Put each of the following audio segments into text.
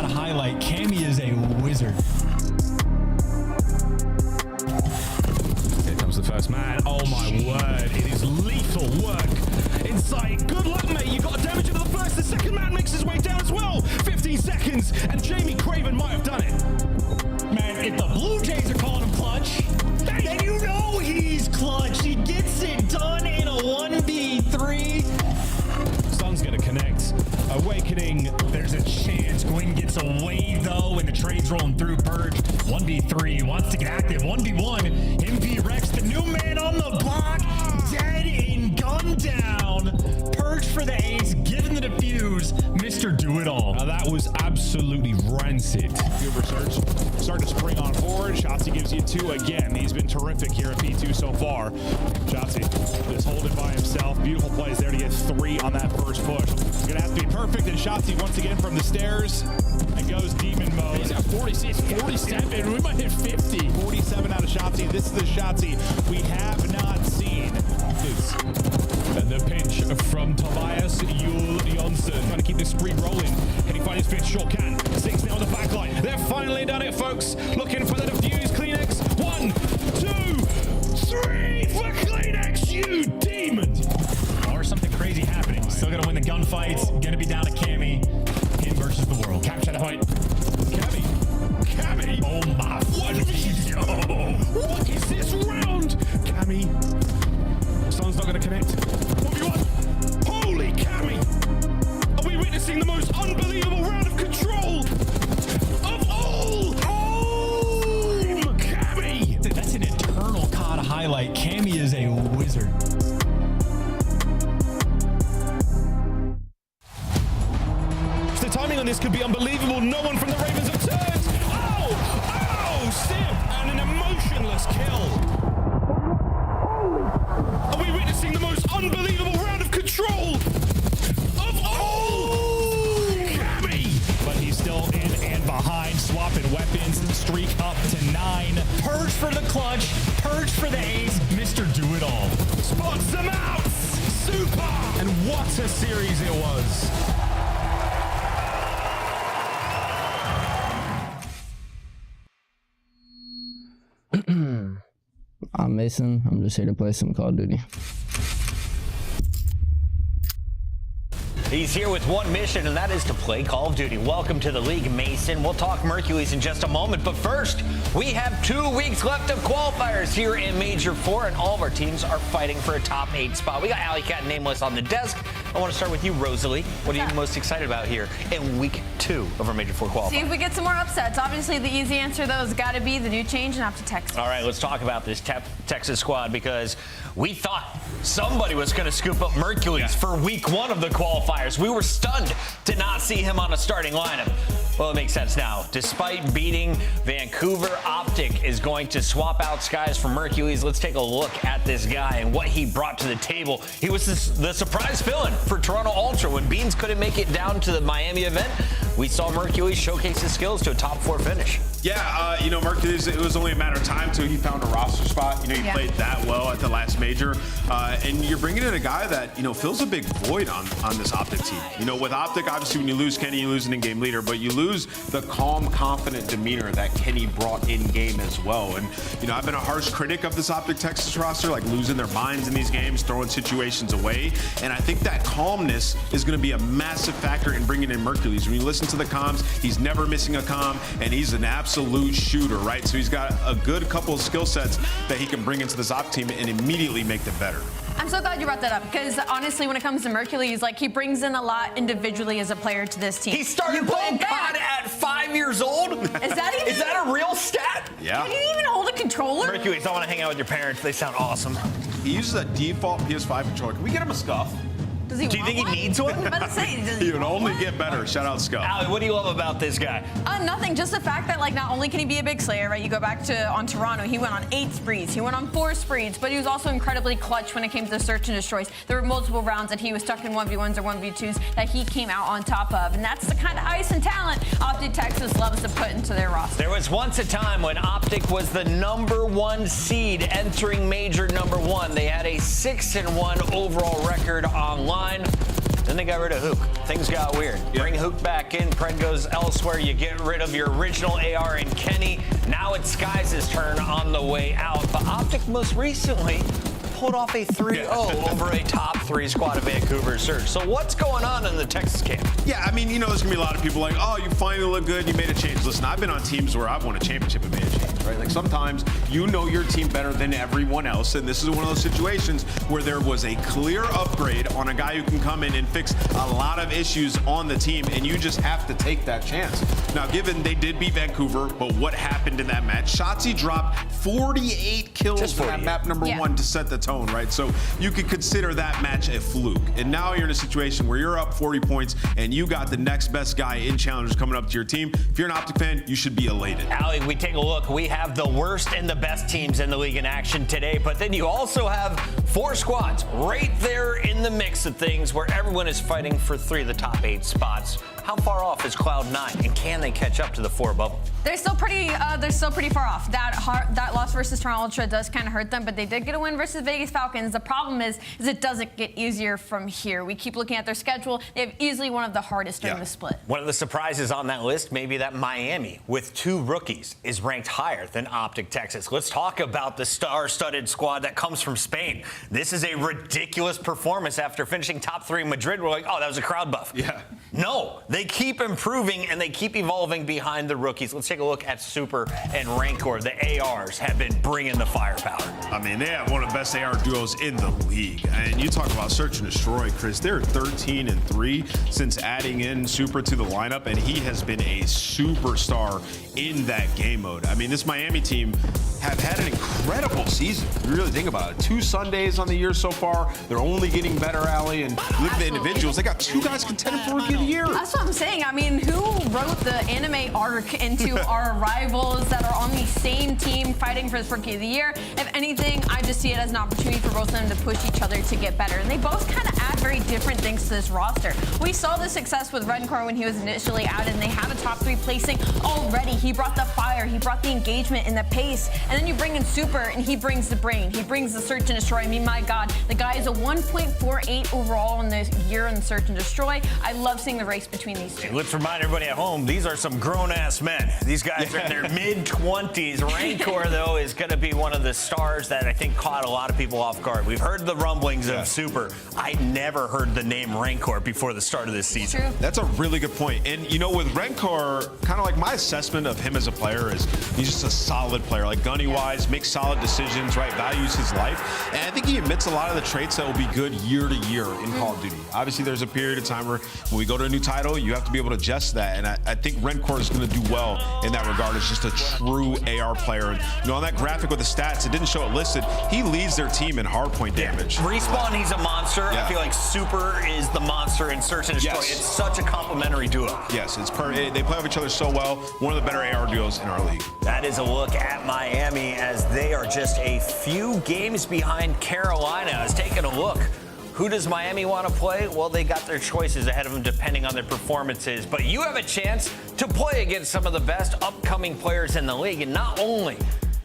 COD highlight. Cammy is a wizard. Here comes the first man. Oh my word. It is lethal work in sight. Good luck, mate. You got damage into the first. The second man makes his way down as well. 15 seconds, and Jamie Craven might have done it. Man, if the Blue Jays are calling him clutch, then you know he's clutch. He gets it done in a 1v3. Sun's gonna connect. Awakening. There's a chance. Gwyn gets away though, and the trade's rolling through. Purge 1v3 wants to get active. 1v1. MP Rex, the new man on the block, dead and gunned down. Purge for the ace, given the defuse. Mr. Do-It-All. Now that was absolutely rancid. Good research. Starting to spring on forward. Shotzzy gives you 2 again. He's been terrific here at P2 so far. Shotzzy just holding by himself. Beautiful plays there to get 3 on that first push. It's gonna have to be perfect, and Shotzzy once again from the stairs and goes demon mode. He's got 46, 47. We might hit 50. 47 out of Shotzzy. This is the Shotzzy we have not seen. And the pinch from Tobias Yul Jonsson. Trying to keep this spree rolling. Can he find his fifth? Sure can. 6 now on the back line. They've finally done it, folks. Looking for the defuse. Kleenex. 1, 2, 3 for Kleenex, you demon. Or something crazy happening. Still gonna win the gunfights. Gonna be down to Cammy. Him versus the world. Capture the point. Cammy. Cammy. Oh my. What is this round? Cammy. Sun's not going to connect. 1v1. Holy Cammy. Are we witnessing the most unbelievable round of control of all? Oh, Cammy. That's an eternal COD highlight. Cammy is a wizard. The timing on this could be unbelievable. No one from the Ravens have turned. Oh, Sim, and an emotionless kill. Are we witnessing the most unbelievable round of control of all? Cammy. But he's still in and behind, swapping weapons, streak up to 9. Purge for the clutch. Purge for the ace. Mr. Do-It-All. Spots them out. Super. And what a series it was. I'm Mason. I'm just here to play some Call of Duty. He's here with one mission, and that is to play Call of Duty. Welcome to the league, Mason. We'll talk Mercules in just a moment, but first, we have 2 weeks left of qualifiers here in Major 4, and all of our teams are fighting for a top 8 spot. We got Alley Cat and Nameless on the desk. I want to start with you, Rosalie. What are you most excited about here in week 2 of our Major 4 qualifier? See if we get some more upsets. Obviously, the easy answer, though, has got to be the new change in Optic Texas. All right, let's talk about this Texas squad, because we thought somebody was going to scoop up Mercules for week 1 of the qualifiers. We were stunned to not see him on a starting lineup. Well, it makes sense now. Despite beating Vancouver, Optic is going to swap out Skies for Mercules. Let's take a look at this guy and what he brought to the table. He was the surprise fill-in for Toronto Ultra. When Beans couldn't make it down to the Miami event, we saw Mercules showcase his skills to a top 4 finish. Yeah, you know, Mercules, it was only a matter of time till he found a roster spot. You know, he played that well at the last major. And you're bringing in a guy that, you know, fills a big void on this Optic team. You know, with Optic, obviously, when you lose Kenny, you lose an in-game leader, but you lose the calm, confident demeanor that Kenny brought in-game as well. And, you know, I've been a harsh critic of this Optic Texas roster, like losing their minds in these games, throwing situations away. And I think that calmness is going to be a massive factor in bringing in Mercules. When you listen to the comms, he's never missing a comm, and he's an absolute shooter, right? So he's got a good couple of skill sets that he can bring into this Op team and immediately make them better. I'm so glad you brought that up, because honestly, when it comes to Mercules, like, he brings in a lot individually as a player to this team. He started playing COD at 5 years old? Is that a real stat? Yeah. Can you even hold a controller? Mercules, I want to hang out with your parents. They sound awesome. He uses a default PS5 controller. Can we get him a Scuff? Does he Do you want think one? he needs one? I was about to say, does He would want only one? get better. Shout out Scuff. Allie, what do you love about this guy? Nothing. Just the fact that, like, not only can he be a big slayer, right? You go back to on Toronto, he went on 8 sprees, he went on 4 sprees, but he was also incredibly clutch when it came to the search and destroys. There were multiple rounds that he was stuck in 1v1s or 1v2s that he came out on top of, and that's the kind of ice and talent Optic Texas loves to put into their roster. There was once a time when Optic was the #1 seed entering Major #1. They had a 6-1 overall record online. Then they got rid of Hook. Things got weird. Bring Hook back in. Pred goes elsewhere. You get rid of your original AR and Kenny. Now it's Skies' turn on the way out. But Optic most recently pulled off a 3-0 over a top 3 squad of Vancouver Surge. So what's going on in the Texas camp? Yeah, I mean, you know, there's gonna be a lot of people like, oh, you finally look good, you made a change. Listen, I've been on teams where I've won a championship and made a change, right? Like sometimes you know your team better than everyone else, and this is one of those situations where there was a clear upgrade on a guy who can come in and fix a lot of issues on the team, and you just have to take that chance. Now, given they did beat Vancouver, but what happened in that match? Shotzi dropped 48 kills on that map number 1 to set the tone. Right, so you could consider that match a fluke, and now you're in a situation where you're up 40 points and you got the next best guy in challengers coming up to your team. If you're an Optic fan, you should be elated. Allie, we take a look. We have the worst and the best teams in the league in action today, but then you also have 4 squads right there in the mix of things where everyone is fighting for 3 of the top 8 spots. How far off is Cloud9, and can they catch up to the 4 above them? They're still pretty far off. That loss versus Toronto Ultra does kind of hurt them, but they did get a win versus Vegas Falcons. The problem is it doesn't get easier from here. We keep looking at their schedule. They have easily one of the hardest during the split. One of the surprises on that list, maybe that Miami, with 2 rookies, is ranked higher than Optic Texas. Let's talk about the star-studded squad that comes from Spain. This is a ridiculous performance after finishing top 3 in Madrid. We're like, oh, that was a crowd buff. Yeah. No, they keep improving and they keep evolving behind the rookies. Let's take a look at Super and Rancor. The ARs have been bringing the firepower. I mean, they have one of the best AR duos in the league. And you talk about search and destroy, Chris. They're 13-3 since adding in Super to the lineup, and he has been a superstar in that game mode. I mean, this Miami team have had an incredible season. You really think about it. 2 Sundays on the year so far. They're only getting better, Allie. And look at the individuals. They got 2 guys contending for Rookie of the Year. That's what I'm saying. I mean, who wrote the anime arc into our rivals that are on the same team fighting for this Rookie of the Year? If anything, I just see it as an opportunity for both of them to push each other to get better. And they both kind of add very different things to this roster. We saw the success with Rancor when he was initially added, and they have a top 3 placing already. He brought the fire, he brought the engagement and the pace. And then you bring in Super, and he brings the brain. He brings the search and destroy. I mean, my God, the guy is a 1.48 overall in the year in search and destroy. I love seeing the race between these 2. Let's remind everybody at home, these are some grown-ass men. These guys are in their mid-20s. Rancor, though, is going to be one of the stars that I think caught a lot of people off guard. We've heard the rumblings of Super. I never heard the name Rancor before the start of this season. True. That's a really good point. And, you know, with Rancor, kind of like my assessment of him as a player is he's just a solid player. Like, gunny-wise, makes solid decisions, right? Values his life. And I think he admits a lot of the traits that will be good year to year in Call of Duty. Obviously, there's a period of time where when we go to a new title, you have to be able to adjust that. And I think Rancor is going to do well in that regard. It's just a true AR player. And, you know, on that graphic with the stats, it didn't show it listed. He leads their team in hardpoint damage. Respawn, he's a monster. I feel like Super is the monster in Search and Destroy. It's such a complementary duo. Yes, they play off each other so well. One of the better AR duos in our league. That is a look at Miami as they are just a few games behind Carolina. I was taking a look. Who does Miami want to play? Well, they got their choices ahead of them depending on their performances. But you have a chance to play against some of the best upcoming players in the league. And not only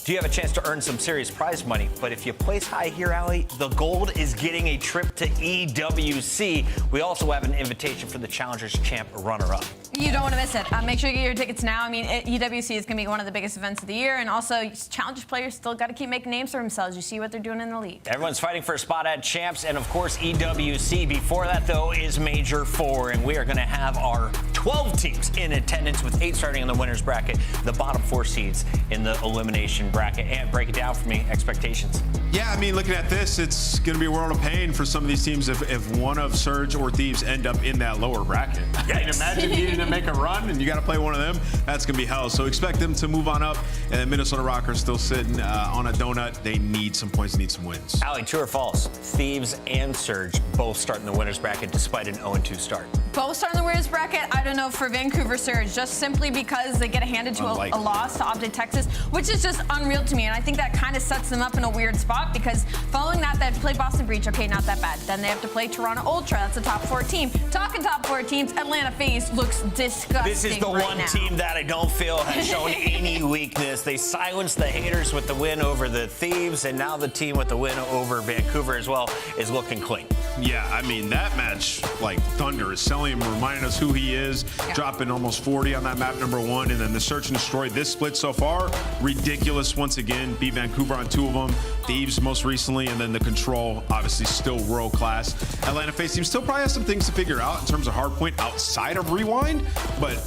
do you have a chance to earn some serious prize money, but if you place high here, Allie, the gold is getting a trip to EWC. We also have an invitation for the Challengers Champ runner-up. You don't want to miss it. Make sure you get your tickets now. I mean, EWC is going to be one of the biggest events of the year, and also Challengers players still got to keep making names for themselves. You see what they're doing in the league. Everyone's fighting for a spot at Champs, and of course EWC. Before that, though, is Major 4, and we are going to have our 12 teams in attendance with 8 starting in the winner's bracket, the bottom 4 seeds in the elimination bracket. And break it down for me, expectations. Yeah, I mean, looking at this, it's going to be a world of pain for some of these teams if one of Surge or Thieves end up in that lower bracket. I mean, imagine needing to make a run and you got to play one of them. That's going to be hell. So expect them to move on up. And then Minnesota Rockers still sitting on a donut. They need some points, need some wins. Allie, true or false? Thieves and Surge both start in the winner's bracket despite an 0-2 start. Both start in the winner's bracket. I don't know for Vancouver Surge, just simply because they get handed to a loss to Optic Texas, which is just unreal to me. And I think that kind of sets them up in a weird spot because following that, they have to play Boston Breach. Okay, not that bad. Then they have to play Toronto Ultra. That's a top 4 team. Talking top 4 teams, Atlanta Faze looks disgusting. This is the right one now. team that I don't feel has shown any weakness. They silenced the haters with the win over the Thieves, and now the team with the win over Vancouver as well is looking clean. Yeah, I mean, that match, like thunder, is selling him, reminding us who he is, dropping almost 40 on that map #1, and then the search and destroy. This split so far, ridiculous once again. Beat Vancouver on 2 of them, Thieves most recently, and then the Control, obviously still world class. Atlanta Faze team still probably has some things to figure out in terms of Hardpoint outside of Rewind, but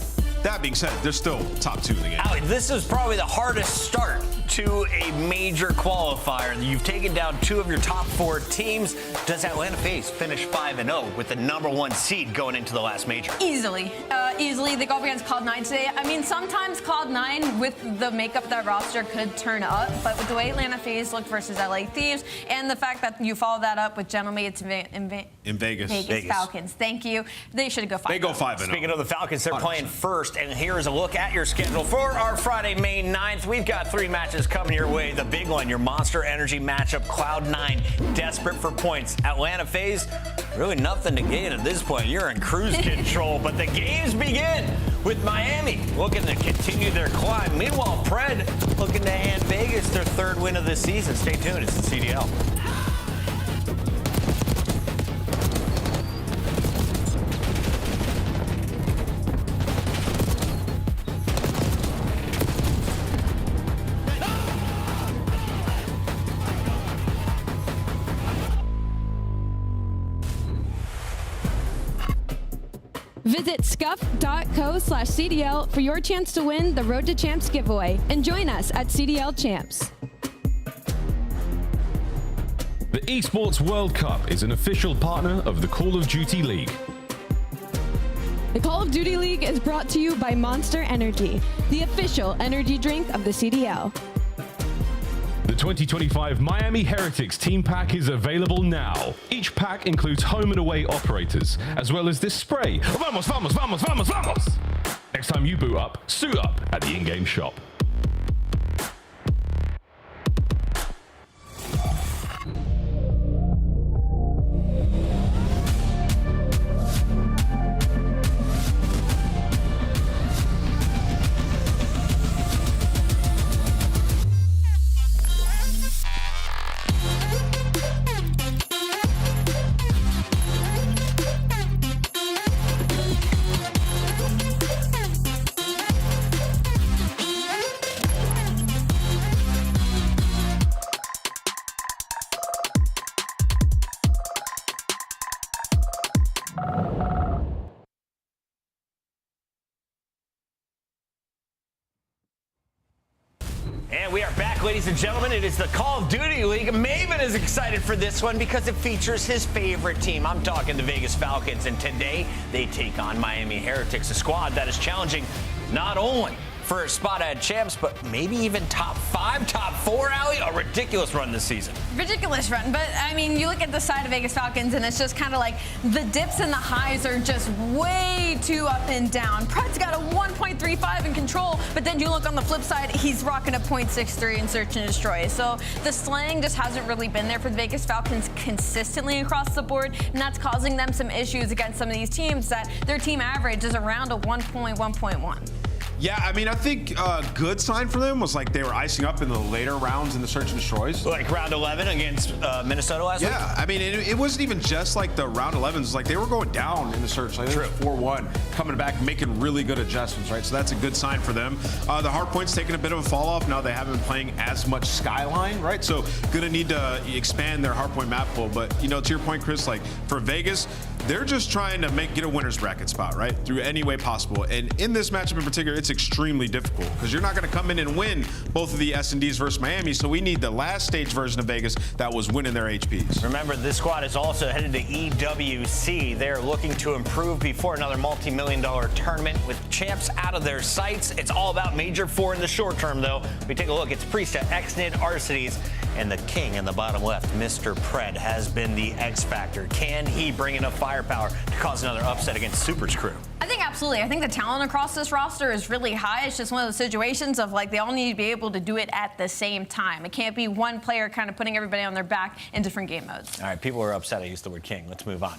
that being said, they're still top 2 in the game. Alec, this is probably the hardest start to a major qualifier. You've taken down 2 of your top 4 teams. Does Atlanta Faze finish 5-0 with the #1 seed going into the last major? Easily. Easily. They go up against Cloud9 today. I mean, sometimes Cloud9 with the makeup of that roster could turn up, but with the way Atlanta Faze looked versus LA Thieves and the fact that you follow that up with Gentlemen In Vegas. Falcons. Thank you. They should go 5-0. They go 5-0. Speaking of the Falcons, they're 100%. playing first, and here is a look at your schedule for our Friday, May 9th. We've got 3 matches coming your way. The big one, your Monster Energy matchup, Cloud9, desperate for points. Atlanta Faze, really nothing to gain at this point. You're in cruise control, but the games begin with Miami looking to continue their climb. Meanwhile, Pred looking to hand Vegas their 3rd win of the season. Stay tuned, it's the CDL. Visit scuff.co/CDL for your chance to win the Road to Champs giveaway and join us at CDL Champs. The Esports World Cup is an official partner of the Call of Duty League. The Call of Duty League is brought to you by Monster Energy, the official energy drink of the CDL. The 2025 Miami Heretics team pack is available now. Each pack includes home and away operators, as well as this spray. Vamos, vamos, vamos, vamos, vamos! Next time you boot up, suit up at the in-game shop. And we are back, ladies and gentlemen. It is the Call of Duty League. Maven is excited for this one because it features his favorite team. I'm talking the Vegas Falcons, and today they take on Miami Heretics, a squad that is challenging not only for a spot at champs, but maybe even top 5, top 4, Allie. A ridiculous run this season. Ridiculous run, but I mean, you look at the side of Vegas Falcons and it's just kind of like the dips and the highs are just way too up and down. Pred's got a 1.35 in control, but then you look on the flip side, he's rocking a 0.63 in search and destroy. So the slang just hasn't really been there for the Vegas Falcons consistently across the board, and that's causing them some issues against some of these teams that their team average is around a 1.1. Yeah, I mean, I think a good sign for them was like they were icing up in the later rounds in the search and destroys. Like round 11 against Minnesota last week? Yeah, I mean, it wasn't even just like the round 11s. Like they were going down in the search. Like True. 4-1, coming back, making really good adjustments, right? So that's a good sign for them. The Hardpoint's taking a bit of a fall off. Now they haven't been playing as much Skyline, right? So gonna need to expand their Hardpoint map pool. But, you know, to your point, Chris, like for Vegas, they're just trying to get a winner's bracket spot, right? Through any way possible. And in this matchup in particular, it's extremely difficult because you're not going to come in and win both of the S&Ds versus Miami. So we need the last stage version of Vegas that was winning their HPs. Remember, this squad is also headed to EWC. They're looking to improve before another multi-million-dollar tournament with champs out of their sights. It's all about Major 4 in the short term, though. We take a look. It's Priestess, Xnid, Arcides, And the king in the bottom left, Mr. Pred, has been the X factor. Can he bring enough firepower to cause another upset against Super's crew? I think absolutely. I think the talent across this roster is really high. It's just one of those situations of like they all need to be able to do it at the same time. It can't be one player kind of putting everybody on their back in different game modes. All right, people are upset I used the word king. Let's move on.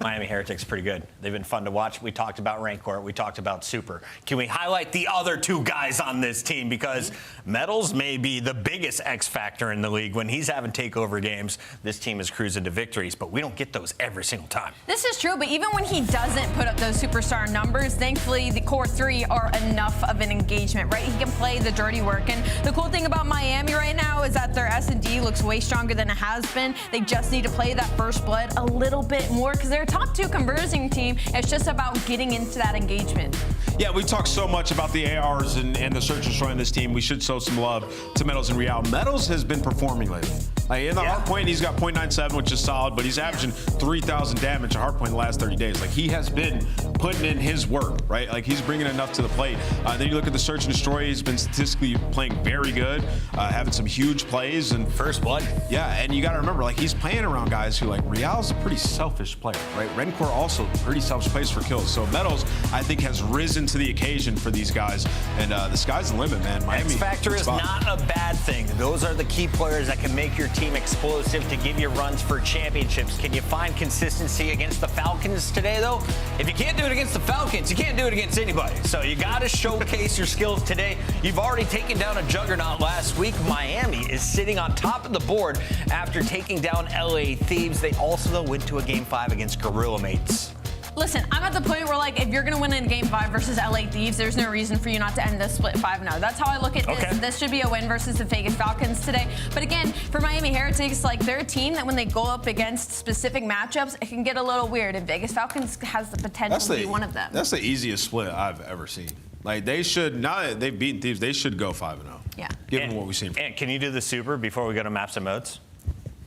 Miami Heretics pretty good. They've been fun to watch. We talked about Rancor. We talked about Super. Can we highlight the other two guys on this team? Because Metals may be the biggest X factor in the league. When he's having takeover games, this team is cruising to victories, but we don't get those every single time. This is true, but even when he doesn't put up those superstar numbers, thankfully the core three are enough of an engagement, right? He can play the dirty work. And the cool thing about Miami right now is that their S&D looks way stronger than it has been. They just need to play that first blood a little bit more because they're a top 2 conversing team. It's just about getting into that engagement. Yeah, we talked so much about the ARs and the search and destroy in this team. We should show some love to Metals and Real. Metals has been performing lately. Like in the Hardpoint, he's got 0.97, which is solid, but he's averaging 3,000 damage at Hardpoint the last 30 days. Like he has been putting in his work, right? Like he's bringing enough to the plate. Then you look at the search and destroy, he's been statistically playing very good, having some huge plays and first blood. Yeah, and you got to remember, like he's playing around guys who like Real's a pretty selfish player, right? Rancor also pretty selfish plays for kills. So Metals, I think, has risen to the occasion for these guys, and the sky's the limit, man. Miami. X factor is not a bad thing. Those are the key players that can make your team explosive to give you runs for championships. Can you find consistency against the Falcons today, though? If you can't do it against the Falcons, you can't do it against anybody. So you got to showcase your skills today. You've already taken down a juggernaut last week. Miami is sitting on top of the board after taking down LA Thieves. They also, though, went to a Game 5 against Gorilla Mates. Listen, I'm at the point where, like, if you're going to win in Game 5 versus LA Thieves, there's no reason for you not to end this split 5-0. That's how I look at this. Okay. This should be a win versus the Vegas Falcons today. But again, for Miami Heretics, like, they're a team that when they go up against specific matchups, it can get a little weird. And Vegas Falcons has the potential to be one of them. That's the easiest split I've ever seen. Like, they should, now that they've beaten Thieves, they should go 5-0. Yeah. Given what we've seen. And can you do the Super before we go to maps and modes?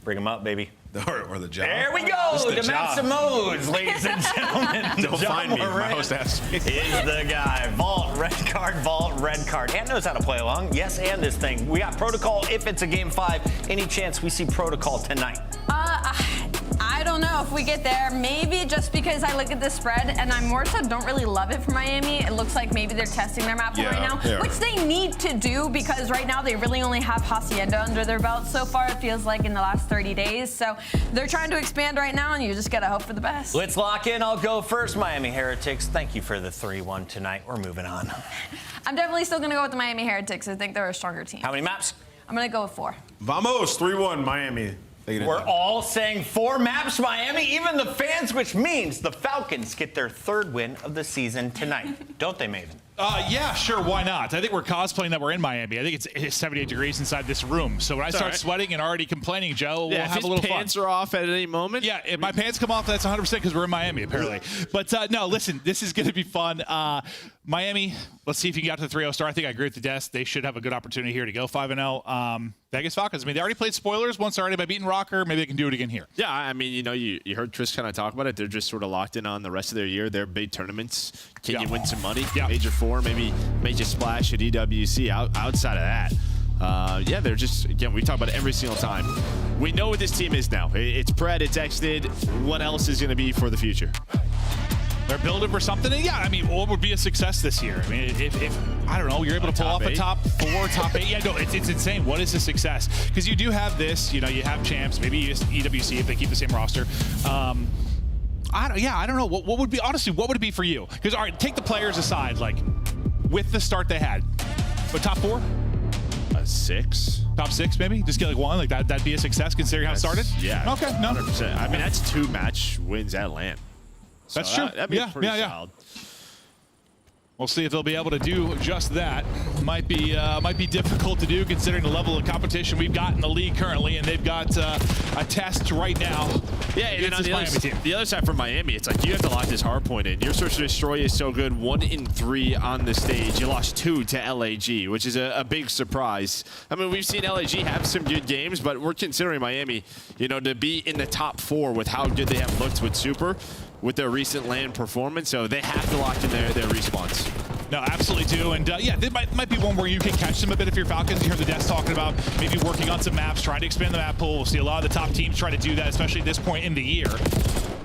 Bring them up, baby. Or the job. There we go. The maps and modes, ladies and gentlemen. Don't find me. My host asked me. Is the guy. Vault, red card. And knows how to play along. Yes, and this thing. We got protocol if it's a Game 5. Any chance we see protocol tonight? I don't know if we get there. Maybe just because I look at this spread and I more so don't really love it for Miami. It looks like maybe they're testing their map right now, which they need to do because right now they really only have Hacienda under their belt so far. It feels like in the last 30 days. So they're trying to expand right now, and you just gotta hope for the best. Let's lock in. I'll go first. Miami Heretics. Thank you for the 3-1 tonight. We're moving on. I'm definitely still gonna go with the Miami Heretics. I think they're a stronger team. How many maps? I'm gonna go with 4. Vamos, 3-1 Miami. We're all saying 4 maps, Miami, even the fans, which means the Falcons get their 3rd win of the season tonight. Don't they, Maven? Yeah, sure, why not? I think we're cosplaying that we're in Miami. I think it's 78 degrees inside this room. So when I start sweating and already complaining, Joe, we'll have a little fun. Pants are off at any moment. Yeah, if my pants come off, that's 100% because we're in Miami, apparently. But no, listen, this is going to be fun. Miami, let's see if you can get to the 3-0 start. I think I agree with the desk. They should have a good opportunity here to go 5-0. Vegas Falcons, I mean, they already played spoilers once already by beating Rocker. Maybe they can do it again here. Yeah, I mean, you know, you heard Tris kind of talk about it. They're just sort of locked in on the rest of their year. Their big tournaments. Can you win some money? Major 4, maybe major splash at EWC. Outside of that, yeah, they're just, again, we talk about it every single time. We know what this team is now. It's Pred, it's Exited. What else is going to be for the future? They're building for something. And yeah, I mean, what would be a success this year? I mean, if I don't know, you're able to pull off a top 4, top 8. Yeah, no, it's insane. What is a success? Because you do have this, you know, you have champs, maybe EWC if they keep the same roster. I don't know. What would be, honestly, what would it be for you? Because, all right, take the players aside, like, with the start they had. But top 4? 6. Top 6, maybe? Just get like 1? Like, that'd be a success considering how it started? Yeah. Okay, no. 100%. I mean, that's 2 match wins at LAN. So that's true. That'd be pretty solid. We'll see if they'll be able to do just that. Might be difficult to do considering the level of competition we've got in the league currently, and they've got a test right now. Yeah, and on the other side for Miami, it's like you have to lock this hard point in. Your search and destroy is so good, 1 in 3 on the stage. You lost 2 to LAG, which is a big surprise. I mean, we've seen LAG have some good games, but we're considering Miami, you know, to be in the top 4 with how good they have looked with Super, with their recent LAN performance, so they have to lock in their respawns. No, absolutely do. And yeah, this might be one where you can catch them a bit if you're Falcons. You heard the devs talking about maybe working on some maps, trying to expand the map pool. We'll see a lot of the top teams try to do that, especially at this point in the year.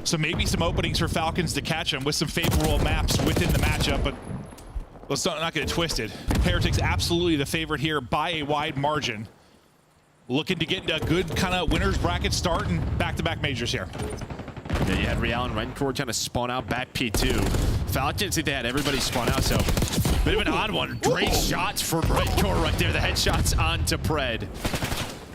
So maybe some openings for Falcons to catch them with some favorable maps within the matchup, but let's not get it twisted. Heretics absolutely the favorite here by a wide margin. Looking to get a good kind of winner's bracket start and back-to-back majors here. Yeah, you had Real and Rencore trying to spawn out back P2. Falcons, I think they had everybody spawn out, so bit of an odd one. Great shots for Rencore right there. The headshots onto Pred.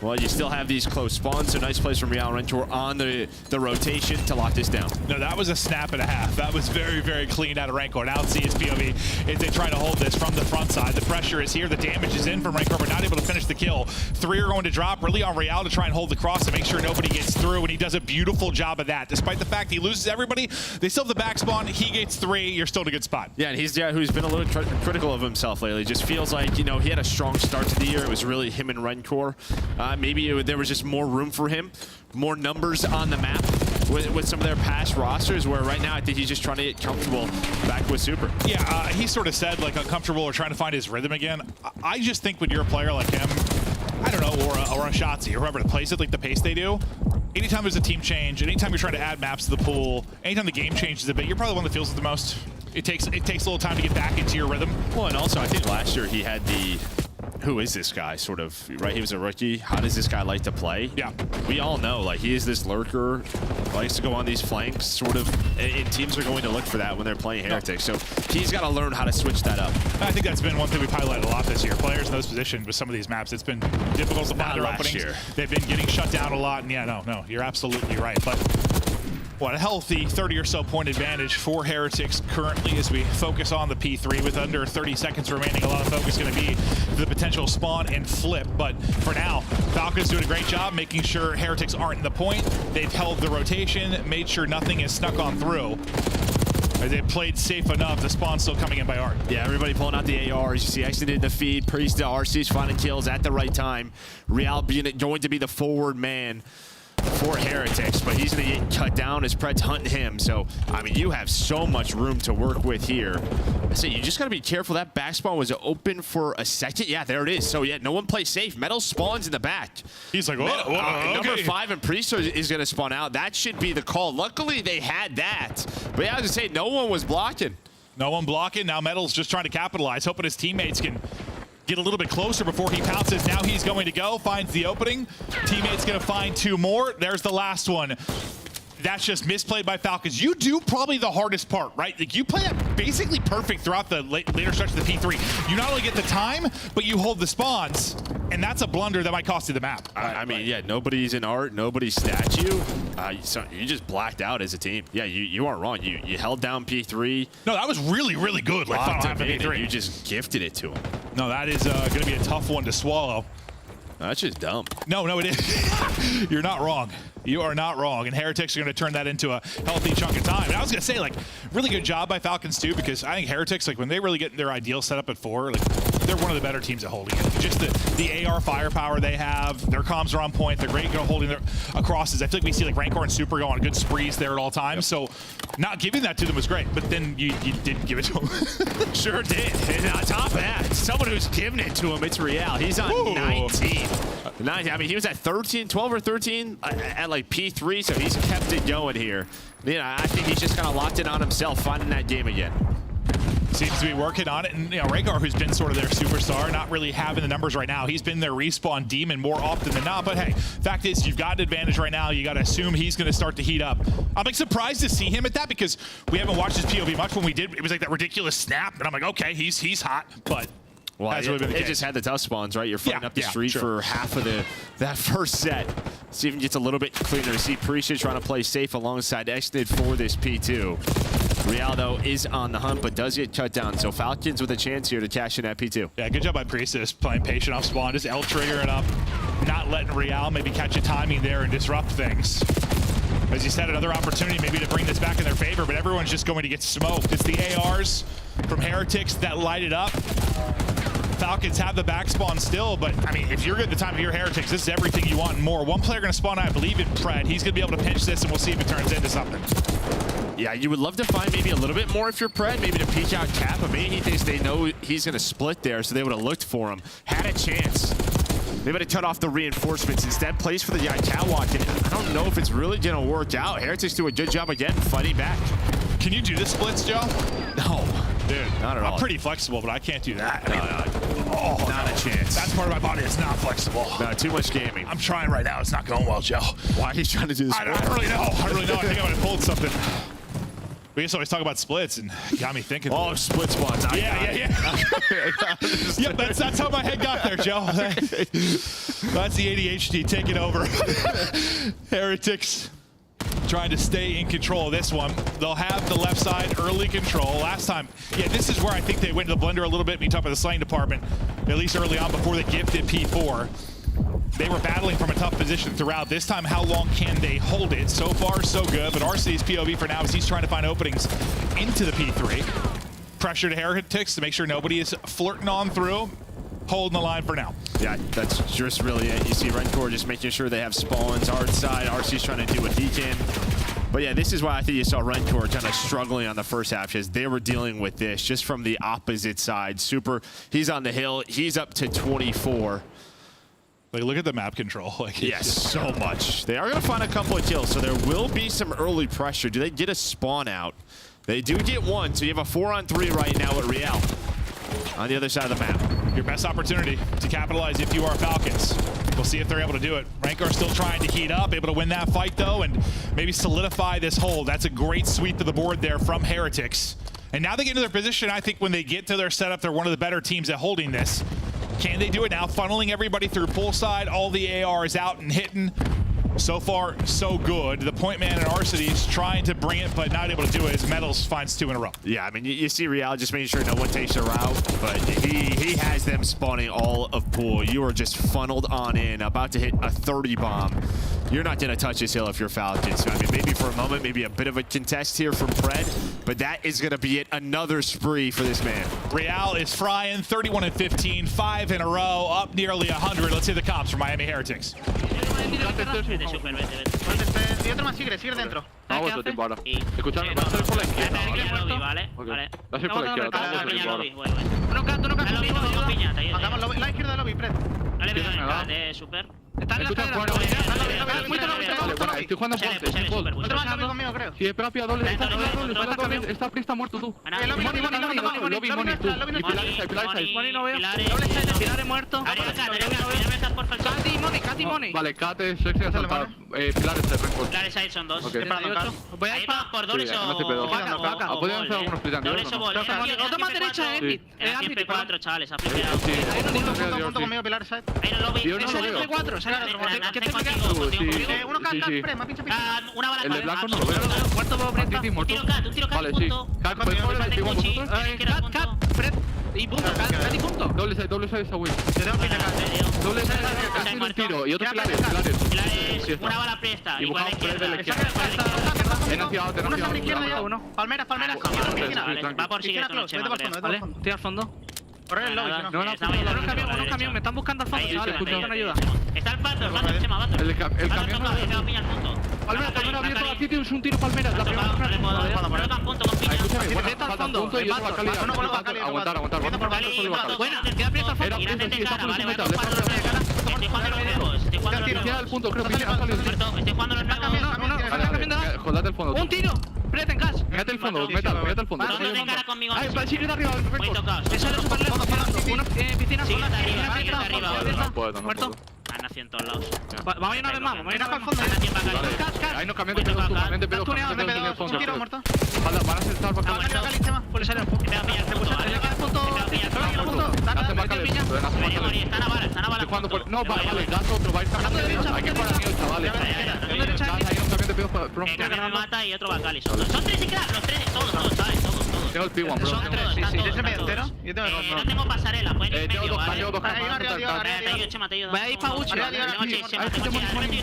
Well, you still have these close spawns, so nice plays from Real and Rencore on the rotation to lock this down. No, that was a snap and a half. That was very, very clean out of Rencore. Now let's see his POV if they try to hold this from the front side. The pressure is here. The damage is in from Rencore, but not able to finish the kill. 3 are going to drop really on Real to try and hold the cross and make sure nobody gets through, and he does a beautiful job of that. Despite the fact he loses everybody, they still have the back spawn. He gets 3. You're still in a good spot. Yeah, and he's the guy who's been a little critical of himself lately. Just feels like, you know, he had a strong start to the year. It was really him and Rencore. Maybe there was just more room for him, more numbers on the map with some of their past rosters, where right now I think he's just trying to get comfortable back with Super. Yeah, he sort of said like uncomfortable or trying to find his rhythm again. I just think when you're a player like him, I don't know, or a Shotzi or whoever to place it like the pace they do, anytime there's a team change, anytime you're trying to add maps to the pool, anytime the game changes a bit, you're probably the one that feels it the most. It takes a little time to get back into your rhythm. Well, and also I think last year he had the who is this guy sort of, right? He was a rookie. How does this guy like to play? Yeah. We all know, like, he is this lurker, likes to go on these flanks, sort of, and teams are going to look for that when they're playing Heretics. So he's got to learn how to switch that up. I think that's been one thing we've highlighted a lot this year. Players in those positions with some of these maps, it's been difficult to find their openings. They've been getting shut down a lot, and yeah, no, you're absolutely right. But what a healthy 30 or so point advantage for Heretics currently as we focus on the P3 with under 30 seconds remaining. A lot of focus going to be the potential spawn and flip, but for now, Falcons doing a great job making sure Heretics aren't in the point. They've held the rotation, made sure nothing is snuck on through. They played safe enough. The spawn's still coming in by Art. Yeah, everybody pulling out the ARs. You see exited the feed. Priest to RC's finding kills at the right time. Real going to be the forward man for Heretics, but he's going to get cut down as Pred's hunting him. So, I mean, you have so much room to work with here. I say you just got to be careful. That back spawn was open for a second. Yeah, there it is. So, yeah, no one plays safe. Metal spawns in the back. He's like, okay. Number 5 and Priest is going to spawn out. That should be the call. Luckily, they had that. But yeah, I was going to say, no one was blocking. No one blocking. Now Metal's just trying to capitalize, hoping his teammates can get a little bit closer before he pounces. Now he's going to go, finds the opening. Teammate's going to find 2 more. There's the last one. That's just misplayed by Falcons. You do probably the hardest part, right? Like, you play that basically perfect throughout the later stretch of the P3. You not only get the time, but you hold the spawns, and that's a blunder that might cost you the map. I mean, yeah, nobody's in Art, nobody's statue. So you just blacked out as a team. Yeah, you aren't wrong. You held down P3. No, that was really, really good. Like, final half of P3. You just gifted it to him. No, that is going to be a tough one to swallow. That's just dumb. No, it is. You're not wrong. You are not wrong. And Heretics are going to turn that into a healthy chunk of time. And I was going to say, like, really good job by Falcons, too, because I think Heretics, like, when they really get their ideal set up at 4, like, they're one of the better teams at holding it. Just the AR firepower they have, their comms are on point. They're great at holding their crosses. I feel like we see, like, Rancor and Super go on good sprees there at all times. Yep. So not giving that to them was great. But then you didn't give it to them. Sure did. And on top of that, someone who's giving it to him, it's Real. He's on 19. I mean, he was at 13, 12 or 13 at like P3, so he's kept it going here. You know, I think he's just kind of locked it on himself, finding that game again. Seems to be working on it, and you know, Rhaegar, who's been sort of their superstar, not really having the numbers right now. He's been their respawn demon more often than not, but hey, fact is, you've got an advantage right now. You got to assume he's going to start to heat up. I'm like surprised to see him at that because we haven't watched his POV much. When we did, it was like that ridiculous snap, and I'm like, okay, he's hot, but well, it just had the tough spawns, right? You're fighting up the street for half of that first set. See if it gets a little bit cleaner. See Prisha trying to play safe alongside Exnid for this P2. Real, though, is on the hunt, but does get cut down. So Falcons with a chance here to cash in at P2. Yeah, good job by Prisha, just playing patient off spawn, just L-triggering up, not letting Real maybe catch a timing there and disrupt things. As you said, another opportunity maybe to bring this back in their favor, but everyone's just going to get smoked. It's the ARs from Heretics that light it up. Falcons have the back spawn still, but I mean, if you're good at the time of your Heretics, this is everything you want and more. One player going to spawn, I believe, in Pred. He's going to be able to pinch this, and we'll see if it turns into something. Yeah, you would love to find maybe a little bit more if you're Pred, maybe to peek out Cap, but maybe he thinks they know he's going to split there, so they would have looked for him. Had a chance. They would have cut off the reinforcements. Instead, plays for the catwalk, and I don't know if it's really going to work out. Heretics do a good job again fighting back. Can you do the splits, Joe? No. Dude, not at all. I'm pretty flexible, but I can't do that. Oh, not a chance. That's part of my body that's not flexible. No, too much gaming. I'm trying right now. It's not going well, Joe. Why are you trying to do this? I don't really know. I think I'm going to pull something. We used to always talk about splits, and got me thinking. Oh, split spots. Yeah. Yep, that's how my head got there, Joe. That's the ADHD taking over. Heretics trying to stay in control of this one. They'll have the left side early control. Last time, yeah, this is where I think they went to the blender a little bit when you talk about the slaying department, at least early on before they gifted P4. They were battling from a tough position throughout. This time, how long can they hold it? So far, so good, but RC's POV for now is he's trying to find openings into the P3. Pressure to Heretics to make sure nobody is flirting on through. Holding the line for now. Yeah, that's just really it. You see Rencore just making sure they have spawns hard side. RC's trying to do what he can. But yeah, this is why I think you saw Rencore kind of struggling on the first half, because they were dealing with this just from the opposite side. Super, he's on the hill. He's up to 24. Like, look at the map control. Like, yes, so much. They are going to find a couple of kills, so there will be some early pressure. Do they get a spawn out? They do get one, so you have a 4-on-3 right now at Real on the other side of the map. Your best opportunity to capitalize if you are Falcons. We'll see if they're able to do it. Rankar still trying to heat up, able to win that fight though, and maybe solidify this hold. That's a great sweep to the board there from Heretics. And now they get into their position. I think when they get to their setup, they're one of the better teams at holding this. Can they do it now? Funneling everybody through poolside. All the ARs out and hitting. So far, so good. The point man at Arcity is trying to bring it, but not able to do it as Metals finds 2 in a row. Yeah, I mean, you see Real just making sure no one takes a route, but he has them spawning all of pool. You are just funneled on in, about to hit a 30 bomb. You're not going to touch this hill if you're Falcons. So, I mean, maybe for a moment, maybe a bit of a contest here from Pred, but that is going to be it. Another spree for this man. Real is frying 31-15, 5 in a row, up nearly 100. Let's see the comps for Miami Heretics. Y otro más sigue dentro. Vamos a tiempo ahora. Escuchadme, va a ser por la izquierda, ¿vale? Vale. Va a ser por la izquierda, vamos a tiempo ahora. Uno canto, matamos la izquierda de lobby, Pred. Dale, de super. Está en la escalera. Estoy jugando Ponte. Otro más lobby conmigo, creo. Si es propia doble, está Prista muerto tú. Lobby, Moni, tú. Y Pilares. Moni no veo. Pilares muerto. Cati, Moni. Vale, Kate, Sexy, asaltar. Pilares de Rencor. Pilares ahí son 2. Voy a ir por Doris o Vaca. ¿Podrían hacer algunos Split and Otro más derecha, Siempre 4, chavales. Punto conmigo, Pilares. Ahí en el lobby. Yo no lo veo. 4, ¿qué te uno canta, Pred, me pincha. Una bala. El de blanco no lo veo. Muerto, Un tiro Cat, Vale, sí. Cat, Pred. Y punto, Cat y punto. Doble side esa win. Doble side es un tiro. Y otro Pilares. Una bala presta. Y buscamos por el de la izquierda. He naciado. Palmeras. Va por siguiente. Vale, estoy al fondo. Corre el lobby. Unos camión, me están buscando al fondo. Necesitan ayuda. Está el pato, Chema, El camión no se va a pillar punto. Palmera, abierto a sitio, es un tiro Palmeras. La primera punto con piña. Escúchame, falta al punto y otro Bacali. Aguantar. Buena, queda abierto al fondo. Estoy jugando el punto, creo que Estoy jugando los nuevos. Jodate el fondo. Un tiro. Pred en gas. Mete el fondo, mete el fondo. Todos de cara conmigo. Sigue de arriba, Muy tocados. Eso es súper lejos. Piscina Sigue de arriba. Muerto. Han nacido en todos lados. Vamos a ir una vez más. Vamos a ir al fondo. Ahí no cambian de pedo, mente pedo. Un tiro muerto. Van a sentar para acá. Por ese lado. Le queda punto. Hace Bacali. Están a bala. Estoy jugando por... No, vale, gas otro, va a ir sacando de derecha. Hay que parar mío, chavales. Gas, hay un camión de pedo para... Que me mata y otro Bacali. Son 3 y crack, los 3, todos, ¿sabes? Todos. Tengo el P1, bro. Son 3, sí. No tengo pasarela, pueden ir medio, ¿vale? Tengo dos Chema, te ayudo. Voy a ir para Uchi.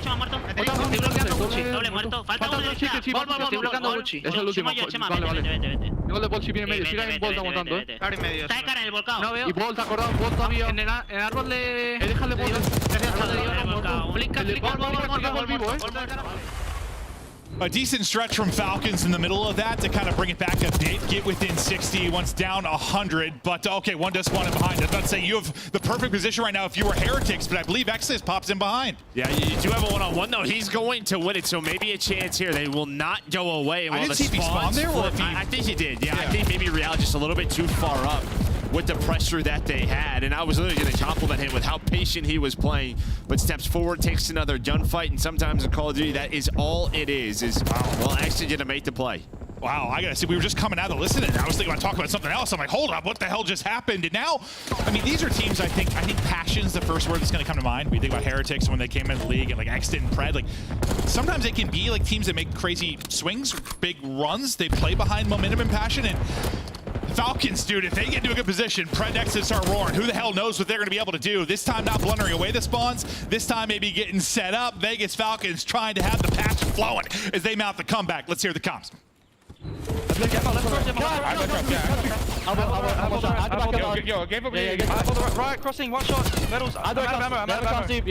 Chema muerto. Estoy bloqueando Uchi. Doble muerto. Falta uno de sí, Estoy bloqueando Uchi. Es el último. Chema, Vale. vete. Tengo el de Bolt si viene medio. Siga en Bolt aguantando, Está de cara en el volcado. No veo. Y Bolt, acordado, Bolt todavía. En el árbol de... Déjale Bolt. Flica. Bolt vivo, A decent stretch from Falcons in the middle of that to kind of bring it back a bit, get within 60, once down 100, but okay, one does spawn in behind. I was about to say, you have the perfect position right now if you were Heretics, but I believe Exodus pops in behind. Yeah, you do have a one-on-one, though. He's going to win it, so maybe a chance here. They will not go away. I didn't see if he spawned there, or if he... I think he did, yeah. I think maybe Real just a little bit too far up with the pressure that they had, and I was literally going to compliment him with how patient he was playing, but steps forward, takes another gunfight, and sometimes in Call of Duty, that is all it is well, actually going to make the play. Wow, I gotta say, we were just coming out of listening. I was thinking about talking about something else. I'm like, hold up, what the hell just happened? And now, I mean, these are teams, I think passion's the first word that's gonna come to mind. We think about Heretics when they came into the league and like Exton and Pred. Like, sometimes they can be like teams that make crazy swings, big runs. They play behind momentum and passion. And Falcons, dude, if they get into a good position, Pred next to start roaring. Who the hell knows what they're going to be able to do? This time not blundering away the spawns. This time maybe getting set up. Vegas Falcons trying to have the passion flowing as they mount the comeback. Let's hear the comms. Right, crossing, one shot. Medals. I'm out of ammo. They haven't crossed deep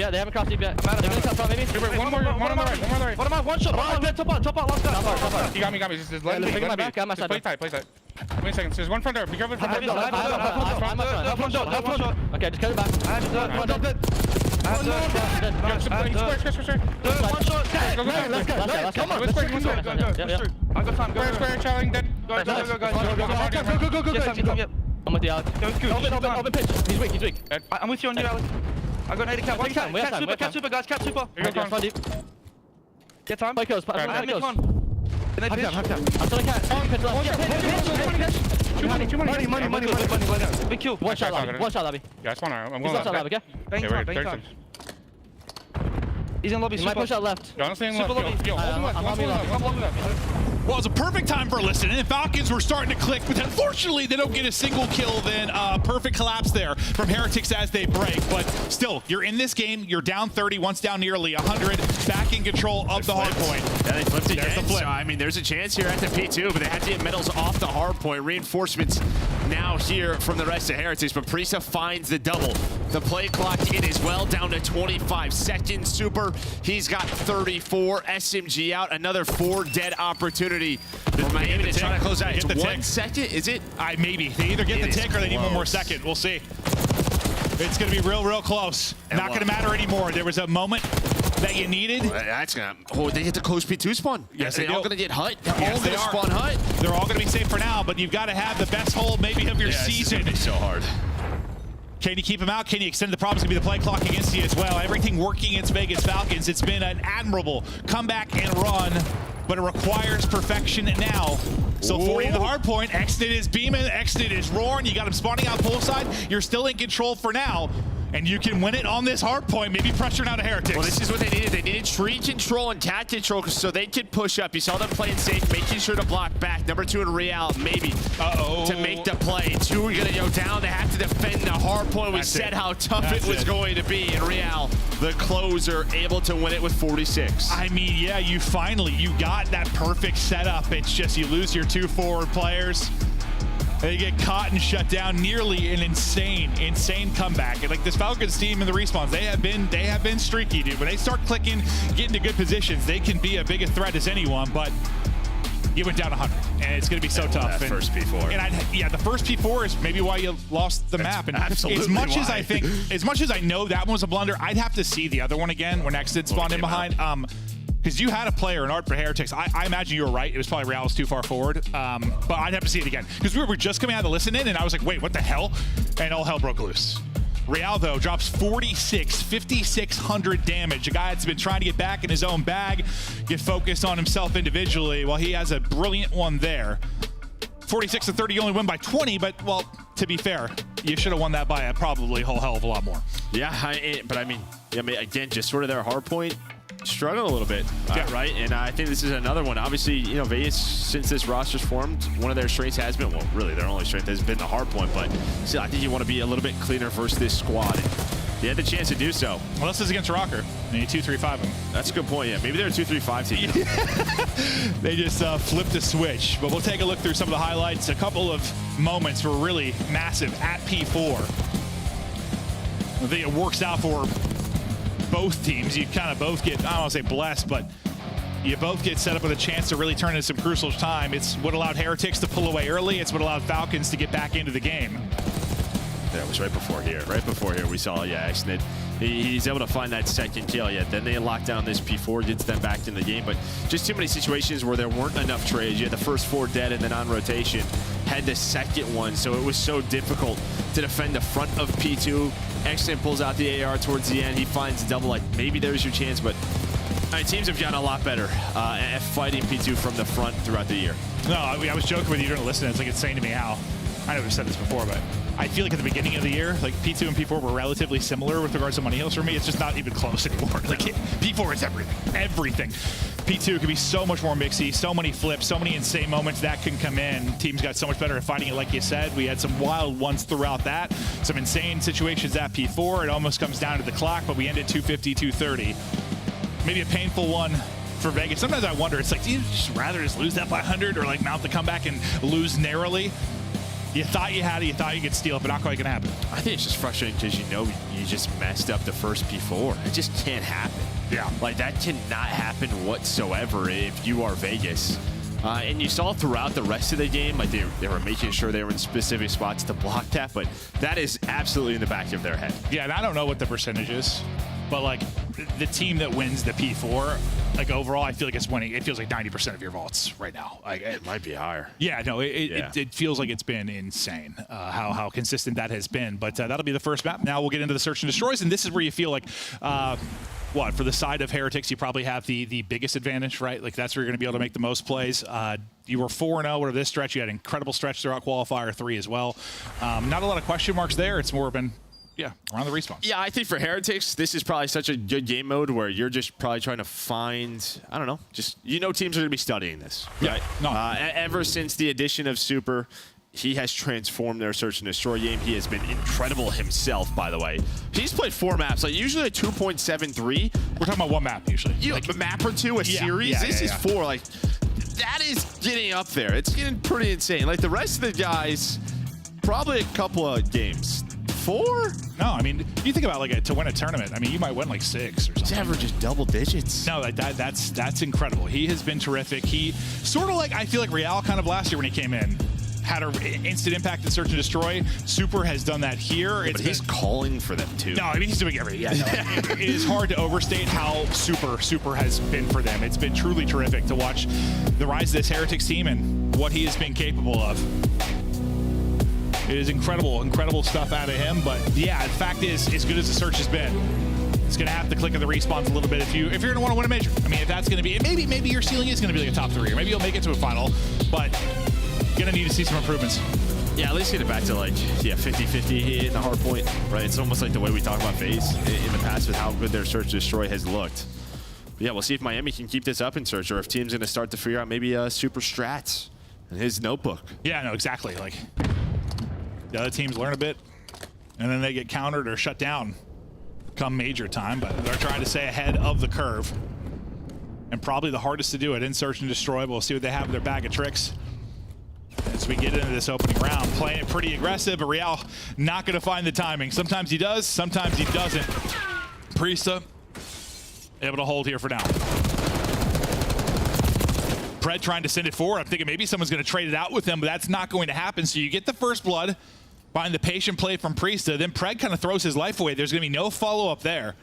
yet. They're gonna cut front, maybe. One more on the right. What am I? One shot. Top out, last guy. You got me. Just let me. Just play tight. Wait a second. There's one front door. Be careful. Okay, just cut it back. Square. One shot. Let's go. Come on. Go. I got time. Go. Square, challenge, dead. Go. I'm with you, Alex. Open pitch. He's weak. I'm with you on you, Alex. I got an 80 cap. Cap super, guys. Cap super. Get time. Play kills. Come on. I'm still money. Big kill. One shot, lobby. Yeah, it's one. I'm going left. Okay? Bang time. He's in lobby. He might push out left. Yeah, honestly, in left. Yo, hold left. Well, it's a perfect time for listening. And Falcons were starting to click, but unfortunately, they don't get a single kill. Then perfect collapse there from Heretics as they break. But still, you're in this game. You're down 30, once down nearly 100, back in control of the Hardpoint. Yeah, they flipped again. There's the flip. So, I mean, there's a chance here at the P2, but they had to get medals off the Hardpoint. Reinforcements now here from the rest of Heretics, but Prisa finds the double. The play clock in as well, down to 25 seconds. Super, he's got 34. SMG out, another 4 dead opportunity. Miami to try to close out. It's 1 second, is it? Maybe. They either get the tick or they need one more second. We'll see. It's going to be real close. Not going to matter anymore. There was a moment that you needed. That's going to... Oh, they get the close P2 spawn. Yes, they're all going to get hut. They're all going to spawn hut. They're all going to be safe for now, but you've got to have the best hold maybe of your season. It's so hard. Can you keep him out? Can you extend the problems? Going to be the play clock against you as well. Everything working against Vegas Falcons. It's been an admirable comeback and run, but it requires perfection now. So 40 in the hard point. Exit is beaming. Exit is roaring. You got him spawning out poolside. You're still in control for now. And you can win it on this hard point, maybe pressuring out a Heretics. Well, this is what they needed. They needed tree control and cat control so they could push up. You saw them playing safe, making sure to block back. Number 2 in Real, maybe, to make the play. 2 are going to go down. They have to defend the hard point. We said how tough it was going to be. And Real, the closer, able to win it with 46. I mean, yeah, you got that perfect setup. It's just you lose your 2 forward players. They get caught and shut down. Nearly an insane comeback. And like this Falcons team and the respawns, they have been streaky, dude. When they start clicking, getting to good positions, they can be a big a threat as anyone. But you went down 100, and it's going to be so tough. That first P4. And the first P4 is maybe why you lost the map. And absolutely as much as I know that one was a blunder, I'd have to see the other one again when Exit spawned in behind. Because you had a player in Art for Heretics. I imagine you were right. It was probably Real was too far forward. But I'd have to see it again. Because we were just coming out of the listen in, and I was like, wait, what the hell? And all hell broke loose. Real, though, drops 5,600 damage. A guy that's been trying to get back in his own bag, get focused on himself individually. Well, he has a brilliant one there. 46-30, you only win by 20, but, well, to be fair, you should have won that by probably a whole hell of a lot more. Yeah, but I mean, again, just sort of their hard point. Struggle a little bit, right? And I think this is another one. Obviously, Vegas, since this roster's formed, one of their strengths has been, well, really their only strength has been the hard point, but still, I think you want to be a little bit cleaner versus this squad. And you had the chance to do so. Well, this is against Rocker. They need 2-3-5 them. That's a good point, yeah. Maybe they're a 2-3-5 team. They just flipped a switch. But we'll take a look through some of the highlights. A couple of moments were really massive at P4. I think it works out for both teams. You kind of both get, I don't want to say blessed, but You both get set up with a chance to really turn into some crucial time. It's what allowed Heretics to pull away early. It's what allowed Falcons to get back into the game. That was right before here. Right before here, we saw, Exnid. He's able to find that second kill. Then they lock down this P4, gets them back in the game. But just too many situations where there weren't enough trades. You had the first 4 dead and then on rotation. Had the second one, so it was so difficult to defend the front of P2. Exnid pulls out the AR towards the end. He finds double. Like, maybe there's your chance, but teams have gotten a lot better at fighting P2 from the front throughout the year. No, I was joking with you during listening. It's like it's saying to me how, I know we've said this before, but I feel like at the beginning of the year, like P2 and P4 were relatively similar with regards to money hills for me. It's just not even close anymore. Like P4 is everything. P2 can be so much more mixy, so many flips, so many insane moments that can come in. Teams got so much better at fighting it, like you said. We had some wild ones throughout that, some insane situations at P4. It almost comes down to the clock, but we ended 250, 230. Maybe a painful one for Vegas. Sometimes I wonder, it's like, do you just rather just lose that by 100 or like mount the comeback and lose narrowly? You thought you had it, you thought you could steal it, but not quite gonna happen. I think it's just frustrating because you just messed up the first P4. It just can't happen. Yeah. Like, that cannot happen whatsoever if you are Vegas. And you saw throughout the rest of the game, like they were making sure they were in specific spots to block that, but that is absolutely in the back of their head. Yeah, and I don't know what the percentage is, but like the team that wins the P4, like overall, I feel like it's winning. It feels like 90% of your vaults right now. Like it might be higher. Yeah, no, it feels like it's been insane how consistent that has been. But that'll be the first map. Now we'll get into the search and destroys, and this is where you feel like. For the side of Heretics, you probably have the biggest advantage, right? Like that's where you're going to be able to make the most plays. You were 4-0 over this stretch. You had an incredible stretch throughout Qualifier 3 as well. Not a lot of question marks there. It's more been, around the respawn. Yeah, I think for Heretics, this is probably such a good game mode where you're just probably trying to find, I don't know, just, teams are going to be studying this. Right? No. Ever since the addition of Super, he has transformed their search and destroy game. He has been incredible himself, by the way. He's played 4 maps, like usually a 2.73. We're talking about 1 map usually. Like a map or 2, a series. This is 4. Like, that is getting up there. It's getting pretty insane. Like the rest of the guys, probably a couple of games. 4? No, I mean, you think about like to win a tournament. I mean, you might win like 6 or something. It's average just double digits. No, like that's incredible. He has been terrific. He sort of like, I feel like Real kind of last year when he came in. Had an instant impact in search and destroy. Super has done that here. But he's calling for them too. No, I mean he's doing everything. Yeah, no, it is hard to overstate how super has been for them. It's been truly terrific to watch the rise of this Heretics team and what he has been capable of. It is incredible stuff out of him. But yeah, the fact is, as good as the search has been, it's going to have to click on the respawns a little bit if you're going to want to win a major. I mean, if that's going to be, maybe your ceiling is going to be like a top 3, or maybe you'll make it to a final, but. Gonna need to see some improvements. Yeah, at least get it back to like 50-50 in the hard point, right? It's almost like the way we talk about Faze in the past with how good their search destroy has looked. But yeah, we'll see if Miami can keep this up in search, or if teams gonna start to figure out maybe super strats in his notebook. Yeah, no, exactly. Like the other teams learn a bit, and then they get countered or shut down come major time. But they're trying to stay ahead of the curve, and probably the hardest to do it in search and destroy. But we'll see what they have in their bag of tricks. As we get into this opening round, playing it pretty aggressive, but Real not going to find the timing. Sometimes he does, sometimes he doesn't. Priesta able to hold here for now. Pred trying to send it forward. I'm thinking maybe someone's going to trade it out with him, but that's not going to happen. So you get the first blood, find the patient play from Priesta, then Pred kind of throws his life away. There's going to be no follow-up there.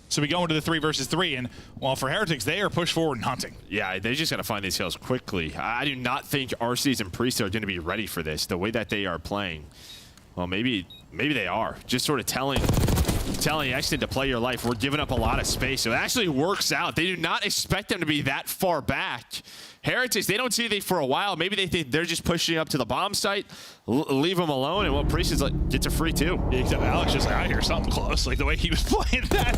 So we go into the 3 versus 3, and well, for Heretics, they are pushed forward and hunting. Yeah, they just got to find these kills quickly. I do not think RCs and Priest are going to be ready for this. The way that they are playing, well, maybe they are. Just sort of telling Exton to play your life. We're giving up a lot of space, so it actually works out. They do not expect them to be that far back. Heretics, they don't see anything for a while. Maybe they think they're just pushing up to the bomb site, leave them alone, and what Priest is like, gets a free 2. Yeah, except Alex just like, I hear something close, like the way he was playing that.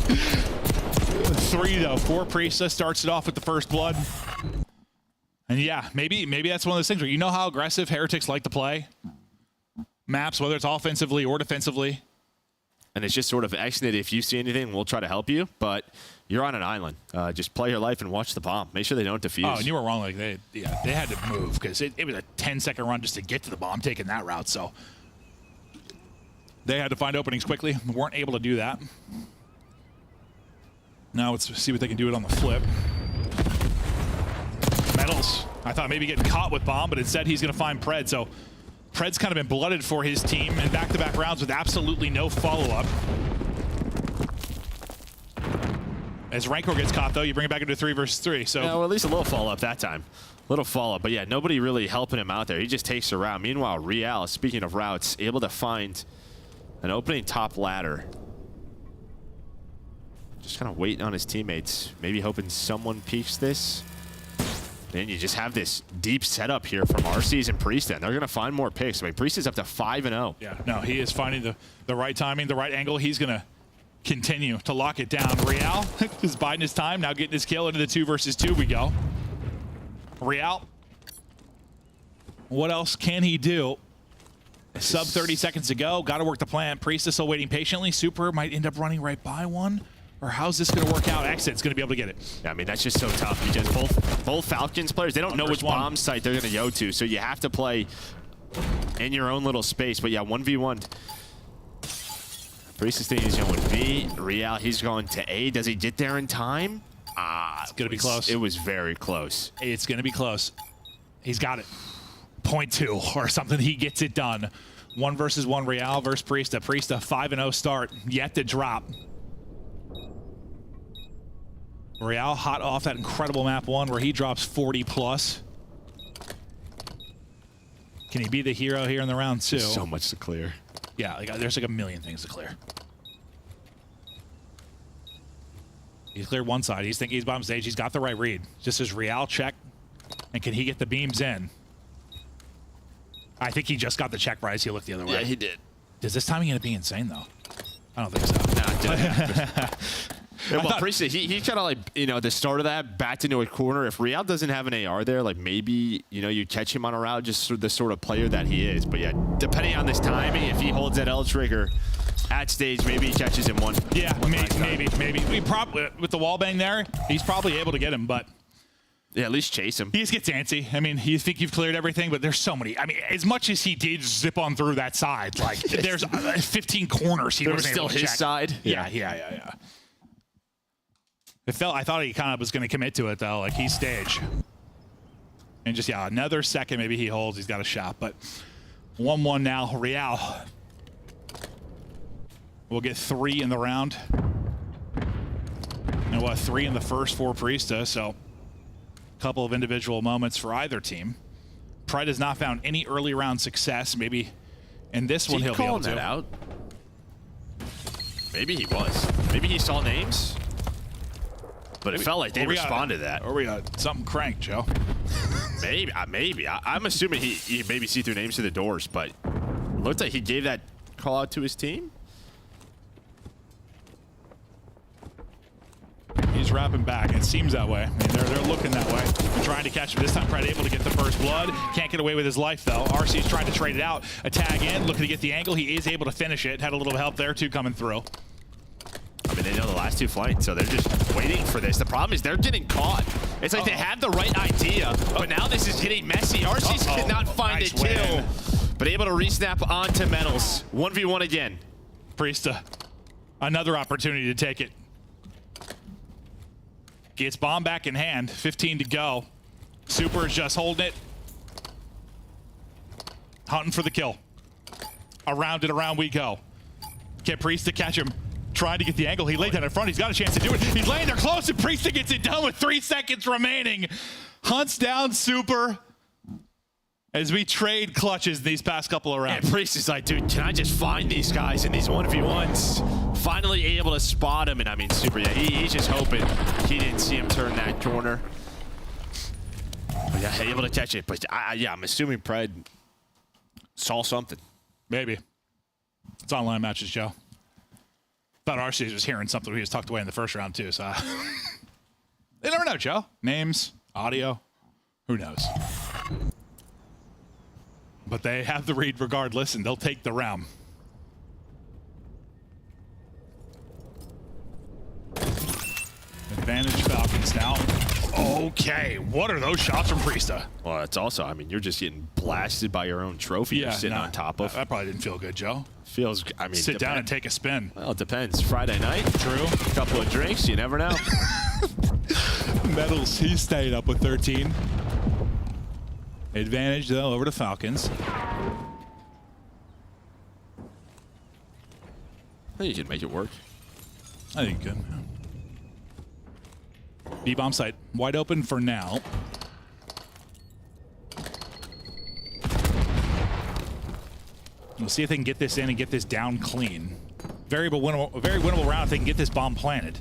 3 though, 4 Priesta starts it off with the first blood. And yeah, maybe that's one of those things where you know how aggressive Heretics like to play maps, whether it's offensively or defensively. And it's just sort of excellent. If you see anything, we'll try to help you, but you're on an island. Just play your life and watch the bomb. Make sure they don't defuse. Oh, and you were wrong. Like they had to move because it was a 10-second run just to get to the bomb, taking that route. So they had to find openings quickly. Weren't able to do that. Now let's see what they can do it on the flip. Metals, I thought maybe getting caught with bomb, but instead he's going to find Pred. So Pred's kind of been blooded for his team in back-to-back rounds with absolutely no follow-up. As Rancor gets caught, though, you bring it back into 3 versus 3. So well, at least a little follow-up that time. Little follow-up, but yeah, nobody really helping him out there. He just takes a route. Meanwhile, Real, speaking of routes, able to find an opening top ladder. Just kind of waiting on his teammates, maybe hoping someone peeks this. Then you just have this deep setup here from RCs and Priest, and they're going to find more picks. I mean, Priest is up to 5-0. Yeah, no, he is finding the right timing, the right angle. He's going to continue to lock it down. Real is biding his time, now getting his kill into the 2 versus 2 we go. Real, what else can he do? Sub 30 seconds to go, got to work the plan. Priest is still waiting patiently. Super might end up running right by one. Or how's this going to work out? Exit's going to be able to get it. Yeah, I mean, that's just so tough because both Falcons players, they don't know which bomb site they're going to go to, so you have to play in your own little space. But yeah, 1v1. Priest is thinking he's going B. Real, he's going to A. Does he get there in time? It's going to be close. It was very close. It's going to be close. He's got it. 0.2 or something. He gets it done. 1 versus 1 Real versus Priest. Priest a 5-0 start. Yet to drop. Real hot off that incredible map 1 where he drops 40 plus. Can he be the hero here in the round 2? There's so much to clear. Yeah, there's like a million things to clear. He's cleared one side. He's thinking he's bottom stage. He's got the right read. Just his Real check. And can he get the beams in? I think he just got the check right as he looked the other way. Yeah, he did. Does this timing end up being insane, though? I don't think so. Nah, it didn't. Yeah, well, Priest, he kind of like, you know, the start of that, backed into a corner. If Real doesn't have an AR there, like maybe, you know, you catch him on a route, just the sort of player that he is. But yeah, depending on this timing, if he holds that L trigger at stage, maybe he catches him one. Yeah, maybe. We probably, with the wall bang there, he's probably able to get him, but. Yeah, at least chase him. He just gets antsy. I mean, you think you've cleared everything, but there's so many. I mean, as much as he did zip on through that side, like there's 15 corners he was still his check. Side. Yeah. I thought he kind of was going to commit to it, though. Like, he's stage. And just, yeah, another second maybe he holds. He's got a shot. But 1-1 now. Real will get 3 in the round. And what, 3 in the first 4 Priesta. So, a couple of individual moments for either team. Pred has not found any early round success. Maybe in this one he'll be able to. That out? Maybe he was. Maybe he saw names. But it felt like they responded to that. Or we got something cranked, Joe. Maybe. I'm assuming he maybe see through names to the doors, but it looked like he gave that call out to his team. He's wrapping back. It seems that way. I mean, they're looking that way. They're trying to catch him. This time, Pred able to get the first blood. Can't get away with his life, though. RC's trying to trade it out. A tag in, looking to get the angle. He is able to finish it. Had a little help there, too, coming through. I mean, they know the last 2 flights, so they're just waiting for this. The problem is they're getting caught. It's like they have the right idea, but now this is getting messy. RC's cannot find a kill, but able to resnap onto Metals. 1v1 again. Priesta, another opportunity to take it. Gets bomb back in hand. 15 to go. Super is just holding it. Hunting for the kill. Around and around we go. Get Priest to catch him. Trying to get the angle. He laid down in front. He's got a chance to do it. He's laying there close, and Priest gets it done with 3 seconds remaining. Hunts down Super as we trade clutches these past couple of rounds. And Priest is like, dude, can I just find these guys in these 1v1s? Finally able to spot him, and I mean, Super, yeah, he's just hoping he didn't see him turn that corner. But yeah, able to catch it. But yeah, I'm assuming Pred saw something. Maybe. It's online matches, Joe. Thought RC was hearing something when he was tucked away in the first round, too, so. They never know, Joe. Names, audio, who knows? But they have the read regardless, and they'll take the round. Advantage Falcons now. Okay, what are those shots from Priesta? Well, it's also, I mean, you're just getting blasted by your own trophy you're sitting on top of. That probably didn't feel good, Joe. Feels, I mean, sit down and take a spin. Well, it depends. Friday night. True. A couple of drinks, you never know. Metals, he stayed up with 13. Advantage, though, over to Falcons. I think you can make it work. I think you could. B-bomb site wide open for now. We'll see if they can get this in and get this down clean. Very winnable round if they can get this bomb planted.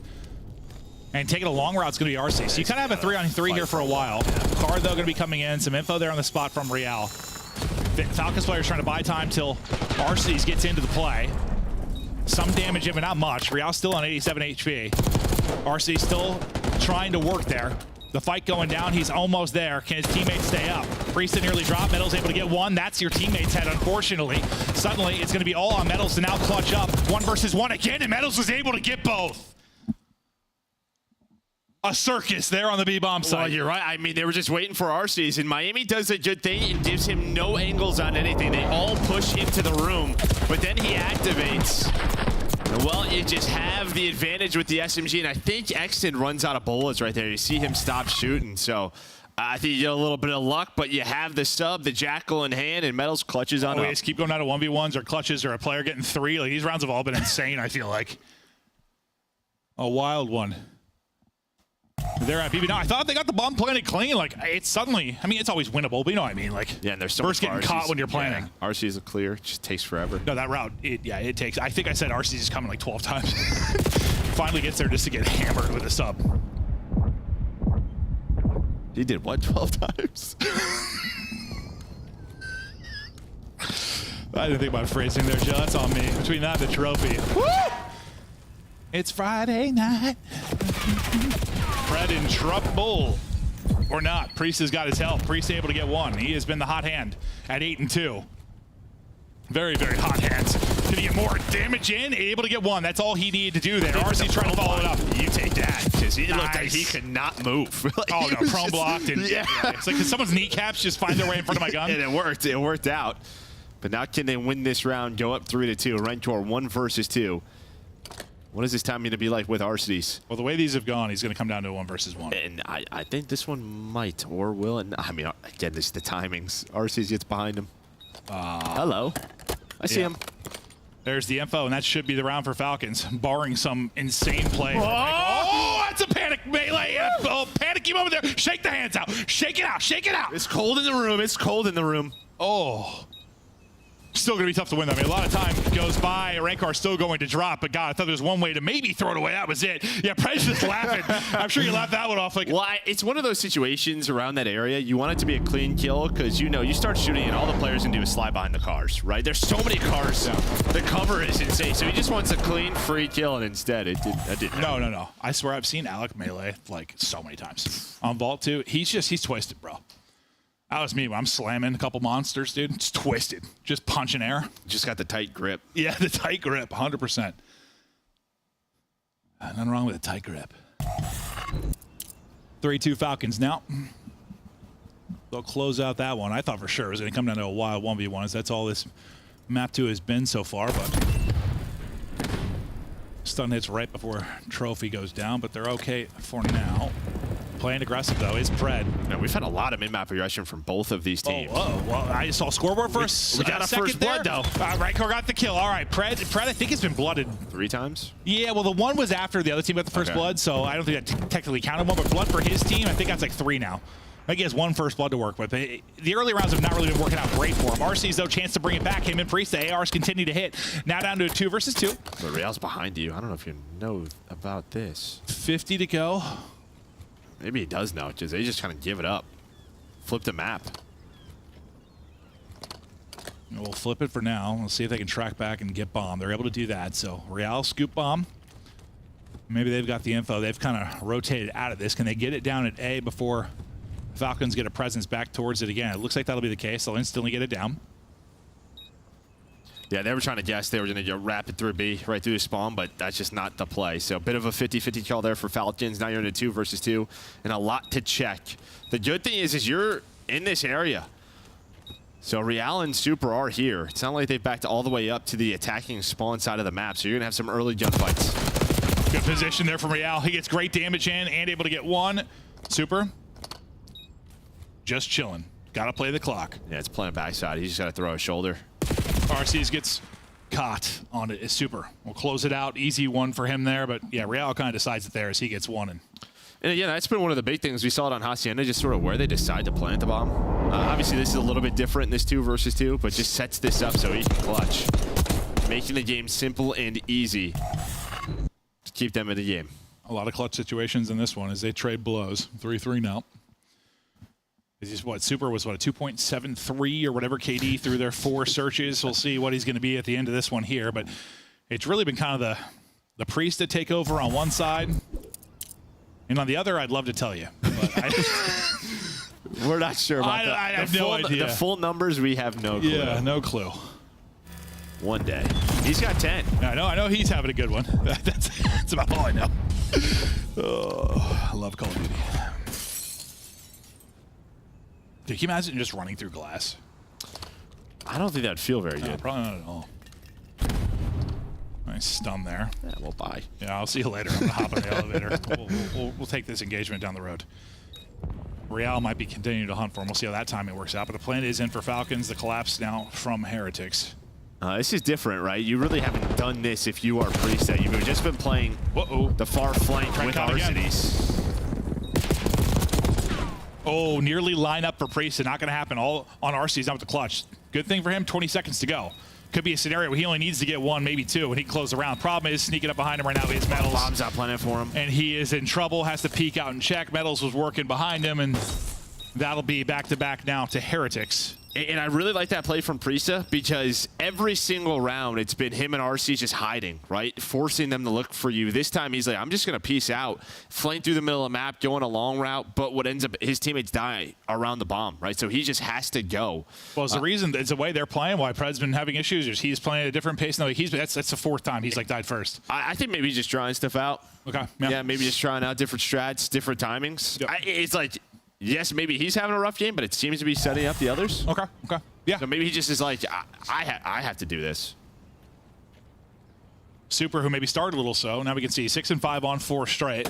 And taking a long route is going to be RC. So you kind of have a 3-on-3 here for a while. Card, though, going to be coming in. Some info there on the spot from Real. Falcons players trying to buy time till RC's gets into the play. Some damage in, but not much. Real's still on 87 HP. RC still trying to work there. The fight going down. He's almost there. Can his teammates stay up? Priest nearly dropped. Metal's able to get one. That's your teammate's head, unfortunately. Suddenly, it's going to be all on Metals to now clutch up. 1 versus 1 again, and Metals was able to get both. A circus there on the B-bomb side. Well, you're right. I mean, they were just waiting for RCs, and Miami does a good thing and gives him no angles on anything. They all push into the room, but then he activates. Well, you just have the advantage with the SMG, and I think Exton runs out of bullets right there. You see him stop shooting, so I think you get a little bit of luck, but you have the sub, the Jackal in hand, and Metals clutches on just keep going down to 1v1s or clutches or a player getting 3. Like, these rounds have all been insane, I feel like. A wild one. They're at BB. Now, I thought they got the bomb planted clean. Like, it's suddenly, I mean, it's always winnable, but you know what I mean. Like, yeah, and there's so first much getting caught when you're planning. Yeah. RC is a clear. It just takes forever. No, that route, it takes, I think I said RC is coming like 12 times. Finally gets there just to get hammered with a sub. He did what, 12 times? I didn't think about phrasing there, Joe. That's on me. Between that and the trophy. Woo! It's Friday night. Fred in trouble. Or not. Priest has got his health. Priest able to get one. He has been the hot hand at 8-2. Very, very hot hands. Can he get more damage in? Able to get one. That's all he needed to do there. RC trying to follow it up. You take that, because he looked like he could not move. Oh, no, prone blocked. And, yeah. It's like, because someone's kneecaps just find their way in front of my gun? And it worked. It worked out. But now can they win this round, go up 3-2? Rentor 1 versus 2. What is this time going to be like with RCs? Well, the way these have gone, he's going to come down to 1 versus 1. And I think this one might or will. And I mean, again, this is the timings. RCs gets behind him. Hello. I see him. There's the info, and that should be the round for Falcons, barring some insane play. Oh, that's a panic melee. Oh, panicky moment there. Shake the hands out. Shake it out. Shake it out. It's cold in the room. It's cold in the room. Oh. Still going to be tough to win, though. I mean, a lot of time goes by. Rankar's still going to drop, but God, I thought there was one way to maybe throw it away. That was it. Yeah, Prez just laughing. I'm sure you laughed that one off. Like, well, it's one of those situations around that area. You want it to be a clean kill because, you know, you start shooting and all the players can do is slide behind the cars, right? There's so many cars. Yeah. The cover is insane. So he just wants a clean, free kill, and instead it didn't. No. I swear I've seen Alec melee like so many times. On Vault 2, he's twisted, bro. That was me when I'm slamming a couple monsters, dude. It's twisted. Just punching air. Just got the tight grip. Yeah, the tight grip, 100%. Nothing wrong with a tight grip. 3-2 Falcons now. They'll close out that one. I thought for sure it was going to come down to a wild 1v1, as that's all this map 2 has been so far, but stun hits right before trophy goes down, but they're okay for now. Playing aggressive, though, is Pred. Yeah, we've had a lot of mid-map aggression from both of these teams. Oh, well, I saw scoreboard first. We got a first blood, though. Rankor got the kill. All right, Pred, I think has been blooded 3 times? Yeah, well, the one was after the other team got the first blood, so I don't think that technically counted one, but blood for his team, I think that's like 3 now. I think he has 1 first blood to work with. But the early rounds have not really been working out great for him. RC's, though, chance to bring it back. Him and Priest, the ARs continue to hit. Now down to a 2 versus 2. But Real's behind you. I don't know if you know about this. 50 to go. Maybe he does know, because they just kind of give it up. Flip the map. We'll flip it for now. We'll see if they can track back and get bomb. They're able to do that. So Real scoop bomb. Maybe they've got the info. They've kind of rotated out of this. Can they get it down at A before Falcons get a presence back towards it again? It looks like that'll be the case. They'll instantly get it down. Yeah, they were trying to guess they were going to go rapid through B, right through the spawn, but that's just not the play. So a bit of a 50-50 call there for Falcons. Now you're in a 2 versus 2, and a lot to check. The good thing is you're in this area. So Real and Super are here. It's not like they've backed all the way up to the attacking spawn side of the map, so you're going to have some early gunfights. Good position there from Real. He gets great damage in and able to get 1. Super. Just chilling. Gotta play the clock. Yeah, it's playing backside. He's just got to throw a shoulder. RC's gets caught on it. Is super. We'll close it out. Easy one for him there, but yeah, Real kind of decides it there as he gets one. And yeah, that's been one of the big things. We saw it on Hacienda, just sort of where they decide to plant the bomb. Obviously, this is a little bit different in this 2 versus 2, but just sets this up so he can clutch. Making the game simple and easy to keep them in the game. A lot of clutch situations in this one as they trade blows. 3-3 now. This is what Super was, what, a 2.73 or whatever KD through their 4 searches. We'll see what he's going to be at the end of this one here, but it's really been kind of the Priest to take over on one side, and on the other, I'd love to tell you. But we're not sure about that. I have no idea. The full numbers, we have no clue. Yeah, no clue. One day. He's got 10. I know he's having a good one. That's about all I know. Oh, I love Call of Duty. Dude, can you imagine just running through glass? I don't think that'd feel very good. Probably not at all. Nice stun there. Yeah, well, bye. Yeah, I'll see you later. I'm going to hop in the elevator. We'll take this engagement down the road. Real might be continuing to hunt for him. We'll see how that timing works out. But the plan is in for Falcons. The collapse now from Heretics. This is different, right? You really haven't done this if you are Priest. You've just been playing the far flank with Arcades. Oh, nearly line up for Priest. Not going to happen. All on RC. Not with the clutch. Good thing for him, 20 seconds to go. Could be a scenario where he only needs to get 1, maybe 2, and he can close the round. Problem is, sneaking up behind him right now is Metals. Bomb's out plenty for him. And he is in trouble, has to peek out and check. Metals was working behind him, and that'll be back-to-back now to Heretics. And I really like that play from Priesta because every single round it's been him and RC just hiding, right? Forcing them to look for you. This time he's like, I'm just going to peace out, flank through the middle of the map, going a long route, but what ends up, his teammates die around the bomb, right? So he just has to go. Well, it's the reason, it's the way they're playing, why Pred's been having issues, is he's playing at a different pace. No, that's the 4th time he's like died first. I think maybe he's just trying stuff out. Okay. Yeah, maybe just trying out different strats, different timings. Yep. It's like, yes, maybe he's having a rough game, but it seems to be setting up the others. Okay. Yeah. So maybe he just is like, I have to do this. Super, who maybe started a little slow. Now we can see 6 and 5 on 4 straight.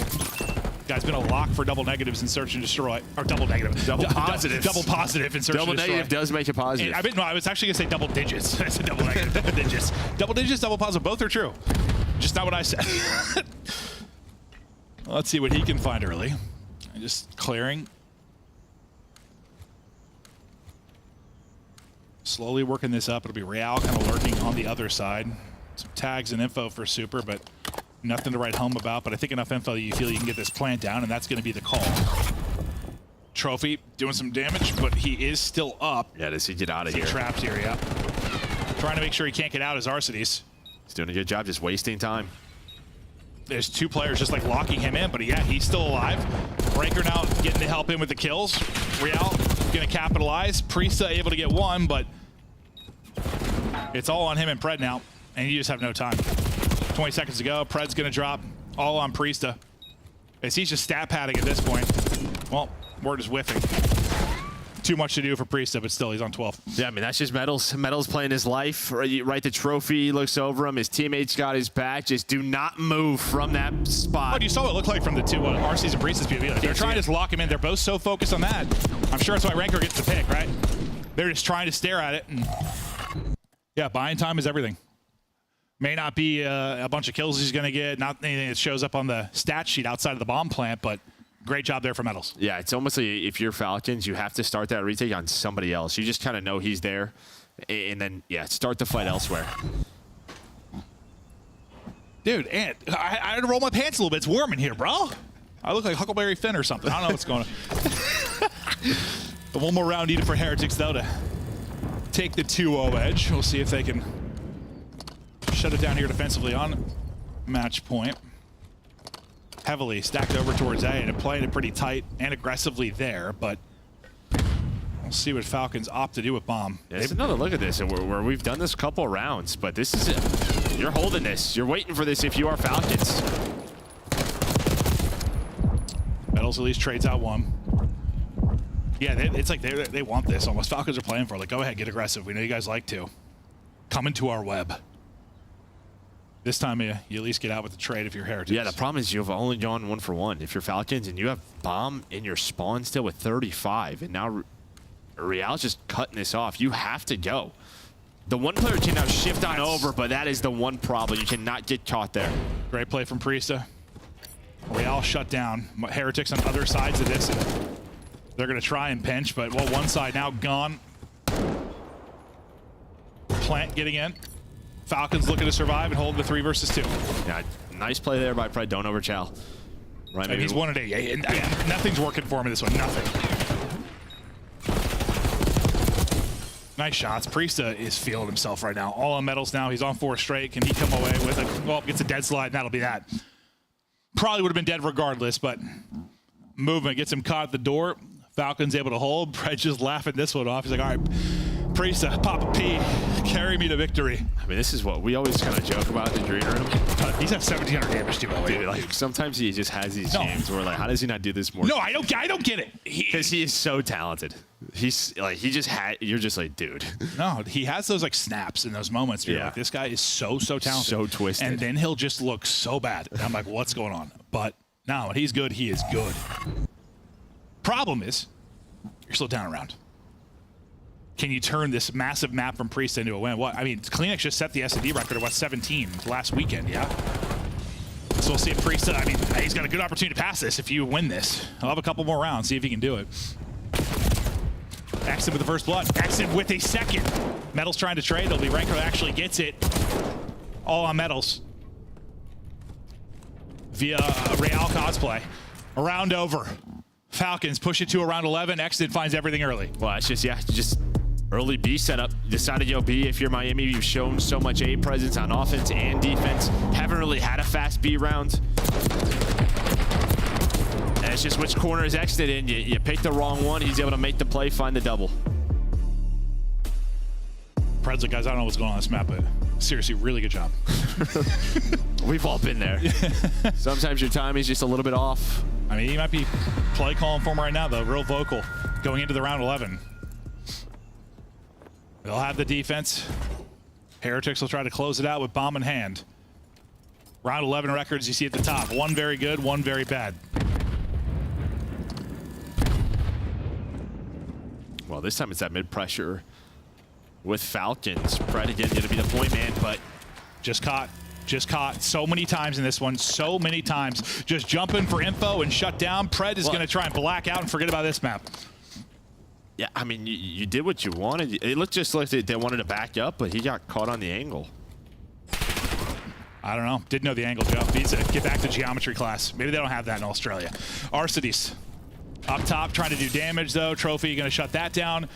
Guy's been a lock for double negatives in Search and Destroy. Or double negative. Double positives. Double positive in Search and Destroy. Double negative does make it positive. I was actually going to say double digits. I said double negative, double digits. Double digits, double positive. Both are true. Just not what I said. Let's see what he can find early. Just clearing. Slowly working this up. It'll be Real kind of lurking on the other side. Some tags and info for Super, but nothing to write home about. But I think enough info that you feel you can get this plant down, and that's going to be the call. Trophy doing some damage, but he is still up. Yeah, does he get out of here? Trapped here, yeah. Trying to make sure he can't get out as Arcides. He's doing a good job just wasting time. There's 2 players just like locking him in, but yeah, he's still alive. Breaker now getting to help him with the kills. Real going to capitalize. Priesta able to get 1, but it's all on him and Pred now, and you just have no time. 20 seconds to go. Pred's going to drop all on Priesta. As he's just stat padding at this point. Well, we're just whiffing. Too much to do for Priesta, but still, he's on 12. Yeah, I mean, that's just Metals. Metals playing his life. Right, the trophy, he looks over him. His teammates got his back. Just do not move from that spot. Oh, you saw what it looked like from the 2 RCs and Priesta's POV. They're trying to just lock him in. They're both so focused on that. I'm sure that's why Ranker gets the pick, right? They're just trying to stare at it. And yeah, buying time is everything. May not be a bunch of kills he's going to get, not anything that shows up on the stat sheet outside of the bomb plant, but great job there for Metals. Yeah, it's almost like if you're Falcons, you have to start that retake on somebody else. You just kind of know he's there, and then, yeah, start the fight elsewhere. Dude, and I had to roll my pants a little bit. It's warm in here, bro. I look like Huckleberry Finn or something. I don't know what's going on. But 1 more round needed for Heretics, though, to take the 2-0 edge. We'll see if they can shut it down here defensively on match point. Heavily stacked over towards A and playing it pretty tight and aggressively there, but we'll see what Falcons opt to do with bomb. Yeah, it's another look at this, where we've done this couple of rounds, but this is it. You're holding this. You're waiting for this if you are Falcons. Metals at least trades out 1. Yeah, it's like they want this almost. Falcons are playing for it. Like, go ahead, get aggressive. We know you guys like to. Come into our web. This time, you at least get out with the trade if you're Heretics. Yeah, the problem is you've only gone 1 for 1. If you're Falcons and you have bomb in your spawn still with 35, and now Real's just cutting this off. You have to go. The one player can now shift on over, but that is the one problem. You cannot get caught there. Great play from Priesta. Real shut down. Heretics on other sides of this. They're going to try and pinch, but well, one side now gone. Plant getting in. Falcons looking to survive and hold the 3 versus 2. Yeah, nice play there by Pred. Don't overchow. Right, and he's 1 at 8. And nothing's working for him in this one. Nothing. Nice shots. Priesta is feeling himself right now. All on medals now. He's on 4 straight. Can he come away with it? Well, gets a dead slide, and that'll be that. Probably would have been dead regardless, but movement gets him caught at the door. Falcon's able to hold. Pred's just laughing this one off. He's like, all right, Priesta, pop a P, carry me to victory. I mean, this is what we always kind of joke about in the Dream Room. He's at 1,700 damage too. Dude, like sometimes he just has these games where like, how does he not do this more? No, I don't get it. Because he is so talented. He's like, you're just like, dude. No, he has those like snaps in those moments. Where you're like, this guy is so talented. So twisted. And then he'll just look so bad. And I'm like, what's going on? But now when he's good, he is good. Problem is, you're still down a round. Can you turn this massive map from Priest into a win? What? I mean, Kleenex just set the S&D record at what, 17 last weekend, yeah? So we'll see if Priest, I mean, he's got a good opportunity to pass this if you win this. I'll have a couple more rounds, see if he can do it. Exit with the first blood. Exit with a second. Metals trying to trade. It'll be Ranker that actually gets it. All on Metals. Via Real cosplay. A round over. Falcons push it to around 11. Exit finds everything early. Well, it's just early B setup. You decided, yo, B, if you're Miami, you've shown so much A presence on offense and defense. Haven't really had a fast B round. And it's just which corner is exited in. You pick the wrong one. He's able to make the play, find the double. Pred's like, guys, I don't know what's going on this map, but seriously, really good job. We've all been there. Sometimes your timing's just a little bit off. I mean, he might be play calling for him right now, though. Real vocal going into the round 11. They'll have the defense. Heretics will try to close it out with bomb in hand. Round 11 records you see at the top. One very good, one very bad. Well, this time it's that mid-pressure with Falcons. Pred again going to be the point man, but just caught so many times in this one, so many times. Just jumping for info and shut down. Pred is going to try and black out and forget about this map. Yeah, I mean, you did what you wanted. It looked just like they wanted to back up, but he got caught on the angle. I don't know. Didn't know the angle, Joe. Needs to get back to geometry class. Maybe they don't have that in Australia. Arcides up top trying to do damage, though. Trophy going to shut that down.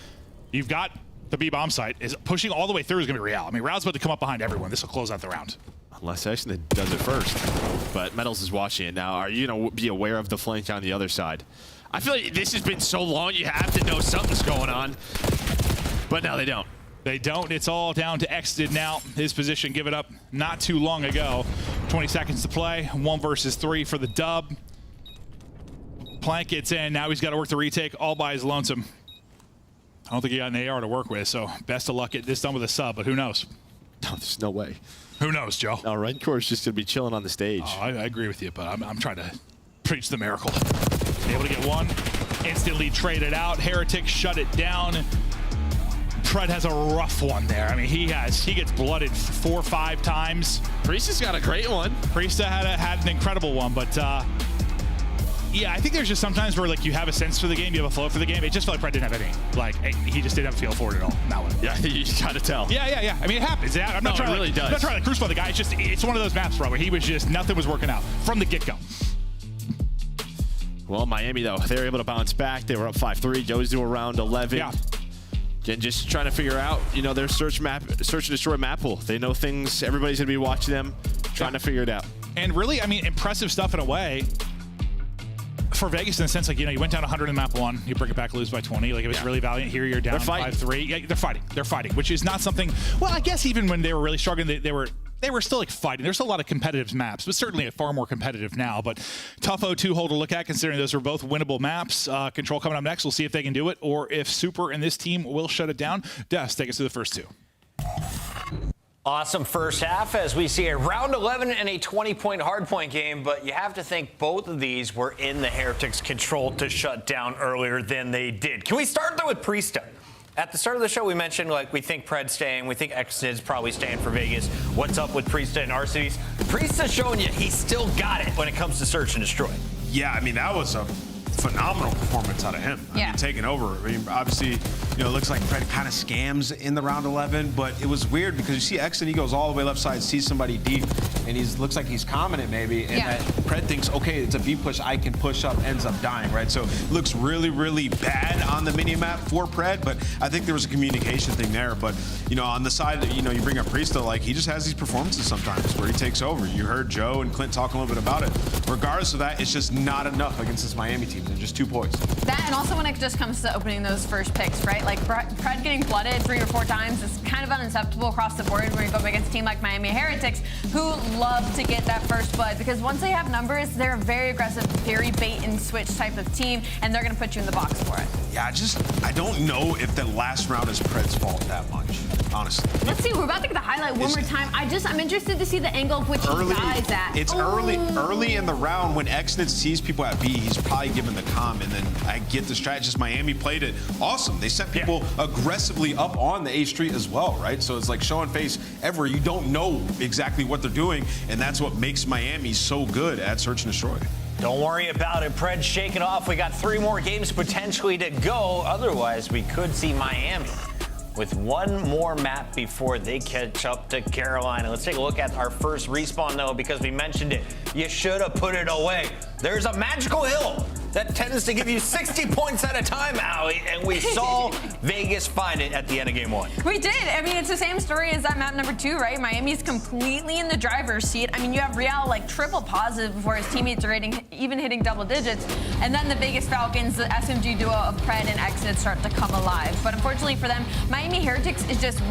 You've got the B-bomb site. Is pushing all the way through is going to be Real. I mean, Real's about to come up behind everyone. This will close out the round. Unless Exton does it first. But Metals is watching it now. Are you going to be aware of the flank on the other side? I feel like this has been so long, you have to know something's going on. But now they don't. They don't. It's all down to Exton now. His position given up not too long ago. 20 seconds to play. 1 versus 3 for the dub. Plank gets in. Now he's got to work the retake all by his lonesome. I don't think he got an AR to work with, so best of luck getting this done with a sub, but who knows? No, there's no way. Who knows, Joe? No, Renkor's just going to be chilling on the stage. Oh, I agree with you, but I'm trying to preach the miracle. Able to get one. Instantly traded out. Heretic shut it down. Pred has a rough one there. I mean, he gets blooded 4 or 5 times. Priesta's got a great one. Priesta had an incredible one, but yeah, I think there's just sometimes where like you have a sense for the game, you have a flow for the game. It just felt like Pred didn't have any. Like he just didn't have a feel for it at all. That one. Yeah, you gotta tell. Yeah. I mean, it happens. I'm not trying to crucify the guy. It's one of those maps, bro, where he was just nothing was working out from the get-go. Well, Miami though, they were able to bounce back. They were up 5-3. Goes to around 11. Yeah. Again, just trying to figure out, their search and destroy map pool. They know things. Everybody's gonna be watching them, trying to figure it out. And really, I mean, impressive stuff in a way. For Vegas, in the sense, like, you went down 100 in map 1, you bring it back, lose by 20. Like, it was really valiant. Here, you're down 5-3. Yeah, they're fighting, which is not something. Well, I guess even when they were really struggling, they were still like fighting. There's still a lot of competitive maps, but certainly far more competitive now. But tough 0-2 hole to look at, considering those are both winnable maps. Control coming up next. We'll see if they can do it, or if Super and this team will shut it down. Des, take us to the first 2. Awesome first half as we see a round 11 and a 20-point hardpoint game, but you have to think both of these were in the Heretics' control to shut down earlier than they did. Can we start though with Priesta? At the start of the show, we mentioned we think Pred's staying, we think Xnid's probably staying for Vegas. What's up with Priesta and Arcides? Priesta's showing you he's still got it when it comes to search and destroy. Yeah, I mean, that was a phenomenal performance out of him. I mean, taking over. I mean, obviously, it looks like Pred kind of scams in the round 11, but it was weird because you see Xnid, he goes all the way left side, sees somebody deep, and he looks like he's confident maybe, and that Pred thinks, okay, it's a B push, I can push up, ends up dying, right? So it looks really, really bad on the mini-map for Pred, but I think there was a communication thing there. But, on the side, you bring up Priesta, he just has these performances sometimes where he takes over. You heard Joe and Clint talk a little bit about it. Regardless of that, it's just not enough against this Miami team. They're just 2 points. That, and also when it just comes to opening those first picks, right? Pred getting flooded 3 or 4 times is kind of unacceptable across the board when you go up against a team like Miami Heretics, who love to get that first blood, because once they have numbers, they're a very aggressive, very bait and switch type of team, and they're going to put you in the box for it. Yeah, I don't know if the last round is Pred's fault that much, honestly. Let's see, we're about to get the highlight one more time. I'm interested to see the angle of which he dies at. It's early in the round when Xnid sees people at B, he's probably given the comm, and then I get the strategist. Miami played it awesome. They sent people aggressively up on the A Street as well, right? So it's like showing face everywhere. You don't know exactly what they're doing, and that's what makes Miami so good at search and destroy. Don't worry about it. Pred's shaking off. We got 3 more games potentially to go. Otherwise, we could see Miami with 1 more map before they catch up to Carolina. Let's take a look at our first respawn, though, because we mentioned it. You should have put it away. There's a magical hill that tends to give you 60 points at a time, Allie, and we saw Vegas find it at the end of game 1. We did. I mean, it's the same story as that map number 2, right? Miami's completely in the driver's seat. I mean, you have Real triple positive before his teammates are even hitting double digits, and then the Vegas Falcons, the SMG duo of Pred and Xnid start to come alive. But unfortunately for them, Miami Heretics is just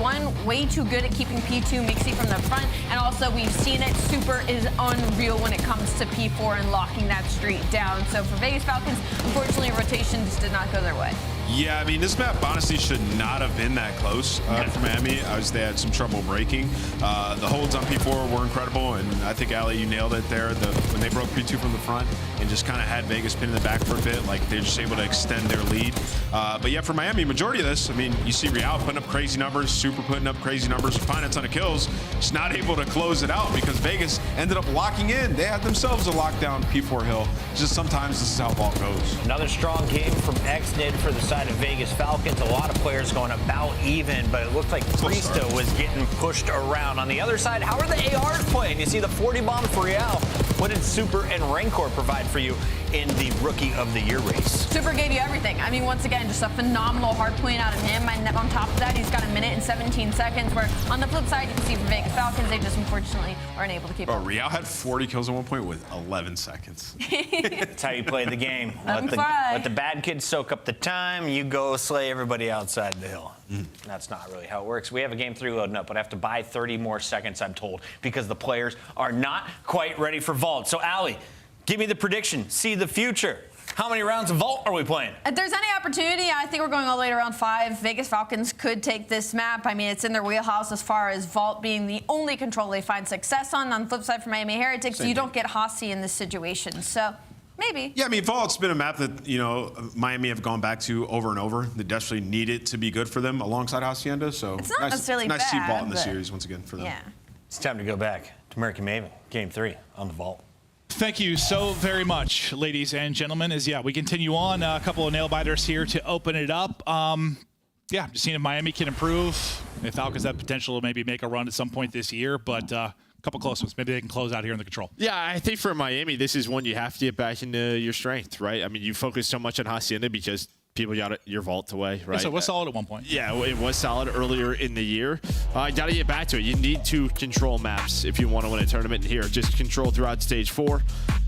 way too good at keeping P2 mixy from the front, and also we've seen it, Super is unreal when it comes to P4 and locking that street down. So for Vegas Falcons, unfortunately, rotation just did not go their way. Yeah, I mean, this map honestly should not have been that close for Miami. They had some trouble breaking. The holds on P4 were incredible, and I think, Ali, you nailed it there. When they broke P2 from the front and just kind of had Vegas pin in the back for a bit, they're just able to extend their lead. But yeah, for Miami, majority of this, I mean, you see Real putting up crazy numbers, Super putting up crazy numbers, finding a ton of kills, just not able to close it out because Vegas ended up locking in. They had themselves a lockdown P4 hill. Just sometimes this is how ball goes. Another strong game from Xnid for the side of Vegas Falcons. A lot of players going about even, but it looked like Priesta was getting pushed around. On the other side, how are the ARs playing? You see the 40 bomb for Real. What did Super and Rancor provide for you in the Rookie of the Year race? Super gave you everything. I mean, once again, just a phenomenal hard point out of him. And on top of that, he's got 1 minute and 17 seconds, where on the flip side, you can see for Vegas Falcons, they just unfortunately aren't able to keep up. Real had 40 kills at one point with 11 seconds. That's how you play the game. Let the bad kids soak up the time. You go slay everybody outside the hill. That's not really how it works. We have a game 3 loading up, but I have to buy 30 more seconds, I'm told, because the players are not quite ready for Vault. So, Allie, give me the prediction. See the future. How many rounds of Vault are we playing? If there's any opportunity, I think we're going all the way to round 5. Vegas Falcons could take this map. I mean, it's in their wheelhouse as far as Vault being the only control they find success on. On the flip side, for Miami Heretics, you don't get Hossie in this situation. So, maybe. Yeah, I mean, Vault's been a map that, Miami have gone back to over and over. They desperately need it to be good for them alongside Hacienda. So it's not necessarily nice to see bad, Vault in the series once again for them. Yeah. It's time to go back to American Maven, game 3 on the Vault. Thank you so very much, ladies and gentlemen. We continue on, a couple of nail biters here to open it up. Just seeing if Miami can improve. If Falcons have potential to maybe make a run at some point this year, but a couple close ones. Maybe they can close out here in the control. Yeah, I think for Miami, this is one you have to get back into your strength, right? I mean, you focus so much on Hacienda because people got your Vault away, right? So it was solid at one point. Yeah, it was solid earlier in the year. Got to get back to it. You need to control maps if you want to win a tournament here. Just control throughout stage 4.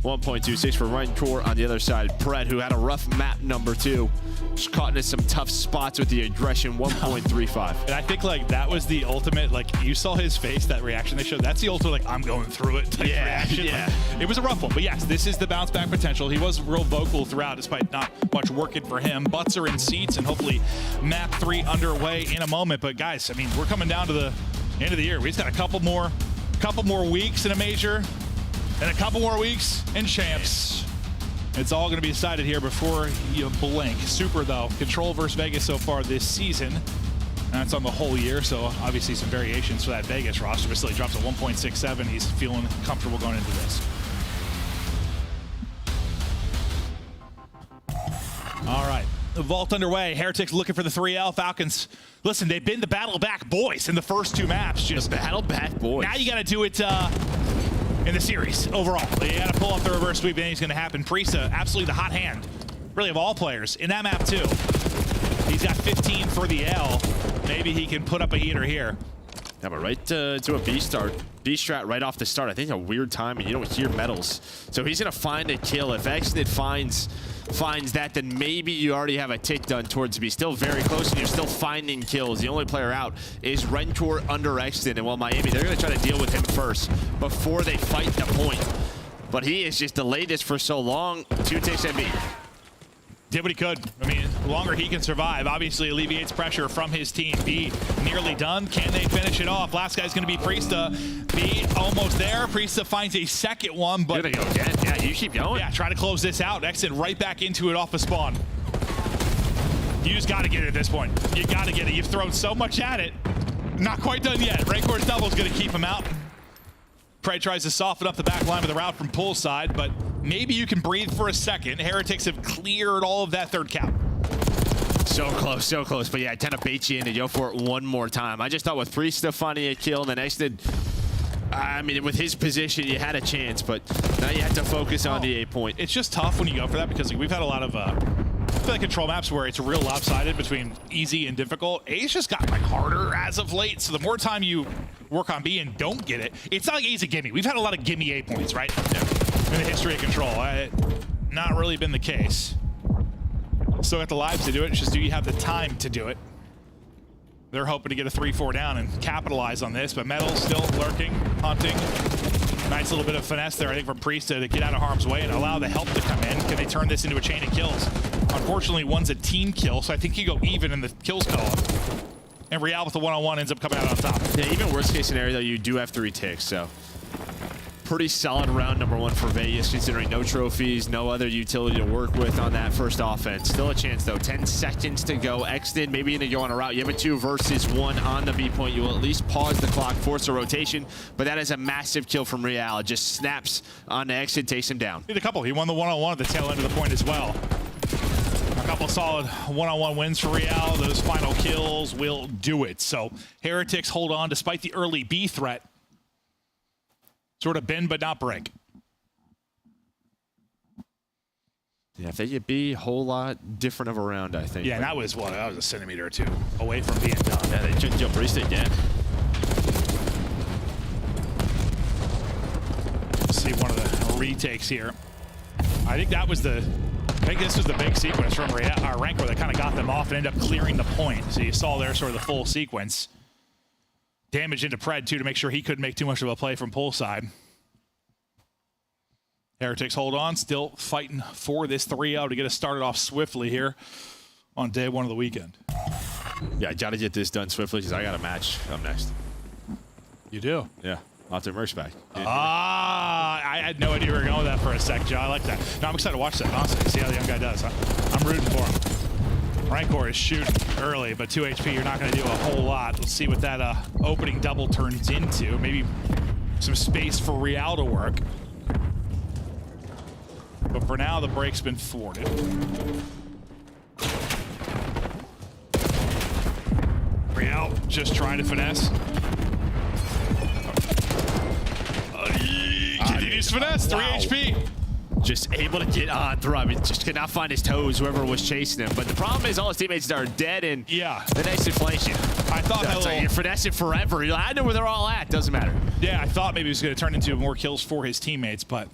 1.26 for Rancor. On the other side, Pred, who had a rough map number 2. Just caught into some tough spots with the aggression, 1.35. And I think that was the ultimate, you saw his face, that reaction they showed. That's the ultimate, I'm going through it type reaction. Yeah. It was a rough one, but yes, this is the bounce back potential. He was real vocal throughout, despite not much working for him. Butts are in seats, and hopefully map 3 underway in a moment. But guys, I mean, we're coming down to the End of the year. We just got a couple more weeks in a major and a couple more weeks in champs. It's all going to be decided here before you blink. Super, though. Control versus Vegas so far this season. That's on the whole year, so obviously some variations for that Vegas roster, but still he drops a 1.67. He's feeling comfortable going into this. All right, the vault underway. Heretics looking for the 3L. Falcons, listen, they've been the battle back boys in the first 2 maps. Just the battle back boys. Now you got to do it in the series overall. You got to pull off the reverse sweep, and it's going to happen. Priesta, absolutely the hot hand, really, of all players in that map too. He's got 15 for the L. Maybe he can put up a heater here. Yeah, but right to a B strat right off the start. I think a weird time, and you don't hear medals. So he's gonna find a kill. If Exnid finds that, then maybe you already have a tick done towards B. Still very close, and you're still finding kills. The only player out is Rentor under Exnid, and while Miami, they're gonna try to deal with him first before they fight the point. But he has just delayed this for so long. 2 ticks at B. Did what he could. I mean, the longer he can survive, obviously alleviates pressure from his team. B nearly done. Can they finish it off? Last guy's going to be Priesta. B almost there. Priesta finds a second one, but... Here they go again. Yeah, you keep going. Yeah, try to close this out. Exit right back into it off the spawn. You just got to get it at this point. You got to get it. You've thrown so much at it. Not quite done yet. Rancor's double is going to keep him out. Pred tries to soften up the back line with a route from poolside, but maybe you can breathe for a second. Heretics have cleared all of that third cap. So close, so close. But yeah, Tenna baits you in to go for it one more time. I just thought with Priesta finding a kill, and the next did, I mean, with his position, you had a chance, but now you have to focus on the 8 point. It's just tough when you go for that because like, we've had a lot of I feel like control maps where it's real lopsided between easy and difficult. A's just gotten like harder as of late, so the more time you work on B and don't get it, it's not like A's a gimme. We've had a lot of gimme A points, right? Yeah. In the history of control. Not really been the case. Still got the lives to do it, it's just do you have the time to do it? They're hoping to get a 3-4 down and capitalize on this, but Metal still lurking, hunting. Nice little bit of finesse there, I think, from Priesta to get out of harm's way and allow the help to come in. Can they turn this into a chain of kills? Unfortunately, one's a team kill, so I think you go even in the kills column. And Real with the one-on-one ends up coming out on top. Yeah, even worst case scenario, though, you do have 3 ticks, so pretty solid round number 1 for Vegas, considering no trophies, no other utility to work with on that first offense. Still a chance, though. 10 seconds to go. Extend, maybe going to go on a route. You have a 2 versus 1 on the B point. You will at least pause the clock, force a rotation, but that is a massive kill from Real. It just snaps on the exit, takes him down. Did a couple. He won the one-on-one at the tail end of the point as well. A couple solid one-on-one wins for Real. Those final kills will do it. So Heretics hold on despite the early B threat. Sort of bend but not break. Yeah, if they get B, a whole lot different of a round, I think. Yeah, and that was what? That was a centimeter or 2 away from being done. Yeah, they should jump Priesta again. Let's see one of the retakes here. I think that was the... I think this was the big sequence from Rancor that kind of got them off and ended up clearing the point. So you saw there sort of the full sequence. Damage into Pred, too, to make sure he couldn't make too much of a play from poolside. Heretics hold on, still fighting for this 3-0 to get us started off swiftly here on day 1 of the weekend. Yeah, I got to get this done swiftly because I got a match up next. You do? Yeah. Optic merch back. I had no idea we were going with that for a sec, Joe. I like that. No, I'm excited to watch that, honestly. See how the young guy does. I'm rooting for him. Rancor is shooting early, but 2 HP, you're not going to do a whole lot. Let's see what that opening double turns into. Maybe some space for Real to work. But for now, the break's been thwarted. Real just trying to finesse. Continues finesse, 3 HP. Just able to get on through. I mean, just could not find his toes, whoever was chasing him. But the problem is all his teammates are dead and the next inflation. I thought that like you're finessing forever. You're like, I know where they're all at. Doesn't matter. Yeah, I thought maybe it was going to turn into more kills for his teammates, but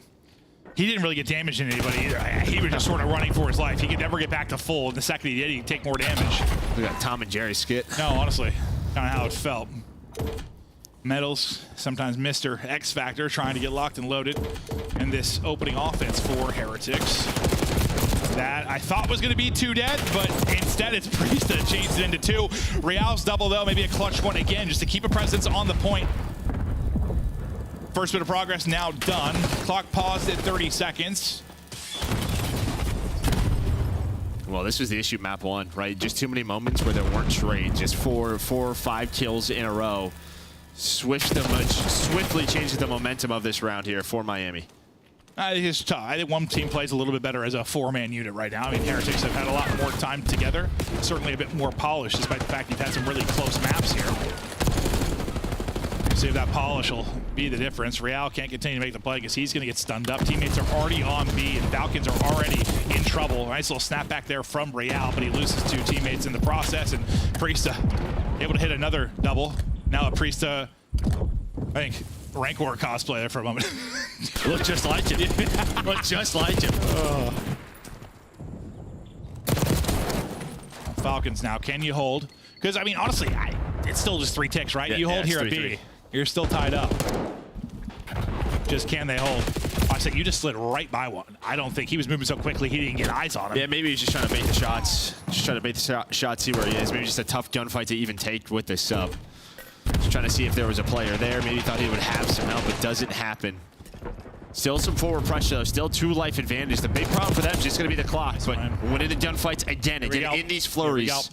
he didn't really get damaged in anybody either. He was just sort of running for his life. He could never get back to full. The second he did, he'd take more damage. We got Tom and Jerry skit. No, honestly, kind of how it felt. Metals, sometimes Mr. X Factor, trying to get locked and loaded in this opening offense for Heretics. That I thought was going to be 2 dead, but instead it's Priest that changed it into 2. Real's double, though, maybe a clutch one again, just to keep a presence on the point. First bit of progress now done. Clock paused at 30 seconds. Well, this was the issue map 1, right? Just too many moments where there weren't trades. Just four or five kills in a row. Swiftly changes the momentum of this round here for Miami. I think it's tough. I think one team plays a little bit better as a 4-man unit right now. I mean, Heretics have had a lot more time together. Certainly a bit more polished, despite the fact you've had some really close maps here. See if that polish will be the difference. Real can't continue to make the play because he's going to get stunned up. Teammates are already on B, and Falcons are already in trouble. Nice little snapback there from Real, but he loses 2 teammates in the process, and Priesta able to hit another double. Now a Priesta, I think, Rank War cosplay there for a moment. Look just like him. Yeah. Look just like him. Falcons now, can you hold? Because, I mean, honestly, it's still just 3 ticks, right? Yeah, you hold here at B. You're still tied up. Just can they hold? I said you just slid right by one. I don't think he was moving so quickly he didn't get eyes on him. Yeah, maybe he's just trying to bait the shots. Just trying to bait the shot, see where he is. Maybe just a tough gunfight to even take with this sub. Just trying to see if there was a player there. Maybe thought he would have some help, but doesn't happen. Still some forward pressure, though. Still 2 life advantage. The big problem for them is just going to be the clock. But winning the gunfights again in these flurries.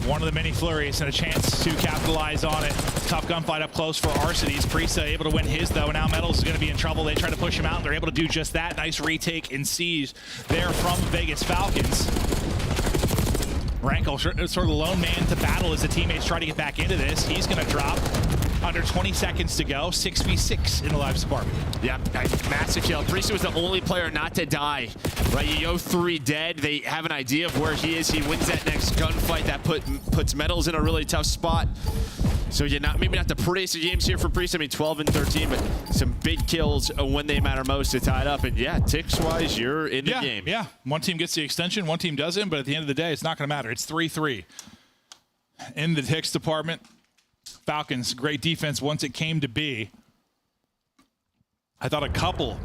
One of the many flurries and a chance to capitalize on it. Tough gunfight up close for Arcades. Priesta able to win his, though. Now Metals is going to be in trouble. They try to push him out. They're able to do just that. Nice retake and siege there from Vegas Falcons. Rankle, sort of the lone man to battle as the teammates try to get back into this. He's going to drop. Under 20 seconds to go. 6v6 in the lives department. Yeah, massive kill. Priesta was the only player not to die. Right, you go 3 dead. They have an idea of where he is. He wins that next gunfight. That puts Metals in a really tough spot. So you're maybe not the prettiest of games here for Priest. I mean, 12 and 13, but some big kills when they matter most to tie it up. And yeah, ticks-wise, you're in the game. Yeah, one team gets the extension, one team doesn't, but at the end of the day, it's not going to matter. It's 3-3 in the ticks department. Falcons, great defense once it came to B. I thought a couple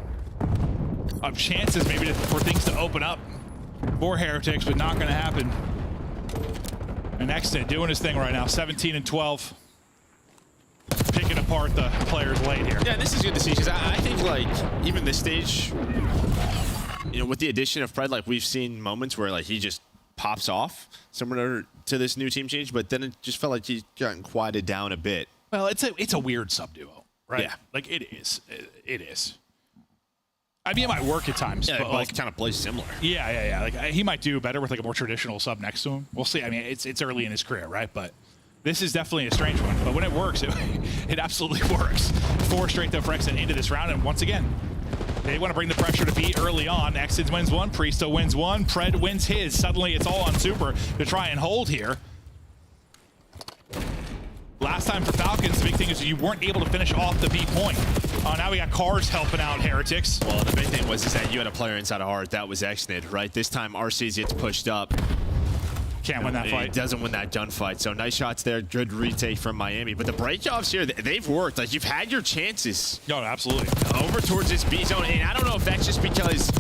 of chances maybe for things to open up for Heretics, but not going to happen. And Exton doing his thing right now, 17 and 12. Picking apart the players late here. Yeah, this is good to see because I think, like, even this stage, you know, with the addition of Pred, like, we've seen moments where, like, he just pops off similar to this new team change, but then it just felt like he's gotten quieted down a bit. Well, it's a weird sub-duo, right? Yeah. Like, it is. It is. I mean, it might work at times, yeah, but like kind of plays similar. Yeah. Like, he might do better with like a more traditional sub next to him. We'll see. I mean, it's early in his career, right? But this is definitely a strange one. But when it works, it absolutely works. 4 straight though for Exton into this round, and once again, they want to bring the pressure to B early on. Exton wins 1, Priesta wins 1, Pred wins his. Suddenly, it's all on Super to try and hold here. Last time for Falcons, the big thing is you weren't able to finish off the B point. Now we got Cars helping out Heretics. Well, the big thing was that you had a player inside of Heart. That was Exnid, right? This time, RC's gets pushed up. Can't win that fight. It doesn't win that gunfight. So nice shots there. Good retake from Miami. But the breakoffs here, they've worked. Like, you've had your chances. No, absolutely. Over towards this B zone. And I don't know if that's just because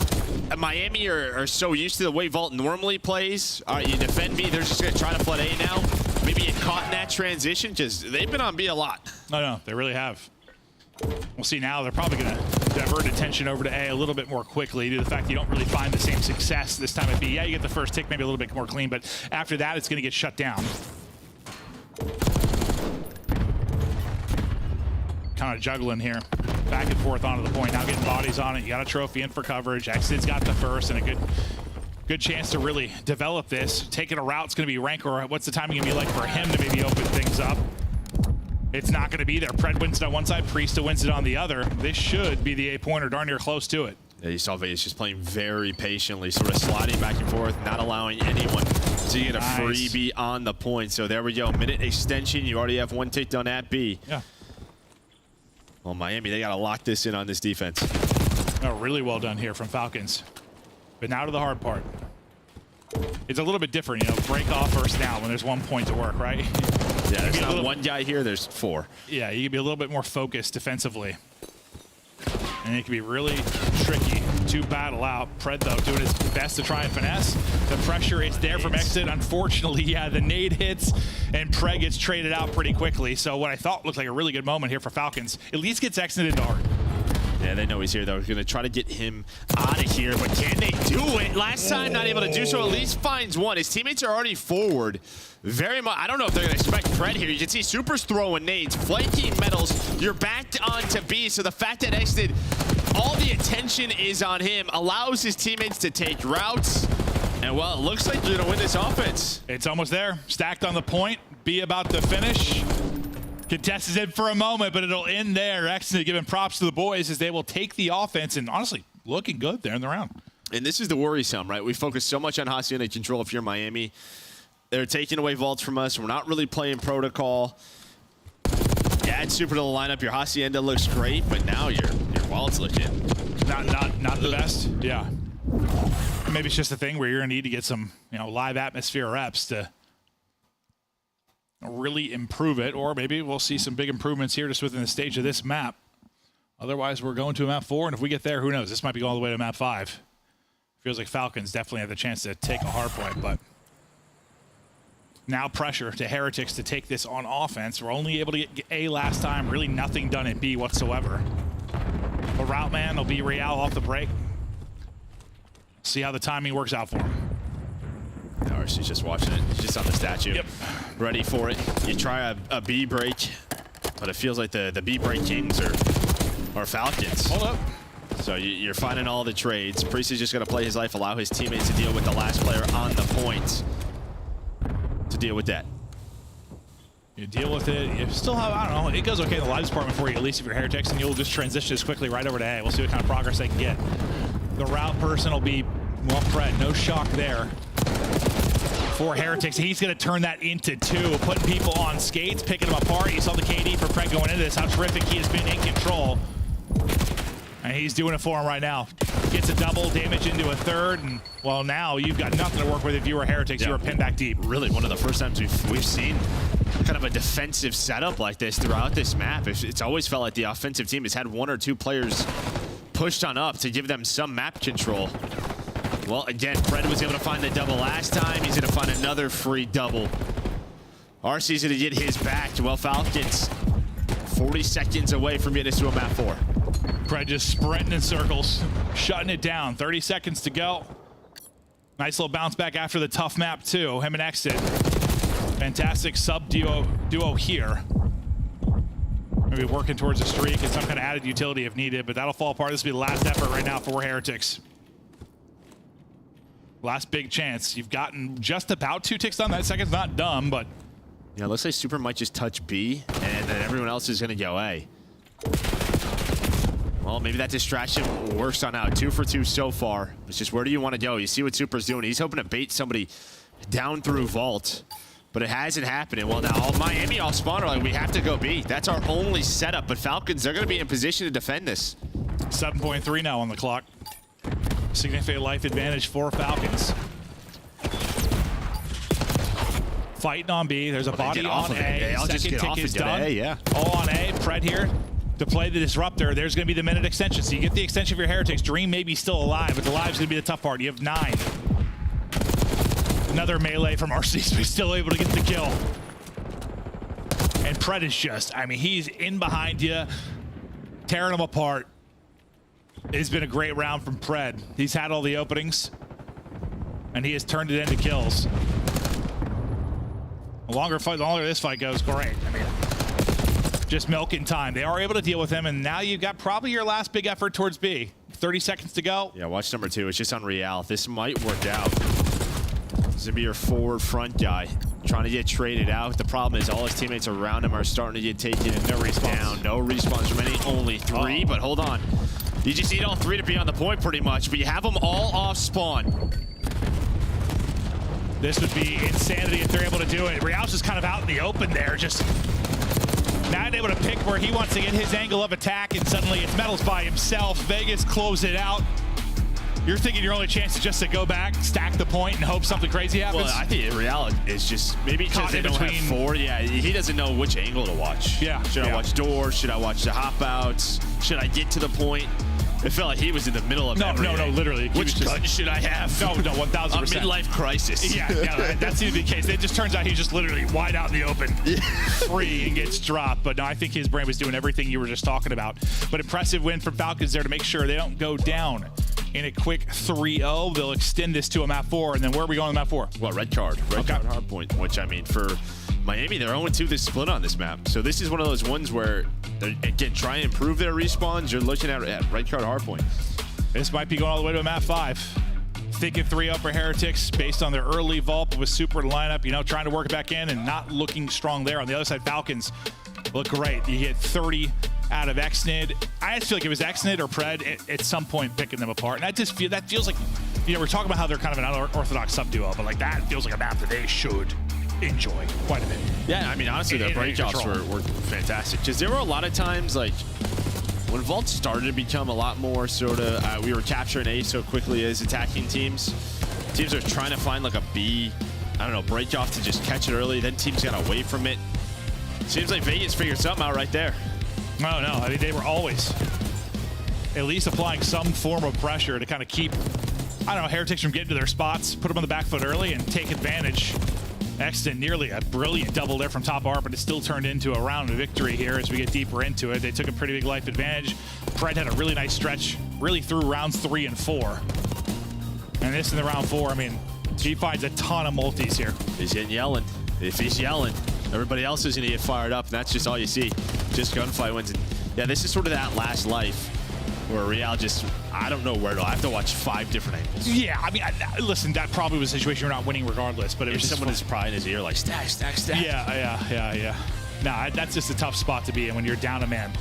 Miami are so used to the way Vault normally plays. All right, you defend B. They're just going to try to flood A now. Maybe get caught in that transition because they've been on B a lot. No, they really have. We'll see now. They're probably going to divert attention over to A a little bit more quickly due to the fact you don't really find the same success this time at B. Yeah, you get the first tick maybe a little bit more clean, but after that, it's going to get shut down. Kind of juggling here. Back and forth onto the point. Now getting bodies on it. You got a trophy in for coverage. Exit's got the first and a good chance to really develop this. Taking a route's going to be rank, or what's the timing going to be like for him to maybe open things up? It's not going to be there. Pred wins it on one side, Priesta wins it on the other. This should be the A-pointer, darn near close to it. Yeah, you saw Faze just playing very patiently, sort of sliding back and forth, not allowing anyone to get a freebie on the point. So there we go, minute extension. You already have 1 tick done at B. Yeah. Well, Miami, they got to lock this in on this defense. Oh, really well done here from Falcons. But now to the hard part. It's a little bit different, you know, break off first down when there's 1 point to work, right? Yeah, there's not one guy here, there's 4. Yeah, you can be a little bit more focused defensively. and it can be really tricky to battle out. Pred, though, doing his best to try and finesse. The pressure is there from Exit. Unfortunately, yeah, the nade hits, and Pred gets traded out pretty quickly. So what I thought looked like a really good moment here for Falcons at least gets Exit into Art. Yeah, they know he's here, though. We're going to try to get him out of here, but can they do it? Last time, not able to do so. At least finds one. His teammates are already forward. Very much. I don't know if they're going to expect Pred here. You can see Super's throwing nades, flanking metals. You're backed onto B, so the fact that Exited, all the attention is on him, allows his teammates to take routes. And, well, it looks like you're going to win this offense. It's almost there. Stacked on the point. B about to finish. Contested it for a moment, but it'll end there. Exit giving props to the boys as they will take the offense, and honestly, looking good there in the round. And this is the worrisome, right? We focus so much on Hacienda control if you're Miami. They're taking away vaults from us. We're not really playing protocol. You add Super to the lineup. Your Hacienda looks great, but now your vault's looking not the best. Yeah. Maybe it's just a thing where you're gonna need to get some, live atmosphere reps to really improve it, or maybe we'll see some big improvements here just within the stage of this map. Otherwise, we're going to a map 4, and if we get there, who knows? This might be going all the way to map 5. Feels like Falcons definitely have the chance to take a hard point, but now pressure to Heretics to take this on offense. We're only able to get A last time, really nothing done at B whatsoever. The route man will be Real off the break. See how the timing works out for him. She's just watching it. She's just on the statue. Yep. Ready for it. You try a B break, but it feels like the B break kings are Falcons. Hold up. So you're finding all the trades. Priest is just going to play his life, allow his teammates to deal with the last player on the point to deal with that. You deal with it. You still have, I don't know, it goes okay in the lives department for you, at least if you're Heretics, and you'll just transition as quickly right over to A. We'll see what kind of progress they can get. The route person will be, well, Fred, no shock there. For Heretics, he's going to turn that into 2, putting people on skates, picking them apart. You saw the KD for Fred going into this, how terrific he has been in control. And he's doing it for him right now. Gets a double, damage into a third, and, well, now you've got nothing to work with if you were Heretics. Yeah. You were pinned back deep. Really, one of the first times we've seen kind of a defensive setup like this throughout this map. It's always felt like the offensive team has had 1 or 2 players pushed on up to give them some map control. Well, again, Fred was able to find the double last time. He's going to find another free double. RC's going to get his back. Well, Falcons 40 seconds away from getting us to a map 4. Fred just sprinting in circles, shutting it down. 30 seconds to go. Nice little bounce back after the tough map, too. Him and Exit. Fantastic sub duo here. Maybe working towards a streak and some kind of added utility if needed, but that'll fall apart. This will be the last effort right now for Heretics. Last big chance. You've gotten just about 2 ticks done. That second's not dumb, but... Yeah, looks like Super might just touch B, and then everyone else is going to go A. Well, maybe that distraction works on out. 2 for 2 so far. It's just, where do you want to go? You see what Super's doing. He's hoping to bait somebody down through vault, but it hasn't happened. Well, now Miami all spawn are like, we have to go B. That's our only setup, but Falcons, they're going to be in position to defend this. 7.3 now on the clock. Significant life advantage for Falcons. Fighting on B. There's a body on A. Second tick is done. Yeah. All on A. Pred here to play the disruptor. There's going to be the minute extension. So you get the extension of your Heretics. Dream may be still alive, but the live's going to be the tough part. You have 9. Another melee from RC, so he's still able to get the kill. And Pred is just, I mean, he's in behind you, tearing them apart. It's been a great round from Pred. He's had all the openings, and he has turned it into kills. The longer this fight goes, great. I mean, just milking time. They are able to deal with him, and now you've got probably your last big effort towards B. 30 seconds to go. Yeah, watch number 2. It's just on Real. This might work out. This is going to be your forward front guy trying to get traded out. The problem is all his teammates around him are starting to get taken and no respawns down. No respawns remaining, only 3, but hold on. You just need all 3 to be on the point pretty much, but you have them all off spawn. This would be insanity if they're able to do it. Real's just kind of out in the open there, just not able to pick where he wants to get his angle of attack, and suddenly it's Metals by himself. Vegas close it out. You're thinking your only chance is just to go back, stack the point, and hope something crazy happens? Well, I think Real is just maybe because they don't have 4. Yeah, he doesn't know which angle to watch. Yeah. Should I watch doors? Should I watch the hop outs? Should I get to the point? It felt like he was in the middle of everything. No, literally. Which gun should I have? No, 1000%. A midlife crisis. Yeah, that seems to be the case. It just turns out he's just literally wide out in the open, free, and gets dropped. But no, I think his brain was doing everything you were just talking about. But impressive win from Falcons there to make sure they don't go down in a quick 3-0. They'll extend this to a map 4, and then where are we going to map 4? Well, red card hardpoint, which I mean, for Miami, they're 0-2 this split on this map. So this is one of those ones where they're, again, try and improve their respawns. You're looking at red card hardpoint. This might be going all the way to a map 5. Thinking 3-0 for Heretics based on their early vault with super lineup, you know, trying to work it back in and not looking strong there. On the other side, Falcons look great. You get 30 out of Xnid. I just feel like it was Xnid or Pred at some point picking them apart. And that feels like, you know, we're talking about how they're kind of an unorthodox sub-duo, but like that feels like a map that they should enjoy quite a bit. Yeah, I mean, honestly, their breakoffs were fantastic. Because there were a lot of times, like, when Vault started to become a lot more sort of, we were capturing A so quickly as attacking teams. Teams are trying to find like a B, I don't know, break off to just catch it early. Then teams got away from it. Seems like Vegas figured something out right there. No, I mean, they were always at least applying some form of pressure to kind of keep, I don't know, Heretics from getting to their spots, put them on the back foot early and take advantage. Exton nearly a brilliant double there from top art, but it still turned into a round of victory here as we get deeper into it. They took a pretty big life advantage. Pred had a really nice stretch, really through rounds 3 and 4. And this in the round 4, I mean, he finds a ton of multis here. He's getting yelling. If he's yelling, everybody else is going to get fired up, and that's just all you see. Just gunfight wins. And yeah, this is sort of that last life where Real just, I don't know where to. I have to watch 5 different angles. Yeah, I mean, listen, that probably was a situation you're not winning regardless, but it was someone is probably in his ear like, stack. Yeah. Nah, that's just a tough spot to be in when you're down a man.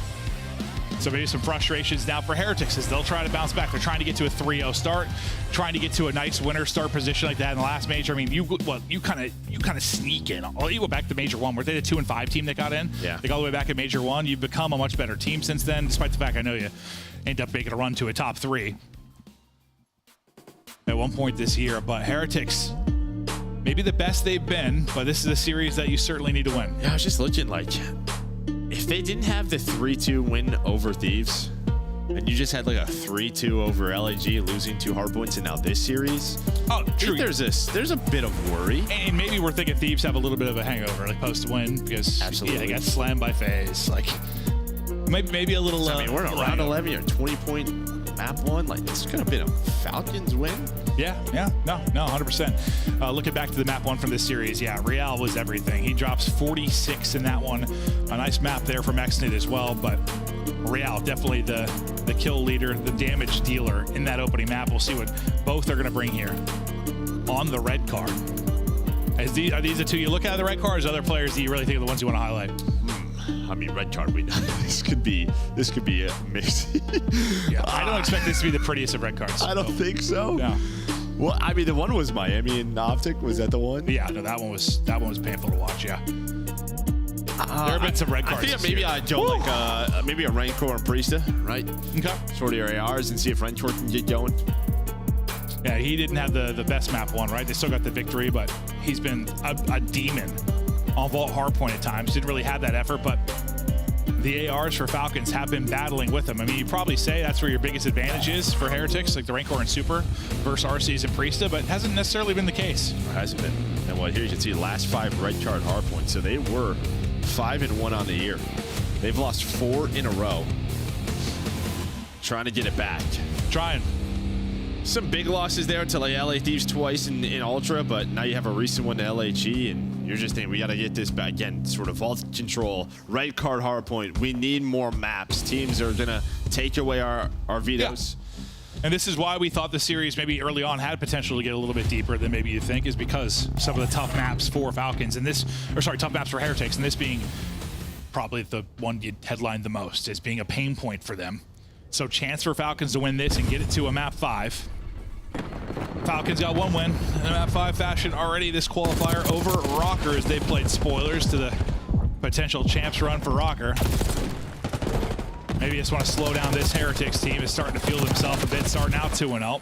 So maybe some frustrations now for Heretics as they'll try to bounce back. They're trying to get to a 3-0 start, trying to get to a nice winner start position like that in the last major. I mean, you kind of sneak in. You go back to Major 1. Were they the 2-5 team that got in? Yeah. They got all the way back at Major 1. You've become a much better team since then, despite the fact I know you end up making a run to a top 3 at one point this year. But Heretics, maybe the best they've been, but this is a series that you certainly need to win. Yeah, I was just looking like, if they didn't have the 3-2 win over Thieves, and you just had like a 3-2 over LAG, losing 2 hardpoints, and now this series, true. There's a bit of worry. And maybe we're thinking Thieves have a little bit of a hangover, like post-win, because absolutely, they got slammed by Faze. Like, maybe a little. I mean, we're in round 11, or 20-point map 1. Like, this could have been a Falcons win. Yeah, no, 100%. Looking back to the map 1 from this series, yeah, Real was everything. He drops 46 in that one. A nice map there from Xnid as well, but Real definitely the kill leader, the damage dealer in that opening map. We'll see what both are going to bring here on the red card. Are these the two you look at the red cards? Other players that you really think are the ones you want to highlight? I mean, red card. This could be a mix. Yeah, I don't expect this to be the prettiest of red cards. I don't think so. No. Well, I mean, the one was Miami and Optic. Was that the one? Yeah, no, that one was painful to watch. Yeah. There have been some red cards. I think maybe I don't like maybe a Rancor and Priesta, right? Okay. Sort of your ARs and see if Rancor can get going. Yeah, he didn't have the best map 1, right? They still got the victory, but he's been a demon on Vault Hardpoint at times. Didn't really have that effort, but the ARs for Falcons have been battling with him. I mean, you probably say that's where your biggest advantage is for Heretics, like the Rancor and Super versus RCs and Priesta, but it hasn't necessarily been the case. It hasn't been. And well, here you can see the last 5 red card hardpoints. So they were 5-1 on the year. They've lost 4 in a row. Trying to get it back. Trying. Some big losses there to like LA Thieves twice in Ultra, but now you have a recent one to LAG, and you're just thinking, we got to get this back. Again, sort of vault control, red card hardpoint. We need more maps. Teams are going to take away our vetoes. Yeah. And this is why we thought the series maybe early on had potential to get a little bit deeper than maybe you think, is because some of the tough maps for Falcons and tough maps for Heretics, and this being probably the one you headlined the most as being a pain point for them. So chance for Falcons to win this and get it to a map 5. Falcons got 1 win in a map 5 fashion already this qualifier over Rocker as they played spoilers to the potential champs run for Rocker. Maybe just want to slow down this Heretics team. Is starting to feel himself a bit, starting out 2-0.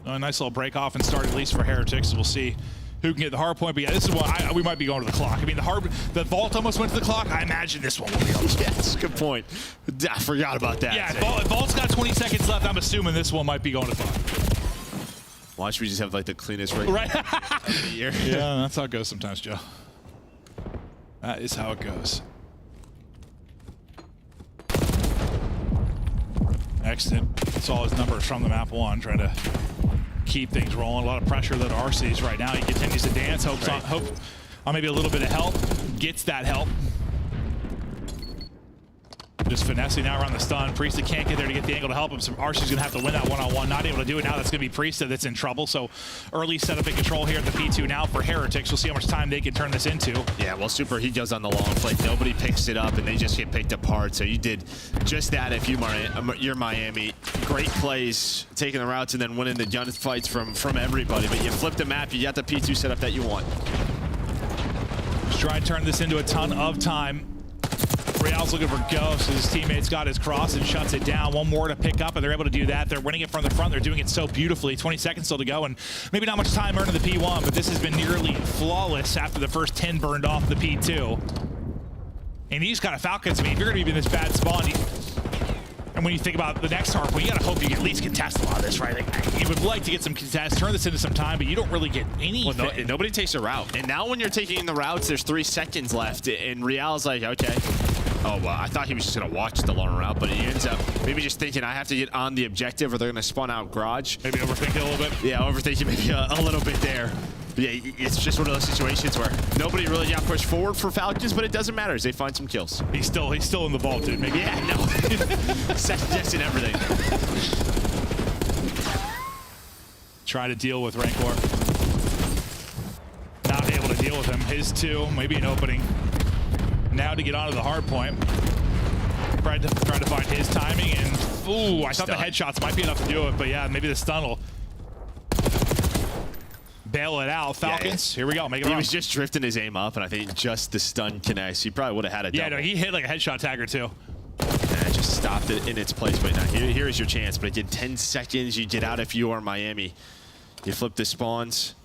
A nice little break off and start at least for Heretics. We'll see who can get the hard point. But yeah, this is what we might be going to the clock. I mean, the vault almost went to the clock. I imagine this one will be on the clock. Yeah, that's a good point. I forgot about that. Yeah, vault's got 20 seconds left. I'm assuming this one might be going to the clock. Watch, we just have like the cleanest rate right of the year. Yeah, that's how it goes sometimes, Joe. That is how it goes. Exton saw his numbers from the map 1, trying to keep things rolling. A lot of pressure that RC is right now. He continues to dance, hopes on maybe a little bit of help. Gets that help. Just finessing now around the stun. Priestahh can't get there to get the angle to help him, so RC's gonna have to win that one-on-one. Not able to do it now. That's gonna be Priestahh that's in trouble. So early setup and control here at the P2 now for Heretics. We'll see how much time they can turn this into. Yeah, well, Super, he goes on the long flank. Nobody picks it up, and they just get picked apart. So you did just that if you're Miami. Great plays, taking the routes and then winning the gun fights from everybody. But you flip the map, you got the P2 setup that you want. Just try and turn this into a ton of time. Real's looking for Ghost. His teammates got his cross and shuts it down. One more to pick up, and they're able to do that. They're winning it from the front. They're doing it so beautifully. 20 seconds still to go, and maybe not much time earned in the P1, but this has been nearly flawless after the first 10 burned off the P2. And you just got a Falcons. I mean, if you're going to be in this bad spawn, and when you think about the next Hardpoint, you got to hope you can at least contest a lot of this, right? Like, you would like to get some contests, turn this into some time, but you don't really get anything. Well, nobody takes a route. And now when you're taking the routes, there's 3 seconds left, and Real's like, okay. Oh, well, I thought he was just going to watch the long route, but he ends up maybe just thinking, I have to get on the objective or they're going to spawn out garage. Maybe overthinking a little bit. Yeah, overthinking maybe a little bit there. But yeah, it's just one of those situations where nobody really got pushed forward for Falcons, but it doesn't matter as they find some kills. He's still in the vault, dude. Maybe. Yeah, no. Suggesting everything. Try to deal with Rancor. Not able to deal with him. His 2, maybe an opening. Now to get onto the hard point. Trying to find his timing, and ooh, I thought the headshots might be enough to do it, but yeah, maybe the stun will bail it out. Falcons, here we go. Make it. He was just drifting his aim up, and I think just the stun connects. He probably would have had a double. Yeah, no, he hit like a headshot tagger too. And just stopped it in its place. But now here is your chance. But again, 10 seconds, you get out if you are Miami. You flip the spawns.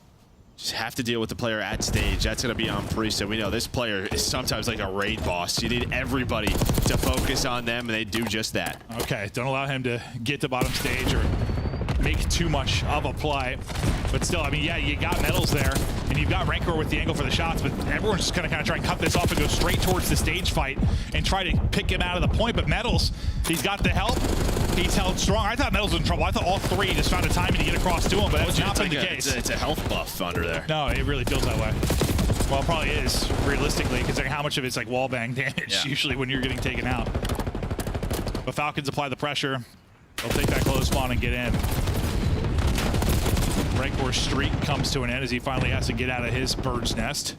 Just have to deal with the player at stage. That's going to be on Priestahh. We know this player is sometimes like a raid boss. You need everybody to focus on them, and they do just that. Okay, don't allow him to get to bottom stage or make too much of a play. But still, I mean, yeah, you got Metals there, and you've got Rancor with the angle for the shots, but everyone's just going to kind of try and cut this off and go straight towards the stage fight and try to pick him out of the point. But Metals, he's got the help. He's held strong. I thought Metals was in trouble. I thought all 3 just found a timing to get across to him, but that's not been the case. It's a health buff under there. No, it really feels that way. Well, it probably is, realistically, considering how much of it's like wallbang damage usually when you're getting taken out. But Falcons apply the pressure. They'll take that close spawn and get in. Rancor's streak comes to an end as he finally has to get out of his bird's nest.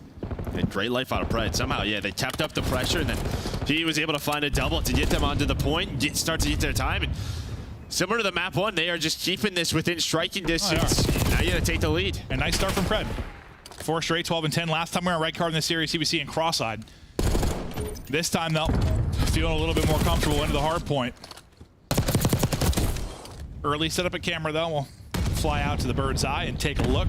And great life out of Pred. Somehow, yeah, they kept up the pressure, and then he was able to find a double to get them onto the point, start to get their time. And similar to the map 1, they are just keeping this within striking distance. Now you got to take the lead. And nice start from Pred. 4 straight, 12 and 10. Last time we were on right card in this series, CBC and cross-eyed. This time, though, feeling a little bit more comfortable into the hard point. Early setup at camera, though. We'll fly out to the bird's eye and take a look.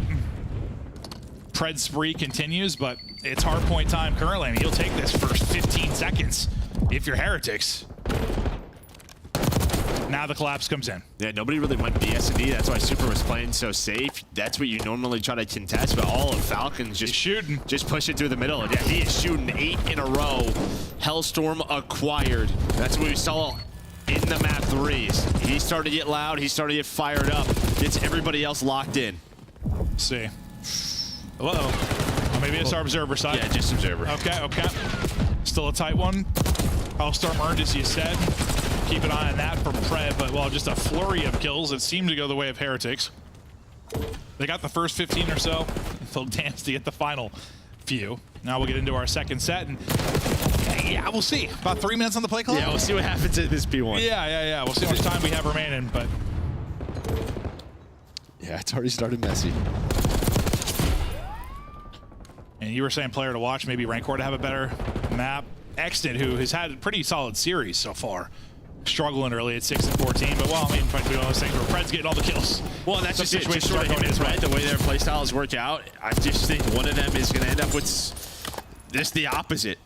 Pred spree continues, but it's hard point time currently. I mean, you'll take this first 15 seconds if you're Heretics. Now the collapse comes in. Yeah, nobody really went BS&D. That's why Super was playing so safe. That's what you normally try to contest, but all of Falcons just shooting. Just push it through the middle. Yeah, he is shooting 8 in a row. Hellstorm acquired. That's what we saw in the map 3s. He started to get loud. He started to get fired up. Gets everybody else locked in. Let's see. Uh-oh. Maybe it's our observer side. Yeah, just observer. Okay, okay. Still a tight one. Hellstorm earned, as you said. Keep an eye on that from Pred, but, well, just a flurry of kills that seem to go the way of Heretics. They got the first 15 or so. They'll dance to get the final few. Now we'll get into our second set, and yeah, we'll see. About 3 minutes on the play clock? Yeah, we'll see what happens at this P1. Yeah. We'll see how much time we have remaining, but... Yeah, it's already started messy. And you were saying player to watch, maybe Rancor to have a better map. Exton, who has had a pretty solid series so far, struggling early at 6 and 14, but well, I mean, doing all those things where Pred's getting all the kills. Well, and that's Some just it. Just situations sort of are going him and his way. Pred, the way their play styles work out, I just think one of them is going to end up with just the opposite,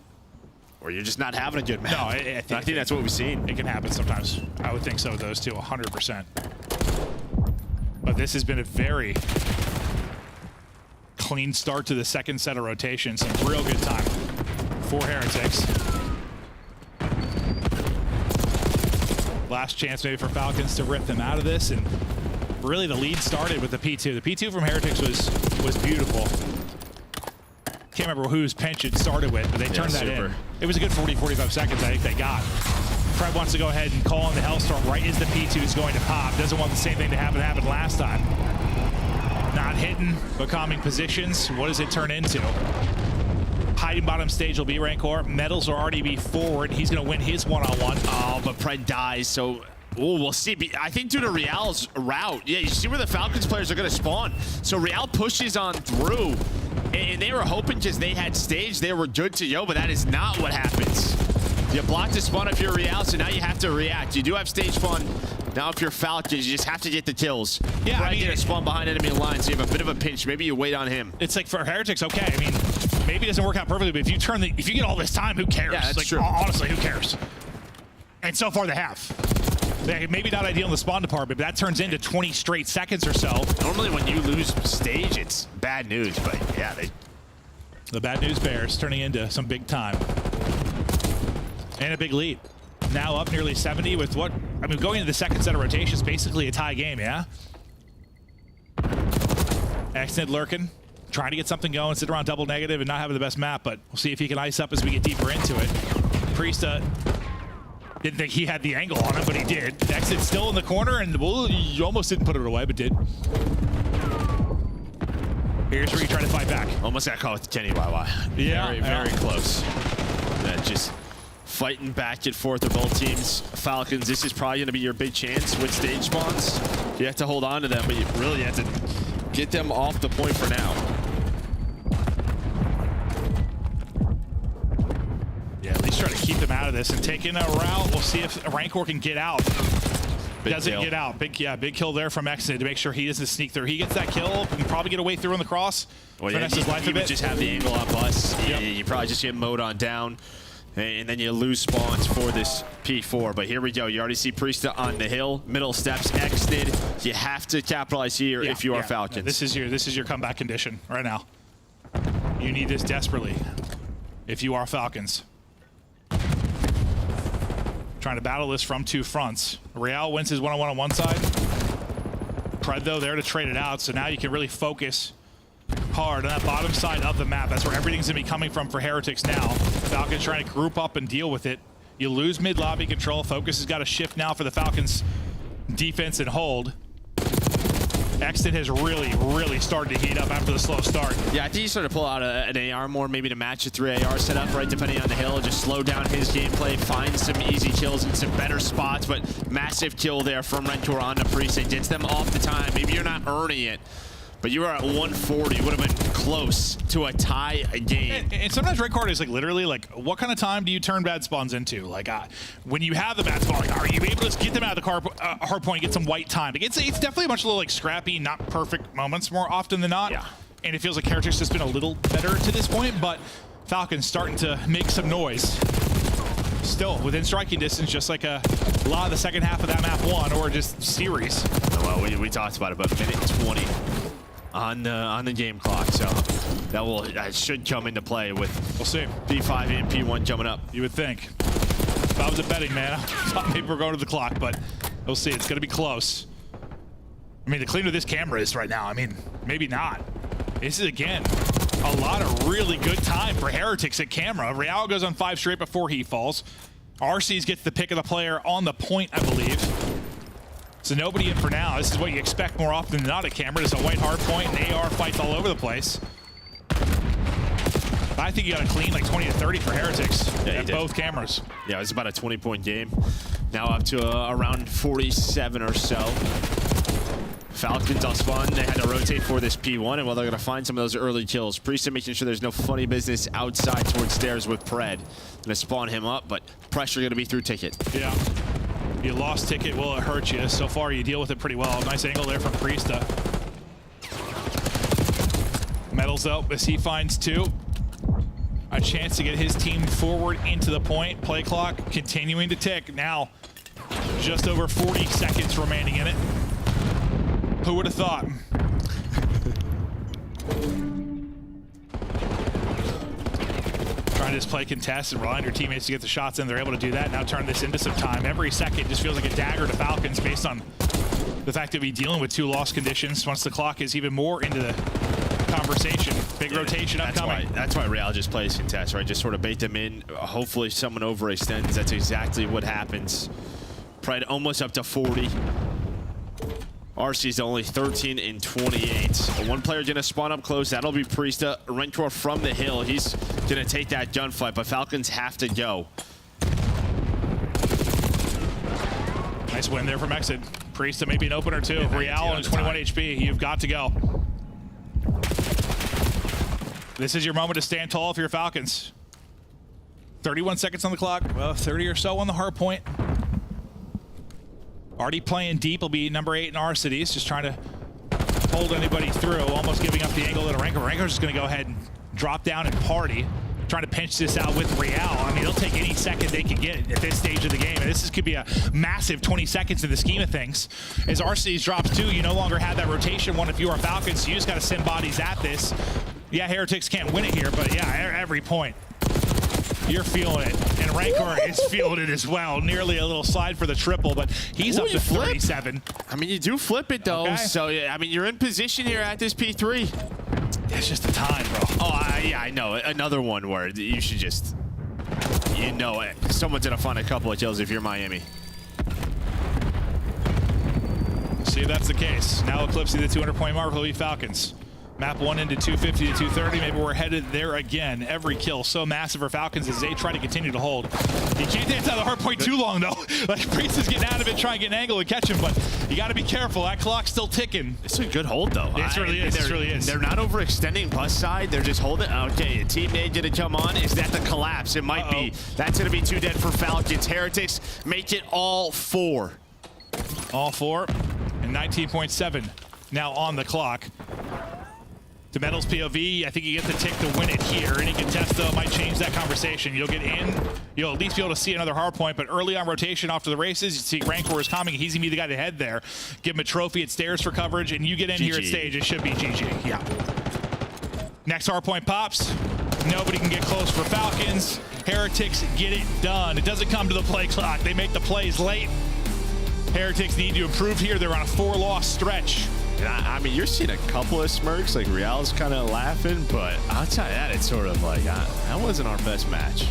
or you're just not having a good match. No, I think that's what we've seen. It can happen sometimes. I would think so with those two, 100%. But this has been a very clean start to the second set of rotations. Some real good time for Heretics. Last chance maybe for Falcons to rip them out of this, and really the lead started with the P2. The P2 from Heretics was beautiful. Can't remember whose pension started with, but they turned that in. It was a good 40-45 seconds I think they got. Fred wants to go ahead and call on the Hellstorm right as the P2 is going to pop. Doesn't want the same thing to happen last time. Not hitting, but calming positions. What does it turn into? Hiding bottom stage will be Rancor. Metals will already be forward. He's going to win his one-on-one. Oh, but Pred dies, so we'll see. I think due to Real's route, yeah, you see where the Falcons players are going to spawn. So Real pushes on through, and they were hoping just they had stage, they were good to go, but that is not what happens. You blocked the spawn if you're Real, so now you have to react. You do have stage spawn. Now if you're Falcons, you just have to get the kills. Yeah, Pred I mean, didn't spawn behind enemy lines, so you have a bit of a pinch. Maybe you wait on him. It's like for Heretics, okay. I mean, maybe it doesn't work out perfectly, but if you get all this time, who cares? Yeah, that's like, true. Honestly, who cares? And so far they have. Maybe not ideal in the spawn department, but that turns into 20 straight seconds or so. Normally when you lose stage, it's bad news, but yeah, the bad news bears turning into some big time. And a big lead. Now up nearly 70 with what, I mean, going into the second set of rotations, basically a tie game, yeah? Exnid lurking, trying to get something going, sit around double negative and not having the best map, but we'll see if he can ice up as we get deeper into it. Priesta didn't think he had the angle on him, but he did. Exnid still in the corner, and well, he almost didn't put it away, but did. Here's where you try to fight back. Almost got caught with Kenny YY. Yeah, very close. Just fighting back and forth of both teams. Falcons, this is probably going to be your big chance with stage spawns. You have to hold on to them, but you really have to get them off the point for now. Yeah, at least try to keep them out of this and take in a route. We'll see if Rancor can get out. Doesn't get out. Big kill there from Exit to make sure he doesn't sneak through. He gets that kill, can probably get away through on the cross. Well, yeah, you would just have the angle up us. Yep. You probably just get mowed on down, and then you lose spawns for this P4. But here we go. You already see Priesta on the hill. Middle steps, Exit. You have to capitalize here if you are Falcons. This is your comeback condition right now. You need this desperately if you are Falcons. Trying to battle this from two fronts. Real wins his one-on-one on one side. Pred, though, there to trade it out, so now you can really focus hard on that bottom side of the map. That's where everything's going to be coming from for Heretics now. Falcons trying to group up and deal with it. You lose mid-lobby control. Focus has got to shift now for the Falcons' defense and hold. Exton has really started to heat up after the slow start. Yeah, I think he started to pull out an AR more, maybe to match a 3 AR setup, right, depending on the hill. Just slow down his gameplay, find some easy kills in some better spots, but massive kill there from Rancor on the Priest. Gets them off the time. Maybe you're not earning it, but you were at 140. Would have been close to a tie game. And sometimes Red Card is like literally like, what kind of time do you turn bad spawns into? Like when you have the bad spawn, like, are you able to just get them out of the hard point, get some white time? Like, it's definitely a bunch of little like scrappy, not perfect moments more often than not. Yeah. And it feels like Heretics has been a little better to this point, but Falcons starting to make some noise. Still within striking distance, just like a lot of the second half of that map one or just series. Well, we talked about it, but minute 20. On the game clock, so that should come into play with we'll see P5 and P1 coming up. You would think. If I was a betting man, I thought maybe we're going to the clock, but we'll see. It's going to be close. I mean, the cleaner this camera is right now, I mean, maybe not. This is again a lot of really good time for Heretics at camera. Real goes on 5 straight before he falls. RC's gets the pick of the player on the point, I believe. So nobody in for now. This is what you expect more often than not at camera. It's a white hard point and AR fights all over the place. But I think you got to clean like 20 to 30 for Heretics at both cameras. Yeah, it was about a 20-point game. Now up to around 47 or so. Falcons on spawn. They had to rotate for this P1, and well, they're going to find some of those early kills. Priest making sure there's no funny business outside towards stairs with Pred. Going to spawn him up, but pressure going to be through Ticket. Yeah. You lost ticket, will it hurt you? So far, you deal with it pretty well. Nice angle there from Priesta. Metals up as he finds 2. A chance to get his team forward into the point. Play clock continuing to tick. Now, just over 40 seconds remaining in it. Who would have thought? Trying to just play contest and rely on your teammates to get the shots in. They're able to do that. Now turn this into some time. Every second just feels like a dagger to Falcons based on the fact that we're dealing with 2 lost conditions. Once the clock is even more into the conversation. Big rotation upcoming. That's why Real just plays contest, right? Just sort of bait them in. Hopefully someone overextends. That's exactly what happens. Pride almost up to 40. RC's only 13 and 28. One player gonna spawn up close. That'll be Priesta. Rencor from the hill. He's gonna take that gunfight, but Falcons have to go. Nice win there from Exit. Priesta maybe an opener too. Real on 21 HP. You've got to go. This is your moment to stand tall for your Falcons. 31 seconds on the clock. Well, 30 or so on the hard point. Already playing deep will be number 8 in our cities, just trying to hold anybody through, almost giving up the angle to Rencor. Renkor's just going to go ahead and drop down and party, trying to pinch this out with Real. I mean, they'll take any second they can get at this stage of the game, and this could be a massive 20 seconds in the scheme of things. As RC's drops 2, you no longer have that rotation one if you are Falcons, so you just got to send bodies at this. Yeah, Heretics can't win it here, but yeah, every point. You're feeling it, and Rencor is feeling it as well. Nearly a little slide for the triple, but he's up to 37. I mean, you do flip it, though. Okay. So, yeah, I mean, you're in position here at this P3. It's just the time, bro. Oh, yeah, I know. Another one where you should just, you know it. Someone's going to find a couple of kills if you're Miami. See if that's the case. Now eclipsing the 200-point mark will be Falcons. Map 1 into 250 to 230. Maybe we're headed there again. Every kill so massive for Falcons as they try to continue to hold. You can't dance out of the hard point too long, though. Like, Priest is getting out of it, trying to get an angle and catch him, but you got to be careful. That clock's still ticking. It's a good hold, though. It really is. It really is. They're not overextending plus side. They're just holding. Okay, teammate did it come on. Is that the collapse? It might be. That's going to be 2 dead for Falcons. Heretics make it all 4. All 4. And 19.7 now on the clock. To Metal's POV, I think you get the tick to win it here. Any contest, though, might change that conversation. You'll get in, you'll at least be able to see another hard point, but early on rotation after the races, you see Rencor is coming. He's going to be the guy to head there. Give him a trophy at stairs for coverage, and you get in here at stage, it should be GG. Yeah. Next hard point pops. Nobody can get close for Falcons. Heretics get it done. It doesn't come to the play clock. They make the plays late. Heretics need to improve here. They're on a 4-loss stretch. I mean, you're seeing a couple of smirks, like Real's kind of laughing, but outside of that, it's sort of like, that wasn't our best match.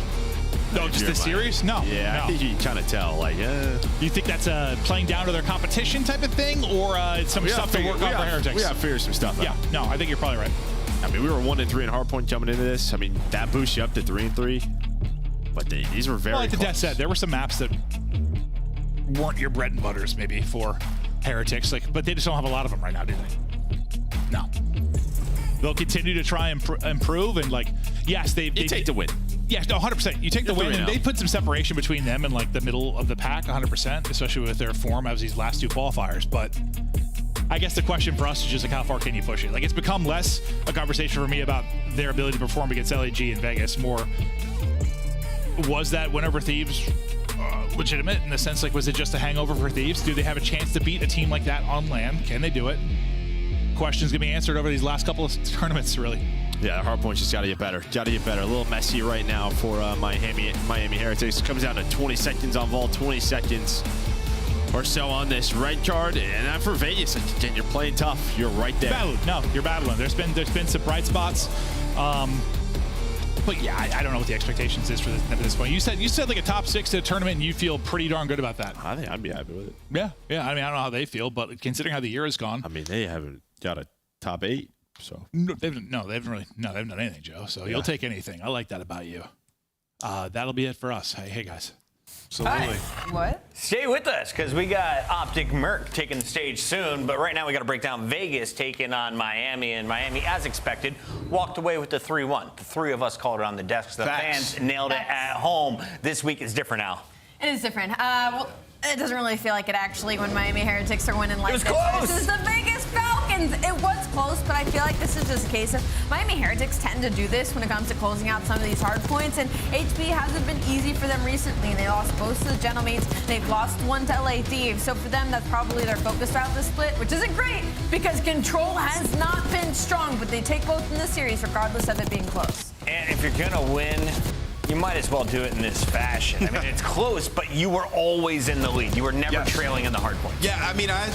No, just the series? No. Yeah, no. I think you can kind of tell, like, You think that's playing down to their competition type of thing, or it's some stuff to work on for Heretics? We got to figure some stuff out. Yeah, no, I think you're probably right. I mean, we were 1 and 3 in hardpoint jumping into this. I mean, that boosts you up to 3 and 3, but these were very like close. the Death said, there were some maps that weren't your bread and butters, maybe, for Heretics, but they just don't have a lot of them right now, do they? No. They'll continue to try and improve, and yes, they take the win. Yes, no, 100%. You take the win, and they put some separation between them and the middle of the pack, 100%, especially with their form as these last 2 qualifiers. But I guess the question for us is just how far can you push it? It's become less a conversation for me about their ability to perform against LAG in Vegas. More, was that win over Thieves legitimate in the sense, was it just a hangover for Thieves? Do they have a chance to beat a team like that on land? Can they do it? Questions gonna be answered over these last couple of tournaments, really. Yeah, Hardpoint's just got to get better. Got to get better. A little messy right now for Miami Heretics. Comes down to 20 seconds on Vault, 20 seconds or so on this red card. And for Vegas, again, you're playing tough. You're right there. You're battling. There's been some bright spots. But yeah, I don't know what the expectations is for this point. You said like a top 6 to a tournament, and you feel pretty darn good about that. I think I'd be happy with it. Yeah. I mean, I don't know how they feel, but considering how the year has gone, I mean, they haven't got a top 8, so they haven't done anything, Joe. So you'll take anything. I like that about you. That'll be it for us. Hey guys. Absolutely. Hi. What? Stay with us, because we got Optic Merc taking the stage soon. But right now we got to break down Vegas taking on Miami. And Miami, as expected, walked away with the 3-1. The 3 of us called it on the desks. The fans nailed it at home. This week is different, Al. It is different. Well, It doesn't really feel like it actually when Miami Heretics are winning like this. Close. This is the Vegas Falcons. It was close, but I feel like this is just a case of Miami Heretics tend to do this when it comes to closing out some of these hard points, and HB hasn't been easy for them recently. They lost both to the Gentlemates. They've lost one to LA Thieves. So for them, that's probably their focus throughout the split, which isn't great because Control has not been strong, but they take both in the series regardless of it being close. And if you're going to win, you might as well do it in this fashion. I mean, it's close, but you were always in the lead. You were never trailing in the hard points. Yeah, I mean, I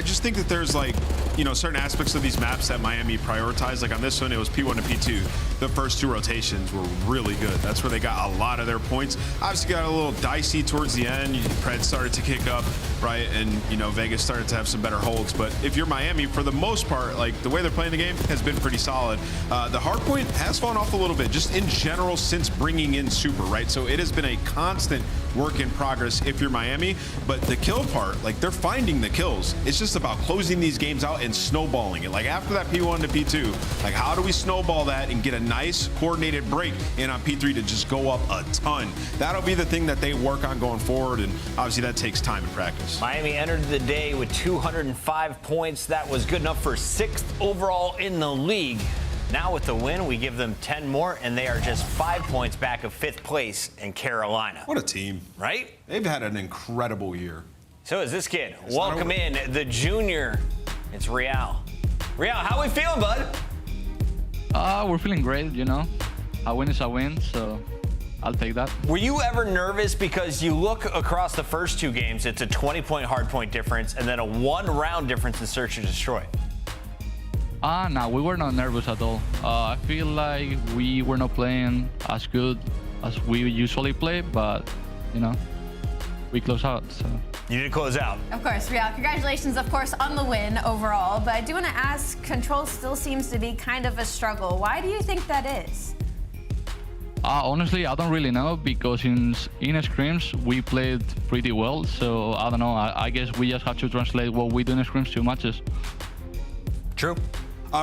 just think that there's like, you know, certain aspects of these maps that Miami prioritized. Like on this one, it was P1 to P2. The first two rotations were really good. That's where they got a lot of their points. Obviously got a little dicey towards the end. Pred started to kick up, right? And, you know, Vegas started to have some better holds. But if you're Miami, for the most part, like the way they're playing the game has been pretty solid. The hard point has fallen off a little bit, just in general since bringing in Super, right? So it has been a constant work in progress if you're Miami. But the kill part, like they're finding the kills. It's just about closing these games out and snowballing it. Like after that P1 to P2, like how do we snowball that and get a nice coordinated break in on P3 to just go up a ton? That'll be the thing that they work on going forward, and obviously that takes time and practice. Miami entered the day with 205 points. That was good enough for 6th overall in the league. Now with the win, we give them 10 more, and they are just 5 points back of 5th place in Carolina. What a team. Right? They've had an incredible year. So is this kid. Welcome in the junior. It's Real. Real, how we feeling, bud? We're feeling great, you know. A win is a win, so I'll take that. Were you ever nervous because you look across the first 2 games, it's a 20-point hard point difference and then a 1-round difference in search and destroy? No, we were not nervous at all. I feel like we were not playing as good as we usually play, but, you know, we close out, so. You did close out. Of course, Real. Congratulations, of course, on the win overall. But I do want to ask, Control still seems to be kind of a struggle. Why do you think that is? Honestly, I don't really know, because in scrims we played pretty well. So I don't know. I guess we just have to translate what we do in scrims to matches. True.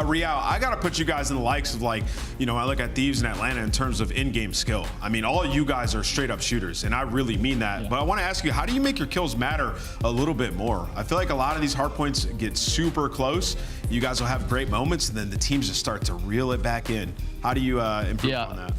Real, I got to put you guys in the likes of, like, you know, I look at Thieves in Atlanta in terms of in-game skill. I mean, all you guys are straight up shooters, and I really mean that. Yeah. But I want to ask you, how do you make your kills matter a little bit more? I feel like a lot of these hard points get super close. You guys will have great moments, and then the teams just start to reel it back in. How do you improve on that?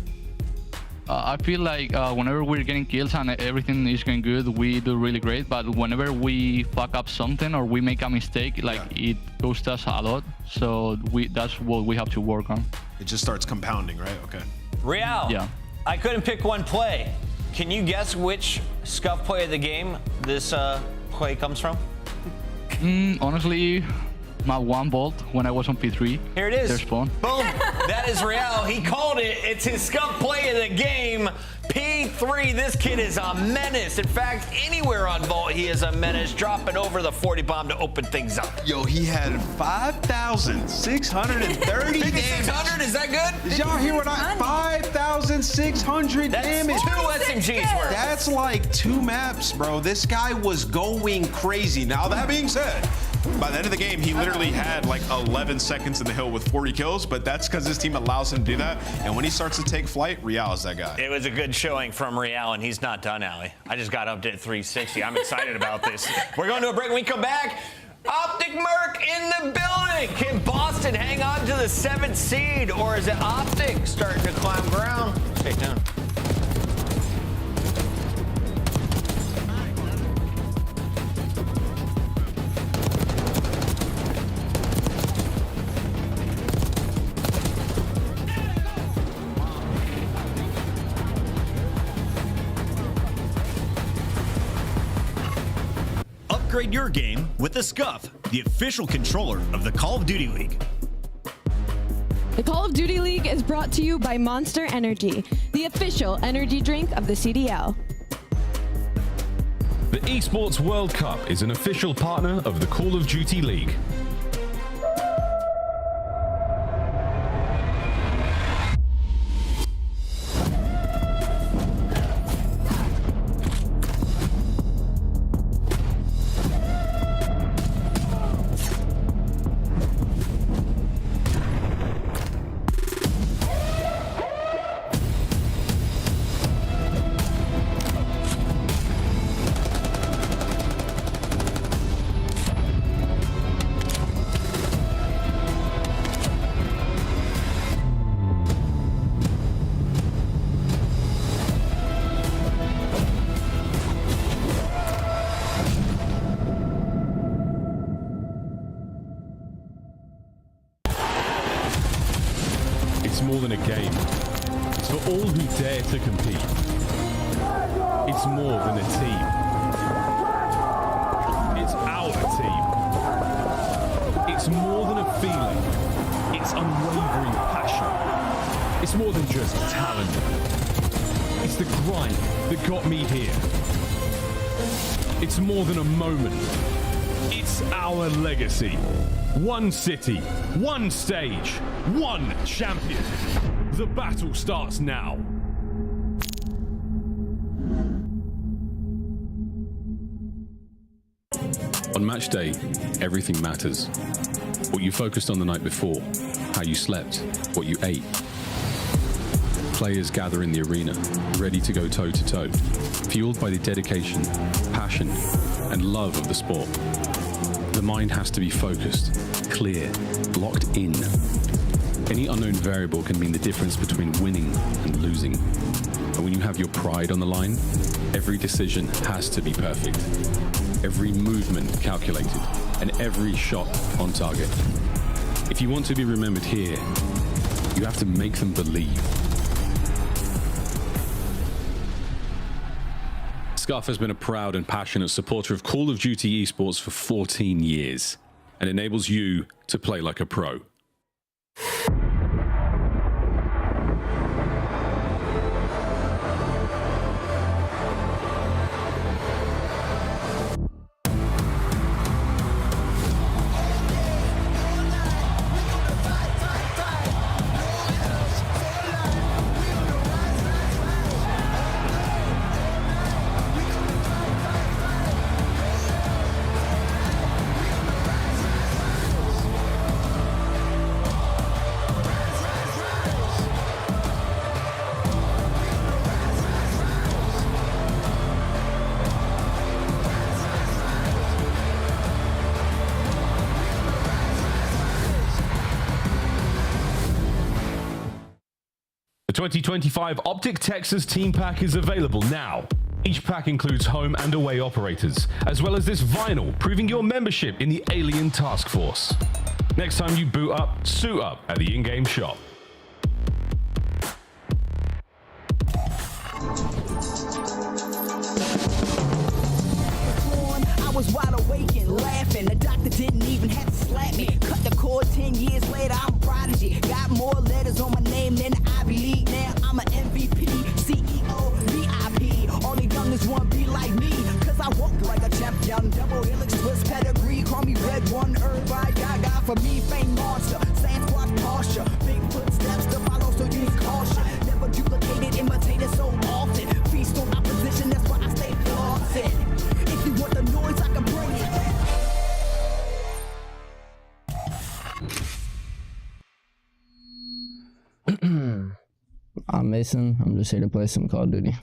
I feel like whenever we're getting kills and everything is going good, we do really great. But whenever we fuck up something or we make a mistake, like it costs us a lot. So that's what we have to work on. It just starts compounding, right? Okay. Real. Yeah. I couldn't pick one play. Can you guess which scuff play of the game this play comes from? Honestly, my 1 bolt when I was on P3. Here it is. There's spawn. Boom. That is Real. He called it. It's his scuff play of the game. P3. This kid is a menace. In fact, anywhere on Vault, he is a menace, dropping over the 40 bomb to open things up. Yo, he had 5,630 damage. 600, is that good? Did y'all hear what 5,600 damage. That's 2 SMGs worth. That's like 2 maps, bro. This guy was going crazy. Now, that being said, by the end of the game, he literally had like 11 seconds in the hill with 40 kills, but that's because his team allows him to do that. And when he starts to take flight, Real is that guy. It was a good showing from Real, and he's not done, Ali. I just got up to 360. I'm excited about this. We're going to a break. When we come back, Optic Merc in the building. Can Boston hang on to the 7th seed, or is it Optic starting to climb ground? Stay tuned. Upgrade your game with the Scuff, the official controller of the Call of Duty League. The Call of Duty League is brought to you by Monster Energy, the official energy drink of the CDL. The Esports World Cup is an official partner of the Call of Duty League. It's more than a game. It's for all who dare to compete. It's more than a team. It's our team. It's more than a feeling. It's unwavering passion. It's more than just talent. It's the grind that got me here. It's more than a moment. It's our legacy. One city, one stage, one champion. The battle starts now. On match day, everything matters. What you focused on the night before, how you slept, what you ate. Players gather in the arena, ready to go toe-to-toe, fueled by the dedication, passion, and love of the sport. The mind has to be focused, clear, locked in. Any unknown variable can mean the difference between winning and losing. And when you have your pride on the line, every decision has to be perfect. Every movement calculated, and every shot on target. If you want to be remembered here, you have to make them believe. Scuff has been a proud and passionate supporter of Call of Duty esports for 14 years and enables you to play like a pro. The 2025 Optic Texas Team Pack is available now. Each pack includes home and away operators, as well as this vinyl proving your membership in the Alien Task Force. Next time you boot up, suit up at the in-game shop. I was wide awake and laughing. The doctor didn't even have to slap me. Cut the cord 10 years later, I'm a prodigy. Got more letters on my name than the Ivy League. Now I'm an MVP, CEO, VIP. All the youngest want to be like me, cause I walk like a champion. Double helix, Swiss pedigree. Call me Red One, everybody gaga. For me, fame monster. Sand squad posture. Big footsteps to follow, so use caution. Never duplicated, imitated so often. Feast on opposition, that's why I stay flossing. If you want the noise, I can bring it. I'm Mason. I'm just here to play some Call of Duty.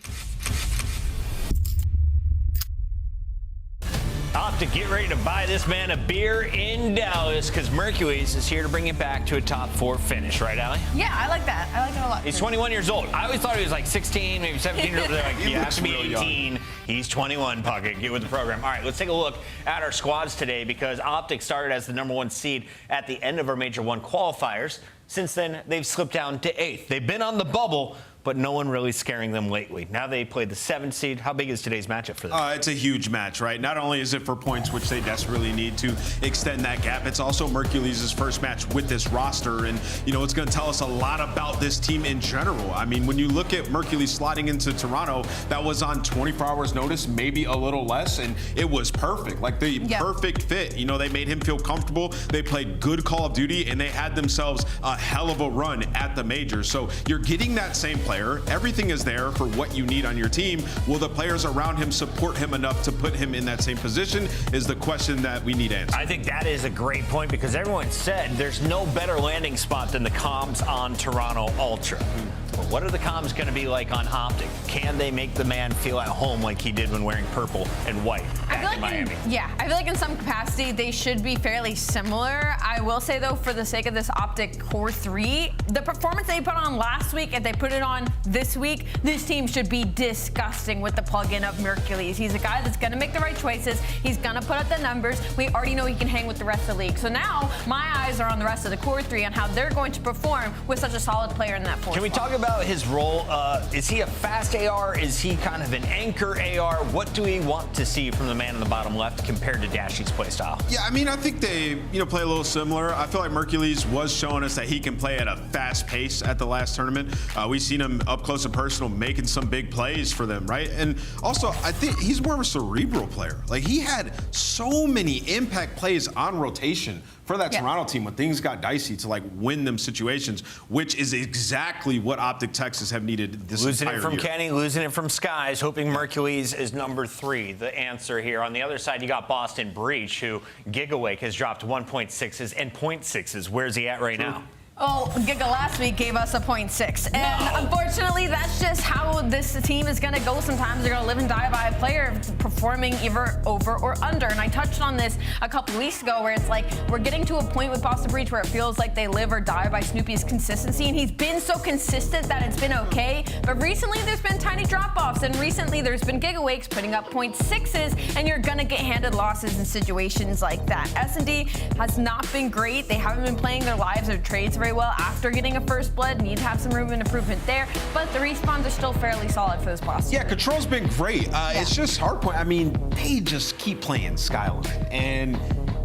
Optic, get ready to buy this man a beer in Dallas because Mercules is here to bring it back to a top 4 finish, right, Allie? Yeah, I like that. I like it a lot. He's 21 years old. I always thought he was like 16, maybe 17 years old. They're like, He you have looks to be real 18. He's 21, Puckett. Get with the program. All right, let's take a look at our squads today because Optic started as the #1 seed at the end of our Major 1 qualifiers. Since then, they've slipped down to 8th. They've been on the bubble, but no one really scaring them lately. Now they played the 7th seed. How big is today's matchup for them? It's a huge match, right? Not only is it for points, which they desperately need to extend that gap, it's also Mercules' first match with this roster. And, you know, it's going to tell us a lot about this team in general. I mean, when you look at Mercules sliding into Toronto, that was on 24 hours notice, maybe a little less, and it was perfect. Like the perfect fit. You know, they made him feel comfortable. They played good Call of Duty, and they had themselves a hell of a run at the majors. So you're getting that same player. Everything is there for what you need on your team. Will the players around him support him enough to put him in that same position is the question that we need answered. I think that is a great point because everyone said there's no better landing spot than the comms on Toronto Ultra. But what are the comms going to be like on Optic? Can they make the man feel at home like he did when wearing purple and white back in Miami? I feel like in some capacity they should be fairly similar. I will say though, for the sake of this Optic Core 3, the performance they put on last week, if they put it on this week, this team should be disgusting with the plug-in of Mercules. He's a guy that's going to make the right choices. He's going to put up the numbers. We already know he can hang with the rest of the league. So now my eyes are on the rest of the Core 3 on how they're going to perform with such a solid player in that 4th. Can we talk about his role? Is he a fast AR? Is he kind of an anchor AR? What do we want to see from the man in the bottom left compared to Dashy's playstyle? Yeah, I mean, I think they, play a little similar. I feel like Mercules was showing us that he can play at a fast pace at the last tournament. We've seen him up close and personal making some big plays for them, right? And also, I think he's more of a cerebral player. Like, he had so many impact plays on rotation for that Toronto team when things got dicey to like win them situations, which is exactly what Optic Texas have needed this losing entire it from year. Kenny, losing it from Skies, hoping Mercules is number 3, the answer here. On the other side, you got Boston Breach, who Gigawake has dropped 1.6s and 0.6s. Where's he at right now? Oh, Giga last week gave us a 0.6. And unfortunately, that's just how this team is going to go. Sometimes they're going to live and die by a player performing either over or under. And I touched on this a couple weeks ago where it's like we're getting to a point with Boston Breach where it feels like they live or die by Snoopy's consistency. And he's been so consistent that it's been okay. But recently, there's been tiny drop-offs. And recently, there's been Gigawakes putting up 0.6s. And you're going to get handed losses in situations like that. S&D has not been great. They haven't been playing their lives or trades very well after getting a first blood. Need to have some room and improvement there, but the respawns are still fairly solid for this Boston. Yeah, Control's been great. It's just Hardpoint. I mean, they just keep playing Skyline, and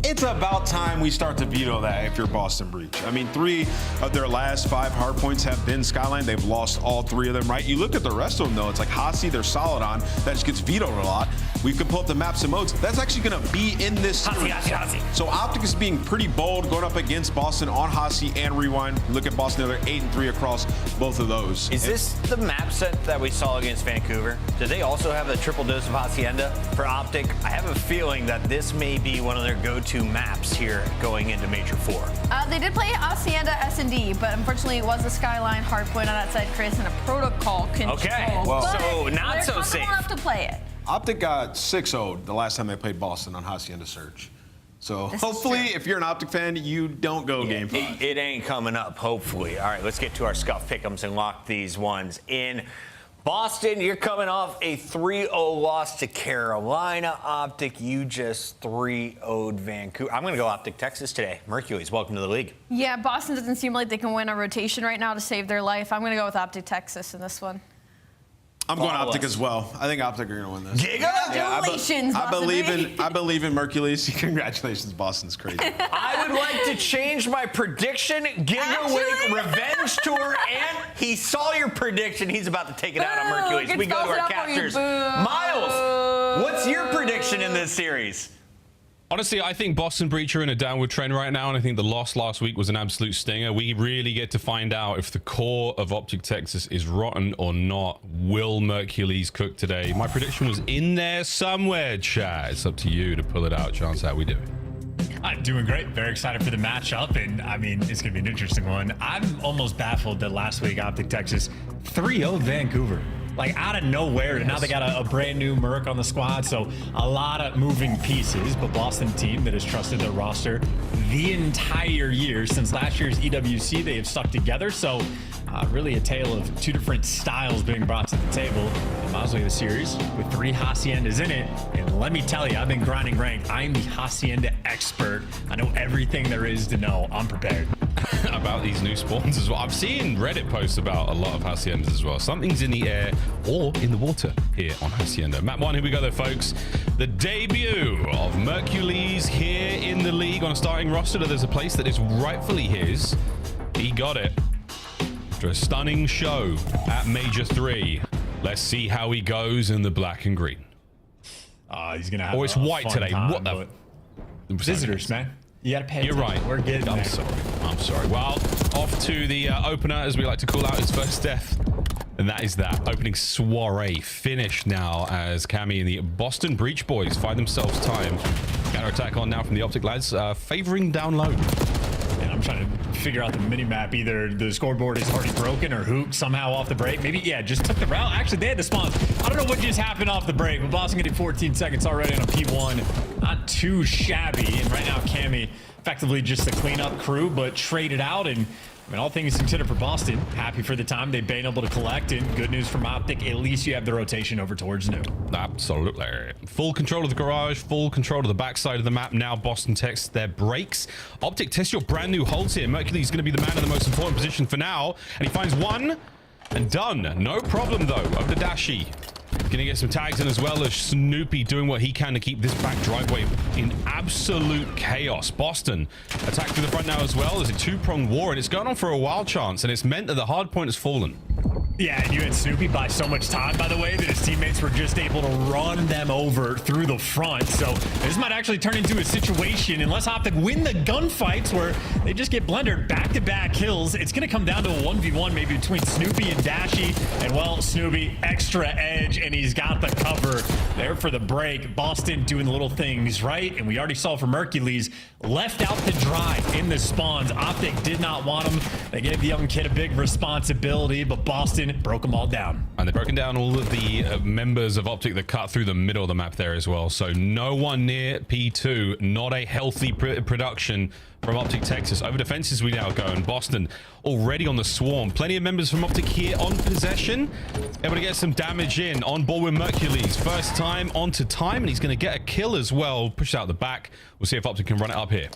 it's about time we start to veto that if you're Boston Breach. I mean, 3 of their last 5 hardpoints have been Skyline. They've lost all 3 of them, right? You look at the rest of them, though. It's like Hasi, they're solid on. That just gets vetoed a lot. We could pull up the maps and modes. That's actually going to be in this series. Hasi. So Optic is being pretty bold going up against Boston on Hasi and Rewind. Look at Boston, they're 8-3 across both of those. Is this the map set that we saw against Vancouver? Did they also have a triple dose of Hacienda for Optic? I have a feeling that this may be one of their go-to maps here going into Major 4. They did play Hacienda S&D, but unfortunately it was a Skyline hardpoint on that side, Chris, and a protocol control. Okay, well, so not so safe. They're enough to play it. Optic got 6-0'd the last time they played Boston on Hacienda Surge. So hopefully, if you're an Optic fan, you don't go game 5. It ain't coming up, hopefully. All right, let's get to our Scuff pick'ems and lock these ones in. Boston, you're coming off a 3-0 loss to Carolina. Optic, you just 3-0'd Vancouver. I'm going to go Optic Texas today. Mercules, welcome to the league. Yeah, Boston doesn't seem like they can win a rotation right now to save their life. I'm going to go with Optic Texas in this one. I'm going Optic as well. I think Optic are going to win this. Congratulations, I believe in Mercules. Congratulations, Boston's crazy. I would like to change my prediction. Gigawake Revenge Tour, and he saw your prediction. He's about to take it out on Mercules. We go to our casters. Miles, what's your prediction in this series? Honestly, I think Boston Breach are in a downward trend right now, and I think the loss last week was an absolute stinger. We really get to find out if the core of Optic Texas is rotten or not. Will Mercules cook today? My prediction was in there somewhere, chat. It's up to you to pull it out. Chance, how we doing? I'm doing great. Very excited for the matchup, and I mean, it's going to be an interesting one. I'm almost baffled that last week Optic Texas 3-0 Vancouver. Like out of nowhere, and now they got a brand new Merc on the squad, so a lot of moving pieces. But Boston team that has trusted their roster the entire year since last year's EWC, they have stuck together. So really a tale of 2 different styles being brought to the table. And Mosley, the series with 3 Haciendas in it, and let me tell you, I've been grinding ranked. I'm the Hacienda expert. I know everything there is to know. I'm prepared. About these new spawns as well. I've seen Reddit posts about a lot of Haciendas as well. Something's in the air or in the water here on Hacienda. Map 1, here we go though, folks. The debut of Mercules here in the league on a starting roster. There's a place that is rightfully his. He got it after a stunning show at Major 3. Let's see how he goes in the black and green. He's gonna have it's white today. Time, what the visitors, man? You gotta pay attention. You're right. We're getting I'm there. sorry. I'm sorry. Well, off to the opener, as we like to call out his first death. And that is that. Opening soiree finished now as Cammy and the Boston Breach boys find themselves time. Counter attack on now from the Optic lads, favoring down low. And I'm trying to figure out the mini-map. Either the scoreboard is already broken or Hook somehow off the break. Maybe, yeah, just took the route. Actually, they had the spawns. I don't know what just happened off the break, but Boston getting 14 seconds already on a P1. Not too shabby. And right now, Cammy effectively just a cleanup crew, but traded out. And I mean, all things considered for Boston, happy for the time they've been able to collect, and good news from Optic, at least you have the rotation over towards new. Absolutely. Full control of the garage, full control of the backside of the map. Now Boston tests their brakes. Optic, test your brand new holds here. Mercury's going to be the man in the most important position for now, and he finds one and done. No problem, though, over to Dashi. Gonna get some tags in, as well as Snoopy doing what he can to keep this back driveway in absolute chaos. Boston attack through the front now as well. There's a two-pronged war, and it's going on for a while chance, and it's meant that the hard point has fallen. Yeah, and you had Snoopy buy so much time, by the way, that his teammates were just able to run them over through the front. So this might actually turn into a situation, unless Optic win the gunfights, where they just get blended back-to-back kills. It's going to come down to a 1v1 maybe between Snoopy and Dashi. And, well, Snoopy, extra edge, and he's got the cover there for the break. Boston doing the little things right, and we already saw from Hercules, left out to dry in the spawns. Optic did not want him. They gave the young kid a big responsibility, but Boston broke them all down. And they've broken down all of the members of Optic that cut through the middle of the map there as well. So no one near P2, not a healthy production from Optic Texas. Over defenses we now go, and Boston already on the swarm. Plenty of members from Optic here on possession, able to get some damage in. On board with Mercules, first time onto time, and he's going to get a kill as well. Push out the back. We'll see if Optic can run it up here.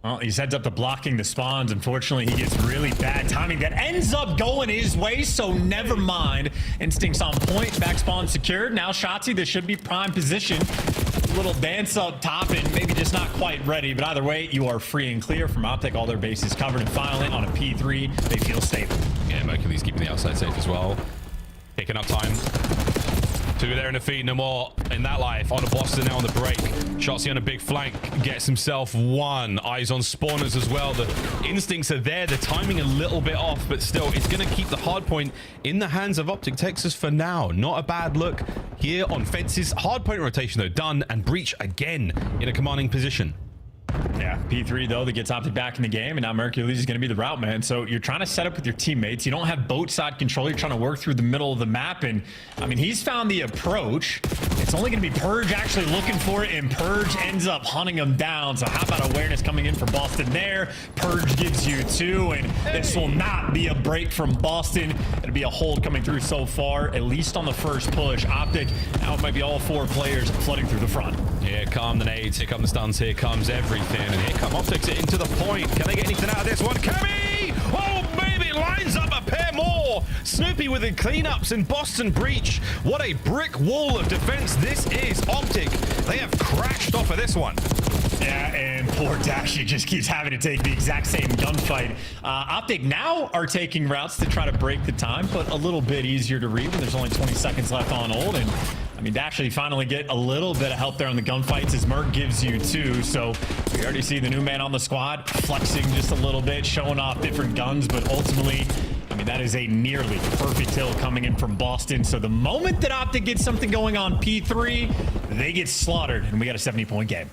Well, he heads up to blocking the spawns. Unfortunately, he gets really bad timing that ends up going his way, so never mind. Instincts on point, back spawn secured. Now Shotzi, this should be prime position. A little dance up top and maybe just not quite ready, but either way, you are free and clear from Optic. All their bases covered, and finally on a P3, they feel stable. Yeah, Mercury's keeping the outside safe as well. Picking up time. Two there in the feed, no more in that life. On to Boston now on the break. Shotzi on a big flank, gets himself one. Eyes on spawners as well. The instincts are there. The timing a little bit off, but still, it's going to keep the hard point in the hands of Optic Texas for now. Not a bad look here on fences. Hard point rotation, though, done, and Breach again in a commanding position. Yeah, P3 though, that gets Optic back in the game, and now Mercules is going to be the route man. So you're trying to set up with your teammates. You don't have boat side control. You're trying to work through the middle of the map, and I mean, he's found the approach. It's only going to be Purge actually looking for it, and Purge ends up hunting him down. So how about awareness coming in for Boston there? Purge gives you two, and this will not be a break from Boston. It'll be a hold coming through so far, at least on the first push. Optic, now it might be all four players flooding through the front. Here come the nades, here come the stuns, here comes everything, and here come Optics into the point. Can they get anything out of this one? Cammy! Oh, baby, lines up a pair more. Snoopy with the cleanups, and Boston Breach. What a brick wall of defense this is. Optic, they have crashed off of this one. Yeah, and poor Dashi just keeps having to take the exact same gunfight. Optic now are taking routes to try to break the time, but a little bit easier to read when there's only 20 seconds left on hold. And I mean, Dashi finally get a little bit of help there on the gunfights as Merc gives you two. So we already see the new man on the squad flexing just a little bit, showing off different guns, but ultimately, I mean, that is a nearly perfect kill coming in from Boston. So the moment that Optic gets something going on P3, they get slaughtered, and we got a 70-point game.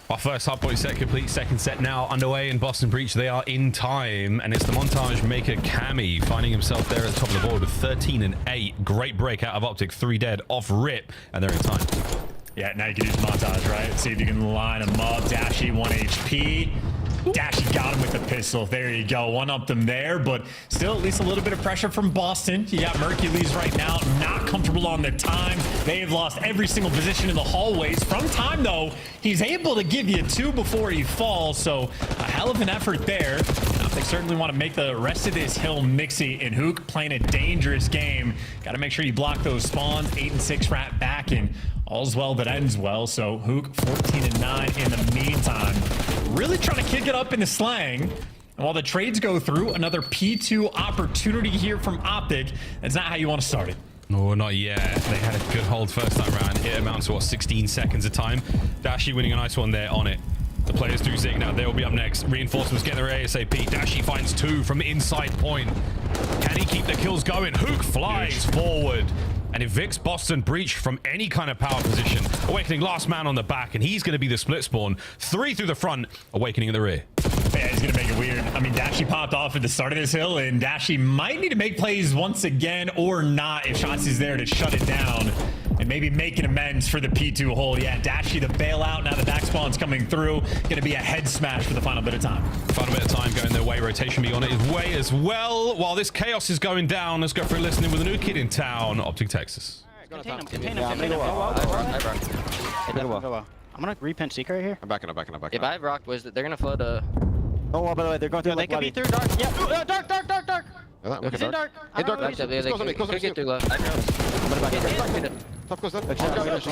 Our first hardpoint set complete. Second set now underway in Boston Breach. They are in time, and it's the montage maker Cammy finding himself there at the top of the board with 13 and 8. Great break out of Optic. 3 dead off rip, and they're in time. Yeah, now you can use montage, right? See if you can line them up. Dashi 1 HP. Dashi got him with the pistol. There you go. One up them there, but still at least a little bit of pressure from Boston. You got Mercules right now, not comfortable on the time. They have lost every single position in the hallways. From time, though, he's able to give you two before he falls, so a hell of an effort there. They certainly want to make the rest of this hill mixy, and Hook playing a dangerous game. Got to make sure you block those spawns. 8 and 6 rat back, and all's well that ends well. So Hook 14 and 9 in the meantime. Really trying to kick it up in the slang. And while the trades go through, another P2 opportunity here from Optic. That's not how you want to start it. No, not yet. They had a good hold first time around. It amounts to, what, 16 seconds of time. Dashi winning a nice one there on it. The players do zig now. They will be up next. Reinforcements get their ASAP. Dashi finds 2 from inside point. Can he keep the kills going? Hook flies forward and evicts Boston Breach from any kind of power position. Awakening last man on the back, and he's going to be the split spawn. 3 through the front, Awakening in the rear. Yeah, he's going to make it weird. I mean, Dashy popped off at the start of this hill, and Dashy might need to make plays once again or not if Shotzi's there to shut it down and maybe making amends for the P2 hold. Yeah, Dashy the bailout. Now the back spawn's coming through. Going to be a head smash for the final bit of time. Final bit of time going their way. Rotation be on it his way as well. While this chaos is going down, let's go for a listening with a new kid in town, Optic, Texas. Contain him. I'm gonna go. I'm gonna repin Seeker right here. I'm backing up. If I have rock, they're gonna flood Oh, by the way, they're going through. They could be through dark. Yeah, dark. He's in dark. They could get through left. I know. I'm gonna back it. Top goes in. I got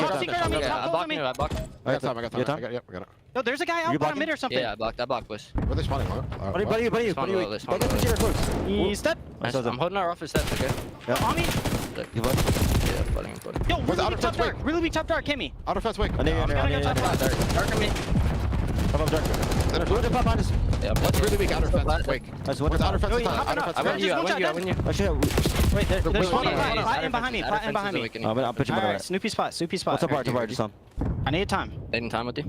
time. Yep, we got it. Yo, there's a guy out bottom mid or something. Yeah, I blocked bush. Where are they spawning, huh? Buddy. They got the zero close. He's dead. I'm holding our office steps, okay? On me. Yeah, flooding. Yo, really weak top dark, Kimmy. Outer fence wake. I need Dark on me. Come up dark. Yeah, That's really weak. Outer fence wake. That's Where's outer fence? I win you. Wait, there's one behind me. I'll put you Alright, Snoopy spot. What's up, Bart? Just on. I need time. Taking time with you.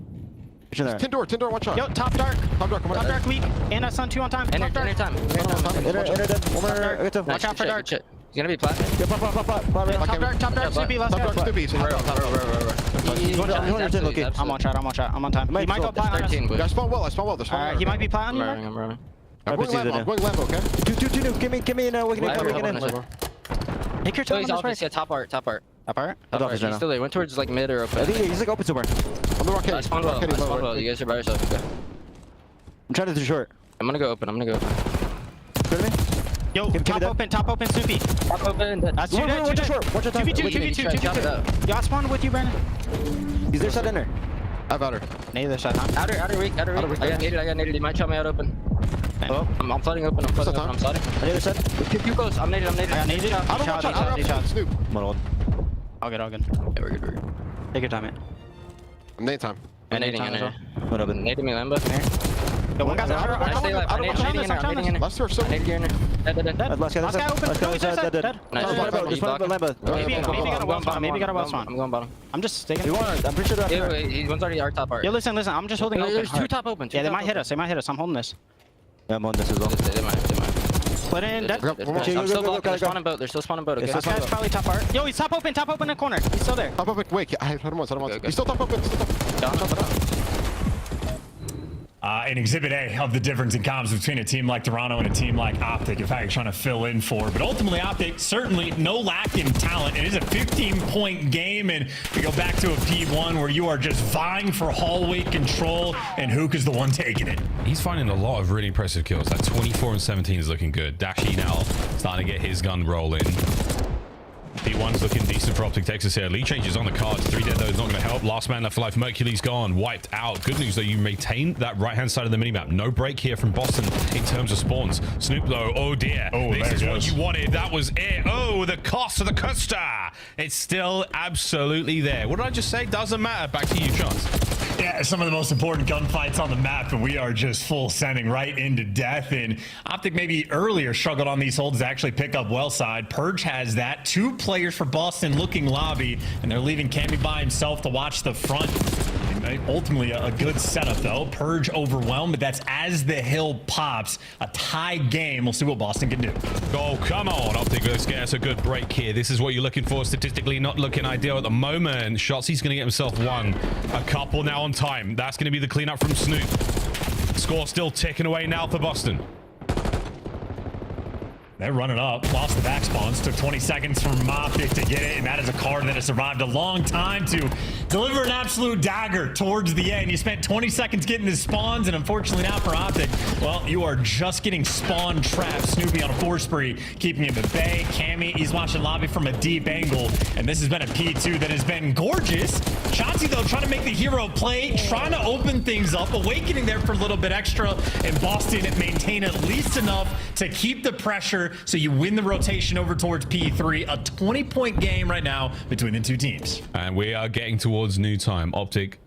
Tin door, one shot. Yo, top dark. Come on. Top dark weak. And I stun 2 on time. Enter Top dark. time. Watch out for dark. He's gonna be platinum. Top dark, Snoopy, let's go. I'm on shot. I'm on time. He might go plat on us. I spawn well. Alright, he might be plat on you. I'm running. I'm going Lambo, okay? Give me an awakening. Take your time on this race. Yeah, top art. Top art? He's still there. Went towards like mid or open. I think he's like open somewhere. I'm the rocket. I spawned well. You guys are by yourself. Okay. I'm trying to do short. I'm gonna go open. Clear me? Yo, top open, Snoopy. Top open. That's 2 dead. Watch your time. 2v2. Yo, I spawned with you, Brandon. He's there, shot in there. I have outer. Nader shot, huh? Outer weak. I got naded. He might shot me out open. Oh, I'm flooding open. I'm sliding. Nader shot. Too close. I'm naded. I got naded. Shot. Snoop. All good. Yeah, we're good. Take your time, man. I'm nade time. I'm nading. What up? Nading me, Lambo. Yo, one guy's out. I stay left. I'm nading in there. Last two are so. Nading in there. Dead. Last guy open. Dead. Nice. Maybe got a well spawn. I'm going bottom. I'm just sticking. I'm pretty sure He's one's already our top art. Yo, listen. I'm just holding open. There's 2 top open. Yeah, they might hit us. I'm holding this. Yeah, I'm holding this as well. They might. Put it in. Dead. I'm still blocked. They're spawning boat. Okay. This guy's probably top art. Yo, he's top open in the corner. He's still there. Top open. Wait, I had him once. He's still top open. An exhibit A of the difference in comms between a team like Toronto and a team like Optic, in fact, you're trying to fill in for. But ultimately, Optic, certainly no lack in talent. It is a 15-point game, and we go back to a P1 where you are just vying for hallway control, and Hook is the one taking it. He's finding a lot of really impressive kills. That 24 and 17 is looking good. Dashy now starting to get his gun rolling. P1's looking decent for Optic Texas here. Lead changes on the cards. 3 dead though is not going to help. Last man left for life. Mercury's gone. Wiped out. Good news though, you maintain that right-hand side of the minimap. No break here from Boston in terms of spawns. Snoop though, oh dear. Oh, this is what you wanted. That was it. Oh, the cost of the Costa. It's still absolutely there. What did I just say? Doesn't matter. Back to you, Chance. Yeah, some of the most important gunfights on the map, and we are just full sending right into death. And Optic maybe earlier struggled on these holds to actually pick up well side. Purge has that. 2 players for Boston looking lobby, and they're leaving Cammy by himself to watch the front. Ultimately a good setup though. Purge overwhelmed, but that's as the hill pops. A tie game. We'll see what Boston can do. Oh, come on. Optic, let's get us a good break here. This is what you're looking for. Statistically not looking ideal at the moment. Shotzi's going to get himself one. A couple now on time. That's going to be the cleanup from Snoop. Score still ticking away now for Boston. They're running up. Lost the back spawns. Took 20 seconds from Optic to get it, and that is a card that has survived a long time to deliver an absolute dagger towards the end. You spent 20 seconds getting the spawns, and unfortunately now for Optic, well, you are just getting spawn trapped. Snoopy on a 4 spree, keeping him at bay. Cammy, he's watching lobby from a deep angle, and this has been a P2 that has been gorgeous. Chauncey, though, trying to make the hero play, trying to open things up, awakening there for a little bit extra, and Boston maintain at least enough to keep the pressure so you win the rotation over towards P3. A 20-point game right now between the 2 teams. And we are getting towards new time. Optic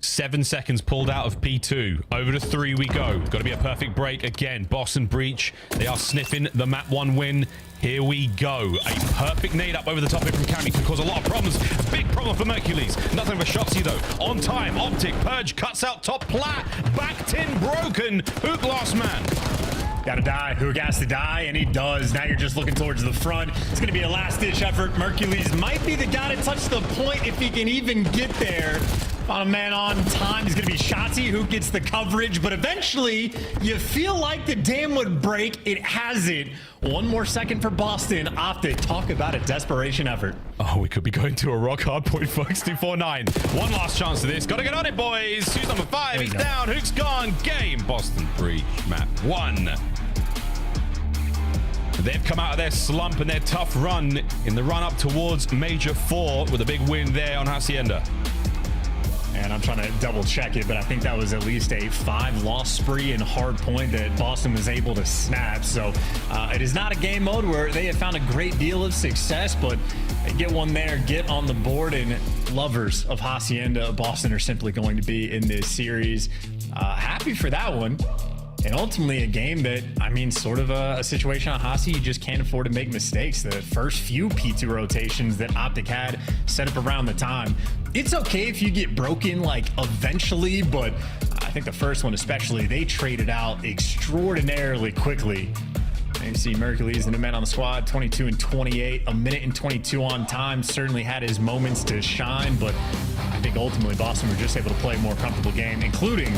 7 seconds pulled out of P2. Over to 3 we go. Got to be a perfect break again. Boston Breach. They are sniffing the map 1 win. Here we go. A perfect nade up over the top here from Cammy could cause a lot of problems. A big problem for Mercules. Nothing for Shotzzy though. On time. Optic. Purge cuts out top plat. Back tin broken. Hook last man. Gotta die. Hook has to die, and he does. Now you're just looking towards the front. It's gonna be a last-ditch effort. Mercules might be the guy to touch the point if he can even get there. On a man on time is going to be Shotzzy who gets the coverage, but eventually you feel like the dam would break. It hasn't. 1 more second for Boston. Optic, talk about a desperation effort. Oh, we could be going to a rock hard point, folks. 249. One last chance to this. Got to get on it, boys. Who's number 5? He's down. Hook's gone. Game. Boston Breach. Map 1. They've come out of their slump and their tough run in the run up towards Major 4 with a big win there on Hacienda. And I'm trying to double check it, but I think that was at least a 5-loss spree in Hardpoint that Boston was able to snap. So it is not a game mode where they have found a great deal of success, but they get one there, get on the board, and lovers of Hacienda, Boston are simply going to be in this series. Happy for that one. And ultimately a game that, I mean, sort of a situation on Hasi, you just can't afford to make mistakes. The first few P2 rotations that Optic had set up around the time. It's okay if you get broken, like, eventually, but I think the first one especially, they traded out extraordinarily quickly. And you see Mercules, the new man on the squad, 22 and 28, a minute and 22 on time. Certainly had his moments to shine, but I think ultimately Boston were just able to play a more comfortable game, including,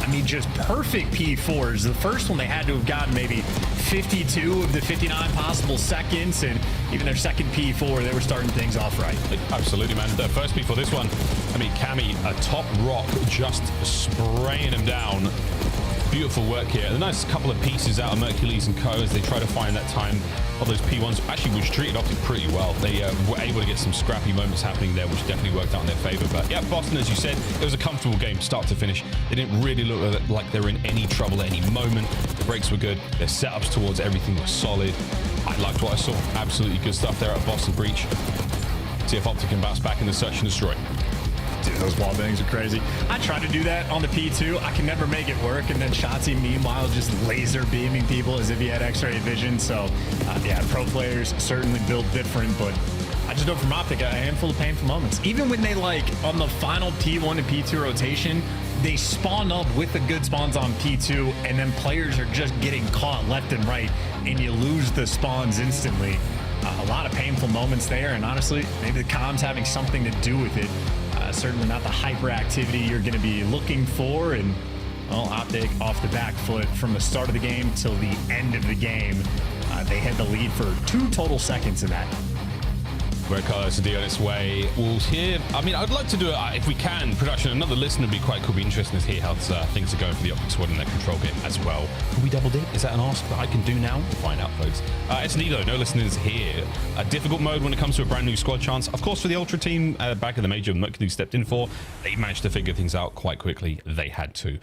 I mean, just perfect P4s. The first one they had to have gotten maybe 52 of the 59 possible seconds, and even their second P4, they were starting things off right. Absolutely, man. The first P4, this one, I mean, Cammy, a top rock, just spraying him down. Beautiful work here. A nice couple of pieces out of Mercules and Co as they try to find that time of those P1s. Actually, which treated Optic pretty well. They were able to get some scrappy moments happening there, which definitely worked out in their favor. But yeah, Boston, as you said, it was a comfortable game start to finish. They didn't really look like they were in any trouble at any moment. The breaks were good. Their setups towards everything were solid. I liked what I saw. Absolutely good stuff there at Boston Breach. See if Optic can bounce back in the search and destroy. Dude, those wall bangs are crazy. I tried to do that on the P2. I can never make it work. And then Shotzzy, meanwhile, just laser beaming people as if he had X-ray vision. So, yeah, pro players certainly build different. But I just know from Optic, a handful of painful moments. Even when they, like, on the final P1 and P2 rotation, they spawn up with the good spawns on P2. And then players are just getting caught left and right. And you lose the spawns instantly. A lot of painful moments there. And honestly, maybe the comms having something to do with it. Certainly not the hyperactivity you're going to be looking for. And, well, Optic off the back foot from the start of the game till the end of the game. They had the lead for 2 total seconds in that. Red Colors to D on its way. We'll hear, I mean, I'd like to do it if we can. Production, another listener would be quite cool. Be interesting to hear how things are going for the Optic squad in their control game as well. Can we double dip? Is that an ask that I can do now? We'll find out, folks. S&D though, no listeners here. A difficult mode when it comes to a brand new squad chance. Of course, for the Ultra team back in the major, Mercury stepped in for, they managed to figure things out quite quickly. They had to.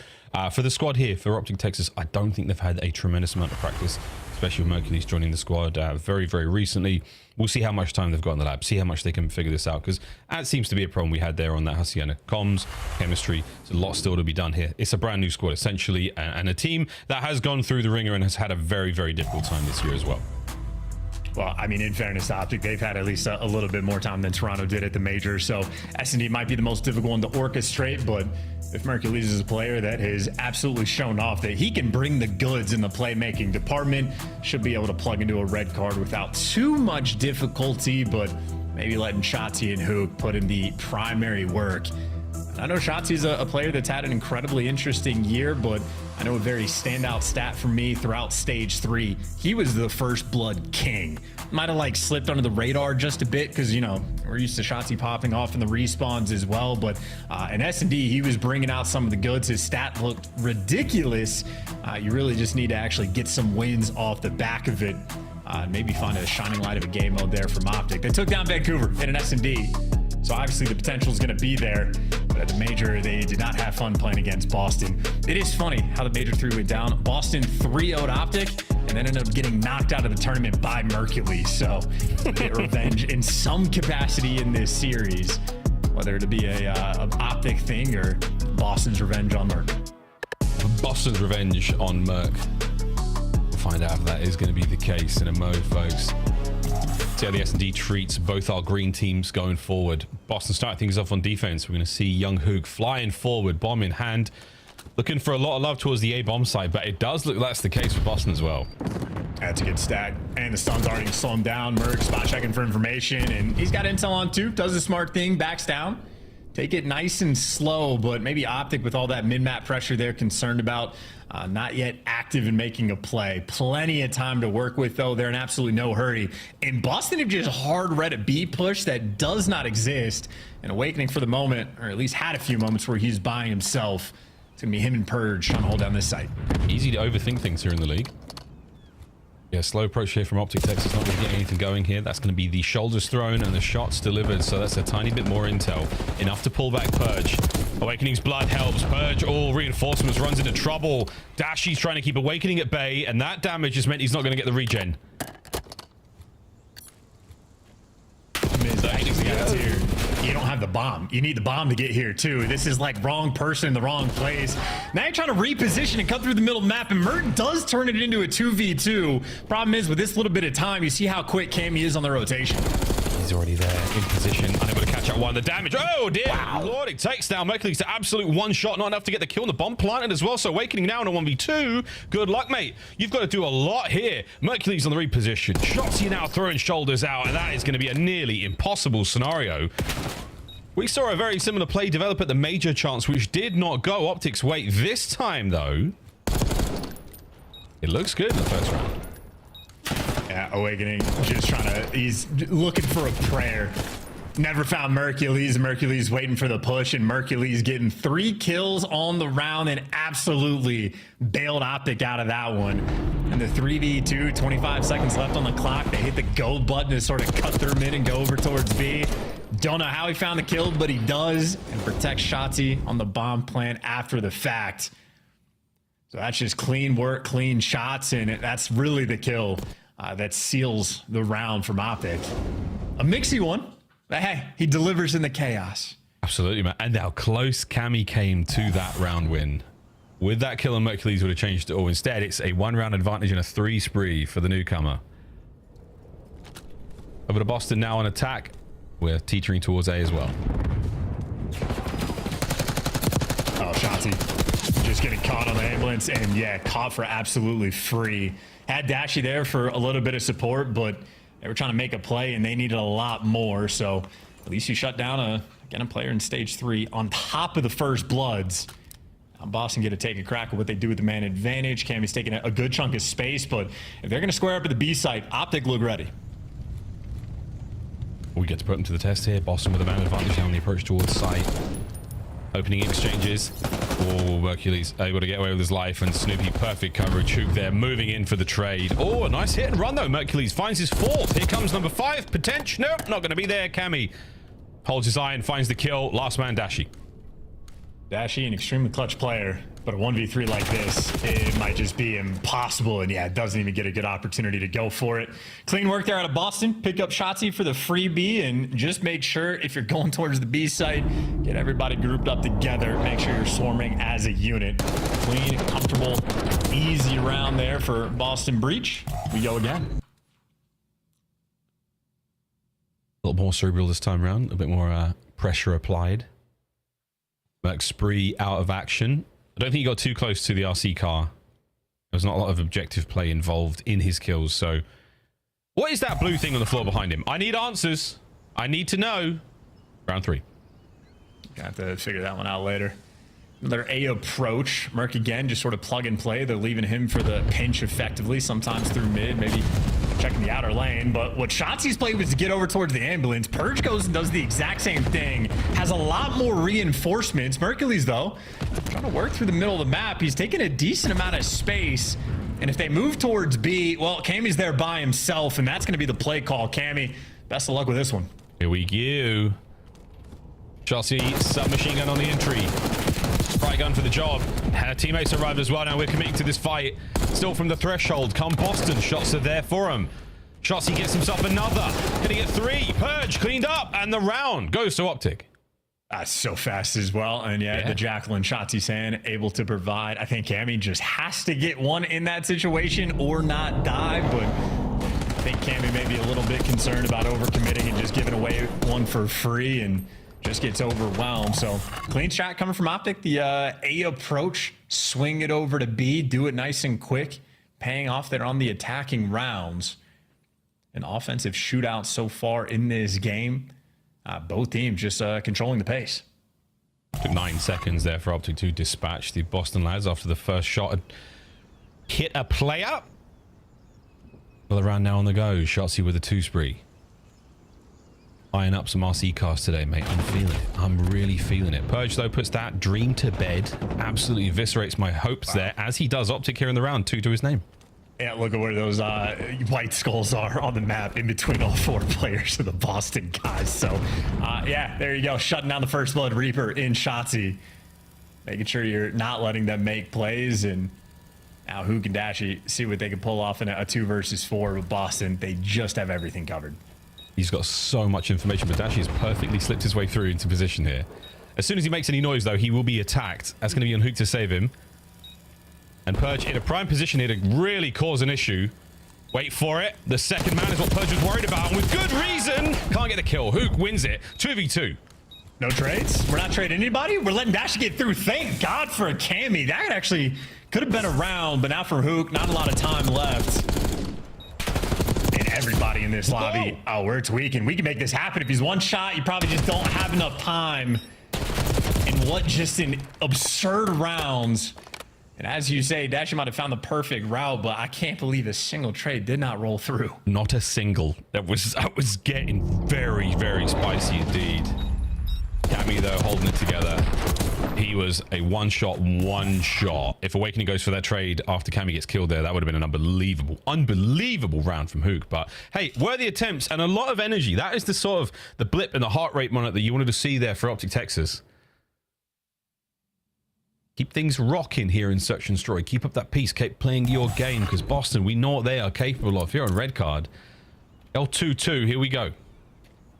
For the squad here, for Optic Texas, I don't think they've had a tremendous amount of practice, especially with Mercules joining the squad very, very recently. We'll see how much time they've got in the lab, see how much they can figure this out, because that seems to be a problem we had there on that Hacienda. Comms, chemistry, there's a lot still to be done here. It's a brand new squad, essentially, and a team that has gone through the ringer and has had a very, very difficult time this year as well. Well, I mean, in fairness to Optic, they've had at least a little bit more time than Toronto did at the major, so S&D might be the most difficult one to orchestrate, but if Mercules is a player that has absolutely shown off that he can bring the goods in the playmaking department, should be able to plug into a red card without too much difficulty, but maybe letting Shotzzy and Hook put in the primary work. I know Shotzzy's a player that's had an incredibly interesting year, but I know a very standout stat for me throughout stage 3. He was the first blood king. Might have like slipped under the radar just a bit because, you know, we're used to Shotzzy popping off in the respawns as well. But in S&D, he was bringing out some of the goods. His stat looked ridiculous. You really just need to actually get some wins off the back of it. Maybe find a shining light of a game mode there from Optic. They took down Vancouver in an S&D. So obviously the potential is going to be there, but at the major, they did not have fun playing against Boston. It is funny how the major 3 went down. Boston 3-0'd Optic and then ended up getting knocked out of the tournament by Mercury. So get revenge in some capacity in this series, whether it be a Optic thing or Boston's revenge on Merc. Boston's revenge on Merc. We'll find out if that is going to be the case in a mode, folks. See how the S&D treats both our green teams going forward. Boston starting things off on defense. We're going to see Young Hoog flying forward, bomb in hand, looking for a lot of love towards the A bomb side, but it does look that's the case for Boston as well. That's a good stat. And the stun's already slow him down. Merc spot checking for information, and he's got intel on too. Does the smart thing, backs down. Take it nice and slow, but maybe Optic with all that mid-map pressure they're concerned about. Not yet active in making a play. Plenty of time to work with, though. They're in absolutely no hurry. And Boston have just hard read a B push that does not exist. And Awakening for the moment, or at least had a few moments where he's buying himself. It's going to be him and Purge trying to hold down this site. Easy to overthink things here in the league. Yeah, slow approach here from Optic. Texas not really getting anything going here. That's going to be the shoulders thrown and the shots delivered. So that's a tiny bit more intel. Enough to pull back Purge. Awakening's blood helps. Purge, all reinforcements, runs into trouble. Dashy's trying to keep Awakening at bay, and that damage just meant he's not going to get the regen. You don't have the bomb. You need the bomb to get here too. This is like wrong person in the wrong place. Now you're trying to reposition and cut through the middle of the map, and Mert does turn it into a 2v2. Problem is, with this little bit of time, you see how quick Cammy is on the rotation. He's already there in position, unable to catch up one. The damage, oh dear Lord, it takes down Mercury's to absolute one shot, not enough to get the kill, and the bomb planted as well. So Awakening now in a 1v2. Good luck, mate. You've got to do a lot here. Mercury's on the reposition. Shotsy now throwing shoulders out, and that is going to be a nearly impossible scenario. We saw a very similar play develop at the major chance, which did not go Optic's way. This time, though, it looks good in the first round. Yeah, Awakening just trying to, he's looking for a prayer. Never found Mercules. Mercules waiting for the push, and Mercules getting 3 kills on the round and absolutely bailed Optic out of that one. And the 3v2, 25 seconds left on the clock. They hit the go button to sort of cut through mid and go over towards B. Don't know how he found the kill, but he does, and protects Shotzzy on the bomb plant after the fact. So that's just clean work, clean shots, and that's really the kill that seals the round from Optic. A mixy one, but hey, he delivers in the chaos. Absolutely, man. And how close Cammy came to that round win. With that kill on Mercules would have changed it all. Instead, it's a 1-round advantage and a 3 spree for the newcomer. Over to Boston now on attack. We're teetering towards A as well. Oh, Shotzzy just getting caught on the ambulance, and yeah, caught for absolutely free. Had Dashy there for a little bit of support, but they were trying to make a play and they needed a lot more. So at least you shut down a player in stage 3 on top of the first bloods. Now Boston get to take a crack at what they do with the man advantage. Cammy's taking a good chunk of space, but if they're going to square up at the B site, Optic look ready. We get to put them to the test here. Boston with a man advantage now on the approach towards site. Opening exchanges. Oh, Mercules able to get away with his life, and Snoopy perfect coverage. Hoog there moving in for the trade. Oh, a nice hit and run though. Mercules finds his 4th. Here comes number 5. Potential. Nope, not going to be there. Cammy holds his eye and finds the kill. Last man, Dashy. Dashy, an extremely clutch player, but a 1v3 like this, it might just be impossible. And yeah, it doesn't even get a good opportunity to go for it. Clean work there out of Boston. Pick up Shotzzy for the free B, and just make sure if you're going towards the B site, get everybody grouped up together. Make sure you're swarming as a unit. Clean, comfortable, easy round there for Boston Breach. We go again. A little more cerebral this time around. A bit more pressure applied. Merc spree out of action. I don't think he got too close to the RC car. There was not a lot of objective play involved in his kills. So what is that blue thing on the floor behind him? I need answers. I need to know. Round 3. Got to figure that one out later. Another A approach. Merc again, just sort of plug and play. They're leaving him for the pinch effectively, sometimes through mid, maybe checking the outer lane. But what Shotzi's play was to get over towards the ambulance. Purge goes and does the exact same thing. Has a lot more reinforcements. Mercules, though, trying to work through the middle of the map. He's taking a decent amount of space. And if they move towards B, well, Cammy's there by himself, and that's going to be the play call. Cammy, best of luck with this one. Here we go. Shotzi, submachine gun on the entry. Fry gun for the job. Her teammates arrived as well. Now we're committing to this fight. Still from the threshold. Come Boston. Shots are there for him. Shotzzy gets himself another. Gonna get 3. Purge cleaned up. And the round goes to Optic. So fast as well. And yeah, the Jacqueline shots he's saying, able to provide. I think Cammy just has to get one in that situation or not die. But I think Cammy may be a little bit concerned about overcommitting and just giving away one for free and just gets overwhelmed. So clean shot coming from Optic. The A approach, swing it over to B, do it nice and quick, paying off there on the attacking rounds. An offensive shootout so far in this game. Both teams just controlling the pace. Took 9 seconds there for Optic to dispatch the Boston lads after the first shot hit a player. Well, around now on the go. Shotsy with a 2 spree. Eyeing up some RC cars today, mate. I'm feeling it. I'm really feeling it. Purge, though, puts that dream to bed. Absolutely eviscerates my hopes there, as he does. Optic here in the round, 2 to his name. Yeah, look at where those white skulls are on the map in between all 4 players of the Boston guys. So, yeah, there you go. Shutting down the First Blood Reaper in Shotzzy. Making sure you're not letting them make plays. And now Hook and Dashy see what they can pull off in a 2 versus 4 with Boston. They just have everything covered. He's got so much information, but Dashy has perfectly slipped his way through into position here. As soon as he makes any noise, though, he will be attacked. That's going to be on Hook to save him. And Purge in a prime position here to really cause an issue. Wait for it. The second man is what Purge was worried about. And with good reason, can't get the kill. Hook wins it. 2v2. No trades. We're not trading anybody. We're letting Dash get through. Thank God for a Cammy. That actually could have been a round, but now for Hook, not a lot of time left. And everybody in this lobby, oh, we're tweaking. We can make this happen. If he's one shot, you probably just don't have enough time. And what just an absurd rounds. And as you say, Dash might have found the perfect route, but I can't believe a single trade did not roll through. Not a single. That was getting very, very spicy indeed. Cammy, though, holding it together. He was a one shot. If Awakening goes for that trade after Cammy gets killed there, that would have been an unbelievable round from Hook. But hey, worthy attempts and a lot of energy. That is the sort of the blip in the heart rate monitor that you wanted to see there for Optic Texas. Keep things rocking here in Search and Destroy. Keep up that pace. Keep playing your game, because Boston, we know what they are capable of. Here on red card. L2-2, here we go.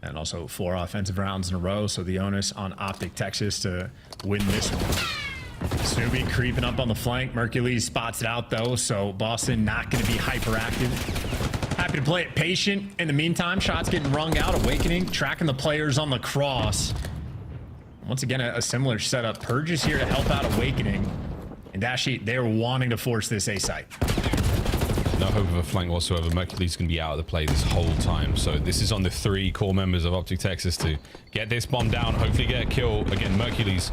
And also 4 offensive rounds in a row, so the onus on Optic Texas to win this one. Snoopy creeping up on the flank. Mercules spots it out, though, so Boston not going to be hyperactive. Happy to play it patient. In the meantime, shots getting rung out. Awakening, tracking the players on the cross. Once again, a similar setup. Purge is here to help out Awakening. And Dashy, they're wanting to force this A site. No hope of a flank whatsoever. Mercury's going to be out of the play this whole time. So this is on the 3 core members of Optic Texas to get this bomb down, hopefully get a kill. Again, Mercury's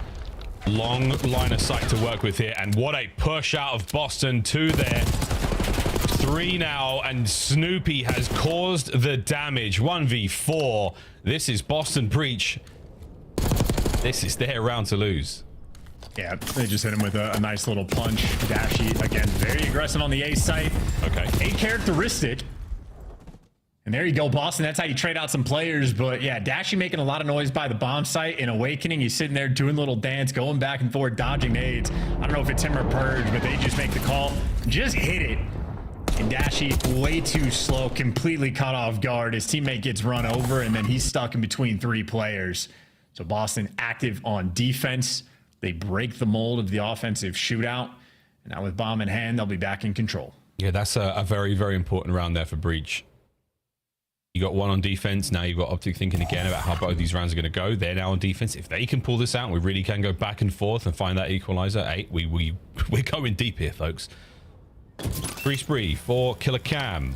long line of sight to work with here. And what a push out of Boston. 2 there. 3 now. And Snoopy has caused the damage. 1v4. This is Boston Breach. This is their round to lose. Yeah, they just hit him with a nice little punch. Dashy, again, very aggressive on the A site. Okay. A characteristic. And there you go, Boston. That's how you trade out some players. But yeah, Dashy making a lot of noise by the bomb site. In Awakening, he's sitting there doing a little dance, going back and forth, dodging nades. I don't know if it's him or Purge, but they just make the call. Just hit it. And Dashy, way too slow, completely caught off guard. His teammate gets run over, and then he's stuck in between 3 players. So Boston active on defense. They break the mold of the offensive shootout. And now with bomb in hand, they'll be back in control. Yeah, that's a very, very important round there for Breach. You got 1 on defense. Now you've got Optic thinking again about how both these rounds are going to go. They're now on defense. If they can pull this out, we really can go back and forth and find that equalizer. Hey, we're going deep here, folks. 3 spree for Killer Cam.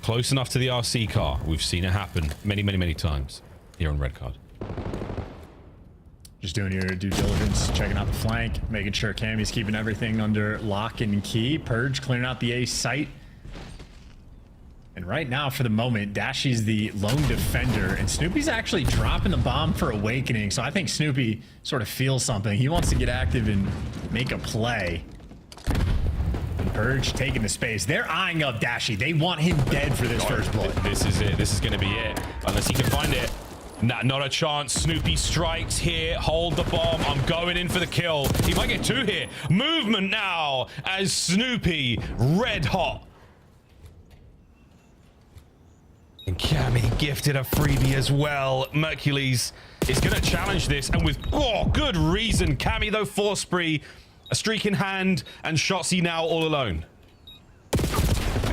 Close enough to the RC car. We've seen it happen many, many, many times here on red card. Just doing your due diligence, checking out the flank, making sure Cammy's keeping everything under lock and key. Purge clearing out the A site. And right now, for the moment, Dashy's the lone defender, and Snoopy's actually dropping the bomb for Awakening. So I think Snoopy sort of feels something. He wants to get active and make a play. And Purge taking the space. They're eyeing up Dashy. They want him dead for this first blood. This is it. This is going to be it. Unless he can find it. Not a chance. Snoopy strikes here. Hold the bomb. I'm going in for the kill. He might get 2 here. Movement now as Snoopy red hot. And Cammy gifted a freebie as well. Mercules is going to challenge this, and with good reason. Cammy, though, 4 spree, a streak in hand, and Shotzzy now all alone.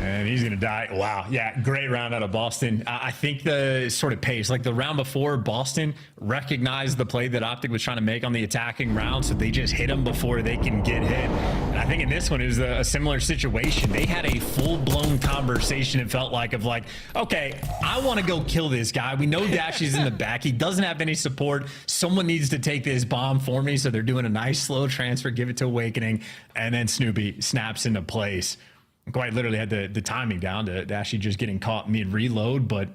And he's going to die. Wow. Yeah, great round out of Boston. I think the sort of pace, like the round before, Boston recognized the play that Optic was trying to make on the attacking round, so they just hit him before they can get hit. And I think in this one, it was a similar situation. They had a full-blown conversation, it felt like, of like, okay, I want to go kill this guy. We know Dashy's in the back. He doesn't have any support. Someone needs to take this bomb for me, so they're doing a nice slow transfer, give it to Awakening, and then Snoopy snaps into place. Quite literally had the timing down to Dashy just getting caught mid-reload, but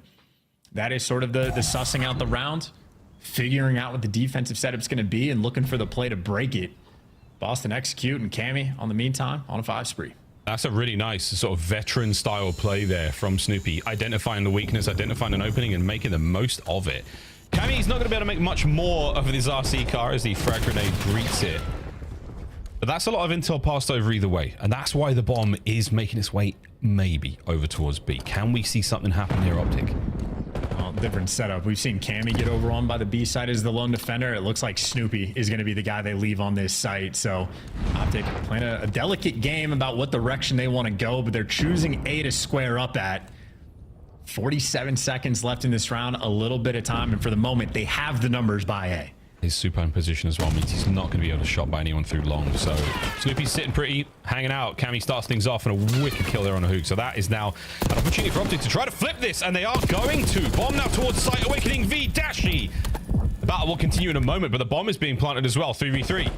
that is sort of the sussing out the round, figuring out what the defensive setup's going to be, and looking for the play to break it. Boston execute, and Cammy, on the meantime, on a 5 spree. That's a really nice sort of veteran-style play there from Snoopy, identifying the weakness, identifying an opening, and making the most of it. Cammy's not going to be able to make much more of this RC car as the frag grenade greets it. But that's a lot of intel passed over either way, and that's why the bomb is making its way maybe over towards B. Can we see something happen here, Optic? Well, different setup. We've seen Cammy get over on by the B side as the lone defender. It looks like Snoopy is going to be the guy they leave on this site. So Optic playing a delicate game about what direction they want to go, but they're choosing A to square up at. 47 seconds left in this round, a little bit of time, and for the moment, they have the numbers by A. His supine position as well means he's not going to be able to shot by anyone through long. So Snoopy's sitting pretty, hanging out. Cammy starts things off, and a wicked kill there on a hook. So that is now an opportunity for Optic to try to flip this, and they are going to. Bomb now towards site. Awakening v Dashy. The battle will continue in a moment, but the bomb is being planted as well. 3v3.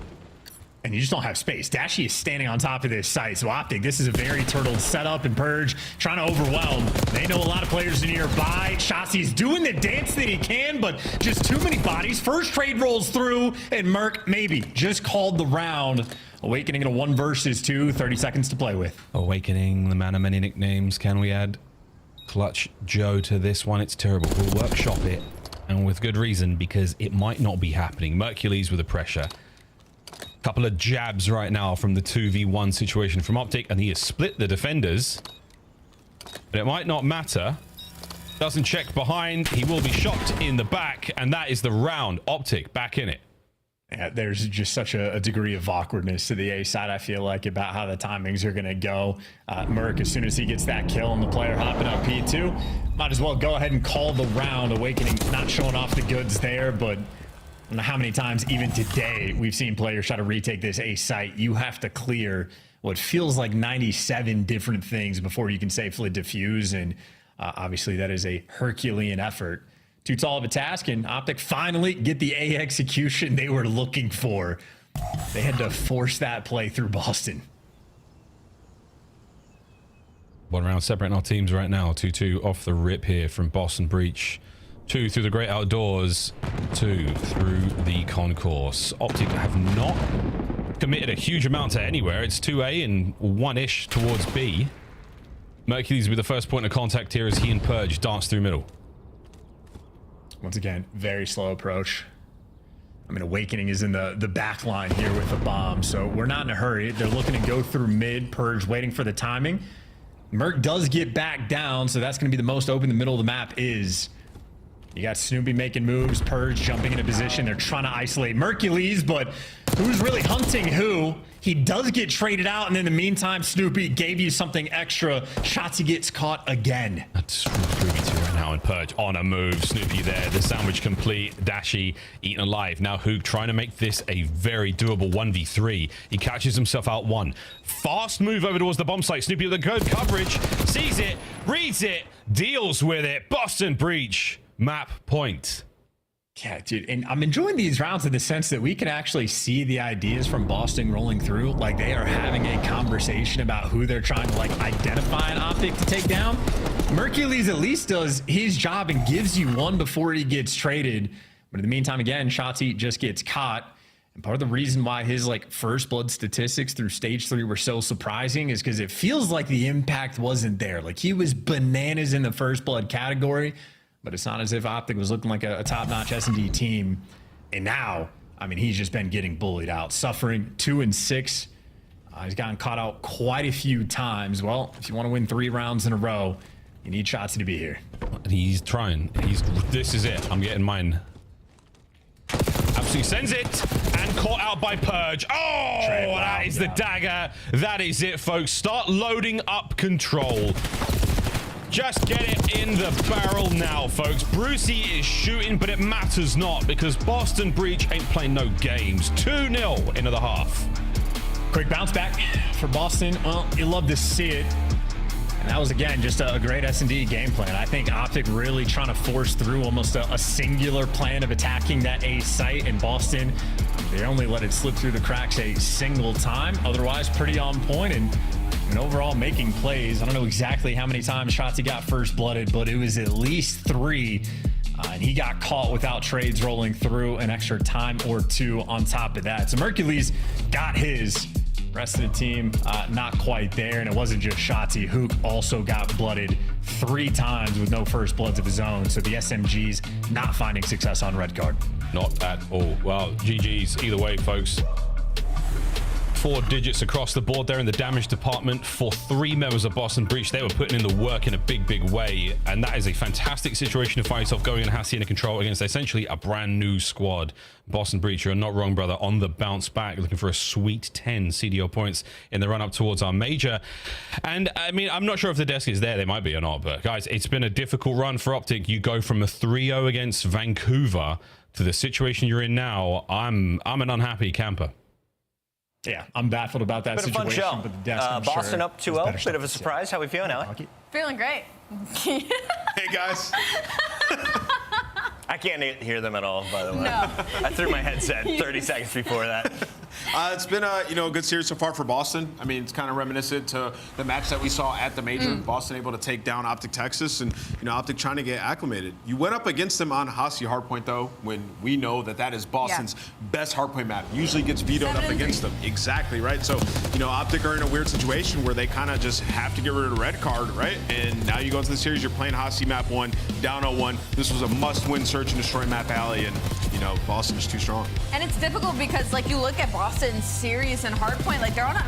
And you just don't have space. Dashy is standing on top of this site. So Optic, this is a very turtled setup, and Purge trying to overwhelm. They know a lot of players are nearby. Shotzzy's doing the dance that he can, but just too many bodies. First trade rolls through, and Merc maybe just called the round. Awakening in a 1 versus 2, 30 seconds to play with. Awakening, the man of many nicknames. Can we add Clutch Joe to this one? It's terrible. We'll workshop it, and with good reason, because it might not be happening. Mercules with the pressure. Couple of jabs right now from the 2v1 situation from Optic, and he has split the defenders, but it might not matter. Doesn't check behind. He will be shot in the back, and that is the round. Optic back in it. Yeah, there's just such a degree of awkwardness to the A side, I feel like, about how the timings are going to go. Merc, as soon as he gets that kill and the player hopping up P2, might as well go ahead and call the round. Awakening not showing off the goods there, but I don't know how many times even today we've seen players try to retake this A site. You have to clear what feels like 97 different things before you can safely defuse, and obviously that is a Herculean effort. Too tall of a task, and Optic finally get the A execution they were looking for. They had to force that play through Boston. 1 round separating our teams right now. 2-2 off the rip here from Boston Breach. 2 through the great outdoors, 2 through the concourse. Optic have not committed a huge amount to anywhere. It's 2A and 1-ish towards B. Mercules with the first point of contact here as he and Purge dance through middle. Once again, very slow approach. I mean, Awakening is in the back line here with the bomb, so we're not in a hurry. They're looking to go through mid. Purge waiting for the timing. Merc does get back down, so that's going to be the most open the middle of the map is. You got Snoopy making moves, Purge jumping into position. They're trying to isolate Mercules, but who's really hunting who? He does get traded out, and in the meantime, Snoopy gave you something extra. Shotzzy gets caught again. That's 3v2 right now, and Purge on a move. Snoopy there, the sandwich complete. Dashy eaten alive. Now Hoog trying to make this a very doable 1v3. He catches himself out 1. Fast move over towards the bomb site. Snoopy with the good coverage. Sees it, reads it, deals with it. Boston Breach. Map point. Yeah, dude, and I'm enjoying these rounds in the sense that we can actually see the ideas from Boston rolling through. Like, they are having a conversation about who they're trying to, like, identify an Optic to take down. Mercules at least does his job and gives you 1 before he gets traded. But in the meantime, again, Shotzzy just gets caught. And part of the reason why his, like, first blood statistics through stage 3 were so surprising is because it feels like the impact wasn't there. Like, he was bananas in the first blood category, but it's not as if Optic was looking like a top-notch S&D team. And now, I mean, he's just been getting bullied out, suffering 2 and 6. He's gotten caught out quite a few times. Well, if you want to win 3 rounds in a row, you need Shotzzy to be here. He's trying. This is it. I'm getting mine. Shotzzy sends it and caught out by Purge. Oh, that is the dagger. That is it, folks. Start loading up control. Just get it in the barrel now, folks. Brucey is shooting, but it matters not because Boston Breach ain't playing no games. 2-0 into the half. Quick bounce back for Boston. Well, you love to see it. And that was, again, just a great S&D game plan. I think Optic really trying to force through almost a singular plan of attacking that A site. And Boston, they only let it slip through the cracks a single time. Otherwise, pretty on point and overall making plays. I don't know exactly how many times Shotzzy got first blooded, but it was at least 3. And he got caught without trades rolling through, an extra time or 2 on top of that. So Mercules got his. Rest of the team not quite there, and it wasn't just Shotzzy. Hook also got blooded 3 times with no first bloods of his own. So the SMGs not finding success on red card. Not at all. Well, GG's either way, folks. 4 digits across the board there in the damage department for 3 members of Boston Breach. They were putting in the work in a big way, and that is a fantastic situation to find yourself going in Hacienda control against essentially a brand new squad. Boston Breach, you're not wrong, brother, on the bounce back, looking for a sweet 10 CDO points in the run up towards our major. And I mean, I'm not sure if the desk is there. They might be or not, but guys, it's been a difficult run for Optic. You go from a 3-0 against Vancouver to the situation you're in now. I'm an unhappy camper. Yeah, I'm baffled about that situation. Bit of a fun show. But the desk, I'm Boston sure up 2-0. Bit of a surprise. How we feeling, Alec? Feeling great. Hey, guys. I can't hear them at all, by the way. No. I threw my headset 30 seconds before that. It's been a good series so far for Boston. I mean, it's kind of reminiscent to the match that we saw at the major. Boston able to take down Optic Texas, and Optic trying to get acclimated. You went up against them on Hasi Hardpoint though, when we know that is Boston's best Hardpoint map. Usually gets vetoed up against them. Exactly right. So Optic are in a weird situation where they kind of just have to get rid of the red card, right? And now you go into the series, you're playing Hasi map 1, down 0-1. This was a must-win search and destroy map alley, and Boston is too strong. And it's difficult because you look at Boston's series and Hardpoint,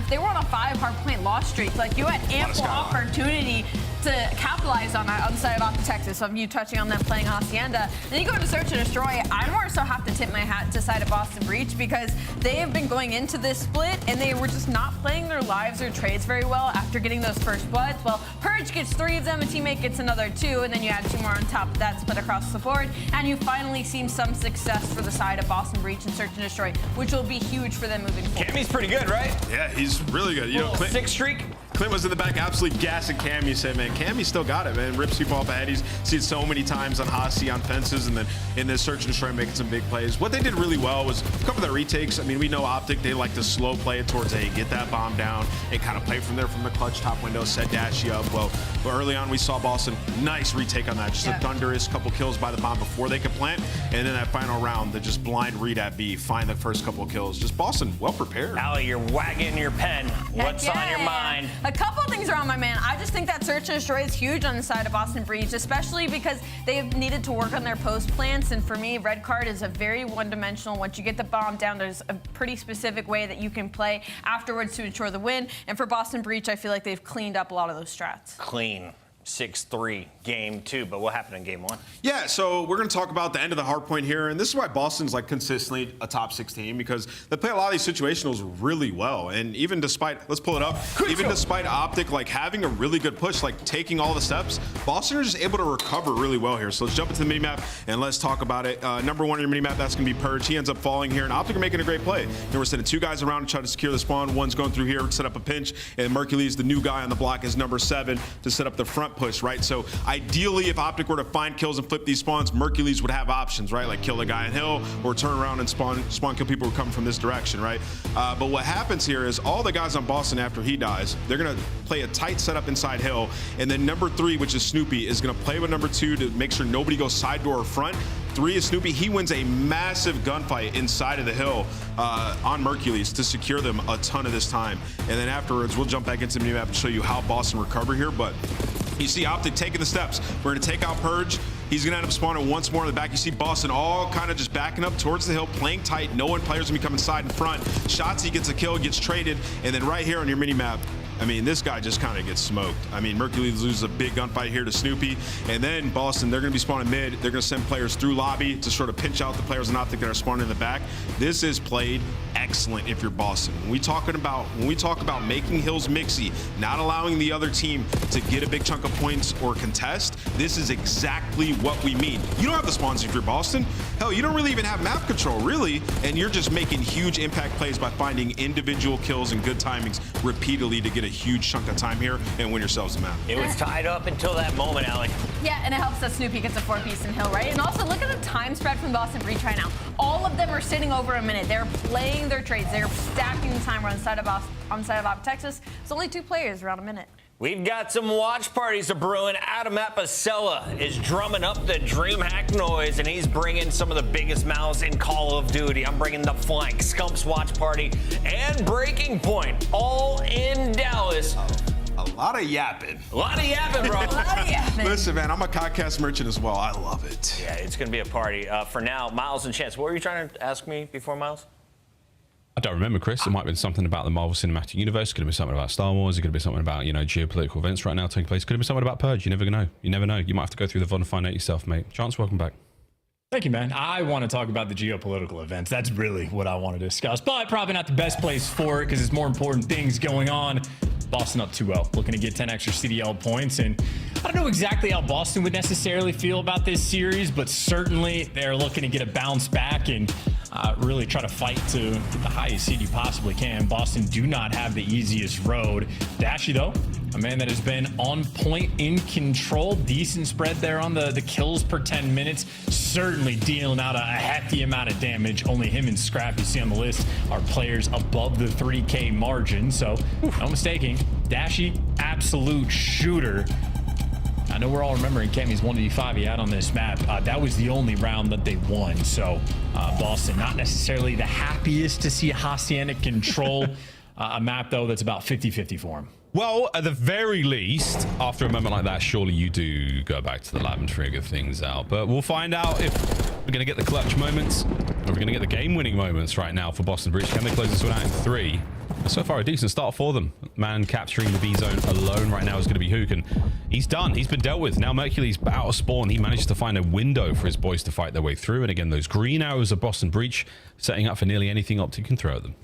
they were on a 5 Hardpoint loss streak. You had ample opportunity to capitalize on that on the side of Optic Texas. So you touching on them playing Hacienda. Then you go to search and destroy. I more so have to tip my hat to side of Boston Breach because they have been going into this split and they were just not playing their lives or trades very well after getting those first bloods. Well, Purge gets 3 of them, a teammate gets another 2, and then you add 2 more on top of that split across the board. And you finally seen some success for the side of Boston Breach and search and destroy, which will be huge for them moving forward. Cammy's pretty good, right? Yeah, he's really good. Clint, 6 streak. Clint was in the back absolutely gassing Cam. He said, man, Cammy still got it, man. Rips people off ahead. He's seen so many times on Hasi, on fences, and then in this search and destroy making some big plays. What they did really well was a couple of their retakes. I mean, we know Optic, they like to slow play it towards A, get that bomb down, and kind of play from there from the clutch top window, set Dashy up. Well, early on we saw Boston, nice retake on that. Just a thunderous couple kills by the bomb before they could plant. And then that final round, they just blind read at B, find the first couple of kills. Just Boston, well prepared. Allie, you're wagging your pen. What's on your mind? A couple of things are on my mind. I just think that search and destroy is huge on the side of Boston Breach, especially because they've needed to work on their post plants. And for me, red card is a very one-dimensional. Once you get the bomb down, there's a pretty specific way that you can play afterwards to ensure the win. And for Boston Breach, I feel like they've cleaned up a lot of those strats. Clean. 6-3 game 2, but what happened in game 1? Yeah, so we're going to talk about the end of the Hardpoint here, and this is why Boston's consistently a top 6 team, because they play a lot of these situationals really well. And even despite, let's pull it up, even despite Optic having a really good push, taking all the steps, Boston are just able to recover really well here. So let's jump into the minimap and let's talk about it. Number 1 on your minimap, that's going to be Purge. He ends up falling here, and Optic are making a great play. And we're sending 2 guys around to try to secure the spawn. One's going through here to set up a pinch, and Mercules, the new guy on the block, is number 7 to set up the front push, right? So ideally, if Optic were to find kills and flip these spawns, Mercules would have options, right? Like kill the guy in hill or turn around and spawn kill people who come from this direction, right? But what happens here is all the guys on Boston after he dies, they're gonna play a tight setup inside hill, and then number 3, which is Snoopy, is gonna play with number 2 to make sure nobody goes side door or front. 3 is Snoopy. He wins a massive gunfight inside of the hill on Mercules to secure them a ton of this time. And then afterwards, we'll jump back into the minimap and show you how Boston recover here. But you see Optic taking the steps. We're going to take out Purge. He's going to end up spawning once more in the back. You see Boston all kind of just backing up towards the hill, playing tight, knowing players going to be coming side and front. Shotzzy gets a kill, gets traded, and then right here on your mini-map, I mean, this guy just kind of gets smoked. I mean, Mercules loses a big gunfight here to Snoopy, and then Boston, they're going to be spawning mid. They're going to send players through lobby to sort of pinch out the players in Optic that are spawning in the back. This is played excellent if you're Boston. When we talk about making Hills mixy, not allowing the other team to get a big chunk of points or contest, this is exactly what we mean. You don't have the spawns if you're Boston. Hell, you don't really even have map control, really, and you're just making huge impact plays by finding individual kills and good timings repeatedly to get a huge chunk of time here and win yourselves the map. It was tied up until that moment, Alec. Yeah, and it helps that Snoopy gets a 4-piece in Hill, right? And also, look at the time spread from Boston Breach right now. All of them are sitting over a minute. They're playing their trades. They're stacking the time on side of Op Texas. It's only 2 players around a minute. We've got some watch parties brewing. Adam Apicella is drumming up the DreamHack noise, and he's bringing some of the biggest mouths in Call of Duty. I'm bringing the Flank, Scump's watch party, and Breaking Point, all in Dallas. A lot of yapping. A lot of yapping, bro. A lot of yapping. Listen, man, I'm a podcast merchant as well. I love it. Yeah, it's going to be a party. For now, Miles and Chance, what were you trying to ask me before, Miles? I don't remember, Chris. It might have been something about the Marvel Cinematic Universe. It could have been something about Star Wars. It could have been something about, geopolitical events right now taking place. It could have been something about Purge. You never know. You never know. You might have to go through the VOD and find out yourself, mate. Chance, welcome back. Thank you, man. I want to talk about the geopolitical events. That's really what I want to discuss, but probably not the best place for it because there's more important things going on. Boston up 2-0, looking to get 10 extra CDL points. And I don't know exactly how Boston would necessarily feel about this series, but certainly they're looking to get a bounce back and really try to fight to get the highest seed you possibly can. Boston do not have the easiest road. Dashy, though, a man that has been on point, in control, decent spread there on the kills per 10 minutes, certainly dealing out a hefty amount of damage. Only him and Scrap, you see on the list, are players above the 3K margin, so no mistaking. Dashy, absolute shooter. I know we're all remembering Kemi's 1v5 he had on this map. That was the only round that they won. So Boston, not necessarily the happiest to see Hacienda control a map, though, that's about 50-50 for him. Well, at the very least, after a moment like that, surely you do go back to the lab and figure things out. But we'll find out if we're going to get the clutch moments or if we're going to get the game-winning moments right now for Boston Breach. Can they close this one out in 3? So far, a decent start for them. Man capturing the B zone alone right now is going to be Hook, and he's done. He's been dealt with. Now Mercury's out of spawn. He managed to find a window for his boys to fight their way through. And again, those green arrows of Boston Breach setting up for nearly anything Optic can throw at them.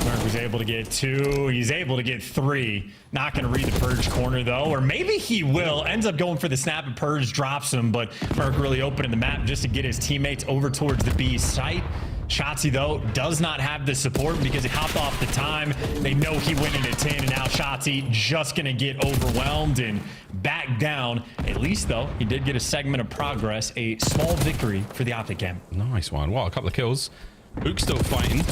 Mercury's able to get 2. He's able to get 3. Not going to read the Purge corner, though. Or maybe he will. Ends up going for the snap, and Purge drops him. But Merc really opening the map just to get his teammates over towards the B site. Shotzzy, though, does not have the support because he hopped off the time. They know he went into 10, and now Shotzzy just going to get overwhelmed and back down. At least, though, he did get a segment of progress, a small victory for the Optic camp. Nice one. Wow, a couple of kills. Hook's still fighting.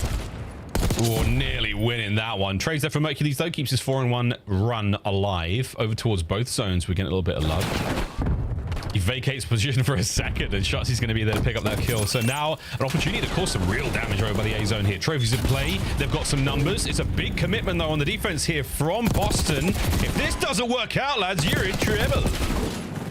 Oh, nearly winning that one. Trades there for Mercules, though, keeps his 4-1 run alive. Over towards both zones, we're getting a little bit of love. He vacates position for a second, and Shotzi's going to be there to pick up that kill. So now an opportunity to cause some real damage over by the A zone here. Trophies in play. They've got some numbers. It's a big commitment, though, on the defense here from Boston. If this doesn't work out, lads, you're in trouble.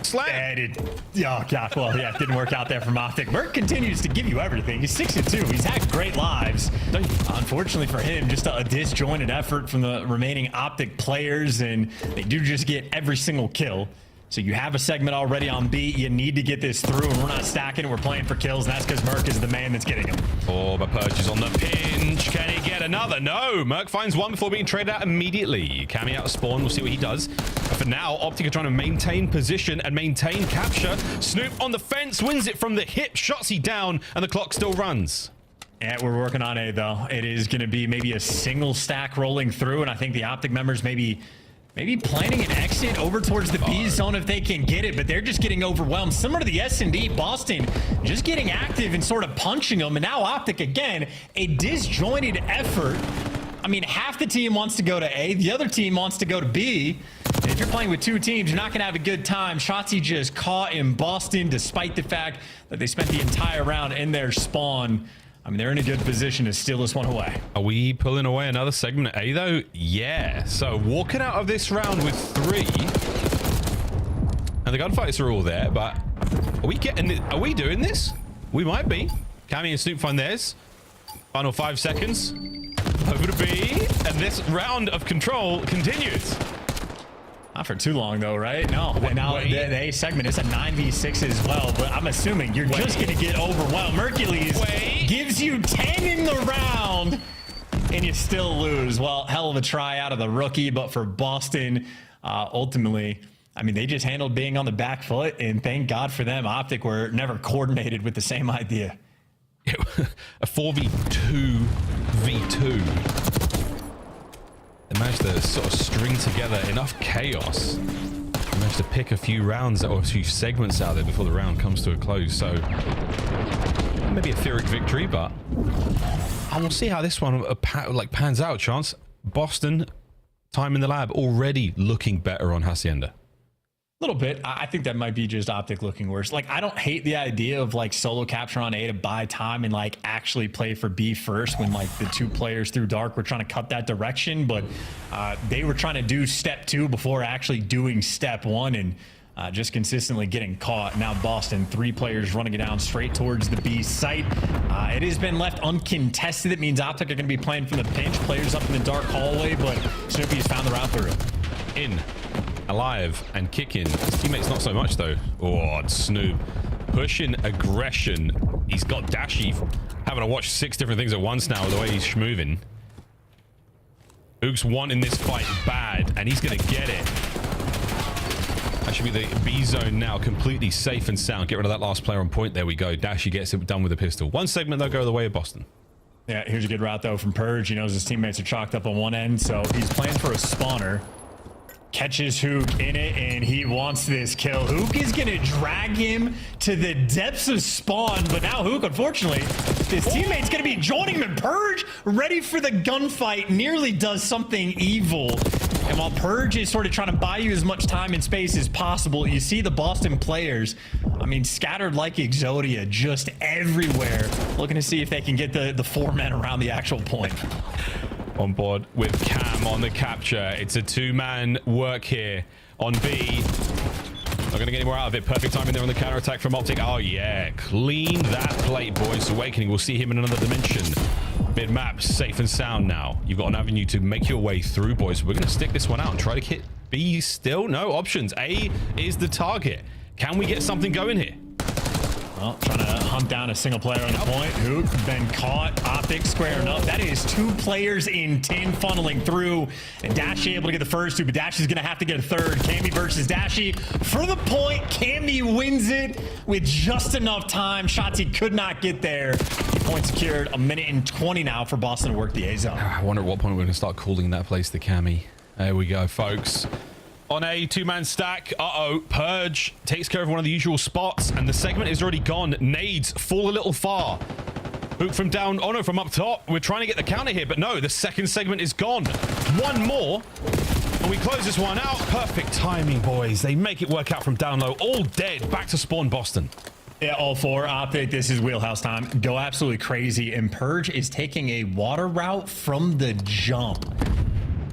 Slam. It didn't work out there from Optic. Merc continues to give you everything. He's 6-2. He's had great lives. Unfortunately for him, just a disjointed effort from the remaining Optic players, and they do just get every single kill. So you have a segment already on B. You need to get this through, and we're not stacking it. We're playing for kills, and that's because Merc is the man that's getting them. Oh, but Purge is on the pinch. Can he get another? No. Merc finds one before being traded out immediately. Cammy out of spawn. We'll see what he does. But for now, Optic are trying to maintain position and maintain capture. Snoop on the fence wins it from the hip. Shotzzy down, and the clock still runs. Yeah, we're working on A, though. It is going to be maybe a single stack rolling through, and I think the Optic members maybe planning an exit over towards the B zone if they can get it, but they're just getting overwhelmed. Similar to the S&D, Boston just getting active and sort of punching them, and now Optic, again, a disjointed effort. I mean, half the team wants to go to A, the other team wants to go to B. And if you're playing with 2 teams, you're not going to have a good time. Shotzzy just caught in Boston, despite the fact that they spent the entire round in their spawn. I mean, they're in a good position to steal this one away. Are we pulling away another segment at A, though? Yeah. So walking out of this round with 3. And the gunfights are all there, but are we doing this? We might be. Cammy and Snoop find theirs. Final 5 seconds. Over to B, and this round of control continues. Not for too long though, right? No. And now the A segment is a 9v6 as well, but I'm assuming you're just going to get overwhelmed. Mercules gives you 10 in the round, and you still lose. Well, hell of a try out of the rookie, but for Boston, ultimately, I mean, they just handled being on the back foot, and thank God for them. Optic were never coordinated with the same idea. A 4v2 v2. They managed to sort of string together enough chaos. They managed to pick a few rounds or a few segments out there before the round comes to a close. So maybe a Pyrrhic victory, but we'll see how this one pans out. Chance. Boston, time in the lab, already looking better on Hacienda. A little bit. I think that might be just Optic looking worse. Like, I don't hate the idea of like solo capture on A to buy time and like actually play for B first when like the two players through dark were trying to cut that direction, but they were trying to do step 2 before actually doing step 1 and just consistently getting caught. Now Boston, 3 players running it down straight towards the B site. It has been left uncontested. It means Optic are going to be playing from the pinch. Players up in the dark hallway, but Snoopy has found the route through. In. Alive and kicking. His teammates not so much though. Oh, Snoop pushing aggression. He's got Dashy having to watch 6 different things at once now with the way he's schmoving. Ooks wanting this fight bad, and he's gonna get it. That should be the B zone now, completely safe and sound. Get rid of that last player on point. There we go. Dashy gets it done with a pistol. One segment though, go the way of Boston. Yeah, here's a good route though from Purge. He knows his teammates are chalked up on one end, so he's playing for a spawner. Catches Hook in it, and he wants this kill. Hook is going to drag him to the depths of spawn, but now Hook, unfortunately, his teammate's going to be joining him, and Purge, ready for the gunfight, nearly does something evil. And while Purge is sort of trying to buy you as much time and space as possible, you see the Boston players, I mean, scattered like Exodia, just everywhere, looking to see if they can get the 4 men around the actual point. On board with Cam on the capture. It's a 2-man work here on B. Not going to get any more out of it. Perfect timing there on the counter attack from Optic. Oh yeah, clean that plate, boys. Awakening, we'll see him in another dimension. Mid-map, safe and sound now. You've got an avenue to make your way through, boys. We're going to stick this one out and try to hit B still. No options. A is the target. Can we get something going here? Well, trying to hunt down a single player on the point. Hook been caught. Optic squaring up. That is 2 players in 10 funneling through. And Dashy able to get the first 2, but Dashy's going to have to get a third. Cammy versus Dashy for the point. Cammy wins it with just enough time. Shots he could not get there. Point secured. 1 minute and 20 now for Boston to work the A zone. I wonder at what point we're going to start calling that place the Cammy. There we go, folks. On a 2-man stack, Purge takes care of one of the usual spots, and the segment is already gone. Nades fall a little far. Hook from down, oh no, from up top. We're trying to get the counter here, but no, the second segment is gone. 1 more, and we close this one out. Perfect timing, boys. They make it work out from down low. All dead, back to spawn Boston. Yeah, all 4. Optic, this is wheelhouse time. Go absolutely crazy, and Purge is taking a water route from the jump.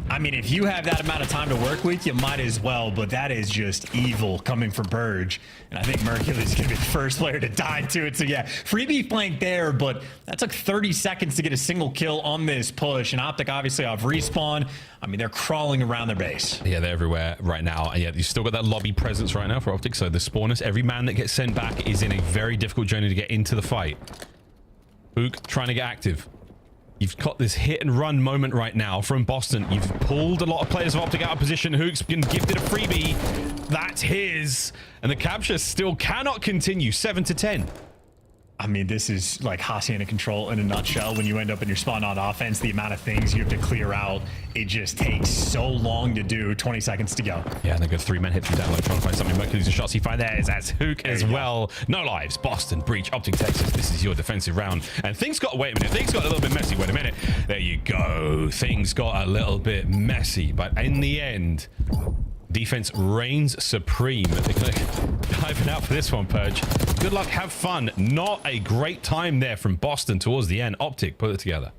I mean, if you have that amount of time to work with, you might as well, but that is just evil coming from Purge. And I think Mercury's going to be the first player to die to it. So yeah, freebie flank there, but that took 30 seconds to get a single kill on this push. And Optic obviously off respawn. I mean, they're crawling around their base. Yeah, they're everywhere right now. And yeah, you've still got that lobby presence right now for Optic. So the spawners, every man that gets sent back is in a very difficult journey to get into the fight. Ook trying to get active. You've got this hit and run moment right now from Boston. You've pulled a lot of players of Optic out of position. Hook's been gifted a freebie. That's his. And the capture still cannot continue. 7-10. I mean, this is like Hacienda control in a nutshell. When you end up in your spawn on offense, the amount of things you have to clear out, it just takes so long to do. 20 seconds to go. Yeah, and they go 3-man hit from down low, trying to find something. Mercury's and shots he finds theirs. That's Hook as well. No lives. Boston, breach, Optic, Texas. This is your defensive round. And things got, wait a minute, things got a little bit messy. Wait a minute. There you go. Things got a little bit messy. But in the end, defense reigns supreme. They're going to dive out for this one, Purge. Good luck, have fun. Not a great time there from Boston towards the end. Optic put it together.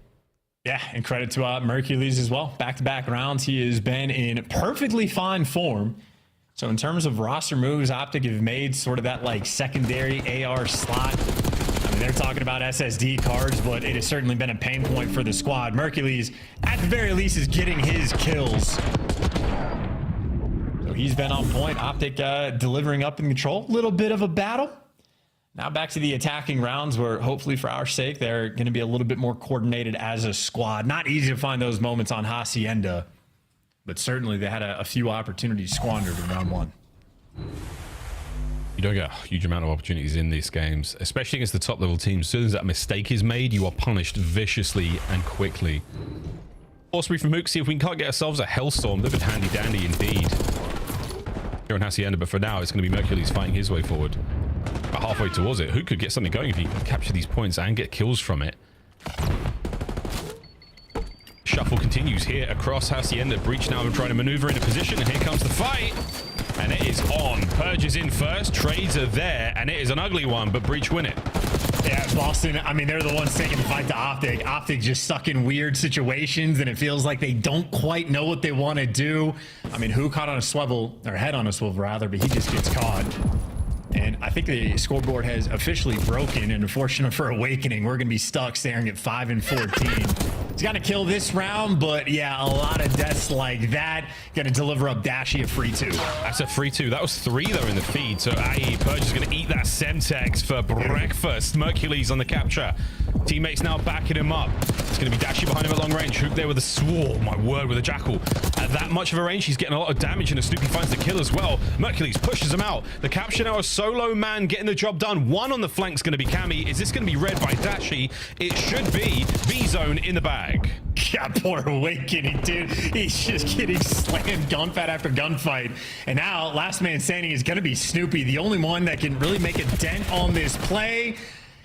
Yeah, and credit to Mercules as well. Back-to-back rounds, he has been in perfectly fine form. So in terms of roster moves, Optic have made sort of that like secondary AR slot. I mean, mean, they're talking about SSD cards, but it has certainly been a pain point for the squad. Mercules, at the very least, is getting his kills. So he's been on point. Optic delivering up in control. Little bit of a battle. Now back to the attacking rounds where hopefully for our sake, they're going to be a little bit more coordinated as a squad. Not easy to find those moments on Hacienda, but certainly they had a few opportunities squandered in round one. You don't get a huge amount of opportunities in these games, especially against the top level teams. As soon as that mistake is made, you are punished viciously and quickly. Force from Mook, see if we can't get ourselves a Hellstorm. They've been handy dandy indeed here on Hacienda, but for now it's going to be Mercules fighting his way forward. About halfway towards it. Who could get something going if he can capture these points and get kills from it? Shuffle continues here across Hacienda. Breach now trying to maneuver into position, and here comes the fight. And it is on. Purge is in first. Trades are there, and it is an ugly one, but Breach win it. Yeah, Boston, I mean, they're the ones taking the fight to Optic. Optic just stuck in weird situations, and it feels like they don't quite know what they want to do. I mean, who caught on a swivel, or head on a swivel rather, but he just gets caught. And I think the scoreboard has officially broken, and unfortunate for Awakening, we're going to be stuck staring at 5 and 14. He's got to kill this round, but yeah, a lot of deaths like that. Going to deliver up Dashy a free 2. That's a free 2. That was 3 though in the feed. So Purge is going to eat that Semtex for breakfast. Mercules on the capture. Teammates now backing him up. It's going to be Dashy behind him at long range. Hook there with a Swarm. My word, with a Jackal. At that much of a range, he's getting a lot of damage, and a Snoopy finds the kill as well. Mercules pushes him out. The capture now, a solo man getting the job done. One on the flank's going to be Cammy. Is this going to be read by Dashy? It should be. B-Zone in the bag. Yeah, poor Awakening, dude. He's just getting slammed gunfight after gunfight. And now, last man standing is going to be Snoopy, the only one that can really make a dent on this play.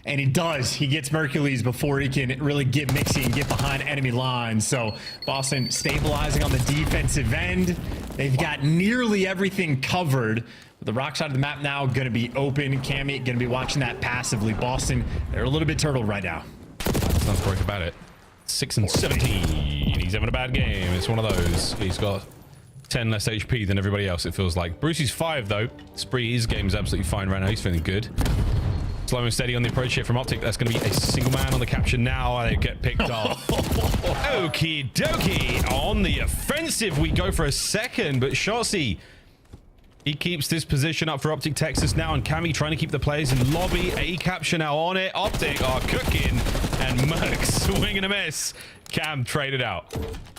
And he does. He gets Mercules before he can really get mixy and get behind enemy lines. So Boston stabilizing on the defensive end. They've got nearly everything covered. The rock side of the map now going to be open. Cammy going to be watching that passively. Boston, they're a little bit turtled right now. Sounds great about it. 6 and 17. He's having a bad game. It's one of those. He's got 10 less HP than everybody else, it feels like. Brucey's 5 though. Spree, his game is absolutely fine right now. He's feeling good. Slow and steady on the approach here from Optic. That's going to be a single man on the capture now. They get picked off. Okie dokie. On the offensive, we go for a second, but Shotzi, he keeps this position up for Optic Texas now, and Cammy trying to keep the players in lobby. A capture now on it. Optic are cooking, and Merc swing and a miss. Cam traded out.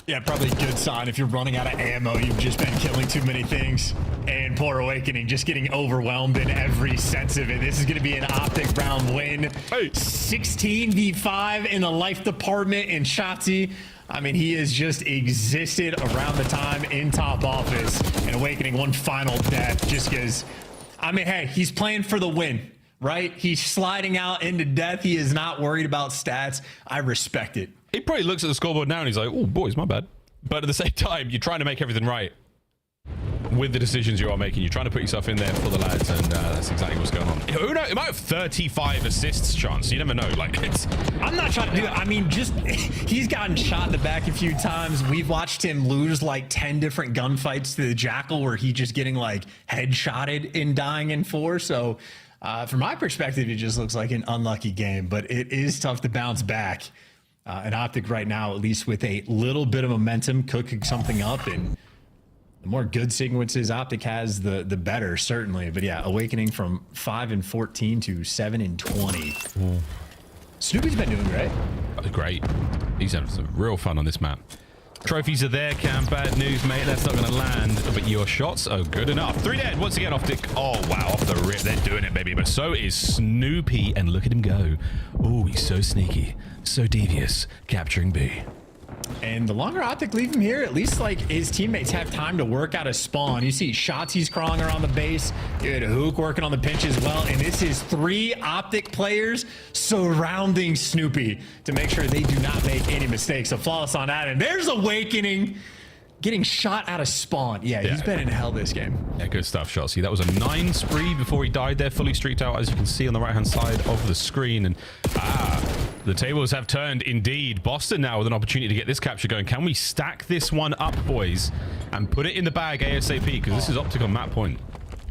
Yeah, probably a good sign if you're running out of ammo. You've just been killing too many things. And poor Awakening just getting overwhelmed in every sense of it. This is going to be an Optic round win. Hey. 16v5 in the life department, and Shotzi, I mean, he has just existed around the time in top office. And Awakening one final death just because, I mean, hey, he's playing for the win, right? He's sliding out into death. He is not worried about stats. I respect it. He probably looks at the scoreboard now and he's like, oh, boys, my bad. But at the same time, you're trying to make everything right with the decisions you are making. You're trying to put yourself in there for the lads, and that's exactly what's going on. Who knows? It might have 35 assists chance. You never know. Like, it's... I'm not trying to do that. I mean, just he's gotten shot in the back a few times. We've watched him lose like 10 different gunfights to the Jackal where he's just getting like headshotted and dying in 4. So from my perspective, it just looks like an unlucky game, but it is tough to bounce back. And Optic right now, at least with a little bit of momentum, cooking something up, and the more good sequences Optic has, the better, certainly. But yeah, Awakening from 5 and 14 to 7 and 20. Snoopy's been doing great. Great. He's having some real fun on this map. Trophies are there, Cam. Bad news, mate. That's not going to land. But your shots are good enough. 3 dead. Once again, Optic. Oh, wow. Off the rip. They're doing it, baby. But so is Snoopy. And look at him go. Oh, he's so sneaky. So devious. Capturing B. And the longer Optic leave him here, at least like his teammates have time to work out a spawn. You see Shotzi's crawling around the base. Good Hook working on the pinch as well. And this is 3 Optic players surrounding Snoopy to make sure they do not make any mistakes. So flawless on that. And there's Awakening getting shot out of spawn. Yeah, he's been in hell this game. Yeah, good stuff, Shotzi. That was a 9 spree before he died there, fully streaked out, as you can see on the right-hand side of the screen. And the tables have turned indeed. Boston now with an opportunity to get this capture going. Can we stack this one up, boys, and put it in the bag ASAP? Because this is Optic on map point.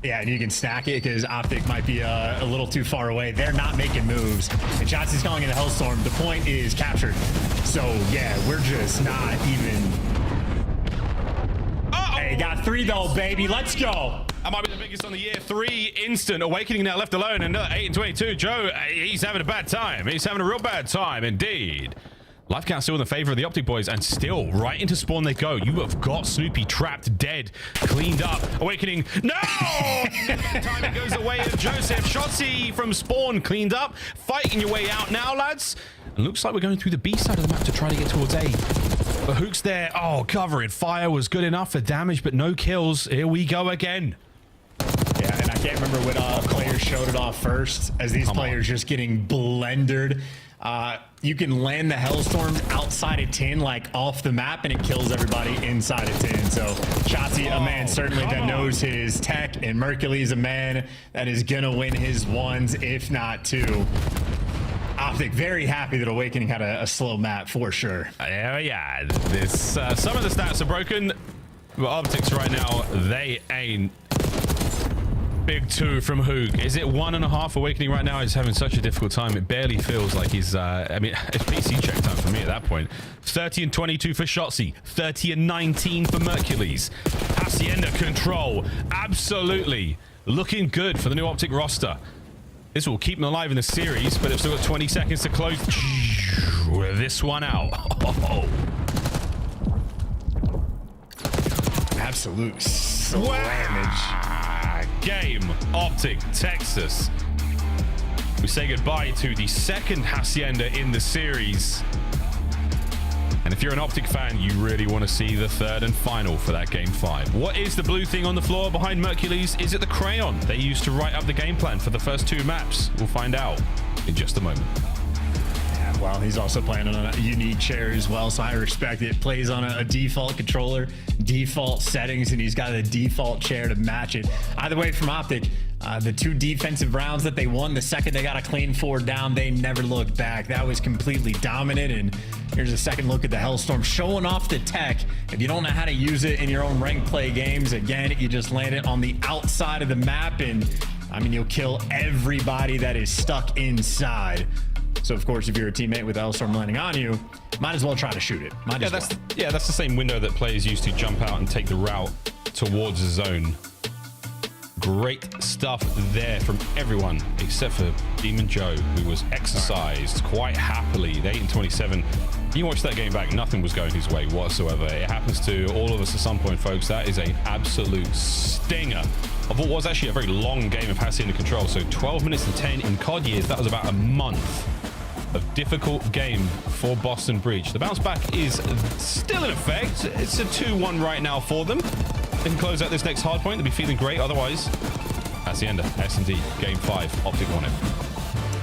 Yeah, and you can stack it because Optic might be a little too far away. They're not making moves. And Shotzi's calling in the Hellstorm. The point is captured. So, yeah, we're just not even... Hey, got 3 though, baby. Let's go. That might be the biggest on the year. 3 instant Awakening now left alone. And 8 and 22. Joe, he's having a bad time. He's having a real bad time indeed. Life count still in the favor of the Optic boys, and still right into spawn they go. You have got Snoopy trapped, dead, cleaned up. Awakening, no! Time it goes the way of Joseph. Shotzi from spawn, cleaned up. Fighting your way out now, lads. And looks like we're going through the B side of the map to try to get towards A. But Hook's there. Oh, covering fire was good enough for damage, but no kills. Here we go again. Yeah, and I can't remember what players showed it off first, as these players just getting blendered. You can land the Hellstorms outside of 10, like off the map, and it kills everybody inside of 10. So Shotzi, a man certainly that knows his tech, and Mercury's a man that is gonna win his ones, if not 2. Optic very happy that Awakening had a slow map for sure. Yeah, this some of the stats are broken, but Optics right now, they ain't. Big 2 from Hoog. Is it 1.5? Awakening right now is having such a difficult time. It barely feels like he's, I mean, it's PC check time for me at that point. 30 and 22 for Shotzi. 30 and 19 for Mercules. Hacienda control. Absolutely looking good for the new Optic roster. This will keep them alive in the series, but it's still got 20 seconds to close this one out. Absolute slamage. Game, Optic, Texas. We say goodbye to the second Hacienda in the series. And if you're an Optic fan, you really want to see the third and final for that game 5. What is the blue thing on the floor behind Mercules? Is it the crayon they used to write up the game plan for the first 2 maps? We'll find out in just a moment. Yeah, well, he's also playing on a unique chair as well, so I respect it. Plays on a default controller, default settings, and he's got a default chair to match it. Either way, from Optic, the 2 defensive rounds that they won, the second they got a clean 4 down, they never looked back. That was completely dominant. And here's a second look at the Hellstorm, showing off the tech. If you don't know how to use it in your own ranked play games, again, you just land it on the outside of the map, and I mean, you'll kill everybody that is stuck inside. So of course, if you're a teammate with Hellstorm landing on you, might as well try to shoot it. That's the same window that players used to jump out and take the route towards the zone. Great stuff there from everyone except for Demon Joe, who was exercised quite happily. The 8 and 27. You watch that game back, nothing was going his way whatsoever. It happens to all of us at some point, folks. That is an absolute stinger of what was actually a very long game of Hacienda control. So 12 minutes and 10 in COD years. That was about a month of difficult game for Boston Breach. The bounce back is still in effect. It's a 2-1 right now for them. They can close out this next hardpoint. They'll be feeling great otherwise. Hacienda, S&D, game 5, Optic won it.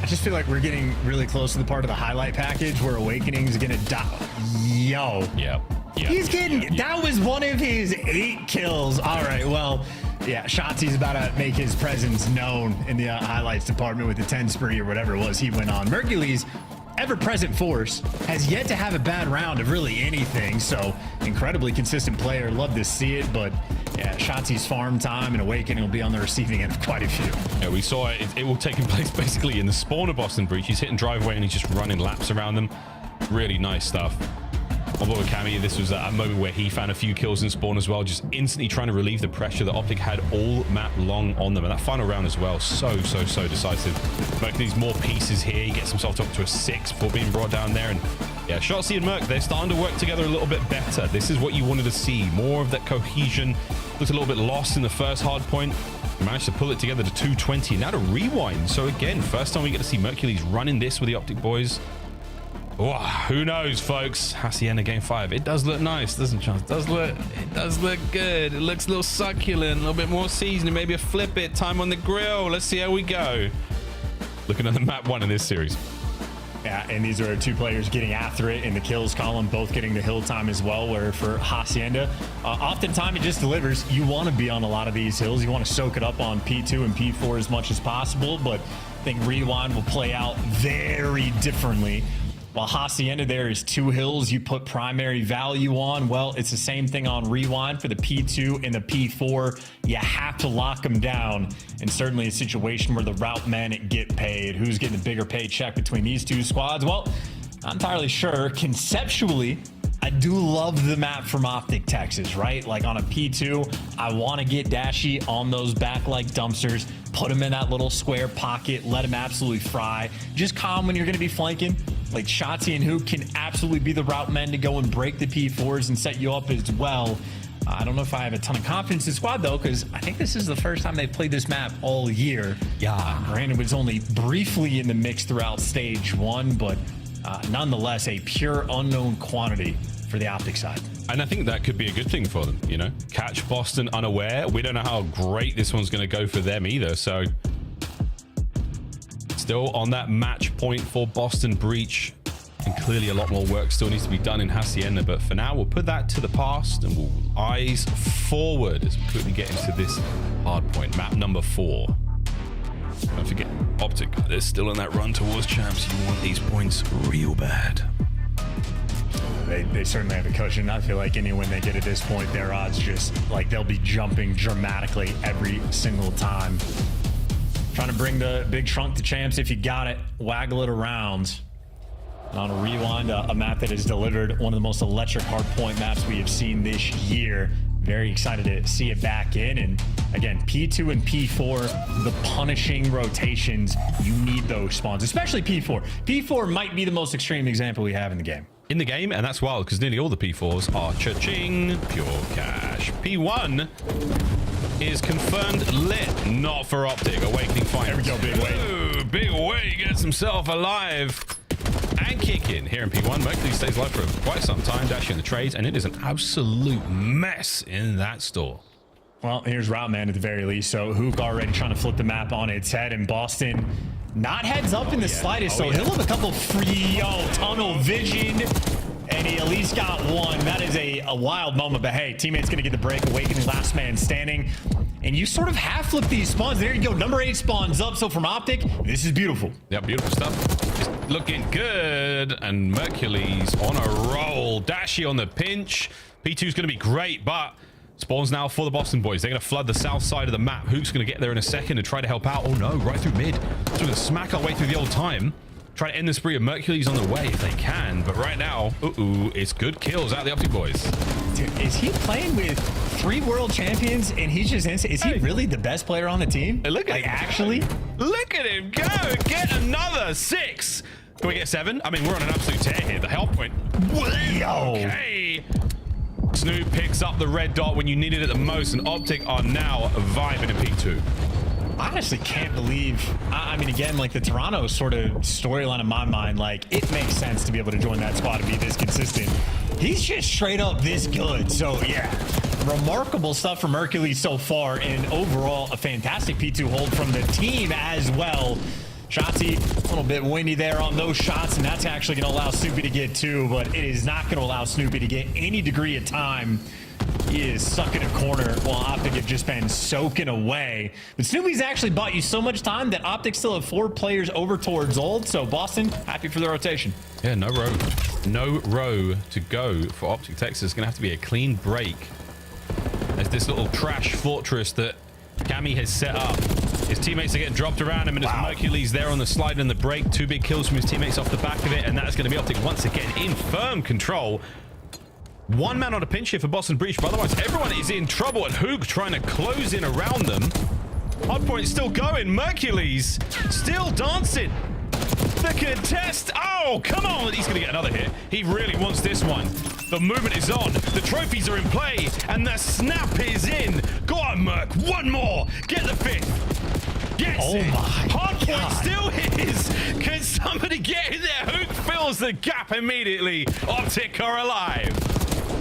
I just feel like we're getting really close to the part of the highlight package where Awakening's gonna die. Yo. Yeah. He's getting, that was one of his 8 kills. All right, well, yeah, Shotzi's about to make his presence known in the highlights department with the 10 spree or whatever it was he went on. Mercules, ever-present force, has yet to have a bad round of really anything, so incredibly consistent player. Love to see it, but yeah, Shotzi's farm time and Awakening will be on the receiving end of quite a few. Yeah, we saw it. It will taking place basically in the spawn of Boston Breach. He's hitting driveway and he's just running laps around them. Really nice stuff. Although with Cammy, this was a moment where he found a few kills in spawn as well, just instantly trying to relieve the pressure that Optic had all map long on them. And that final round as well, so decisive. Merc needs more pieces here. He gets himself up to a 6 before being brought down there. And yeah, Shotzi and Merc, they're starting to work together a little bit better. This is what you wanted to see. More of that cohesion. Looked a little bit lost in the first hard point. Managed to pull it together to 220. Now to rewind. So again, first time we get to see Mercules running this with the Optic boys. Oh, who knows, folks? Hacienda game 5. It does look nice, doesn't it? It does look good. It looks a little succulent, a little bit more seasoned, maybe a flip it, time on the grill. Let's see how we go. Looking at the map 1 in this series. Yeah, and these are 2 players getting after it in the kills column, both getting the hill time as well, where for Hacienda, oftentimes it just delivers. You want to be on a lot of these hills. You want to soak it up on P2 and P4 as much as possible, but I think Rewind will play out very differently. while Hacienda there is 2 hills you put primary value on. Well, it's the same thing on Rewind for the P2 and the P4. You have to lock them down, and certainly a situation where the route men get paid. Who's getting the bigger paycheck between these 2 squads? Well, not entirely sure. Conceptually, I do love the map from Optic Texas, right? Like on a P2, I want to get Dashy on those back like dumpsters, put him in that little square pocket, let him absolutely fry. Just calm when you're going to be flanking. Like Shotzi and Hook can absolutely be the route men to go and break the P4s and set you up as well. I don't know if I have a ton of confidence in the squad though, because I think this is the first time they've played this map all year. Yeah, granted, it was only briefly in the mix throughout stage 1, but nonetheless, a pure unknown quantity for the Optic side. And I think that could be a good thing for them, you know? Catch Boston unaware. We don't know how great this one's going to go for them either, so... Still on that match point for Boston Breach, and clearly a lot more work still needs to be done in Hacienda, but for now, we'll put that to the past, and we'll eyes forward as we quickly get into this hardpoint, map number 4. Don't forget, Optic, they're still in that run towards champs. You want these points real bad. They certainly have a cushion. I feel like anyone they get at this point, their odds just like they'll be jumping dramatically every single time. Trying to bring the big trunk to champs if you got it. Waggle it around. And on a Rewind, a map that has delivered one of the most electric hardpoint maps we have seen this year. Very excited to see it back in. And again, P2 and P4, the punishing rotations, you need those spawns, especially P4. P4 might be the most extreme example we have in the game. And that's wild because nearly all the P4s are cha-ching, pure cash. P1 is confirmed lit, not for Optic. Awakening Fight. There we go, Big Way. Ooh, Big Way gets himself alive and kicking. Here in P1, Mercury stays alive for quite some time, dashing the trades, and it is an absolute mess in that store. Well, here's Route Man at the very least. So Hook already trying to flip the map on its head, and Boston not heads up in the slightest. So he'll have a couple free tunnel vision, and he at least got one. That is a wild moment, but hey, teammate's gonna get the break. Awakening, last man standing, and you sort of half flip these spawns. There you go, number 8 spawns up. So from Optic, this is beautiful. Yeah, beautiful stuff. Just looking good, and Mercury's on a roll. Dashy on the pinch. P2's gonna be great, but spawns now for the Boston boys. They're going to flood the south side of the map. Hook's going to get there in a second and try to help out. Oh no, right through mid. So we're going to smack our way through the old time. Try to end the spree of Mercury's on the way if they can. But right now, it's good kills out of the Optic boys. Dude, is he playing with 3 world champions and he's just insane? Is he really the best player on the team? Look at him. Actually? Look at him go. Get another 6. Can we get 7? I mean, we're on an absolute tear here. The Hardpoint. Okay. Snoop picks up the red dot when you need it at the most, and Optic are now vibing in P2. I honestly can't believe, I mean, again, like the Toronto sort of storyline in my mind, like it makes sense to be able to join that squad and be this consistent. He's just straight up this good. So yeah, remarkable stuff from Mercury so far, and overall a fantastic P2 hold from the team as well. Shotzi, a little bit windy there on those shots, and that's actually going to allow Snoopy to get 2, but it is not going to allow Snoopy to get any degree of time. He is stuck in a corner while Optic have just been soaking away. But Snoopy's actually bought you so much time that Optic still have 4 players over towards Old, so Boston, happy for the rotation. Yeah, no row to go for Optic Texas. It's going to have to be a clean break. There's this little trash fortress that Cammy has set up. His teammates are getting dropped around him, and as Mercury's there on the slide and the break. 2 big kills from his teammates off the back of it, and that is going to be Optic once again in firm control. 1 man on a pinch here for Boston Breach, but otherwise everyone is in trouble, and Hoog trying to close in around them. Hardpoint still going. Mercury's still dancing. The contest. Oh, come on. He's going to get another hit. He really wants this one. The movement is on. The trophies are in play, and the snap is in. Go on, Merc. 1 more. Get the 5th. Gets it. Hardpoint still his. Can somebody get in there? Hook fills the gap immediately. Optic are alive.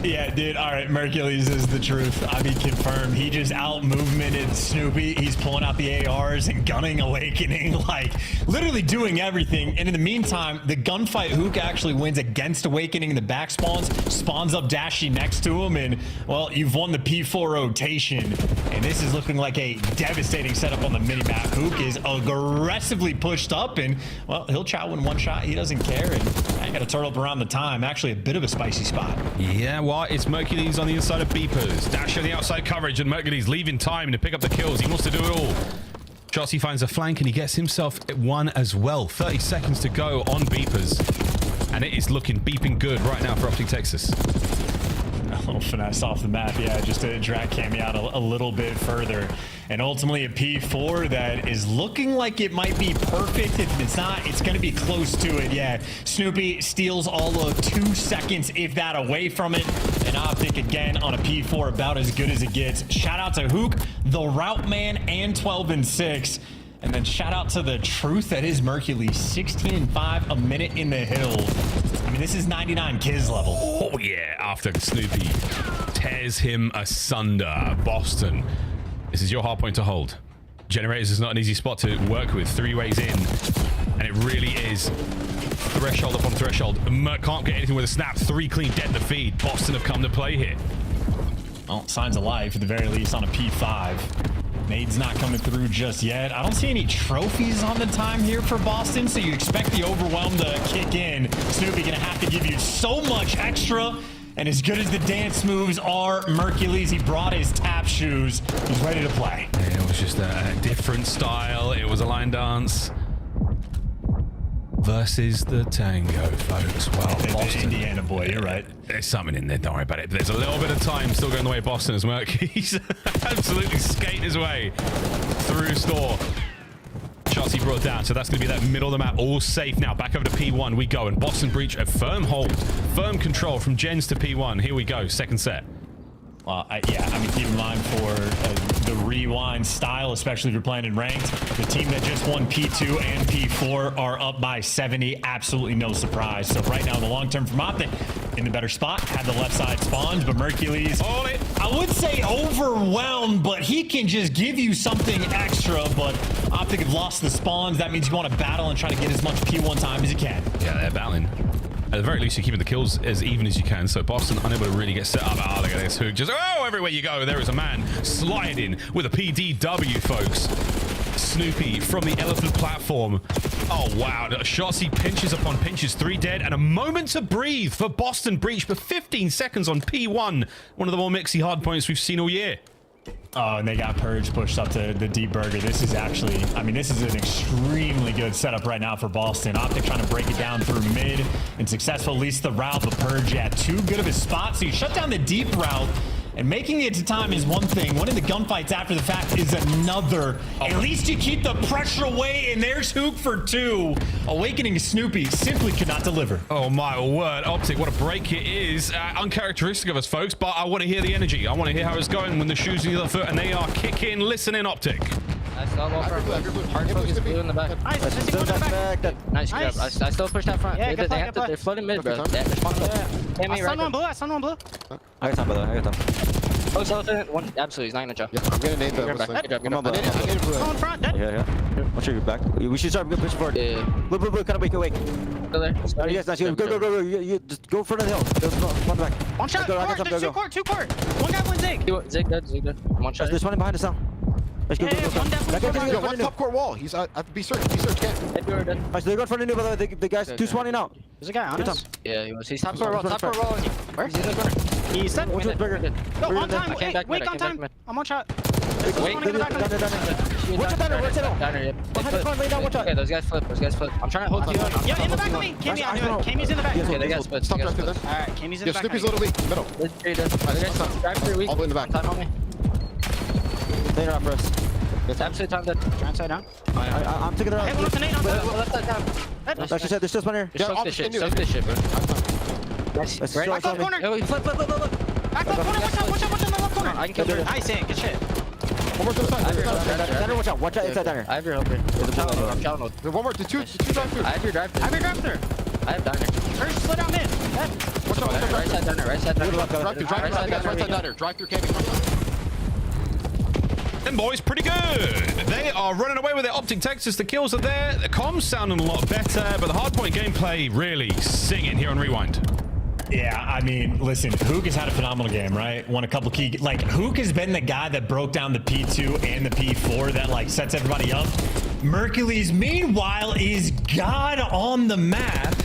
Yeah, dude. All right, Mercules is the truth. I mean, confirmed. He just out-movemented Snoopy. He's pulling out the ARs and gunning Awakening, like literally doing everything. And in the meantime, the gunfight, Hook actually wins against Awakening in the back spawns up Dashy next to him, and well, you've won the P4 rotation. And this is looking like a devastating setup on the minimap. Hook is aggressively pushed up, and well, he'll chow in 1 shot. He doesn't care. And Got to turtle up around the time. Actually, a bit of a spicy spot. Yeah, well, it's Mercules on the inside of Beepers. Dash on the outside coverage, and Mercules leaving time to pick up the kills. He wants to do it all. Chelsea finds a flank, and he gets himself one as well. 30 seconds to go on Beepers. And it is beeping good right now for Optic Texas. A little finesse off the map, yeah, just to drag Cammy out a little bit further. And ultimately a P4 that is looking like it might be perfect. If it's not, it's going to be close to it, yeah. Snoopy steals all of 2 seconds, if that, away from it. And Optic again on a P4, about as good as it gets. Shout out to Hook, the Route Man, and 12 and 6. And then shout out to the truth that is Mercules, 16 and 5, a minute in the hills. I mean, this is 99 Kiz level. Oh yeah, after Snoopy tears him asunder. Boston, this is your hard point to hold. Generators is not an easy spot to work with. 3 ways in, and it really is threshold upon threshold. Merc can't get anything with a snap. 3 clean dead the feed. Boston have come to play here. Well, signs of life at the very least on a P5. Nade's not coming through just yet. I don't see any trophies on the time here for Boston, so you expect the overwhelm to kick in. Snoopy gonna have to give you so much extra, and as good as the dance moves are, Mercules, he brought his tap shoes. He's ready to play. It was just a different style. It was a line dance versus the tango, folks. Well, Boston, Indiana boy, you're right. There's something in there, don't worry about it. There's a little bit of time still going the way of Boston as Merc. He's absolutely skating his way through store. Chelsea brought down, so that's going to be that middle of the map. All safe now. Back over to P1 we go, and Boston breach a firm hold, firm control from Gens to P1. Here we go, second set. Well, yeah, I mean, keep in mind for the rewind style, especially if you're playing in ranked, the team that just won P2 and P4 are up by 70. Absolutely no surprise. So right now, the long term from Optic in the better spot, had the left side spawned, but Mercules, I would say overwhelmed, but he can just give you something extra. But Optic have lost the spawns. That means you want to battle and try to get as much P1 time as you can. Yeah, they're battling. At the very least, you're keeping the kills as even as you can. So Boston unable to really get set up. Oh, look at this Hook. Just, oh, everywhere you go, there is a man sliding with a PDW, folks. Snoopy from the elephant platform. Oh, wow. Shotzi pinches upon pinches. 3 dead and a moment to breathe for Boston breach for 15 seconds on P1. One of the more mixy hard points we've seen all year. Oh, and they got Purge pushed up to the deep burger. This is actually, I mean, this is an extremely good setup right now for Boston. Optic trying to break it down through mid and successful, at least the route, but Purge, yeah, too good of a spot. So you shut down the deep route, and making it to time is one thing. Winning the gunfights after the fact is another. At least you keep the pressure away, and there's Hook for 2. Awakening Snoopy simply could not deliver. Oh my word, Optic, what a break it is. Uncharacteristic of us, folks, but I want to hear the energy. I want to hear how it's going when the shoes on the other foot, and they are kicking. Listen in, Optic. Nice, hard focus blue in the back. Nice grab. I still push that front. Yeah, They're floating mid, bro. They're spawning mid. I stun one blue. I stun one blue. I got time, brother. I got time. Oh, so one. Absolutely, he's not gonna jump. Yeah, I'm gonna nade that. I need someone front, dead. Yeah. I'll show you back. We should start push forward. Yeah. Blue, kind of awake. Still there. Yes, nice. Go. You just go in front of the hill. Go back. One shot. There's 2 court. One guy, one Zig. Zig dead. One shot. There's one behind us now. Let's go. Go. One top court wall. He's at the B search. Nice, they're going for the new, by the way. The guy's 2 spawning out. There's a guy on us. Yeah, he was. He's top court roll. Where? He's in the corner. He's set. One shot's bigger. Go on time. Wait on time. I'm one shot. Wait, watch it down. Behind the front, lay down, watch out. Okay, those guys flip. I'm trying to hold you. Yeah, in the back of me. Cammy, I knew it. Cammy's in the back. Okay, they got split. Stop drafting them. Alright, Cammy's in the back. Snoopy's a little weak. Middle. All the way in the back. Time on me. Later out for us. It's absolute time dead. Try and side down. I'm taking it out. Hey, one to nade on the Left side down. Like she said, there's still one here. Soak this shit, bro. Let's Right. Back left corner. Yo, flip. Back left corner. Watch out in the left corner. I can kill her. Nice, good shit. One more to the side. Diner, watch out inside diner. I have your helper. I'm challenging. One more. The two drive through. I have your drive through. I have diner. First, split out mid. Watch out. Right side diner. Drive through diner. Drive through Cammy. Them boys pretty good. They are running away with it. Optic Texas, the kills are there. The comms sounding a lot better, but the hardpoint gameplay really singing here on Rewind. Yeah, I mean, listen, Hook has had a phenomenal game, right? Won a couple key, like, Hook has been the guy that broke down the P2 and the P4 that, like, sets everybody up. Mercules, meanwhile, is God on the map.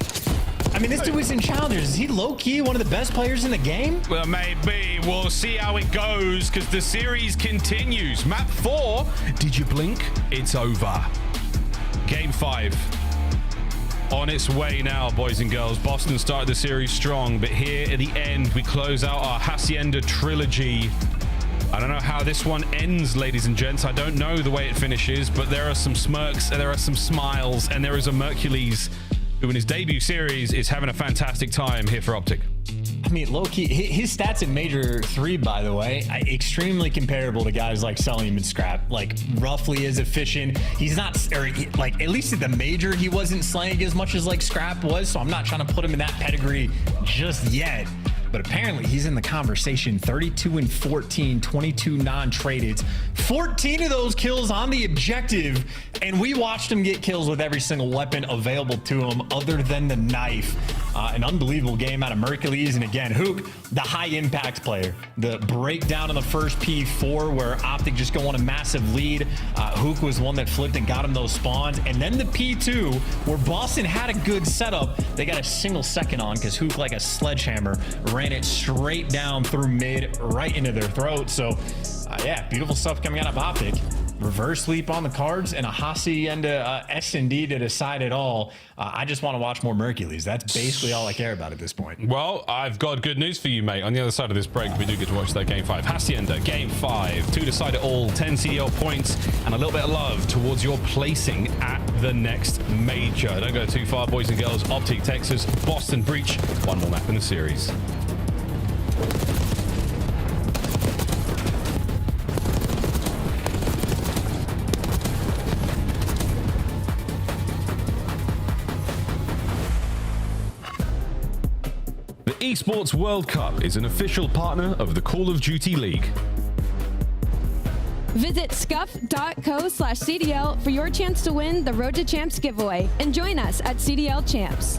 I mean, this dude was in Challengers. Is he low-key one of the best players in the game? Well, maybe. We'll see how it goes because the series continues. Map 4. Did you blink? It's over. Game 5. On its way now, boys and girls. Boston started the series strong, but here at the end, we close out our Hacienda trilogy. I don't know how this one ends, ladies and gents. I don't know the way it finishes, but there are some smirks, and there are some smiles, and there is a Mercules who in his debut series is having a fantastic time here for Optic. I mean, low-key, his stats in Major 3, by the way, extremely comparable to guys like Selim and Scrap. Like, roughly as efficient. He's not, like, at least at the Major, he wasn't slaying as much as, like, Scrap was, so I'm not trying to put him in that pedigree just yet. But apparently, he's in the conversation. 32 and 14, 22 non-traded. 14 of those kills on the objective, and we watched him get kills with every single weapon available to him other than the knife. An unbelievable game out of Mercules, and again, Hook, the high-impact player. The breakdown in the first P4 where Optic just go on a massive lead. Hook was one that flipped and got him those spawns. And then the P2 where Boston had a good setup. They got a single second on because Hook, like a sledgehammer, ran it straight down through mid, right into their throat. So, yeah, beautiful stuff coming out of Optic. Reverse sweep on the cards and a Hacienda S&D to decide it all. I just want to watch more Mercules. That's basically all I care about at this point. Well, I've got good news for you, mate. On the other side of this break, we do get to watch that Game 5. Hacienda, Game 5. 2 decide it all, 10 CDL points, and a little bit of love towards your placing at the next major. Don't go too far, boys and girls. Optic, Texas, Boston, Breach. One more map in the series. Esports World Cup is an official partner of the Call of Duty League. Visit scuff.co/CDL for your chance to win the Road to Champs giveaway and join us at CDL Champs.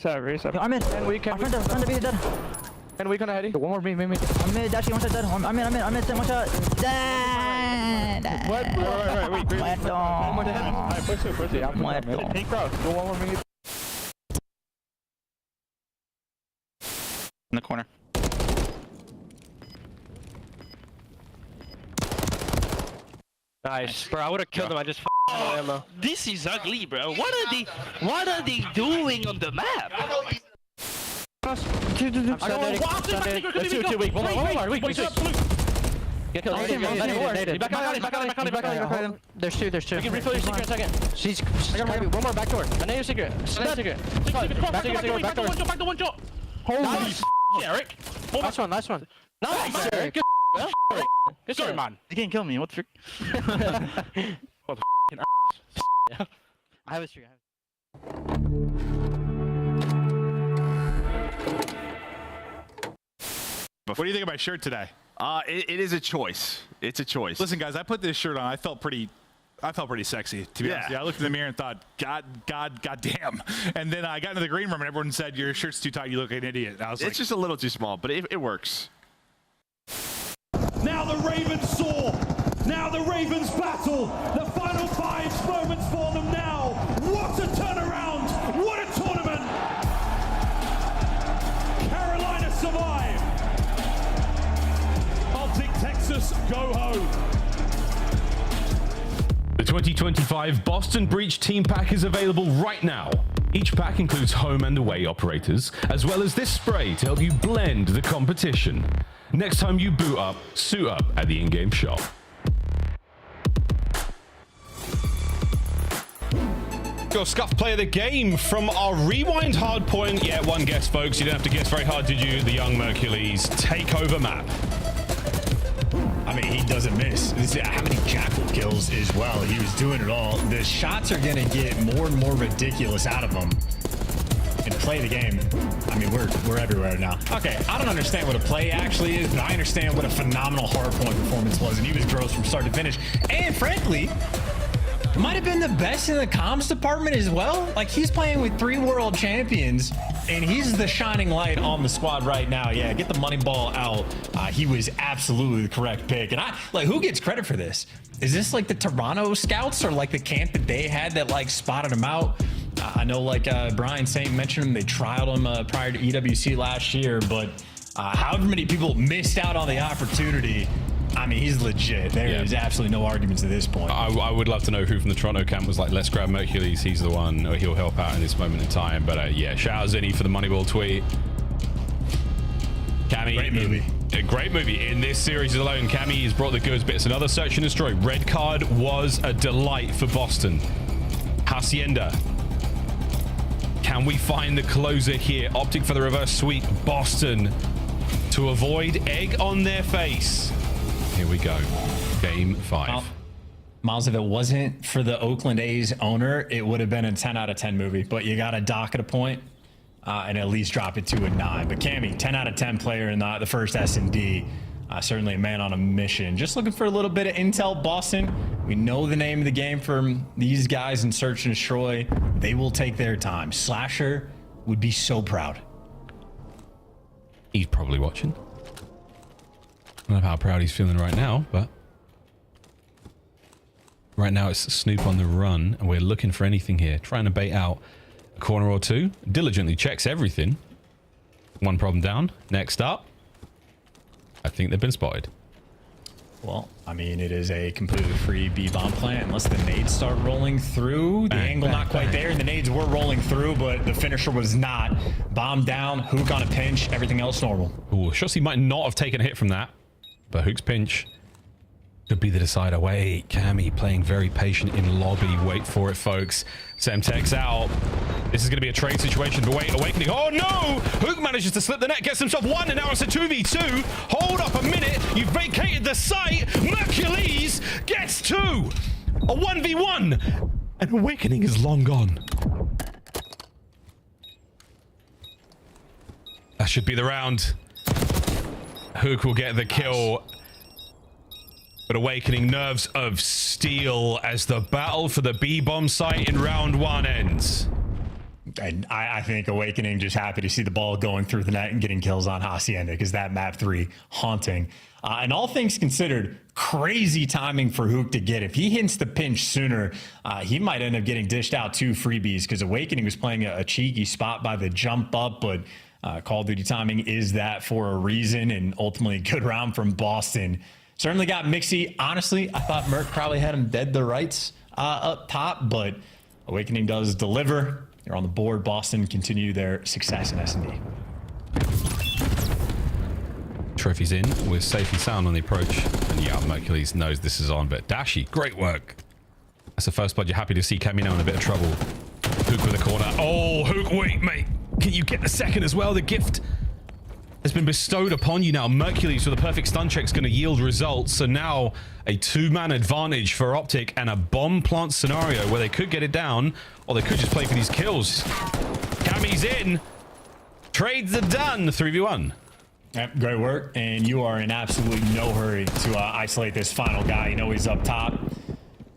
Reset. I'm in. And we can. I'm front of me, dead. And we gonna heady. One more me. I'm in. Dashing one shot dead. I'm in. One shot. Dead. Wait. One more dead. Alright, push it. I'm pink cross. Go one more me. In the corner. Nice. Bro, I would have killed him. I just ammo. This is ugly, bro. What are they doing on the map? That's too weak. One more. Weak. Get killed. Back out. There's two. You can refill your secret in a second. She's one more back door. I know your secret. Back to one shot. Holy Eric. Last one. Nice, Eric. Good story, man. You can't kill me. What the frick? What the f***ing I have a streak. What do you think of my shirt today? It is a choice. It's a choice. Listen, guys, I put this shirt on. I felt pretty sexy, to be honest. Yeah, I looked in the mirror and thought, God damn. And then I got into the green room and everyone said, your shirt's too tight. You look like an idiot. And I was it's just a little too small, but it works. Now the Ravens soar. Now the Ravens battle. The final 5 moments for them now. What a turnaround. What a tournament. Carolina survive. Optic Texas go home. The 2025 Boston Breach Team Pack is available right now. Each pack includes home and away operators, as well as this spray to help you blend the competition. Next time you boot up, suit up at the in-game shop. your Scuff Player of the Game from our Rewind Hardpoint. Yeah, one guess, folks. You didn't have to guess very hard, did you? The young Mercules takeover map. I mean, he doesn't miss. How many Jackal kills as well? He was doing it all. The shots are going to get more and more ridiculous out of him. And play the game. I mean, we're everywhere now. Okay, I don't understand what a play actually is, but I understand what a phenomenal Hardpoint performance was, and he was gross from start to finish. And frankly, might have been the best in the comms department as well. Like, he's playing with 3 world champions, and he's the shining light on the squad right now. Yeah, get the money ball out. He was absolutely the correct pick. And who gets credit for this? Is this like the Toronto scouts or like the camp that they had that like spotted him out? I know like Brian Saint mentioned him. They trialed him prior to EWC last year, but however many people missed out on the opportunity, I mean, he's legit. There is absolutely no arguments at this point. I would love to know who from the Toronto camp was like, let's grab Mercules. He's the one, or he'll help out in this moment in time. But yeah, shout out Zinni for the Moneyball tweet. Cammy, great movie. A great movie. In this series alone, Cammy has brought the goods, but it's another search and destroy. Red card was a delight for Boston. Hacienda. Can we find the closer here? Optic for the reverse sweep. Boston to avoid egg on their face. Here we go. Game 5. Miles, if it wasn't for the Oakland A's owner, it would have been a 10 out of 10 movie, but you got to dock at a point and at least drop it to a 9. But Cammy, 10 out of 10 player in the first S&D. Certainly a man on a mission. Just looking for a little bit of intel, Boston. We know the name of the game from these guys in Search and Destroy. They will take their time. Slasher would be so proud. He's probably watching. I don't know how proud he's feeling right now, but right now it's Snoop on the run, and we're looking for anything here. Trying to bait out a corner or two. Diligently checks everything. One problem down. Next up. I think they've been spotted. Well, I mean, it is a completely free B-bomb plant unless the nades start rolling through. The angle not quite there, and the nades were rolling through, but the finisher was not. Bomb down, Hook on a pinch, everything else normal. Ooh, Shotzi might not have taken a hit from that, but Hook's pinch could be the decider. Wait, Cammy playing very patient in lobby. Wait for it, folks. Semtex out. This is going to be a trade situation, but wait, Awakening. Oh no! Hook manages to slip the net, gets himself 1, and now it's a 2v2. Hold up a minute. You've vacated the site. Mercules gets 2. A 1v1. And Awakening is long gone. That should be the round. Hook will get the kill. But Awakening nerves of steel as the battle for the B-bomb site in round 1 ends. And I think Awakening just happy to see the ball going through the net and getting kills on Hacienda, because that map 3 haunting. And all things considered, crazy timing for Hook to get. If he hits the pinch sooner, he might end up getting dished out 2 freebies, because Awakening was playing a cheeky spot by the jump up, but Call of Duty timing is that for a reason, and ultimately a good round from Boston. Certainly got Mixie. Honestly, I thought Merc probably had him dead the rights up top, but Awakening does deliver. They're on the board. Boston continue their success in S&D. Trophies in with safe and sound on the approach. And yeah, Mercules knows this is on, but Dashi, great work. That's the first blood. You're happy to see Cammy now in a bit of trouble. Hook with a corner. Oh, Hook, wait, mate. Can you get the second as well? The gift has been bestowed upon you now. Mercules with a perfect stun check is going to yield results. So now a 2-man advantage for Optic and a bomb plant scenario where they could get it down, or they could just play for these kills. Cammy's in. Trades are done. 3v1. Yep, great work. And you are in absolutely no hurry to isolate this final guy. You know he's up top.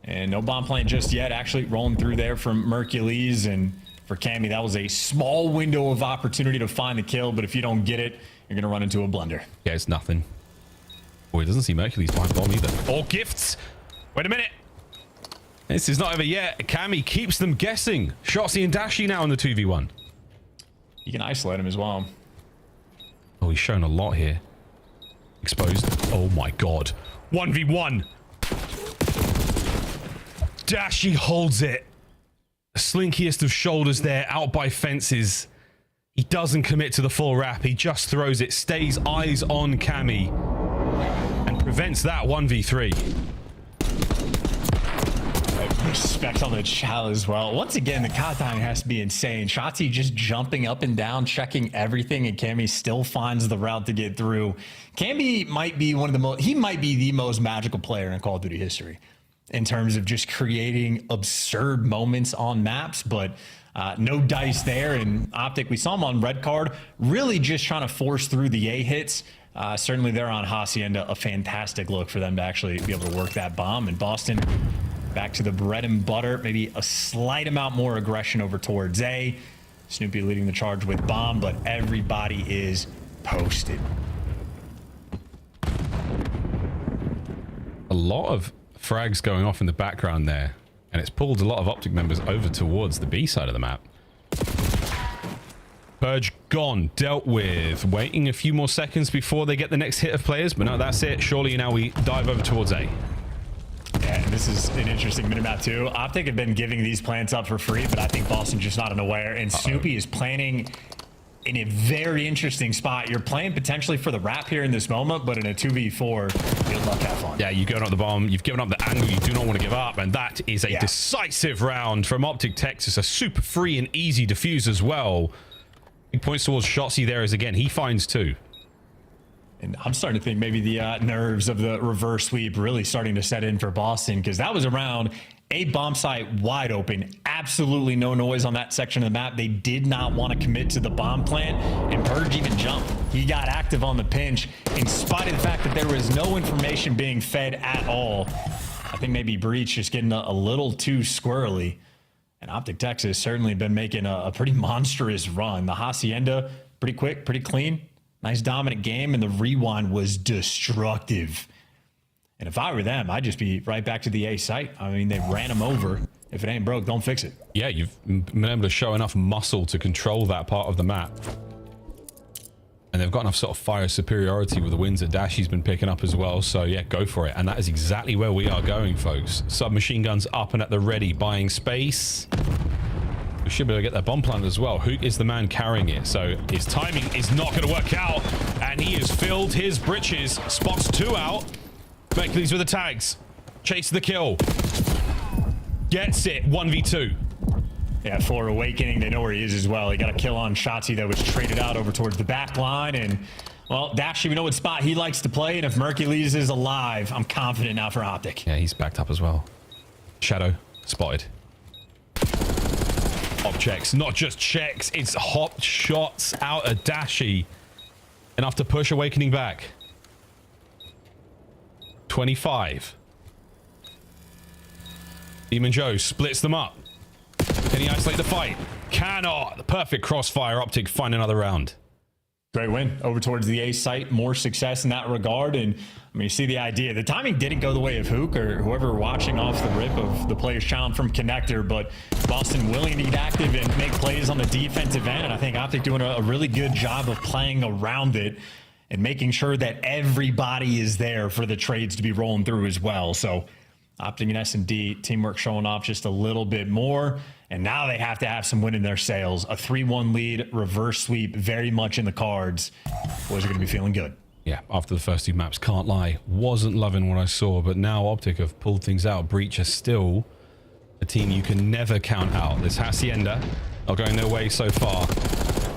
And no bomb plant just yet. Actually rolling through there from Mercules. And for Cammy, that was a small window of opportunity to find the kill. But if you don't get it, you're going to run into a blunder. Yeah, it's nothing. Oh, he doesn't see Mercules behind bomb either. Or gifts. Wait a minute. This is not over yet. Cammy keeps them guessing. Shotzi and Dashi now in the 2v1. You can isolate him as well. Oh, he's shown a lot here. Exposed. Oh my god. 1v1. Dashi holds it. Slinkiest of shoulders there, out by fences. He doesn't commit to the full wrap. He just throws it, stays eyes on Cammy, and prevents that 1v3. Respect on the chat as well. Once again, the count timing has to be insane. Shotzi just jumping up and down, checking everything, and Cammy still finds the route to get through. Cammy might be one of the most, he might be the most magical player in Call of Duty history in terms of just creating absurd moments on maps, but no dice there. And Optic, we saw him on red card, really just trying to force through the A hits. Certainly there on Hacienda, a fantastic look for them to actually be able to work that bomb. And Boston back to the bread and butter, maybe a slight amount more aggression over towards A. Snoopy leading the charge with bomb, but everybody is posted. A lot of frags going off in the background there, and it's pulled a lot of Optic members over towards the B side of the map. Purge gone, dealt with. Waiting a few more seconds before they get the next hit of players, but no, that's it. Surely now we dive over towards A. Yeah, and this is an interesting minimap too. Optic have been giving these plants up for free, but I think Boston's just not unaware. And Snoopy is planning in a very interesting spot. You're playing potentially for the wrap here in this moment, but in a 2v4, good luck, have fun. Yeah, you've given up the bomb, you've given up the angle you do not want to give up, and that is a decisive round from Optic Texas. A super free and easy defuse as well. Big points towards Shotzi there as again, he finds two. And I'm starting to think maybe the nerves of the reverse sweep really starting to set in for Boston, because that was around a bomb site wide open. Absolutely no noise on that section of the map. They did not want to commit to the bomb plant, and Purge even jumped. He got active on the pinch in spite of the fact that there was no information being fed at all. I think maybe Breach just getting a little too squirrely. And Optic Texas certainly been making a pretty monstrous run. The Hacienda, pretty quick, pretty clean. Nice dominant game, and the rewind was destructive. And if I were them, I'd just be right back to the A site. I mean, they ran them over. If it ain't broke, don't fix it. Yeah, you've been able to show enough muscle to control that part of the map. And they've got enough sort of fire superiority with the wins that Dashy's been picking up as well. So yeah, go for it. And that is exactly where we are going, folks. Submachine guns up and at the ready, buying space. We should be able to get that bomb planted as well. Hook is the man carrying it, so his timing is not going to work out, and he has filled his britches. Spots two out. Mercury's with the tags. Chase the kill. Gets it. 1v2. Yeah, for Awakening, they know where he is as well. He got a kill on Shotzi that was traded out over towards the back line, and well, Dashy, we know what spot he likes to play, and if Mercules is alive, I'm confident now for Optic. Yeah, he's backed up as well. Shadow spotted. Hop checks, not just checks, it's hop shots out of Dashy. Enough to push Awakening back. 25. Demon Joe splits them up. Can he isolate the fight? Cannot. The perfect crossfire. Optic find another round. Great win over towards the A site. More success in that regard. And I mean, you see the idea. The timing didn't go the way of Hook or whoever watching off the rip of the player's challenge from Connector, but Boston willing to get active and make plays on the defensive end. And I think Optic doing a really good job of playing around it and making sure that everybody is there for the trades to be rolling through as well. So Optic and S&D teamwork showing off just a little bit more. And now they have to have some win in their sails. A 3-1 lead, reverse sweep, very much in the cards. Boys are going to be feeling good. Yeah, after the first two maps, can't lie. Wasn't loving what I saw, but now Optic have pulled things out. Breach are still a team you can never count out. This Hacienda not going their way so far.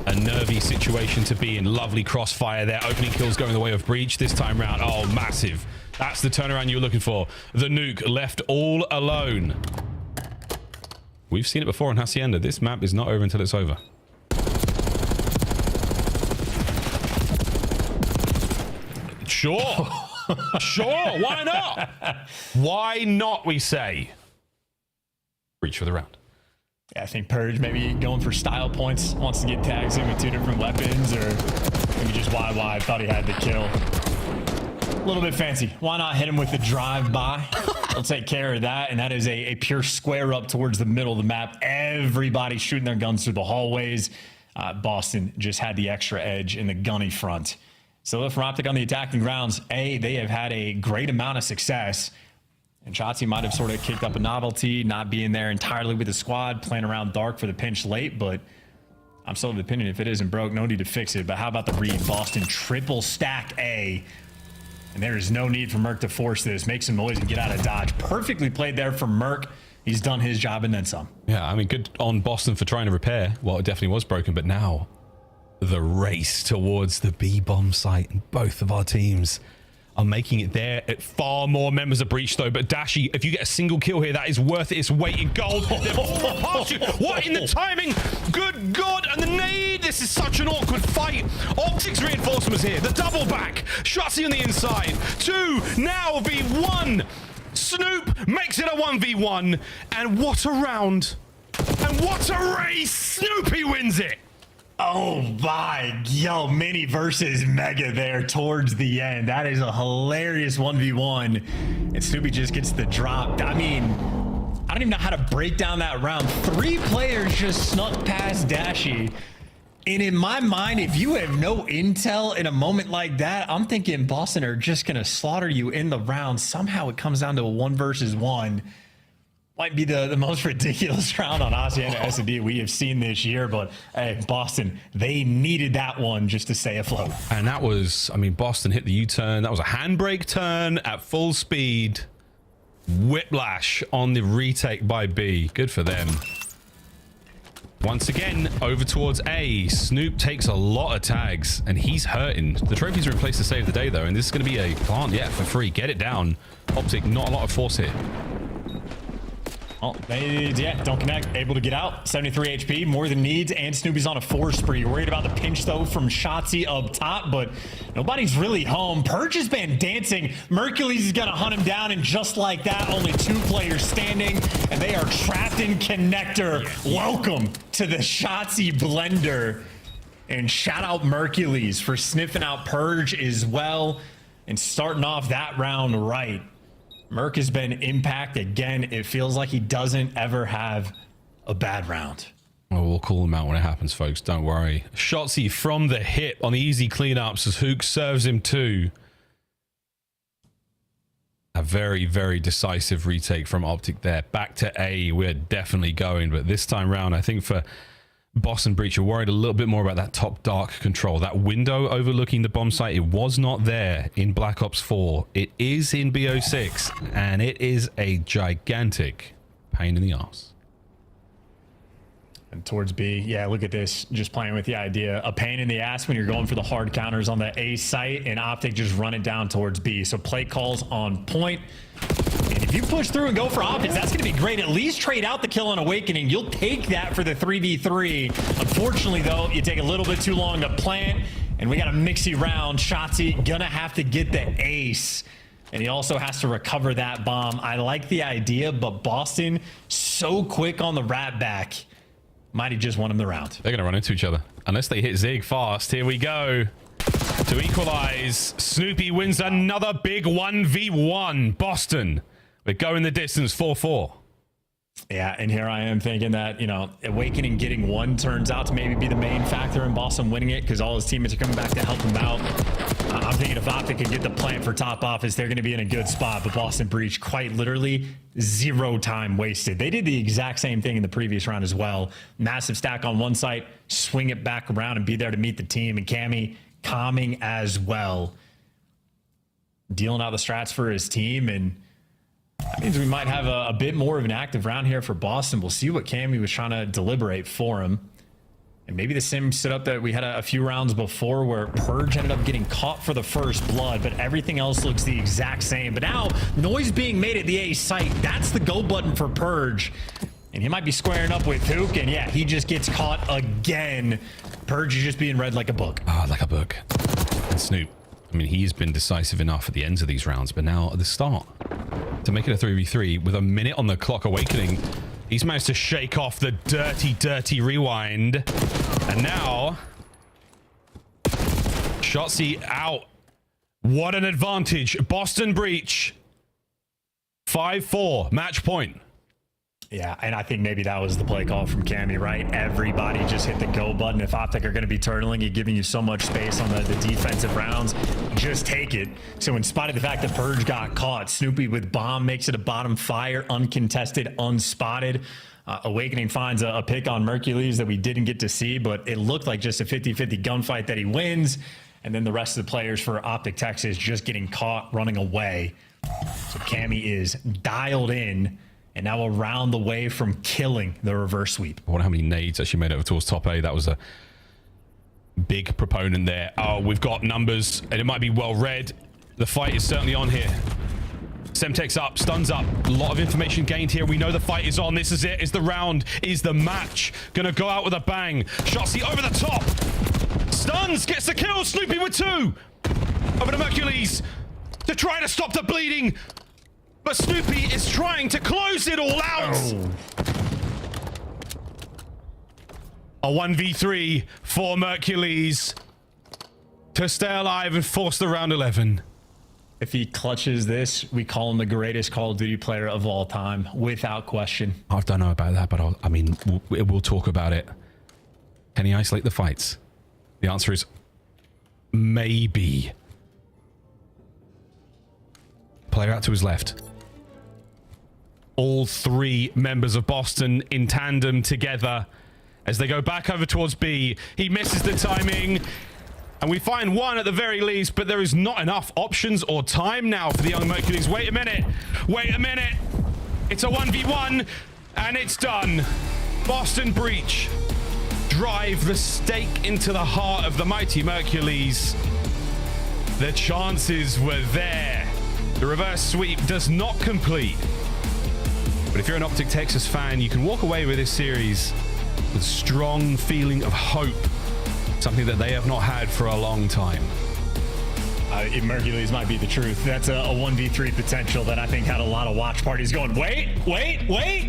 A nervy situation to be in. Lovely crossfire there. Opening kills going the way of Breach this time round. Oh, massive. That's the turnaround you were looking for. The nuke left all alone. We've seen it before in Hacienda. This map is not over until it's over. Sure. Sure. Why not? Why not, we say. Reach for the round. Yeah, I think Purge maybe going for style points. Wants to get tags in with two different weapons, or maybe just YY thought he had the kill. A little bit fancy. Why not hit him with the drive-by? We'll take care of that, and that is a pure square up towards the middle of the map. Everybody shooting their guns through the hallways. Boston just had the extra edge in the gunny front. So for Optic on the attacking grounds, they have had a great amount of success. And Shotzi might have sort of kicked up a novelty, not being there entirely with the squad, playing around dark for the pinch late, but I'm still of the opinion if it isn't broke, no need to fix it. But how about the read? Boston triple stack A. And there is no need for Merc to force this. Make some noise and get out of dodge. Perfectly played there for Merc. He's done his job and then some. Yeah, I mean, good on Boston for trying to repair. Well, it definitely was broken, but now the race towards the B-bomb site, and both of our teams are making it there. At far more members of Breach, though. But Dashy, if you get a single kill here, that is worth it. It's weight in gold. They're all past you. What in the timing? Good God. And the nade. This is such an awkward fight. Optic's reinforcements here. The double back. Shotzi on the inside. 2 now v1. Snoop makes it a 1v1. And what a round. And what a race. Snoopy wins it. Oh my, yo, Mini versus Mega there towards the end. That is a hilarious 1v1. And Snoopy just gets the drop. I mean, I don't even know how to break down that round. 3 players just snuck past Dashy. And in my mind, if you have no intel in a moment like that, I'm thinking Boston are just going to slaughter you in the round. Somehow it comes down to a 1 versus 1. Might be the most ridiculous round on Oceania S&D we have seen this year, but hey, Boston, they needed that one just to stay afloat. And that was, I mean, Boston hit the U-turn. That was a handbrake turn at full speed. Whiplash on the retake by B. Good for them. Once again, over towards A. Snoop takes a lot of tags, and he's hurting. The trophies are in place to save the day, though, and this is going to be a plant, yeah, for free. Get it down. Optic, not a lot of force here. Well, they, yeah, don't connect. Able to get out. 73 HP, more than needs, and Snoopy's on a 4 spree. Worried about the pinch, though, from Shotzi up top, but nobody's really home. Purge has been dancing. Mercules is going to hunt him down, and just like that, only 2 players standing, and they are trapped in connector. Welcome to the Shotzi blender. And shout out Mercules for sniffing out Purge as well and starting off that round right. Merc has been impact again. It feels like he doesn't ever have a bad round. Well, we'll call him out when it happens, folks. Don't worry. Shotzi from the hip on the easy cleanups as Hook serves him too. A very, very decisive retake from Optic there. Back to A. We're definitely going, but this time round, I think for Boston Breach, you're worried a little bit more about that top dark control. That window overlooking the bomb site, it was not there in Black Ops 4. It is in BO6, and it is a gigantic pain in the ass. And towards B, yeah, look at this. Just playing with the idea. A pain in the ass when you're going for the hard counters on the A site, and Optic just run it down towards B. So play calls on point. And if you push through and go for offense, that's going to be great. At least trade out the kill on Awakening. You'll take that for the 3v3. Unfortunately, though, you take a little bit too long to plant, and we got a mixy round. Shotzi gonna have to get the ace, and he also has to recover that bomb. I like the idea, but Boston so quick on the rat back. Might have just won him the round. They're going to run into each other. Unless they hit Zig fast. Here we go. To equalize, Snoopy wins another big 1v1. Boston, we're going the distance 4-4. Yeah, and here I am thinking that, you know, Awakening getting 1 turns out to maybe be the main factor in Boston winning it because all his teammates are coming back to help him out. I'm thinking if Optic could get the plant for top office, they're going to be in a good spot. But Boston Breach, quite literally, 0 time wasted. They did the exact same thing in the previous round as well. Massive stack on one site, swing it back around and be there to meet the team. And Cammy calming as well. Dealing out the strats for his team, and that means we might have a bit more of an active round here for Boston. We'll see what Cammy was trying to deliberate for him. And maybe the same setup that we had a few rounds before where Purge ended up getting caught for the first blood, but everything else looks the exact same. But now, noise being made at the A site, that's the go button for Purge. And he might be squaring up with Hook, and yeah, he just gets caught again. Purge is just being read like a book. Ah, like a book. And Snoop, I mean, he's been decisive enough at the ends of these rounds, but now at the start, to make it a 3v3 with a minute on the clock, Awakening, he's managed to shake off the dirty rewind. And now, Shotzi out. What an advantage. Boston Breach, 5-4, match point. Yeah, and I think maybe that was the play call from Cammy, right? Everybody just hit the go button. If Optic are going to be turtling and giving you so much space on the defensive rounds, just take it. So in spite of the fact that Purge got caught, Snoopy with bomb makes it a bottom fire, uncontested, unspotted. Awakening finds a pick on Mercules that we didn't get to see, but it looked like just a 50-50 gunfight that he wins. And then the rest of the players for Optic Texas just getting caught running away. So Cammy is dialed in. and now around the way from killing the reverse sweep. I wonder how many nades actually made it towards top A. That was a big proponent there. Oh, we've got numbers, and it might be well read. The fight is certainly on here. Semtex up, stuns up. A lot of information gained here. We know the fight is on. This is it. Is the round. Is the match. Gonna go out with a bang. Shotzi over the top. Stuns. Gets the kill. Snoopy with 2. Over to Mercules to try to stop the bleeding. But Snoopy is trying to close it all out. Oh. A 1v3 for Mercules to stay alive and force the round 11. If he clutches this, we call him the greatest Call of Duty player of all time, without question. I don't know about that, but I mean, we'll talk about it. Can he isolate the fights? The answer is maybe. Player out to his left. All 3 members of Boston in tandem together as they go back over towards B. He misses the timing. And we find 1 at the very least, but there is not enough options or time now for the young Mercules. Wait a minute. Wait a minute. It's a 1v1, and it's done. Boston Breach drive the stake into the heart of the mighty Mercules. The chances were there. The reverse sweep does not complete. But if you're an Optic Texas fan, you can walk away with this series with a strong feeling of hope. Something that they have not had for a long time. Mercules might be the truth. That's a 1v3 potential that I think had a lot of watch parties going, wait.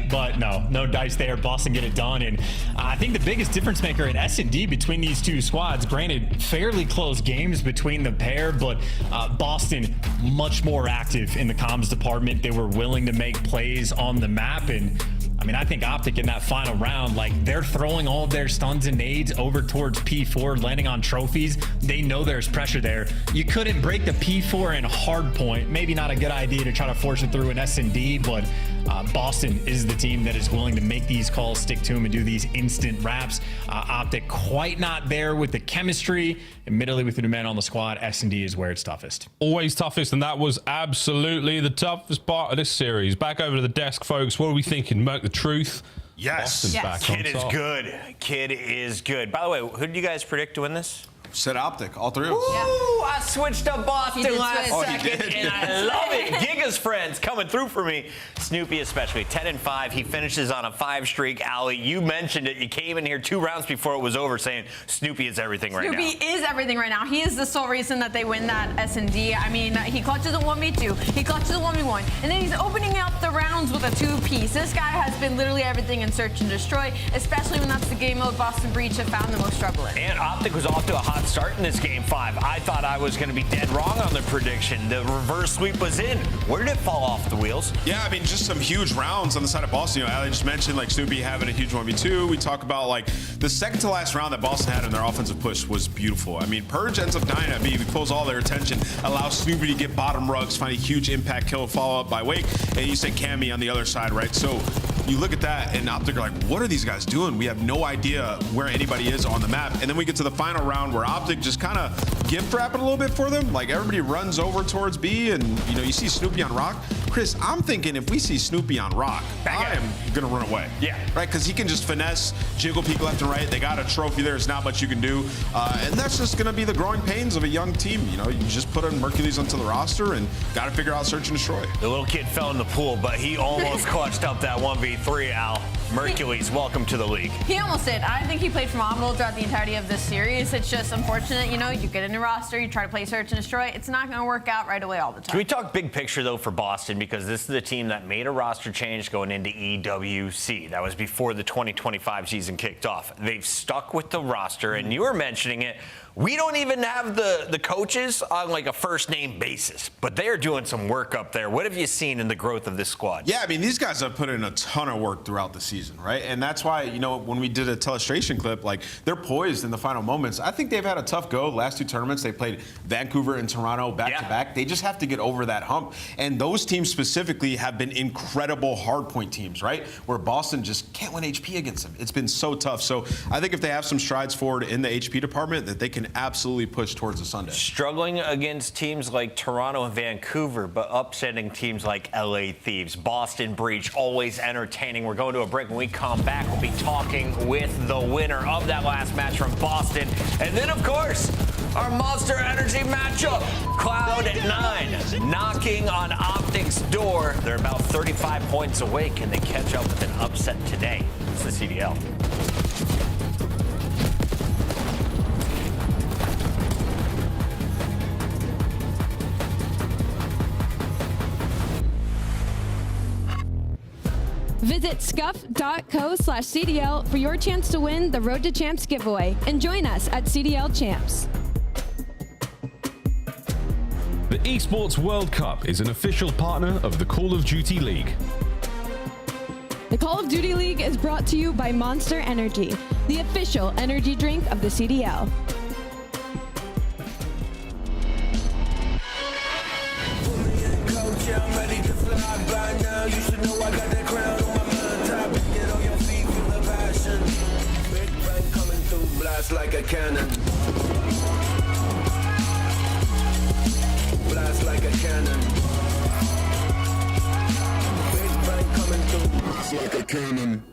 But no dice there. Boston get it done. And I think the biggest difference maker in S&D between these 2 squads, granted, fairly close games between the pair, but Boston much more active in the comms department. They were willing to make plays on the map. And I mean, I think Optic in that final round, like, they're throwing all of their stuns and nades over towards P4, landing on trophies. They know there's pressure there. You couldn't break the P4 in Hardpoint. Maybe not a good idea to try to force it through an S&D, but Boston is the team that is willing to make these calls, stick to them, and do these instant wraps. Optic quite not there with the chemistry. Admittedly, with the new man on the squad, S&D is where it's toughest. Always toughest, and that was absolutely the toughest part of this series. Back over to the desk, folks. What are we thinking? Merc the truth? Yes. Kid is good. Kid is good. By the way, who did you guys predict to win this? Said Optic, all 3 of us. Ooh, I switched up Boston last second, did. and I love it. Giga's friends coming through for me. Snoopy especially, 10-5. He finishes on a 5 streak. Ali, you mentioned it. You came in here 2 rounds before it was over saying Snoopy is everything right now. Snoopy is everything right now. He is the sole reason that they win that S&D. I mean, he clutches a 1v2. He clutches a 1v1. And then he's opening up the rounds with a 2-piece. This guy has been literally everything in Search and Destroy, especially when that's the game mode Boston Breach have found the most trouble in. And Optic was off to a hot start in this game 5. I thought I was going to be dead wrong on the prediction. The reverse sweep was in. Where did it fall off the wheels? Yeah, I mean, just some huge rounds on the side of Boston. You know, Ali just mentioned, like, Snoopy having a huge 1v2. We talk about, like, the second to last round that Boston had in their offensive push was beautiful. I mean, Purge ends up dying at B. He pulls all their attention, allows Snoopy to get bottom rugs, find a huge impact kill, follow up by Wake, and you say Cammy on the other side, right? So you look at that, and Optic are like, what are these guys doing? We have no idea where anybody is on the map. And then we get to the final round where Optic just kind of gift wrap it a little bit for them. Like, everybody runs over towards B, and, you know, you see Snoopy on Rock. Chris, I'm thinking if we see Snoopy on Rock, I am going to run away. Yeah. Right? Because he can just finesse, jiggle peek left and right. They got a trophy there. There's not much you can do. And that's just going to be the growing pains of a young team. You know, you just put in Mercules onto the roster and got to figure out Search and Destroy. The little kid fell in the pool, but he almost clutched up that 1v3, Al. Mercules, welcome to the league. He almost did. I think he played phenomenal throughout the entirety of this series. It's just unfortunate, you know, you get in a roster, you try to play Search and Destroy. It's not going to work out right away all the time. Can we talk big picture, though, for Boston? Because this is the team that made a roster change going into EWC. That was before the 2025 season kicked off. They've stuck with the roster, and you were mentioning it. We don't even have the coaches on, like, a first-name basis, but they're doing some work up there. What have you seen in the growth of this squad? Yeah, I mean, these guys have put in a ton of work throughout the season. season, right? And that's why, you know, when we did a telestration clip, like, they're poised in the final moments. I think they've had a tough go. Last 2 tournaments, they played Vancouver and Toronto back-to-back. They just have to get over that hump. And those teams specifically have been incredible hardpoint teams, right? Where Boston just can't win HP against them. It's been so tough. So I think if they have some strides forward in the HP department, that they can absolutely push towards the Sunday. Struggling against teams like Toronto and Vancouver, but upsetting teams like LA Thieves, Boston Breach, always entertaining. We're going to a break. When we come back, we'll be talking with the winner of that last match from Boston. And then, of course, our Monster Energy matchup, Cloud9, knocking on Optic's door. They're about 35 points away. Can they catch up with an upset today? It's the CDL. Visit scuff.co/CDL for your chance to win the Road to Champs giveaway and join us at CDL Champs. The Esports World Cup is an official partner of the Call of Duty League. The Call of Duty League is brought to you by Monster Energy, the official energy drink of the CDL. I'm ready to fly by now. You should know I got that crown on my mind. Top, get on your feet, feel the passion. Big bang coming through, blast like a cannon. Blast like a cannon. Big bang coming through, blast like a cannon.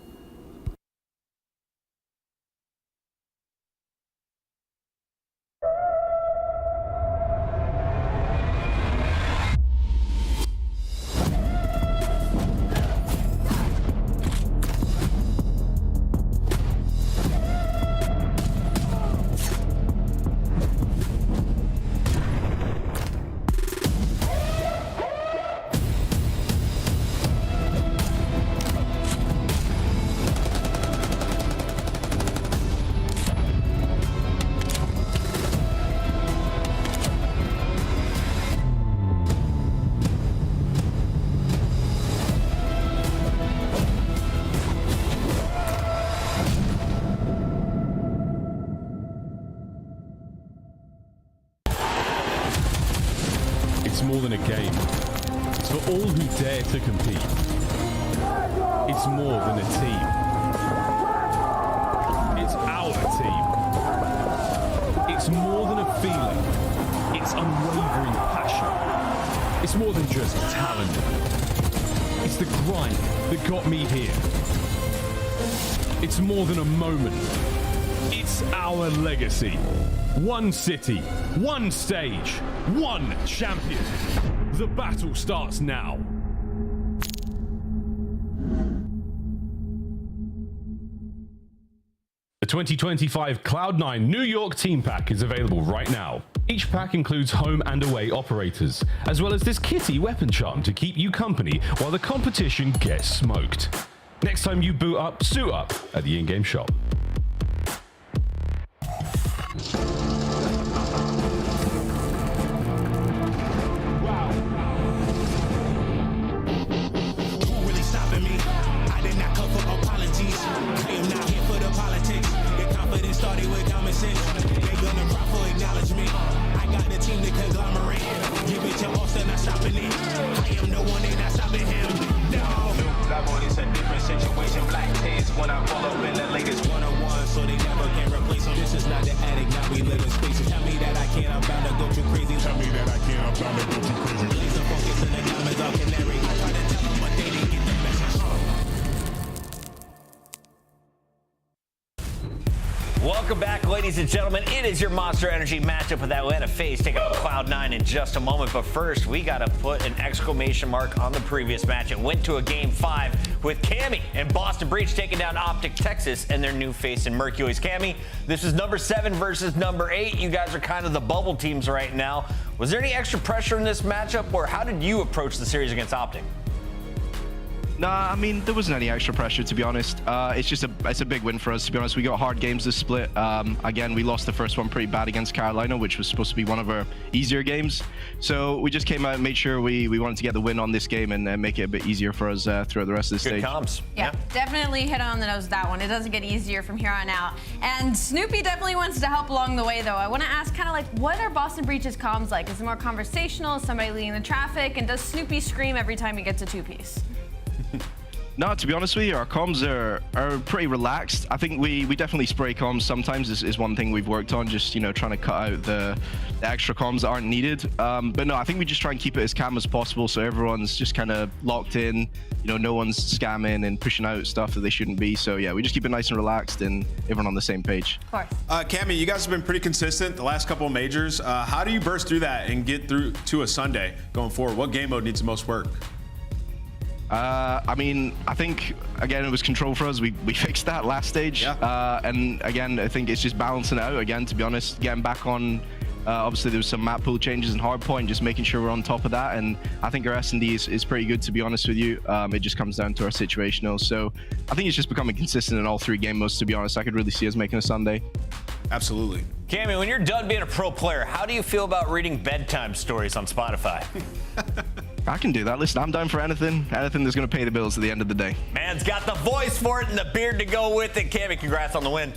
It's more than a game. It's for all who dare to compete. It's more than a team. It's our team. It's more than a feeling. It's unwavering passion. It's more than just talent. It's the grind that got me here. It's more than a moment. It's our legacy. One city, one stage, one champion. The battle starts now. The 2025 Cloud9 New York Team Pack is available right now. Each pack includes home and away operators, as well as this kitty weapon charm to keep you company while the competition gets smoked. Next time you boot up, suit up at the in-game shop. Started with common sense. They gonna cry for acknowledgement. I got the team to conglomerate. Give it to Austin, not stopping it. I am the one, they not stopping him. No. Black boy, it's a different situation. Black taste when I pull up in the latest 101, so they never can replace them. This is not the attic, now we live in spaces. Tell me that I can't, I'm bound to go too crazy. Tell me that I can't, I'm bound to go too crazy. Release the focus in the diamonds all canary. I try to tell them, but they didn't get the message. Welcome back, ladies and gentlemen. It is your Monster Energy matchup with Atlanta Faze taking on Cloud9 in just a moment. But first, we got to put an exclamation mark on the previous match. It went to a Game 5 with Cammy and Boston Breach taking down Optic Texas and their new face in Mercury's. Cammy, this is number 7 versus number 8. You guys are kind of the bubble teams right now. Was there any extra pressure in this matchup, or how did you approach the series against Optic? Nah, I mean, there wasn't any extra pressure, to be honest. It's a big win for us, to be honest. We got hard games this split. Again, we lost the first one pretty bad against Carolina, which was supposed to be one of our easier games. So we just came out and made sure we wanted to get the win on this game and make it a bit easier for us throughout the rest of the stage. Good comms. Yeah, definitely hit on the nose with that one. It doesn't get easier from here on out. And Snoopy definitely wants to help along the way, though. I want to ask kind of like, what are Boston Breach's comms like? Is it more conversational? Is somebody leading the traffic? And does Snoopy scream every time he gets a two-piece? No, to be honest with you, our comms are pretty relaxed. I think we definitely spray comms sometimes is one thing we've worked on, just, trying to cut out the extra comms that aren't needed. But no, I think we just try and keep it as calm as possible so everyone's just kind of locked in. No one's scamming and pushing out stuff that they shouldn't be. So yeah, we just keep it nice and relaxed and everyone on the same page. Of course. Cammy, you guys have been pretty consistent the last couple of majors. How do you burst through that and get through to a Sunday going forward? What game mode needs the most work? I mean, I think, again, it was control for us. We fixed that last stage. Yeah. And again, I think it's just balancing it out again, to be honest, getting back on. Obviously, there was some map pool changes in Hardpoint, just making sure we're on top of that. And I think our S&D is pretty good, to be honest with you. It just comes down to our situational. So I think it's just becoming consistent in all three game modes, to be honest. I could really see us making a Sunday. Absolutely. Cammy, when you're done being a pro player, how do you feel about reading bedtime stories on Spotify? I can do that. Listen, I'm down for anything that's going to pay the bills at the end of the day. Man's got the voice for it and the beard to go with it. Cammy, congrats on the win.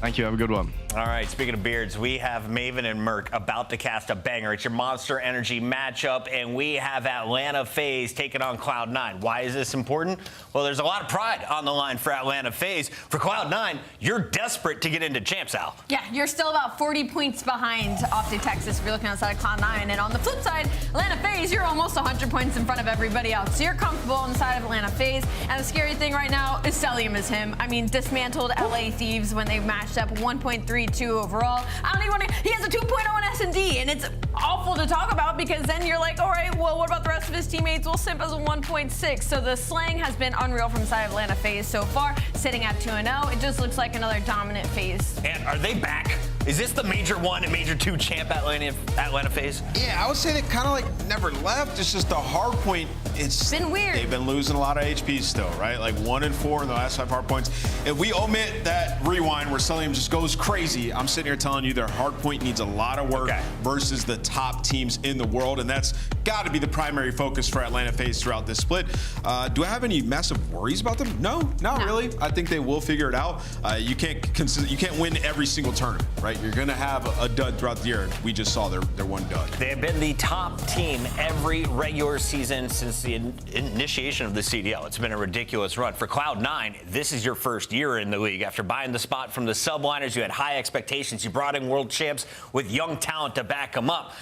Thank you. Have a good one. All right, speaking of beards, we have Maven and Merc about to cast a banger. It's your Monster Energy matchup, and we have Atlanta Faze taking on Cloud9. Why is this important? Well, there's a lot of pride on the line for Atlanta Faze. For Cloud9, you're desperate to get into Champs, Al. Yeah, you're still about 40 points behind Optic Texas if you're looking outside of Cloud9. And on the flip side, Atlanta Faze, you're almost 100 points in front of everybody else. So you're comfortable on the side of Atlanta Faze. And the scary thing right now is Celium is him. I mean, dismantled LA Thieves when they matched up 1.32 overall. I don't even want to, he has a 2.0 in S&D, and it's awful to talk about because then you're like, all right, well, what about the rest of his teammates? Well, Simp has a 1.6. So the slang has been unreal from the side of Atlanta Faze so far, sitting at 2-0. It just looks like another dominant Faze. And are they back? Is this the Major 1 and Major 2 champ Atlanta Faze? Yeah, I would say they kind of like never left. It's just the hard point. It's been weird. They've been losing a lot of HP still, right? Like 1 and 4 in the last 5 hard points. If we omit that rewind where Celium just goes crazy, I'm sitting here telling you their hard point needs a lot of work versus the top teams in the world, and that's got to be the primary focus for Atlanta Faze throughout this split. Do I have any massive worries about them? No, not really. I think they will figure it out. You can't win every single tournament, right? You're going to have a dud throughout the year. We just saw their one dud. They have been the top team every regular season since the initiation of the CDL. It's been a ridiculous run. For Cloud9, this is your first year in the league. After buying the spot from the subliners, you had high expectations. You brought in world champs with young talent to back them up.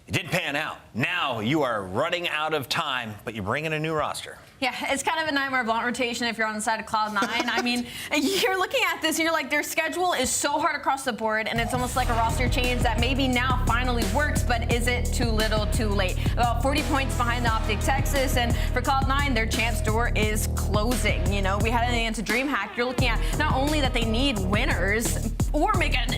It didn't pan out. Now you are running out of time, but you bring in a new roster. Yeah, it's kind of a nightmare blunt rotation if you're on the side of Cloud9. I mean, you're looking at this and you're like, their schedule is so hard across the board, and it's almost like a roster change that maybe now finally works, but is it too little, too late? About 40 points behind the Optic Texas, and for Cloud9, their chance door is closing. We had it into DreamHack. You're looking at not only that they need winners or make an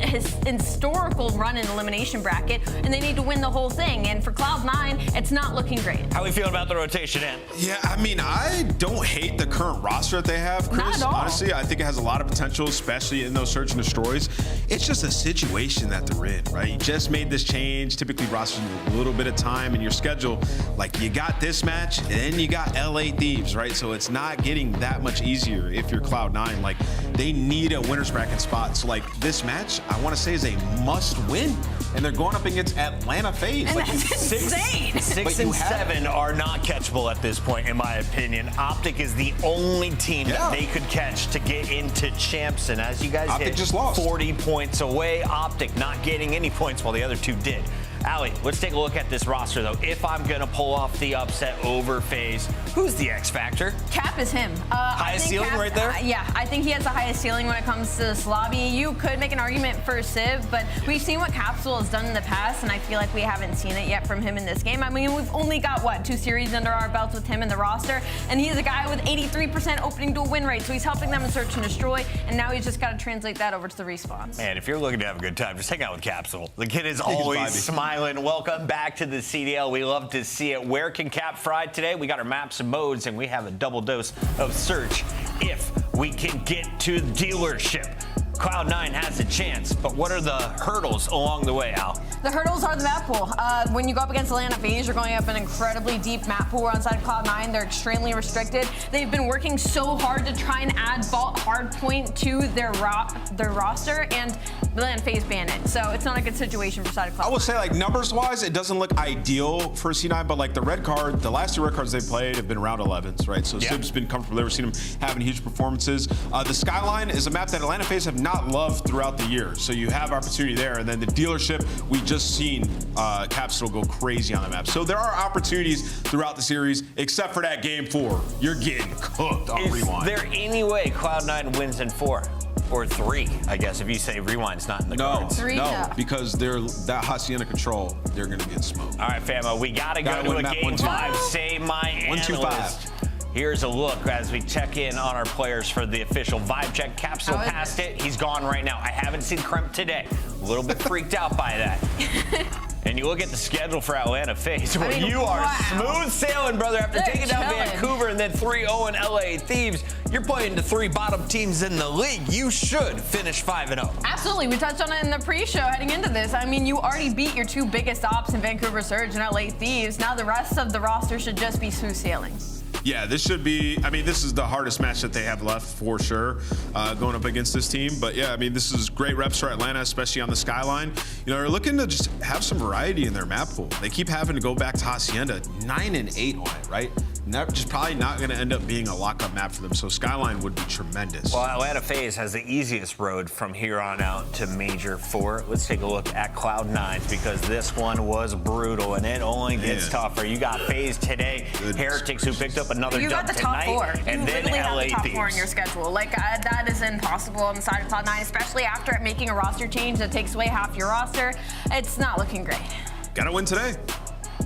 historical run in elimination bracket, and they need to win the whole thing. And for Cloud9, it's not looking great. How are we feeling about the rotation in? Yeah, I mean, I don't hate the current roster that they have, Chris. Not at all. Honestly, I think it has a lot of potential, especially in those search and destroys. It's just a situation that they're in, right? You just made this change. Typically, rosters need a little bit of time in your schedule. Like, you got this match, and then you got LA Thieves, right? So it's not getting that much easier if you're Cloud9. Like, they need a winner's bracket spot. So, like, this match, I want to say, is a must-win. And they're going up against Atlanta Faze. And like, that's insane. 6 and 7 are not catchable at this point, in my opinion. Optic is the only team that they could catch to get into champs. And as you guys Optic hit, just lost 40 points away. Optic not getting any points while the other two did. Allie, let's take a look at this roster, though. If I'm going to pull off the upset over Faze, who's the X factor? Cap is him. Highest ceiling Cap, right there? Yeah, I think he has the highest ceiling when it comes to this lobby. You could make an argument for Civ, but we've seen what Capsule has done in the past, and I feel like we haven't seen it yet from him in this game. I mean, we've only got, 2 series under our belts with him in the roster, and he's a guy with 83% opening duel win rate, so he's helping them in search and destroy, and now he's just got to translate that over to the respawns. Man, if you're looking to have a good time, just hang out with Capsule. The kid is always smiling smiling. Welcome back to the CDL. We love to see it. Where can Cap fry today? We got our maps and modes, and we have a double dose of search if we can get to the dealership. Cloud9 has a chance, but what are the hurdles along the way, Al? The hurdles are the map pool. When you go up against Atlanta Faze, you're going up an incredibly deep map pool outside Cloud9. They're extremely restricted. They've been working so hard to try and add Vault Hardpoint to their roster, and Atlanta Faze banned it. So it's not a good situation for side of Cloud9. I will say, like, numbers-wise, it doesn't look ideal for C9, but like the red card, the last 2 red cards they've played have been round 11s, right? So Sib's been comfortable. We've seen him having huge performances. The Skyline is a map that Atlanta Faze have not loved throughout the year, so you have opportunity there. And then the dealership, we just seen Capsule go crazy on the map. So there are opportunities throughout the series, except for that game 4. You're getting cooked on Rewind. Is there any way Cloud9 wins in 4? Or 3, I guess, if you say Rewind's not in the cards. No, because they're that Hacienda control, they're going to get smoked. All right, famo, we got to go to a game 5. Say my analyst. Here's a look as we check in on our players for the official vibe check. Capsule passed it. He's gone right now. I haven't seen Kremp today. A little bit freaked out by that. And you look at the schedule for Atlanta Faze, where you are smooth sailing, brother. After taking down Vancouver and then 3-0 in LA Thieves, you're playing the 3 bottom teams in the league. You should finish 5-0. Absolutely. We touched on it in the pre-show heading into this. I mean, you already beat your 2 biggest ops in Vancouver Surge and LA Thieves. Now the rest of the roster should just be smooth sailing. Yeah, this should be, I mean, this is the hardest match that they have left for sure, going up against this team. But yeah, I mean, this is great reps for Atlanta, especially on the Skyline. You know, they're looking to just have some variety in their map pool. They keep having to go back to Hacienda, 9-8 on it, right? Just probably not going to end up being a lockup map for them. So Skyline would be tremendous. Well, Atlanta Faze has the easiest road from here on out to Major 4. Let's take a look at Cloud9's, because this one was brutal and it only gets tougher. You got Faze today, Heretics, who picked up another you dub got the top tonight, 4. and you then literally LA have the top Thieves. 4 in your schedule. Like that is impossible on the side of Cloud9, especially after making a roster change that takes away half your roster. It's not looking great. Gotta win today.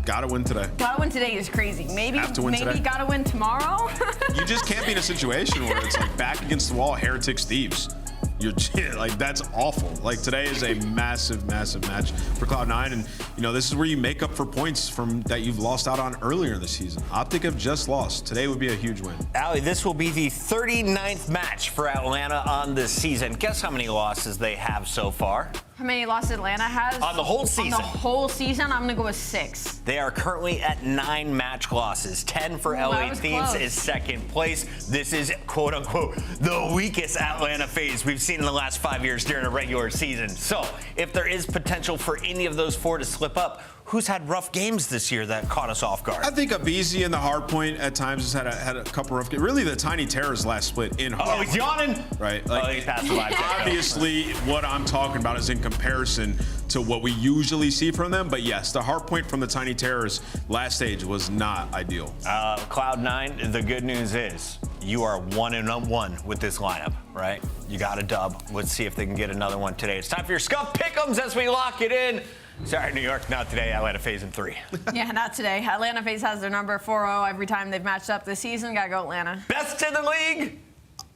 Gotta win today. Gotta win today is crazy. Maybe gotta win tomorrow. You just can't be in a situation where it's like back against the wall, Heretics, Thieves. You're like, that's awful. Like, today is a massive, massive match for Cloud9, and you know, this is where you make up for points from that you've lost out on earlier in the season. Optic have just lost. Today would be a huge win. Allie, this will be the 39th match for Atlanta on this season. Guess how many losses they have so far? How many losses Atlanta has? On the whole season. On the whole season, I'm gonna go with 6. They are currently at 9 match losses. 10 for LA Thieves is second place. This is, quote unquote, the weakest Atlanta Faze we've seen in the last 5 years during a regular season. So if there is potential for any of those 4 to slip up, who's had rough games this year that caught us off guard? I think Abizi and the Hardpoint at times has had a couple rough games. Really, the Tiny Terrors last split in Hardpoint. Oh, he's yawning. Right. Like, he's passed the live check. Obviously, what I'm talking about is in comparison to what we usually see from them. But yes, the Hardpoint from the Tiny Terrors last stage was not ideal. Cloud9, the good news is you are 1-1 with this lineup, right? You got a dub. Let's see if they can get another one today. It's time for your Scuff Pick'ems as we lock it in. Sorry, New York, not today. Atlanta Faze in 3. Yeah, not today. Atlanta Faze has their number 4-0 every time they've matched up this season. Gotta go Atlanta. Best in the league?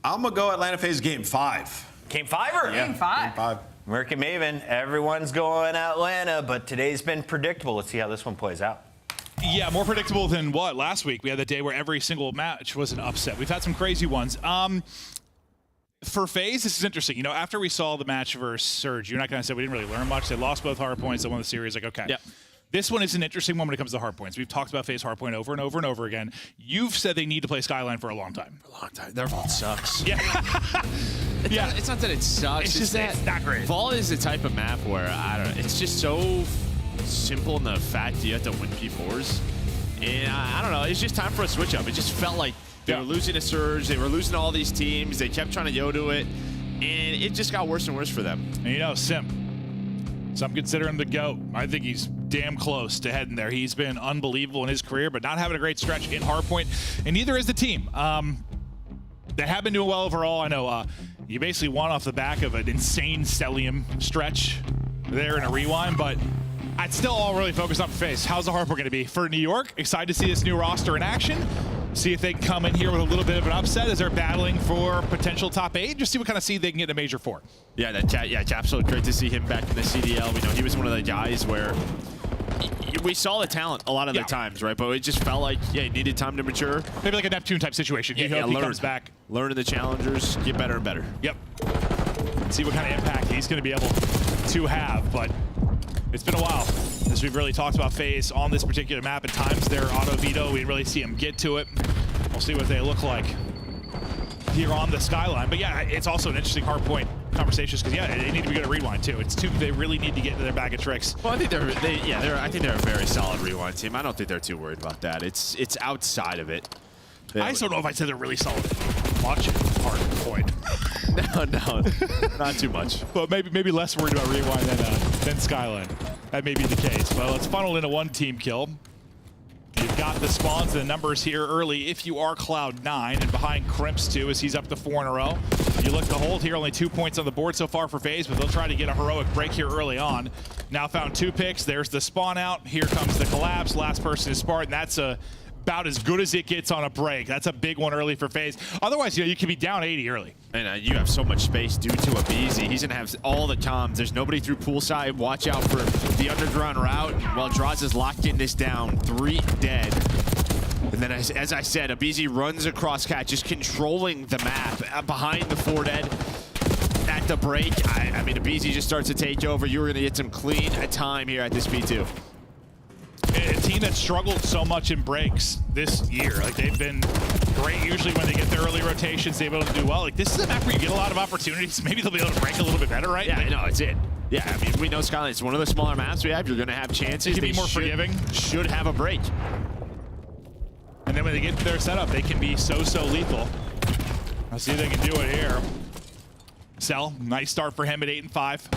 I'm gonna go Atlanta Faze game 5. Game 5 or? Yeah, Game 5. Game 5. American Maven, everyone's going Atlanta, but today's been predictable. Let's see how this one plays out. Yeah, more predictable than what? Last week, we had the day where every single match was an upset. We've had some crazy ones. For Faze, this is interesting. You know, after we saw the match versus Surge, you're not going to say we didn't really learn much. They lost both Hardpoints. They won the series. Like, okay. Yep. This one is an interesting one when it comes to Hardpoints. We've talked about Faze Hardpoint over and over and over again. You've said they need to play Skyline for a long time. For a long time. Their vault sucks. Yeah. It's not that it sucks. It's just that it's not great. Vault is the type of map where, I don't know, it's just so simple in the fact you have to win P4s. And I don't know, it's just time for a switch up. It just felt like they were losing a Surge. They were losing all these teams. They kept trying to Yodo it. And it just got worse and worse for them. And you know, Simp, some consider him the GOAT. I think he's damn close to heading there. He's been unbelievable in his career, but not having a great stretch in Hardpoint, and neither is the team. They have been doing well overall. I know you basically won off the back of an insane Stellium stretch there in a rewind, but I'd still all really focus on Faze. How's the Hardpoint going to be? For New York, excited to see this new roster in action. See if they can come in here with a little bit of an upset as they're battling for potential top 8. Just see what kind of seed they can get in a Major 4. Yeah, Capsule, great to see him back in the CDL. We know he was one of the guys where we saw the talent a lot of the times, right? But it just felt like, it needed time to mature. Maybe like a Neptune type situation. You hope he comes back. Learning the challengers, get better and better. Yep. See what kind of impact he's going to be able to have. But it's been a while since we've really talked about Faze on this particular map. At times, their auto veto, we really see him get to it. We'll see what they look like here on the skyline. But yeah, it's also an interesting hardpoint conversations because they need to be good at rewind too. It's two they really need to get into their bag of tricks. Well, I think they're a very solid rewind team. I don't think they're too worried about that. It's outside of it. I just don't know if I'd say they're really solid. Watch it, hardpoint. No, not too much. But maybe less worried about rewind than skyline. That may be the case. Well, let's funnel in a 1-team kill. You've got the spawns and the numbers here early if you are Cloud9, and behind Crimps too as he's up to 4 in a row. You look to hold here, only 2 points on the board so far for Faze, but they'll try to get a heroic break here early on. Now found 2 picks. There's the spawn out. Here comes the collapse. Last person is Spartan. That's about as good as it gets on a break. That's a big one early for Faze. Otherwise, you can be down 80 early. And you have so much space due to a BZ. He's gonna have all the comms. There's nobody through poolside. Watch out for the underground route. While Draws is locking this down, 3 dead. And then, as I said, a BZ runs across cat, just controlling the map behind the 4 dead. At the break, I mean, a BZ just starts to take over. You're gonna get some clean time here at this P2. A team that struggled so much in breaks this year. Like, they've been great usually when they get their early rotations, they're able to do well. Like, this is a map where you get a lot of opportunities. Maybe they'll be able to break a little bit better, right? Yeah, no, it's it. Yeah, I mean, we know Skyline is one of the smaller maps we have. You're going to have chances. They can be more forgiving. Should have a break. And then when they get to their setup, they can be so lethal. Let's see if they can do it here. Cell, nice start for him at 8 and 5.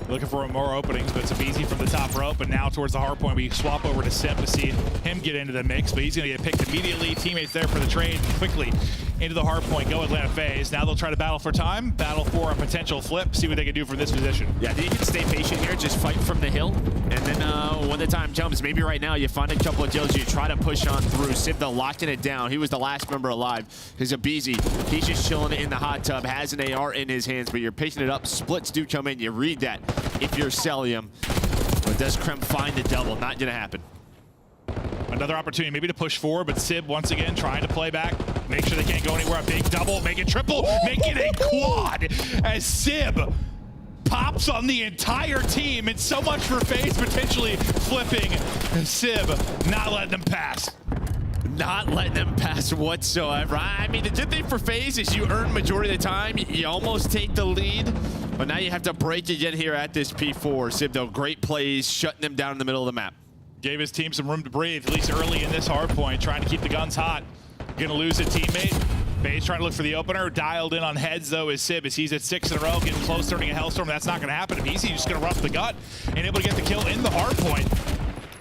Looking for more openings, but it's easy from the top rope. And now towards the hard point, we swap over to Sim to see him get into the mix, but he's going to get picked immediately. Teammates there for the trade quickly into the hard point. Go Atlanta Faze. Now they'll try to battle for time, battle for a potential flip, see what they can do from this position. Yeah, you can stay patient here, just fight from the hill. And then when the time comes, maybe right now you find a couple of kills, you try to push on through. Sim, though, locking it down. He was the last member alive. He's a BZ. He's just chilling in the hot tub, has an AR in his hands, but you're picking it up. Splits do come in. You read that if you're Celium. But does Krem find the double? Not going to happen. Another opportunity maybe to push forward, but Sib once again trying to play back. Make sure they can't go anywhere. A big double, make it triple, make it a quad as Sib pops on the entire team. And so much for Faze potentially flipping. Sib not letting them pass. Not letting them pass whatsoever. I mean, the good thing for Faze is you earn majority of the time. You almost take the lead, but now you have to break again here at this P4. Sib, though, great plays, shutting them down in the middle of the map. Gave his team some room to breathe, at least early in this hard point, trying to keep the guns hot. Gonna lose a teammate. Faze trying to look for the opener. Dialed in on heads, though, is Sib, as he's at 6 in a row, getting close, starting a Hellstorm. That's not gonna happen. He's just gonna rough the gut and able to get the kill in the hard point.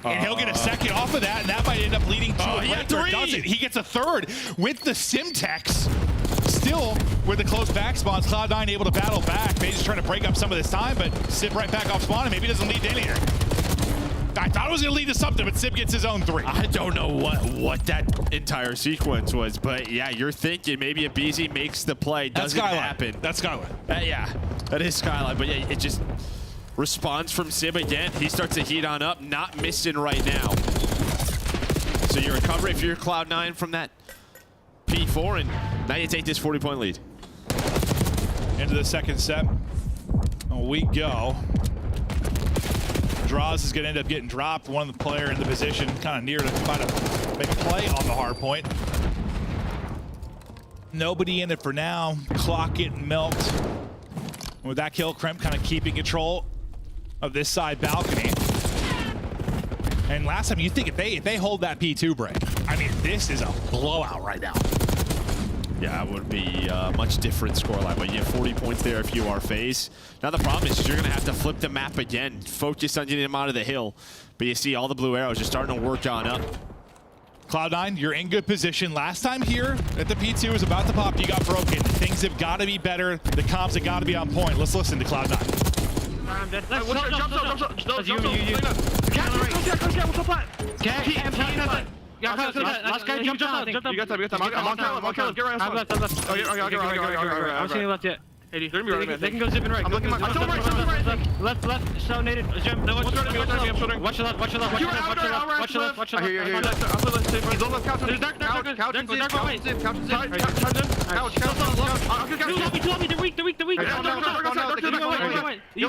And he'll get a second off of that, and that might end up leading to a break. Does it? He gets a third with the Simtex. Still, with the close back spawns, Cloud9 able to battle back. Faze is trying to break up some of this time, but Sib right back off spawn, and maybe doesn't lead to anything. I thought it was going to lead to something, but Sib gets his own 3. I don't know what that entire sequence was, but yeah, you're thinking maybe a BZ makes the play. Doesn't happen. That's Skyline. Yeah, that is Skyline, but yeah, it just responds from Sib again. He starts to heat on up, not missing right now. So you recover if you're Cloud9 from that P4, and now you take this 40-point lead. Into the second set. We go. Draws is going to end up getting dropped. One of the player in the position kind of near to try to make a play on the hard point. Nobody in it for now. Clock getting milked. With that kill, Kremp kind of keeping control of this side balcony. And last time, you think if they hold that P2 break, I mean, this is a blowout right now. Yeah, it would be a much different scoreline, but you have 40 points there if you are Faze. Now the problem is you're going to have to flip the map again, focus on getting them out of the hill. But you see all the blue arrows just starting to work on up. Cloud9, you're in good position. Last time here at the P2 was about to pop, you got broken. Things have got to be better. The comms have got to be on point. Let's listen to Cloud9. I'm dead. Yeah, last guy jumped out. You got time. I'm on kill. Get right on. I'm seeing left yet. 80. They can go zipping right. I'm looking. I'm right. Left. So nated. Jim. No, watch the left. Watch the left. Watch the left. Watch the left. Here. He's on the couch. There's dark way. Couch. They're weak. You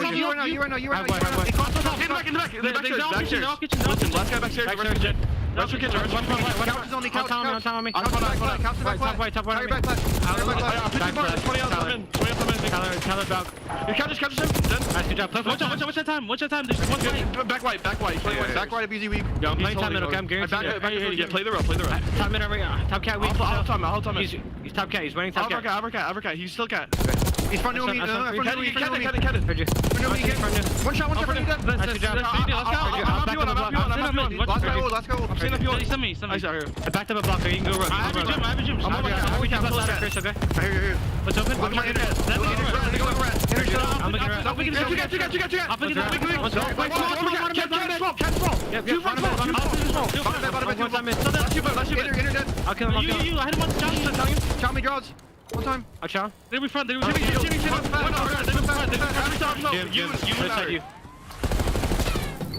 What's that time? What's that time? There's one fight. Back right. Back right at BZ weak. Yo, I'm playing time middle. I'm guaranteed. Play the row. Top mid right now. Top cat weak. I'll time it. He's top cat. He's running top cat. Uppercut. He's still cat. He's front me. One shot. Nice job. Let's go. I'm seeing up you. Send me. I backed up a blocker. You can go run. I have a gym. I'm over Chris, okay? Here. What's open? I'm looking at I'll kill him. I hit him once. Chow me draws. One time. I'll chow. They'll be front.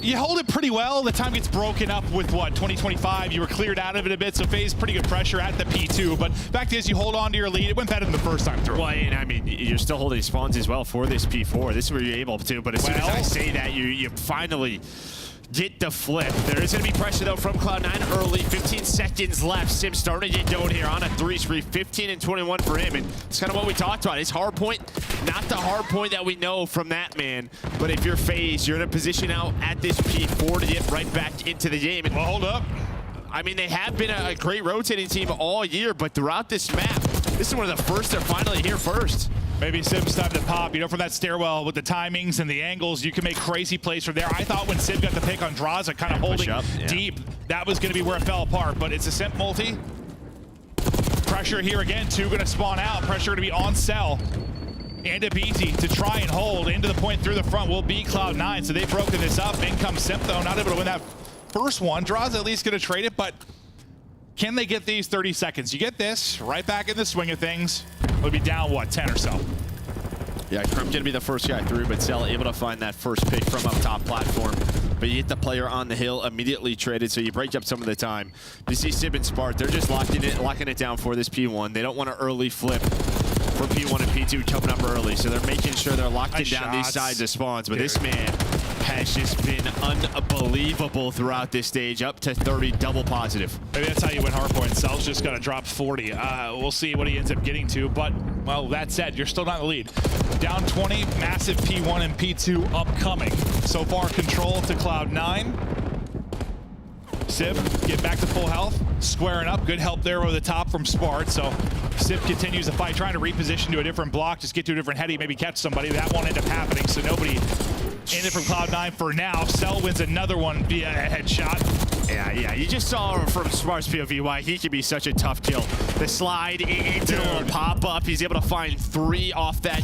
You hold it pretty well. The time gets broken up with what, 2025. You were cleared out of it a bit, so Faze pretty good pressure at the P2. But fact is, you hold on to your lead. It went better than the first time through. Well, and I mean, you're still holding spawns as well for this P4. This is where you're able to. But as soon as I say that, you finally get the flip. There is going to be pressure, though, from Cloud9 early. 15 seconds left. Sim starting to get going here on a 3-3. 15 and 21 for him. And it's kind of what we talked about. His hardpoint, not the hardpoint that we know from that man. But if you're Faze, you're in a position out at this P4 to get right back into the game. And well, hold up. I mean, they have been a great rotating team all year, but throughout this map, this is one of the first they're finally here first. Maybe Sim's time to pop. You know, from that stairwell with the timings and the angles, you can make crazy plays from there. I thought when Sim got the pick on Draza, kind of holding deep, that was going to be where it fell apart. But it's a Sim multi. Pressure here again. Two going to spawn out. Pressure going to be on Cell and Abiti to try and hold into the point through the front will be Cloud9. So they've broken this up. In comes Sim, though, not able to win that first one. Draza at least going to trade it, but can they get these 30 seconds? You get this right back in the swing of things. It'll be down, what, 10 or so? Yeah, Crum going to be the first guy through, but Cell able to find that first pick from up top platform. But you get the player on the hill immediately traded, so you break up some of the time. You see Sib and Spart, they're just locking it down for this P1. They don't want an early flip for P1 and P2 coming up early, so they're making sure they're locking down these sides of spawns. But this man has just been unbelievable throughout this stage, up to 30, double positive. Maybe that's how you win hardpoint. Cell's just got to drop 40. We'll see what he ends up getting to, but, well, that said, you're still not in the lead. Down 20, massive P1 and P2 upcoming. So far, control to Cloud9. Sib, get back to full health, squaring up. Good help there over the top from Spart. So Sib continues the fight, trying to reposition to a different block, just get to a different heady, maybe catch somebody. That won't end up happening, so nobody in it from Cloud9 for now. Cell wins another one via a headshot. Yeah, you just saw from Smart's POV why he could be such a tough kill. The slide into the little pop-up, he's able to find 3 off that.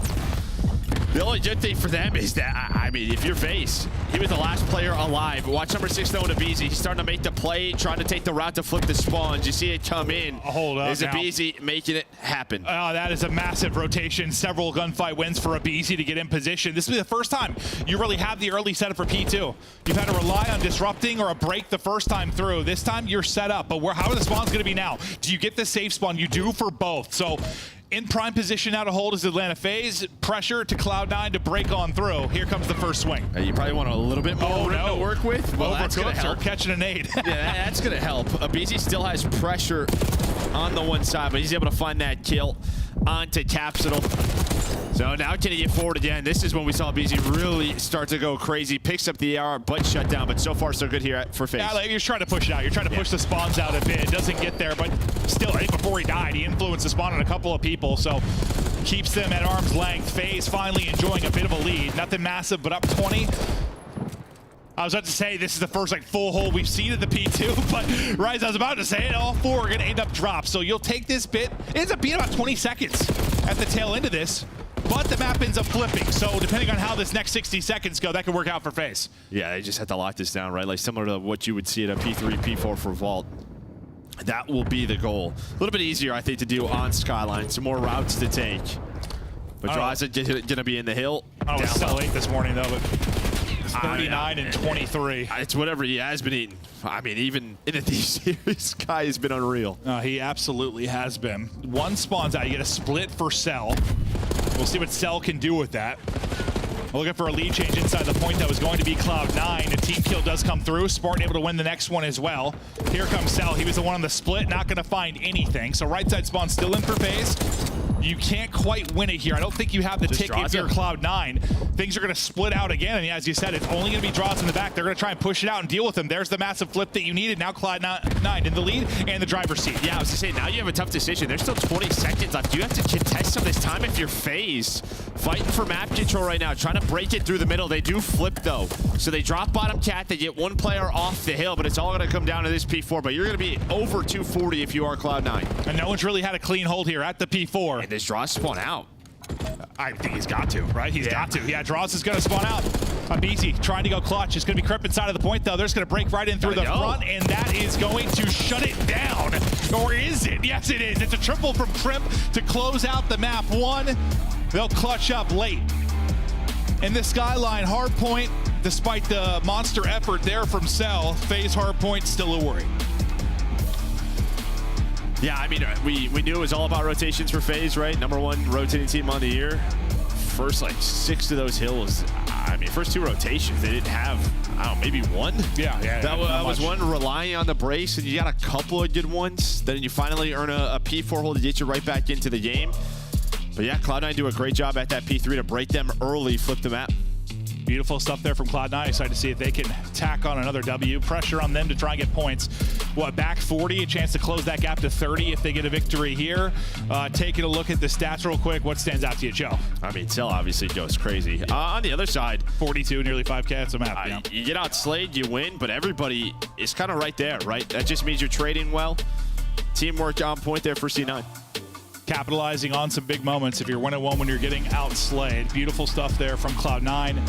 The only good thing for them is that, I mean, if you're Faze, he was the last player alive. Watch number 6 though, Abizi. He's starting to make the play, trying to take the route to flip the spawns. You see it come in. Hold up. There's Abizi making it happen. Oh, that is a massive rotation. Several gunfight wins for Abizi to get in position. This will be the first time you really have the early setup for P2. You've had to rely on disrupting or a break the first time through. This time you're set up, but how are the spawns going to be now? Do you get the safe spawn? You do for both. So in prime position now to hold is Atlanta Faze. Pressure to Cloud9 to break on through. Here comes the first swing. You probably want a little bit more room to work with. Well, that's going to help. Catching a nade. Yeah, that's going to help. Abizi still has pressure on the one side, but he's able to find that kill onto Capsule. So now can he get forward again? This is when we saw Abizi really start to go crazy. Picks up the AR, but shut down. But so far, so good here for Faze. Yeah, like you're trying to push it out. You're trying to push the spawns out a bit. It doesn't get there, but still, I think before he died, he influenced the spawn on a couple of people. So keeps them at arm's length. Faze finally enjoying a bit of a lead. Nothing massive, but up 20. I was about to say this is the first full hold we've seen at the P2, but Rise, I was about to say it, all 4 are going to end up dropped. So you'll take this bit. It ends up being about 20 seconds at the tail end of this, but the map ends up flipping. So depending on how this next 60 seconds go, that could work out for Faze. Yeah, they just have to lock this down, right? Like similar to what you would see at a P3, P4 for Vault. That will be the goal. A little bit easier, I think, to do on Skyline. Some more routes to take. But Draza going to be in the hill. I was so late this morning, though, but it's 39 and 23. It's whatever he has been eating. I mean, even in a Thief series, guy has been unreal. He absolutely has been. One spawns out. You get a split for Cell. We'll see what Cell can do with that. We're looking for a lead change inside the point that was going to be Cloud9. A team kill does come through. Spartan able to win the next one as well. Here comes Cell. He was the one on the split, not going to find anything. So right side spawn still in for Faze. You can't quite win it here. I don't think you have the tick if you're Cloud9. Things are going to split out again, and as you said, it's only going to be draws in the back. They're going to try and push it out and deal with them. There's the massive flip that you needed. Now Cloud9 in the lead and the driver's seat. Yeah, I was going to say, now you have a tough decision. There's still 20 seconds left. You have to contest some of this time if you're Faze. Fighting for map control right now, trying to break it through the middle. They do flip, though. So they drop bottom cat. They get one player off the hill, but it's all going to come down to this P4. But you're going to be over 240 if you are Cloud9. And no one's really had a clean hold here at the P4. And this draw spawn out. I think he's got to, right? He's got to. Yeah, Draws is going to spawn out. BZ trying to go clutch. It's going to be Crimp inside of the point, though. They're just going to break right in through the front, and that is going to shut it down. Or is it? Yes, it is. It's a triple from Crimp to close out the map 1. They'll clutch up late. In the Skyline, Hardpoint, despite the monster effort there from Cell, Faze Hardpoint still a worry. Yeah, I mean, we knew it was all about rotations for Faze, right? #1 rotating team on the year. First, like, 6 of those hills. I mean, first 2 rotations, they didn't have, I don't know, maybe 1? Yeah. That was one relying on the brace, and you got a couple of good ones. Then you finally earn a P4 hold to get you right back into the game. But yeah, Cloud9 do a great job at that P3 to break them early, flip the map. Beautiful stuff there from Cloud9. Excited to see if they can tack on another W. Pressure on them to try and get points. Back 40, a chance to close that gap to 30 if they get a victory here. Taking a look at the stats real quick. What stands out to you, Joe? I mean, Cell obviously goes crazy. On the other side, 42, nearly 5K. It's a map. You get outslayed, you win, but everybody is kind of right there, right? That just means you're trading well. Teamwork on point there for C9. Capitalizing on some big moments if you're 1-1 when you're getting outslayed. Beautiful stuff there from Cloud9.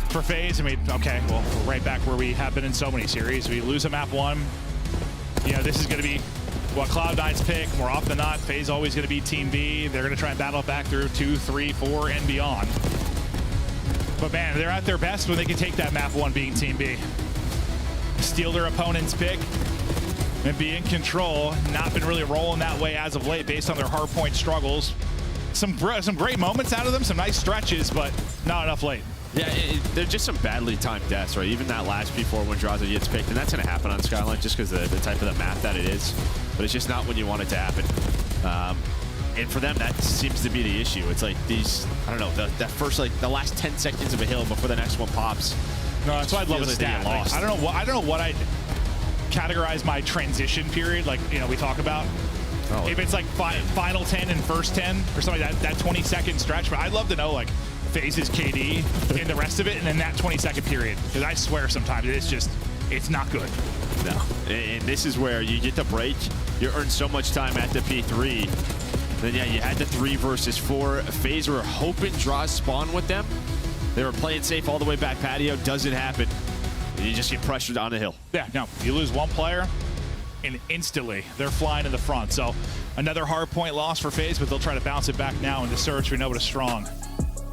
For Faze, I mean, okay, well, we're right back where we have been in so many series. We lose a map 1. You know, this is going to be what Cloud9's pick. More often than not, Faze always going to be Team B. They're going to try and battle back through 2, 3, 4, and beyond. But man, they're at their best when they can take that map 1 being Team B. Steal their opponent's pick and be in control. Not been really rolling that way as of late based on their hardpoint struggles. Some great moments out of them, some nice stretches, but not enough late. Yeah, they're just some badly timed deaths, right? Even that last P4 when Draza gets picked, and that's going to happen on Skyline just because the type of the map that it is. But it's just not when you want it to happen. And for them, that seems to be the issue. It's like these, I don't know, that first, like the last 10 seconds of a hill before the next one pops. No, that's why I'd love a stat. Like, I don't know what I'd categorize my transition period, like, you know, we talk about. Oh. If it's like final 10 and first 10 or something like that 20-second stretch. But I'd love to know, like, Faze's KD and the rest of it, and then that 20-second period. Because I swear sometimes it's not good. No. And this is where you get the break. You earn so much time at the P3. Then, yeah, you had the 3 versus 4. Faze were hoping draws spawn with them. They were playing safe all the way back patio. Doesn't happen. And you just get pressured on the hill. Yeah, no. You lose one player, and instantly they're flying in the front. So another hard point loss for Faze, but they'll try to bounce it back now in the search. We know what a strong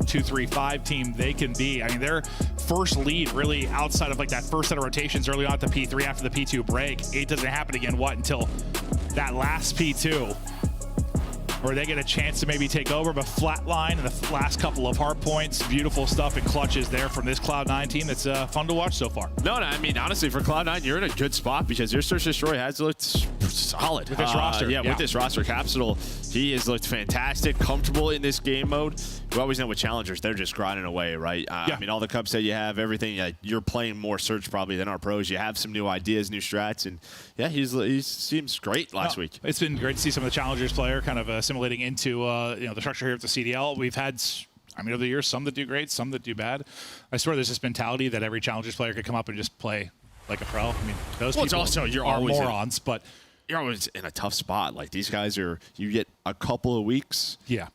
2-3-5 team they can be. I mean, their first lead really outside of like that first set of rotations early on at the P3 after the P2 break, it doesn't happen again, until that last P2 where they get a chance to maybe take over, but flatline in the last couple of hard points. Beautiful stuff and clutches there from this Cloud9 team. That's fun to watch so far. No, I mean, honestly, for Cloud9, you're in a good spot because your Search Destroy has looked solid. With this roster. Yeah, with this roster. Capsule, he has looked fantastic, comfortable in this game mode. We always know with challengers, they're just grinding away, right? I mean, all the cups that you have, everything, you're playing more Search probably than our pros. You have some new ideas, new strats, and yeah, he seems great last week. It's been great to see some of the challengers player kind of assimilating into the structure here at the CDL. We've had, I mean, over the years, some that do great, some that do bad. I swear there's this mentality that every challengers player could come up and just play like a pro. I mean, those people also, you're are always morons, but you're always in a tough spot. Like these guys are, you get a couple of weeks. Yeah.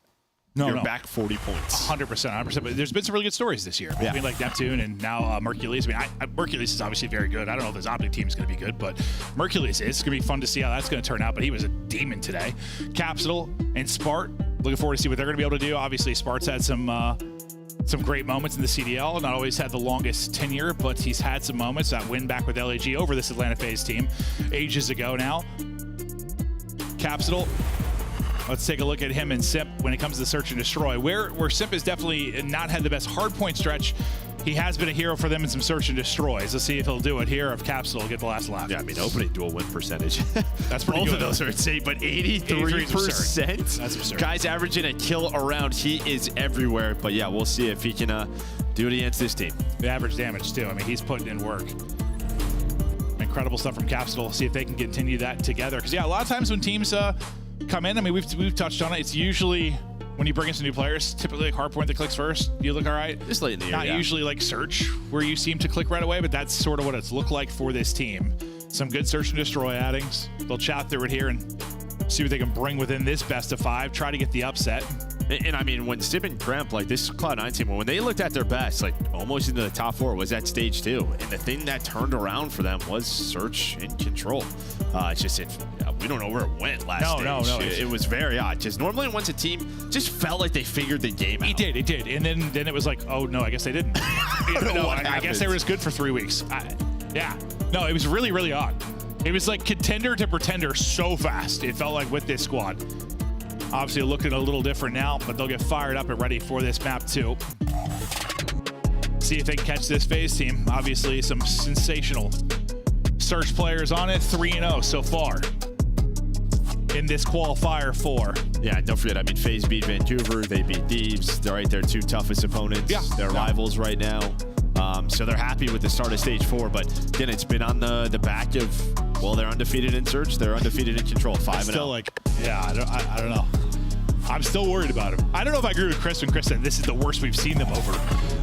You're back 40 points. 100%. But there's been some really good stories this year. I mean, like Neptune and now Mercules. I mean, Mercules is obviously very good. I don't know if the Optic team is going to be good, but Mercules is. It's going to be fun to see how that's going to turn out. But he was a demon today. Capsule and Spart Looking forward to see what they're going to be able to do. Obviously, Spart's had some great moments in the CDL. Not always had the longest tenure, but he's had some moments. That win back with LAG over this Atlanta Faze team ages ago now. Capsule. Let's take a look at him and Simp when it comes to search and destroy. Where Simp has definitely not had the best hardpoint stretch, he has been a hero for them in some search and destroys. Let's see if he'll do it here. If Capsule will get the last laugh. Yeah, I mean, opening dual win percentage. That's pretty Both good. of those are insane, but 83%. That's absurd. Guy's averaging a kill around. He is everywhere. But yeah, we'll see if he can do it against this team. The average damage too. I mean, he's putting in work. Incredible stuff from Capsule. See if they can continue that together. Because yeah, a lot of times when teams come in, I mean, we've touched on it. It's usually when you bring in some new players, typically like Hardpoint that clicks first. You look all right. Just late in the year. Not usually like Search where you seem to click right away, but that's sort of what it's looked like for this team. Some good search and destroy addings. They'll chat through it here and see what they can bring within this best of 5. Try to get the upset. And I mean, when Stib and Kremp, like this Cloud9 team, when they looked at their best, like almost into the top 4, was at stage 2. And the thing that turned around for them was search and control. It's just, we don't know where it went last stage. No. It was very odd. Just normally once a team just felt like they figured the game out. It did. And then it was like, oh no, I guess they didn't. I guess they were just good for 3 weeks. Yeah. No, it was really, really odd. It was like contender to pretender so fast. It felt like with this squad. Obviously looking a little different now, but they'll get fired up and ready for this map too. See if they can catch this Faze team. Obviously some sensational search players on it. 3-0 so far in this qualifier 4. Yeah, don't forget, I mean, Faze beat Vancouver, they beat Thieves. They're right their 2 toughest opponents. Yeah. They're rivals right now. So they're happy with the start of stage 4, but again, it's been on the back of, well, they're undefeated in search, they're undefeated in control, 5-0. Still like, yeah, I don't know. I'm still worried about him. I don't know if I agree with Chris when Chris said this is the worst we've seen them over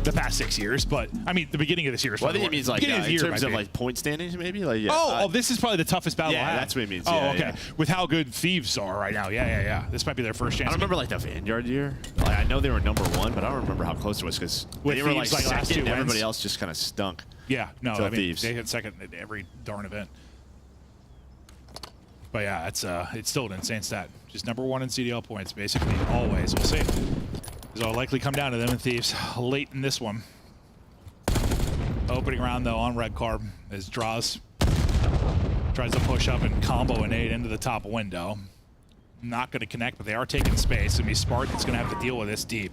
the past 6 years, but I mean, the beginning of this year is Well, I think it means like in terms of like point standings, maybe. Like, yeah, this is probably the toughest battle. Yeah, that's what it means. Oh, Yeah, okay. yeah. With how good Thieves are right now. Yeah. This might be their first chance. I don't remember like the Vanguard year. Like, I know they were number 1, but I don't remember how close it was because they were like Thieves, like, last second, 2 and everybody wins. else just kind of stunk. Yeah, no, So I mean, Thieves. they hit second at every darn event. But yeah, it's still an insane stat. Just number 1 in CDL points, basically, always. We'll see. It'll likely come down to them and Thieves late in this one. Opening round, though, on Red Carb as Draws tries to push up and combo an 8 into the top window. Not going to connect, but they are taking space. I mean, Spartan's going to have to deal with this deep.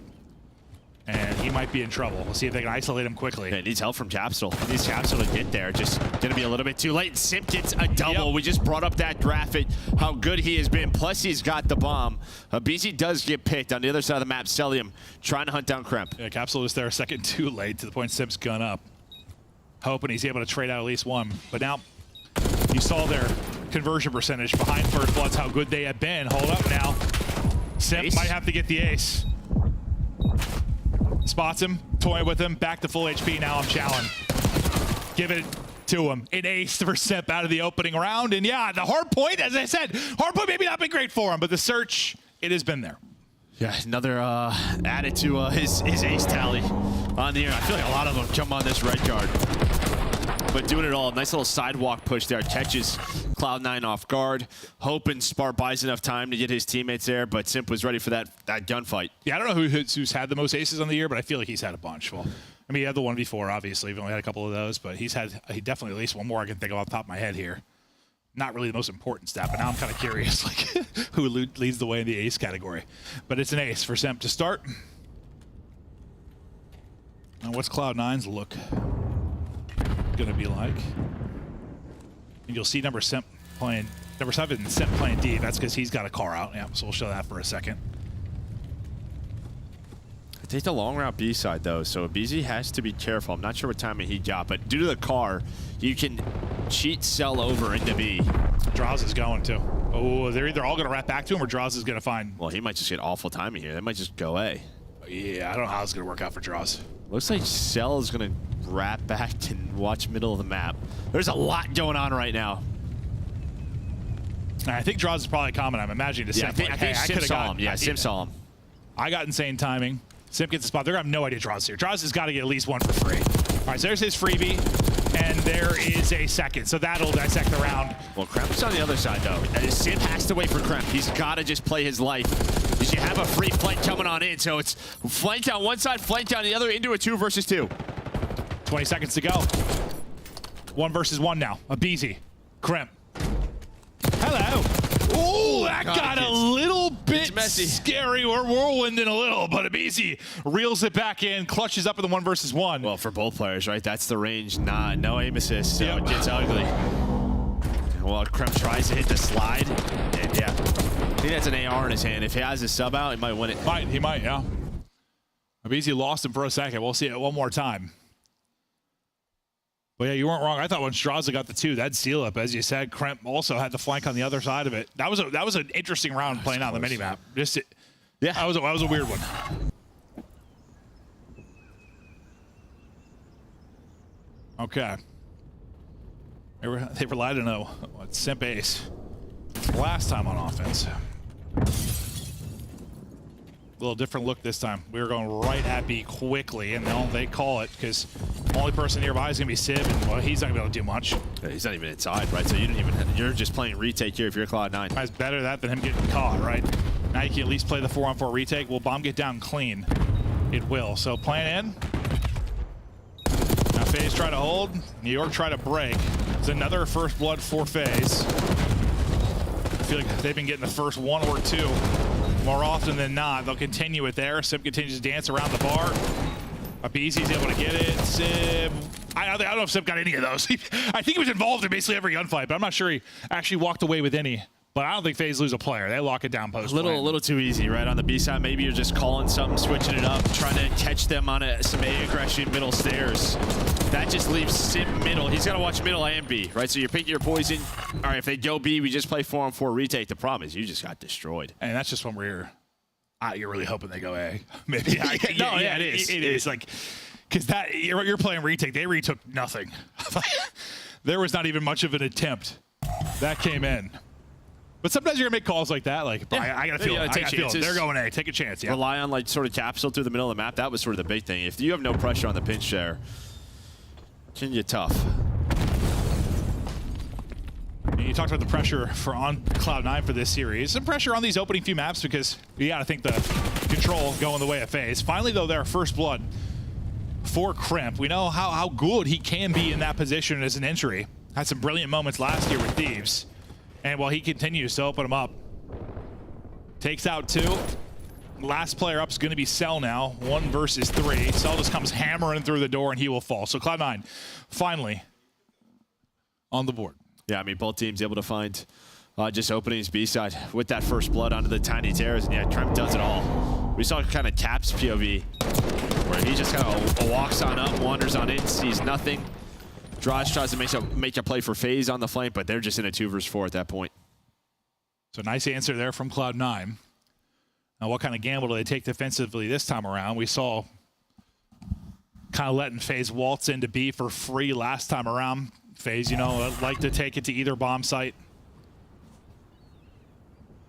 And he might be in trouble. We'll see if they can isolate him quickly. Yeah, it needs help from Capsule. It needs Capsule to get there. Just going to be a little bit too late. And Simp gets a double. Yep. We just brought up that graphic, how good he has been. Plus, he's got the bomb. BZ does get picked on the other side of the map. Celium trying to hunt down Kremp. Yeah, Capsule is there a second too late to the point Simp's gun up. Hoping he's able to trade out at least 1. But now, you saw their conversion percentage behind First Bloods, how good they have been. Hold up now. Simp might have to get the ace. Spots him, toying with him, back to full HP. Now I'm challenged. Give it to him. An ace for Simp out of the opening round. And yeah, the hard point, as I said, hard point maybe not been great for him, but the search, it has been there. Yeah, another added to his ace tally on the air. I feel like a lot of them jump on this right guard. But doing it all, nice little sidewalk push there. Catches Cloud9 off guard. Hoping Spart buys enough time to get his teammates there, but Simp was ready for that gunfight. Yeah, I don't know who's had the most aces on the year, but I feel like he's had a bunch. Well, I mean, he had the one before, obviously. We've only had a couple of those, but he definitely at least one more I can think of off the top of my head here. Not really the most important stat, but now I'm kind of curious like who leads the way in the ace category. But it's an ace for Simp to start. And what's Cloud9's look going to be like? And you'll see number 7 Simp playing D. That's because he's got a car out. Yeah, so we'll show that for a second. I take the long route B side though, so BZ has to be careful. I'm not sure what timing he got, but due to the car, you can cheat sell over into B. Draws is going to. Oh, they're either all going to wrap back to him or Draws is going to find. Well, he might just get awful timing here. They might just go A. Yeah, I don't know how it's going to work out for Draws. Looks like Cell is going to wrap back and watch middle of the map. There's a lot going on right now. I think Draws is probably common. I'm imagining to Simp. I think Simp saw him. Yeah, Simp saw him. I got insane timing. Simp gets the spot. They're going to have no idea Draws here. Draws has got to get at least 1 for free. All right, so there's his freebie. and there is a second. So that'll dissect the round. Well, Kremp's on the other side, though. Sim has to wait for Kremp. He's got to just play his life. Because you have a free flank coming on in. So it's flanked on one side, flanked on the other, into a 2 versus 2. 20 seconds to go. 1 versus 1 now. Abizi. Kremp. Hello. Oh, that got a little bit scary. We're whirlwinding a little, but Abizi reels it back in, clutches up in the 1 versus 1. Well, for both players, right? That's the range. No aim assist, so it gets ugly. Well, Kremp tries to hit the slide, and yeah. I think that's an AR in his hand. If he has his sub out, he might win it. He might, yeah. Abizi lost him for a second. We'll see it one more time. But yeah, you weren't wrong. I thought when Straza got the 2, that'd seal up. As you said, Kremp also had the flank on the other side of it. That was an interesting round playing out on the minimap. Yeah, that was a weird one. Okay. They relied on a simp ace last time on offense. A little different look this time. We were going right at B quickly, and they call it because the only person nearby is going to be Sib, and well, he's not going to be able to do much. Yeah, he's not even inside, right? So you're just playing retake here if you're Cloud9. It's better that than him getting caught, right? Now you can at least play the 4-on-4 retake. Will bomb get down clean? It will. So plan in. Now Faze try to hold. New York try to break. It's another first blood for Faze. I feel like they've been getting the first 1 or 2. More often than not, they'll continue it there. Sib continues to dance around the bar. Abizi's able to get it. Sib, I don't know if Sib got any of those. I think he was involved in basically every gunfight, but I'm not sure he actually walked away with any. But I don't think FaZe lose a player. They lock it down post. A little too easy, right? On the B side, maybe you're just calling something, switching it up, trying to catch them on some A aggression middle stairs. That just leaves Sim middle. He's got to watch middle and B, right? So you're picking your poison. All right, if they go B, we just play 4-on-4 retake. The problem is you just got destroyed. And that's just when you're really hoping they go A. Maybe. It is. It is like, because that you're playing retake. They retook nothing. There was not even much of an attempt. That came in. But sometimes you're gonna make calls like that. Like, I gotta feel it. They're going A. Take a chance. Yeah. Rely on like sort of capsule through the middle of the map. That was sort of the big thing. If you have no pressure on the pinch there, it can get tough. You talked about the pressure on Cloud9 for this series. Some pressure on these opening few maps because you gotta think the control going the way of FaZe. Finally, though, their first blood for Kremp. We know how good he can be in that position as an entry. Had some brilliant moments last year with Thieves. And while he continues to open them up, takes out 2. Last player up is going to be Cell now. 1 versus 3. Cell just comes hammering through the door and he will fall. So Cloud9 finally on the board. Yeah, I mean, both teams able to find just openings B side with that first blood onto the tiny terrace. And yeah, Tremp does it all. We saw kind of Cap's POV where he just kind of walks on up, wanders on in, sees nothing. Droz tries to make a play for FaZe on the flank, but they're just in a 2 versus 4 at that point. So nice answer there from Cloud9. Now, what kind of gamble do they take defensively this time around? We saw kind of letting FaZe waltz into B for free last time around. FaZe, like to take it to either bomb site.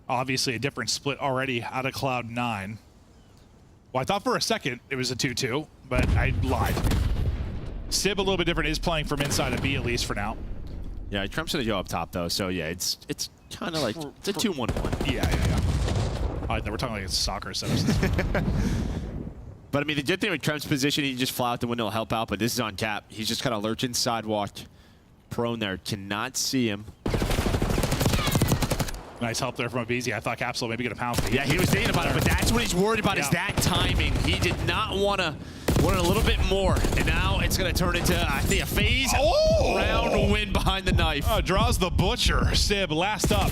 Obviously, a different split already out of Cloud9. Well, I thought for a second it was a 2-2, but I lied. Sib a little bit different, is playing from inside of B at least for now. Yeah, Trump's gonna go up top though, so yeah, it's kind of like it's a 2-1-1. Yeah. We're talking like it's soccer, so. But I mean, the good thing with Trump's position, he just fly out the window to help out. But this is on Cap. He's just kind of lurching sidewalk, prone there. Cannot see him. Nice help there from Abizi. I thought Capsule maybe get a pound. Yeah, he was thinking about it, but that's what he's worried about is that timing. He did not want to. Wanted a little bit more, and now it's going to turn into, I think, a FaZe round win behind the knife. Draws the butcher. Sib last up.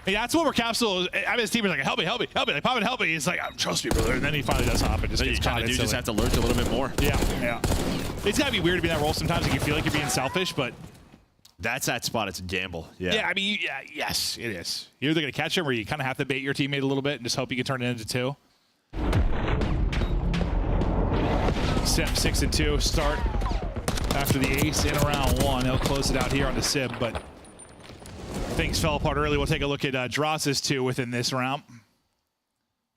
Hey, that's what we're Capsule. I mean, his team is like, help me. Like, Pop, help me. He's like, trust me, brother. And then he finally does hop and just gets caught. You just have to lurch a little bit more. Yeah. It's got to be weird to be in that role sometimes. Like you feel like you're being selfish, but that's that spot. It's a gamble. Yeah. I mean, yes, it is. You're either going to catch him or you kind of have to bait your teammate a little bit and just hope you can turn it into 2. Sib 6-2 start after the ace in round 1. He'll close it out here on the Sib, but things fell apart early. We'll take a look at Droz's 2 within this round.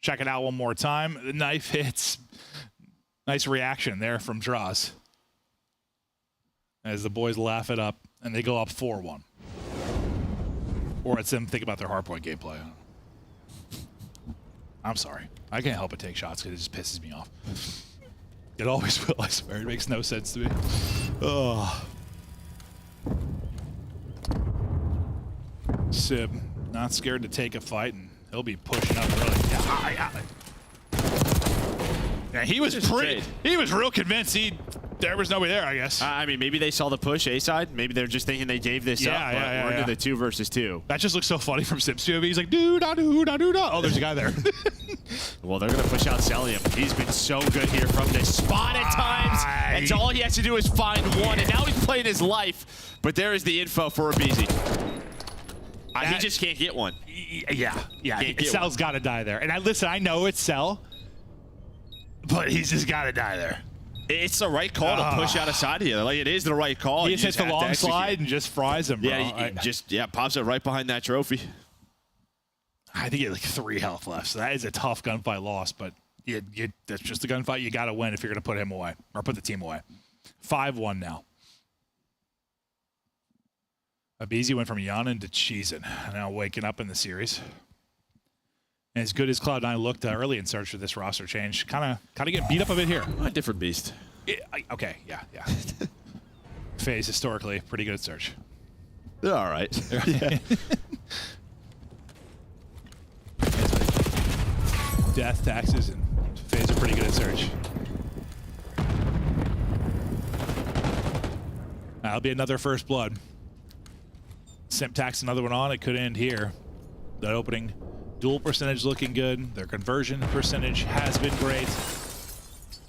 Check it out one more time. The knife hits. Nice reaction there from Droz. as the boys laugh it up, and they go up 4-1. Or it's them think about their hardpoint gameplay. I'm sorry. I can't help but take shots because it just pisses me off. It always will, I swear. It makes no sense to me. Oh. Sib, not scared to take a fight, and he'll be pushing up really. Yeah, he was real convinced there was nobody there, I guess. I mean, maybe they saw the push A side. Maybe they're just thinking they gave this up. But we're into the 2 versus 2. That just looks so funny from Sib's POV. He's like, do-da-do-da-do-da. Oh, there's a guy there. Well, they're going to push out Celium. He's been so good here from this spot at times. And all he has to do is find one. And now he's playing his life. But there is the info for Abizi. He just can't get one. Yeah. Cell's got to die there. And I know it's Cell, but he's just got to die there. It's the right call to push out a side here. Like, it is the right call. He just hits the long slide and just fries him, bro. Yeah, he pops it right behind that trophy. I think he had like 3 health left, so that is a tough gunfight loss, but that's just a gunfight you got to win if you're going to put him away, or put the team away. 5-1 now. Abizi went from Yanin to Cheesin, now waking up in the series. And as good as Cloud9 looked early in search for this roster change, kind of get beat up a bit here. A different beast. Okay, yeah. Faze, historically, pretty good at search. They're all right. Yeah. Death, taxes, and Faze are pretty good at search. That'll be another first blood. Simp tax another one on. It could end here. That opening duel percentage looking good. Their conversion percentage has been great.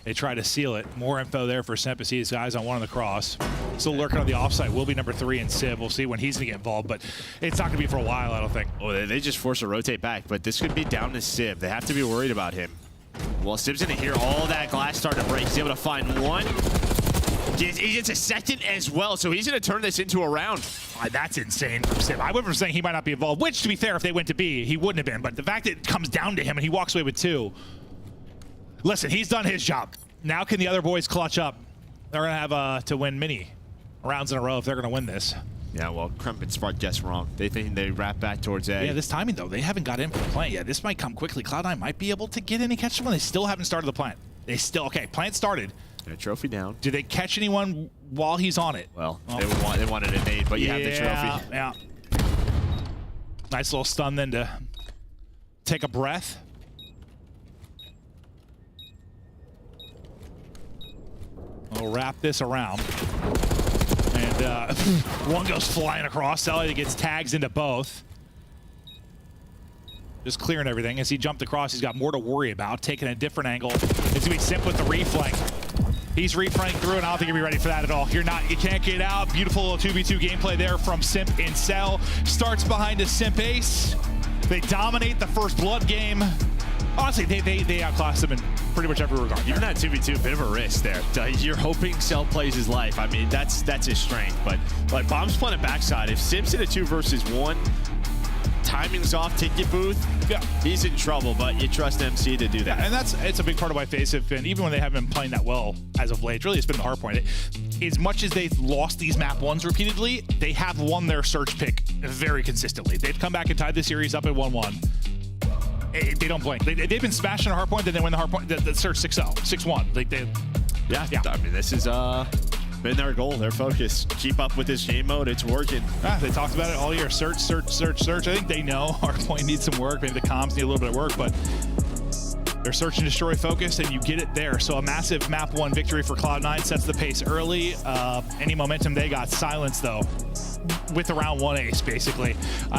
They try to seal it. More info there for Simp as he has eyes on one on the cross. Still lurking on the offsite will be number 3 in Sib. We'll see when he's going to get involved, but it's not going to be for a while, I don't think. Oh, they just force a rotate back, but this could be down to Sib. They have to be worried about him. Well, Sib's going to hear all that glass start to break. He's able to find one. He gets a second as well, so he's going to turn this into a round. That's insane from Sib. I went from saying he might not be involved, which, to be fair, if they went to B, he wouldn't have been. But the fact that it comes down to him and he walks away with 2. Listen, he's done his job. Now can the other boys clutch up? They're going to have to win many rounds in a row if they're going to win this. Yeah, well, Crump and Spark guessed wrong. They think they wrap back towards A. Yeah, this timing, though, they haven't got in for the plant yet. This might come quickly. Cloud9 might be able to get in and catch someone. They still haven't started the plant. Okay, plant started. A trophy down. Do they catch anyone while he's on it? Well, they wanted a nade, but you have the trophy. Yeah. Nice little stun then to take a breath. We'll wrap this around. And one goes flying across. Elliot gets tags into both. Just clearing everything. As he jumped across, he's got more to worry about. Taking a different angle. It's going to be Simp with the reflank. He's reflanking through, and I don't think he'll be ready for that at all. You can't get out. Beautiful 2v2 gameplay there from Simp and Cell. Starts behind a Simp ace. They dominate the first blood game. Honestly, they outclass him in pretty much every regard. Even that 2v2, bit of a risk there. You're hoping Cell plays his life. I mean, that's his strength. But like Bomb's playing a backside. If Simp's in a 2 versus 1, timing's off, ticket booth, he's in trouble, but you trust MC to do that. Yeah, and it's a big part of why Faze have been, even when they haven't been playing that well as of late, really it's been the Hardpoint. As much as they've lost these map 1s repeatedly, they have won their search pick very consistently. They've come back and tied the series up at 1-1. They don't blink. They've been smashing a Hardpoint, then they win the Hardpoint, the search 6-0, 6-1. Yeah, I mean, this is been their goal, their focus. Keep up with this game mode. It's working. They talked about it all year. Search, search, search, search. I think they know Hardpoint needs some work. Maybe the comms need a little bit of work, but they're search and destroy focused, and you get it there. So a massive map 1 victory for Cloud9 sets the pace early. Any momentum they got silenced, though, with the round 1 ace, basically.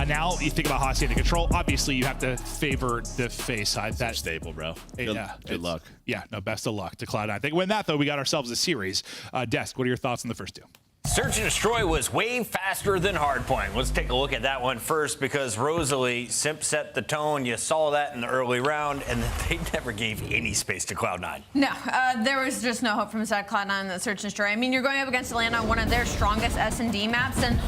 Now you think about Hostia to control. Obviously, you have to favor the Faze side. That's stable, bro. Good luck. Yeah, no, best of luck to Cloud9. They win that, though. We got ourselves a series. Desk, what are your thoughts on the first 2? Search and Destroy was way faster than Hardpoint. Let's take a look at that one first, because Rosalie, Simp set the tone. You saw that in the early round, and they never gave any space to Cloud9. No, there was just no hope from inside Cloud9 in the Search and Destroy. I mean, you're going up against Atlanta on one of their strongest S&D maps, and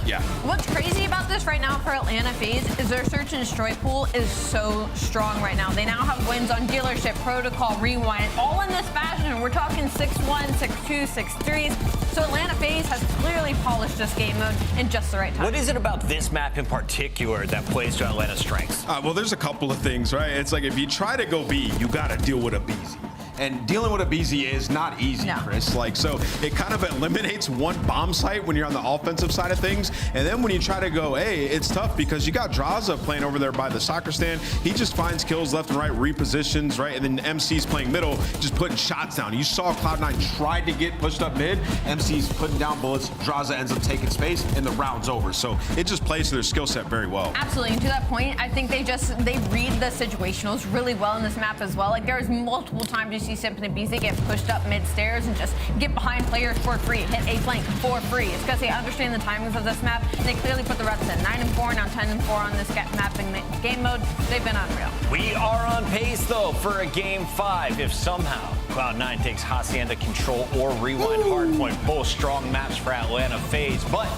what's crazy about this right now for Atlanta Faze is their Search and Destroy pool is so strong right now. They now have wins on Dealership, Protocol, Rewind, all in this fashion. We're talking 6-1, 6-2, 6-3s. So Atlanta Faze has clearly clearly polished this game mode in just the right time. What is it about this map in particular that plays to Atlanta's strengths? Well, there's a couple of things, right? It's like if you try to go B, you got to deal with a BZ. And dealing with a BZ is not easy, Chris. Like, so it kind of eliminates one bomb site when you're on the offensive side of things. And then when you try to go A, it's tough because you got Draza playing over there by the soccer stand. He just finds kills left and right, repositions, right? And then MC's playing middle, just putting shots down. You saw Cloud9 tried to get pushed up mid. MC's putting down bullets. Draza ends up taking space, and the round's over. So it just plays to their skill set very well. Absolutely. And to that point, I think they read the situationals really well in this map as well. Like, there's multiple times you see Simp and BZ get pushed up mid-stairs and just get behind players for free, hit A flank for free. It's because they understand the timings of this map, and they clearly put the reps in. 9-4, now 10-4 on this map in game mode. They've been unreal. We are on pace, though, for a Game 5. If somehow Cloud9 takes Hacienda Control or Rewind Hardpoint, both strong maps for Atlanta Faze. But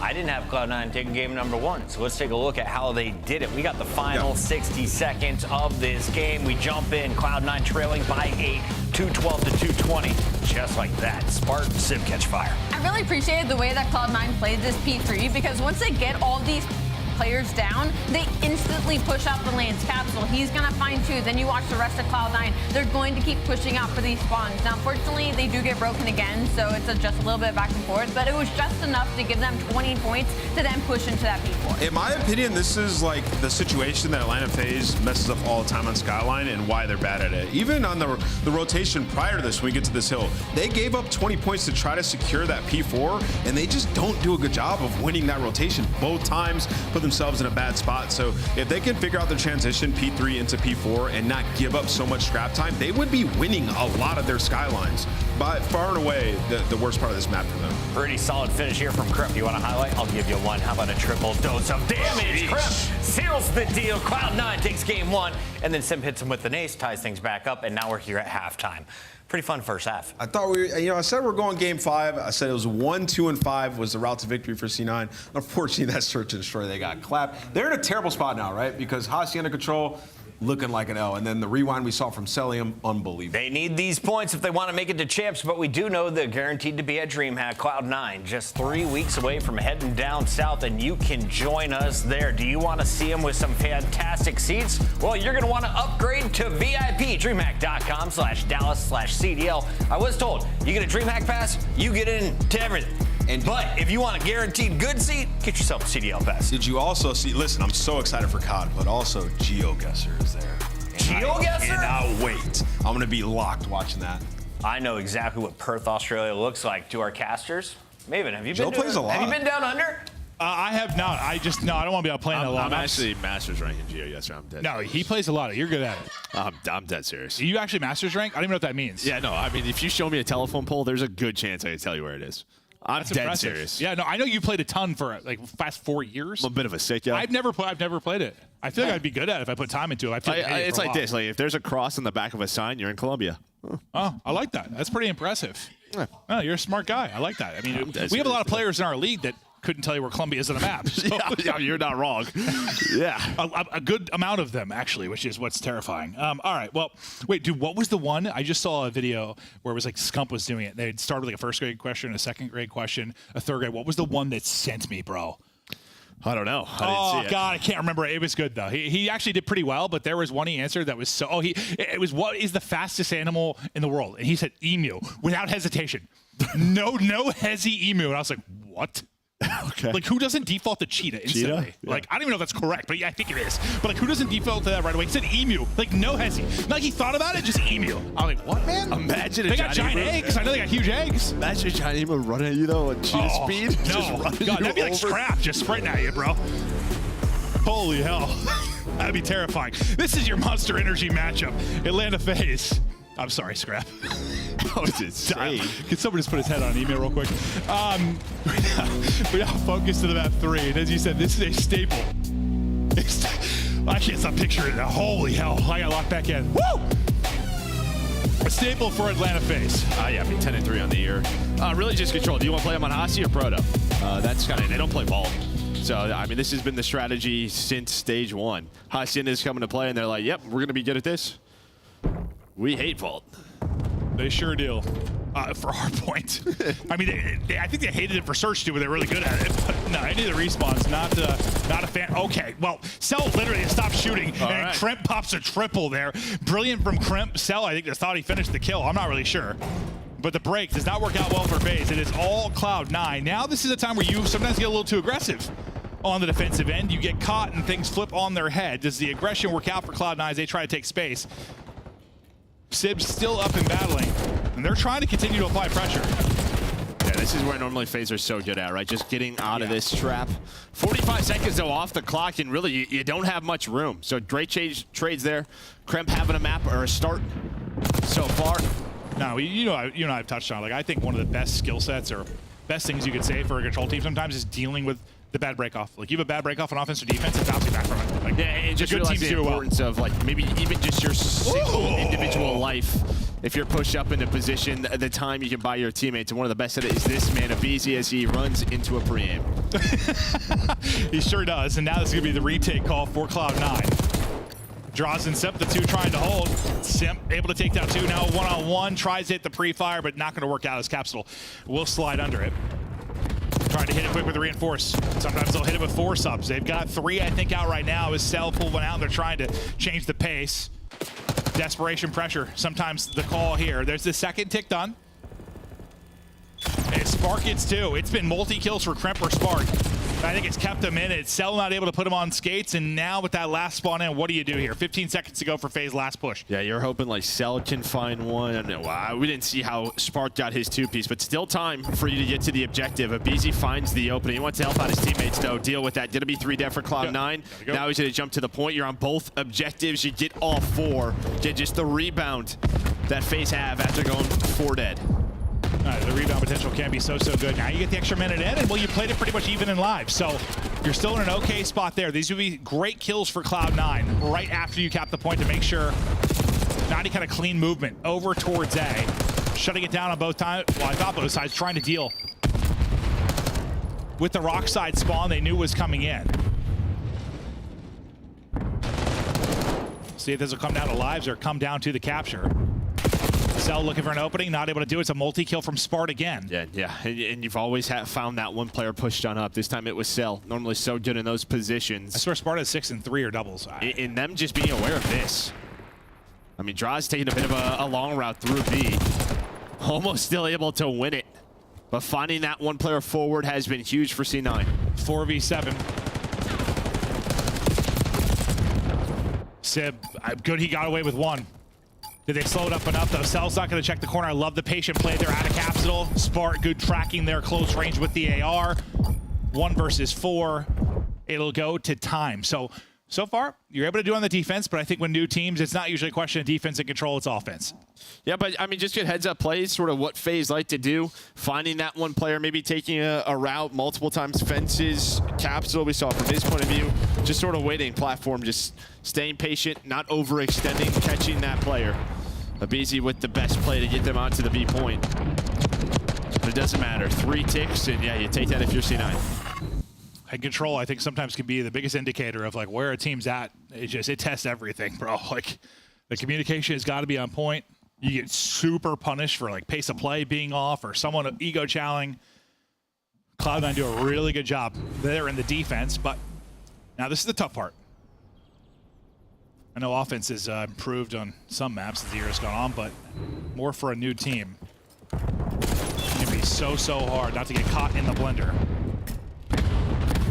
I didn't have Cloud9 taking game number 1, so let's take a look at how they did it. We got the final 60 seconds of this game. We jump in, Cloud9 trailing by 8, 212 to 220, just like that. Spartan Sim catch fire. I really appreciated the way that Cloud9 played this P3 because once they get all these players down, they instantly push out the lanes. Capsule, he's gonna find 2. Then you watch the rest of Cloud9. They're going to keep pushing out for these spawns. Now, unfortunately, they do get broken again, so it's just a little bit back and forth, but it was just enough to give them 20 points to then push into that P4. In my opinion, this is like the situation that Atlanta Faze messes up all the time on Skyline and why they're bad at it. Even on the rotation prior to this, when we get to this hill, they gave up 20 points to try to secure that P4, and they just don't do a good job of winning that rotation. Both times put themselves in a bad spot. So if they can figure out the transition P3 into P4 and not give up so much scrap time, they would be winning a lot of their Skylines. By far and away, the worst part of this map for them. Pretty solid finish here from Crep. You want to highlight? I'll give you one. How about a triple dose of damage? Crep seals the deal. Cloud9 takes game 1, and then Sim hits him with an ace, ties things back up, and now we're here at halftime. Pretty fun first half. I thought I said we're going game 5. I said it was 1, 2, and 5 was the route to victory for C9. Unfortunately, that search and destroy, they got clapped. They're in a terrible spot now, right? Because Hacienda Control looking like an L. And then the rewind we saw from Celium, unbelievable. They need these points if they want to make it to champs, but we do know they're guaranteed to be at DreamHack. Cloud9 just 3 weeks away from heading down south, and you can join us there. Do you want to see them with some fantastic seats? Well, you're going to want to upgrade to VIP. DreamHack.com/Dallas/CDL. I was told, you get a DreamHack pass, you get into everything. But if you want a guaranteed good seat, get yourself a CDL pass. Did you also see, listen, I'm so excited for COD, but also GeoGuessr is there. GeoGuessr? And I'll wait. I'm going to be locked watching that. I know exactly what Perth, Australia looks like to our casters. Maven, have you been plays a lot. Have you been down under? I have not. I don't want to be out playing a lot. I'm actually Masters rank in Geo. Yes, sir. I'm dead. No, he plays a lot. You're good at it. I'm dead serious. Are you actually Masters rank? I don't even know what that means. Yeah, no. I mean, if you show me a telephone pole, there's a good chance I can tell you where it is. I'm That's dead impressive. serious. Yeah, no, I know you played a ton for like past 4 years. I'm a bit of a sick, yeah. I've never played it. I feel like I'd be good at it if I put time into it. It's like this. Like if there's a cross on the back of a sign, you're in Colombia. Oh, I like that. That's pretty impressive. Yeah. Oh, you're a smart guy. I like that. I mean, we have a lot of players in our league that couldn't tell you where Colombia is on a map. So. Yeah, you're not wrong. Yeah. A good amount of them, actually, which is what's terrifying. All right. Well, wait, dude, what was the one? I just saw a video where it was like Scump was doing it. They'd start with like a first grade question, a second grade question, a third grade. What was the one that sent me, bro? I don't know. I oh, didn't see it. God, I can't remember. It was good, though. He actually did pretty well, but there was one he answered that was so... Oh, it was, what is the fastest animal in the world? And he said emu, without hesitation. No hesi emu. And I was like, what? Okay. Like, who doesn't default to cheetah instantly? Yeah. Like, I don't even know if that's correct, but yeah, I think it is. But, like, who doesn't default to that right away? He said emu. Like, no hesi. Not like he thought about it, just emu. I was like, what, man? Imagine They got giant eggs. I know they got huge eggs. Imagine a giant emu running at you, though, at cheetah speed. No. God, that'd be like scrap just sprinting at you, bro. Holy hell. That'd be terrifying. This is your Monster Energy matchup. Atlanta Faze. I'm sorry, Scrap. That was insane. Can someone just put his head on an email real quick? We now focus to the map 3. And as you said, this is a staple. I can't stop picturing it. Holy hell. I got locked back in. Woo! A staple for Atlanta Faze. Yeah, I mean, 10-3 on the year. Really just control. Do you want to play them on Hasi or Proto? That's kind of, they don't play Vault. So, I mean, this has been the strategy since stage 1. Hacienda is coming to play, and they're like, yep, we're going to be good at this. We hate Vault. They sure do. for Hardpoint. I mean, I think they hated it for Search too, but they're really good at it. But no, any of the respawns, not a fan. Okay, well, Cell literally stopped shooting, and Crimp pops a triple there. Brilliant from Crimp. Cell, I think, just thought he finished the kill. I'm not really sure. But the break does not work out well for Faze. It is all Cloud9. Now this is a time where you sometimes get a little too aggressive on the defensive end. You get caught and things flip on their head. Does the aggression work out for Cloud9 as they try to take space? Sib's still up and battling, and they're trying to continue to apply pressure. Yeah, this is where normally Faze are so good at, right? Just getting out of this trap. 45 seconds, though, off the clock, and really, you don't have much room. So great trades there. Kremp having a map or a start so far. No, you know I've touched on. Like, I think one of the best skill sets or best things you could say for a control team sometimes is dealing with the bad break off. Like, you have a bad break off on offense or defense and bouncing back from it. Like, yeah, and just realize the importance of, like, maybe even just your single individual life. If you're pushed up into position, the time you can buy your teammates. And one of the best at it is this man, Abizi, as he runs into a pre-aim. He sure does. And now this is going to be the retake call for Cloud9. Draws in Simp, the two trying to hold. Simp able to take down two now one-on-one. Tries to hit the pre-fire, but not going to work out as Capsule will slide under it. Trying to hit it quick with the reinforce. Sometimes they'll hit it with 4 subs. They've got 3, I think, out right now. As Cell pulled one out, they're trying to change the pace. Desperation pressure. Sometimes the call here. There's the second tick done. And Spark gets 2. It's been multi-kills for Kremp or Spark. I think it's kept them in it. Cell not able to put him on skates, and now with that last spawn in, what do you do here? 15 seconds to go for Faze last push. Yeah, you're hoping like Cell can find one. Wow, we didn't see how Spark got his 2-piece, but still time for you to get to the objective. Abizi finds the opening. He wants to help out his teammates, though. Deal with that. Gonna be 3 dead for Cloud9. Now he's gonna jump to the point. You're on both objectives. You get all 4. Get just the rebound that Faze have after going 4 dead. The rebound potential can be so good. Now you get the extra minute in, and well, you played it pretty much even in live. So you're still in an okay spot there. These would be great kills for Cloud9 right after you cap the point to make sure not any kind of clean movement over towards A. Shutting it down on both times. Well, I thought both sides trying to deal with the rock side spawn they knew was coming in. See if this will come down to lives or come down to the capture. Cell looking for an opening, not able to do it. It's a multi-kill from Spart again. Yeah, and you've always found that one player pushed on up. This time it was Cell. Normally so good in those positions. I swear Spart has 6 and 3 or doubles. In them just being aware of this. I mean, Draw's taking a bit of a long route through B. Almost still able to win it. But finding that one player forward has been huge for C9. 4v7. Sib, good he got away with 1. Did they slow it up enough, though? Cell's not going to check the corner. I love the patient play there out of Capsule. Spark, good tracking there, close range with the AR. 1 versus 4. It'll go to time. So far, you're able to do on the defense, but I think with new teams, it's not usually a question of defense and control, it's offense. Yeah, but I mean, just good heads-up plays, sort of what Faze like to do. Finding that one player, maybe taking a route multiple times, fences, Capsule, we saw from his point of view. Just sort of waiting, platform, just staying patient, not overextending, catching that player. Abizi with the best play to get them onto the B point. But it doesn't matter. 3 ticks, and yeah, you take that if you're C9. And control, I think, sometimes can be the biggest indicator of like where a team's at. It tests everything, bro. Like, the communication has got to be on point. You get super punished for like pace of play being off or someone ego challenging. Cloud9 do a really good job there in the defense, but now this is the tough part. I know offense has improved on some maps as the year has gone on, but more for a new team. It can be so hard not to get caught in the blender.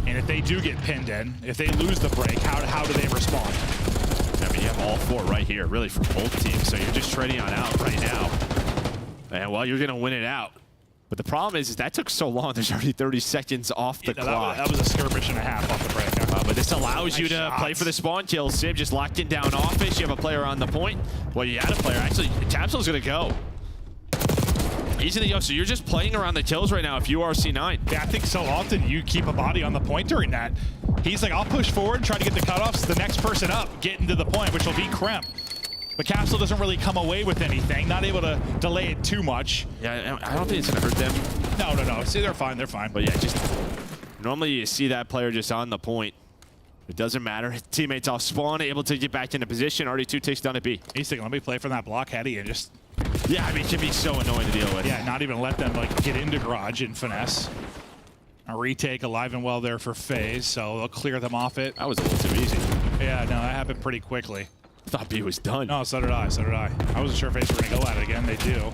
And if they do get pinned in, if they lose the break, how do they respond? I mean, you have all 4 right here, really, for both teams. So you're just trading on out right now. And, well, you're going to win it out. But the problem is that took so long. There's already 30 seconds off the clock. That was a skirmish and a half off the break. But this allows you to play for the spawn kill. Sib just locked in down offense. You have a player on the point. Well, you had a player. Actually, Capsule's going to go. He's going to go. So you're just playing around the kills right now if you are C9. Yeah, I think so often you keep a body on the point during that. He's like, I'll push forward, try to get the cutoffs. The next person up, getting to the point, which will be Kremp. But Capsule doesn't really come away with anything. Not able to delay it too much. Yeah, I don't think it's going to hurt them. No. See, they're fine. They're fine. But yeah, just normally you see that player just on the point. It doesn't matter. His teammates off spawn, able to get back into position. Already 2 ticks down at B. He's thinking, let me play from that block heady and just Yeah, I mean, it can be so annoying to deal with. Yeah, not even let them like get into garage and finesse. A retake alive and well there for Faze, so they'll clear them off it. That was a little too easy. Yeah, no, that happened pretty quickly. I thought B was done. No, so did I. So did I. I wasn't sure if Faze were going to go at it again. They do.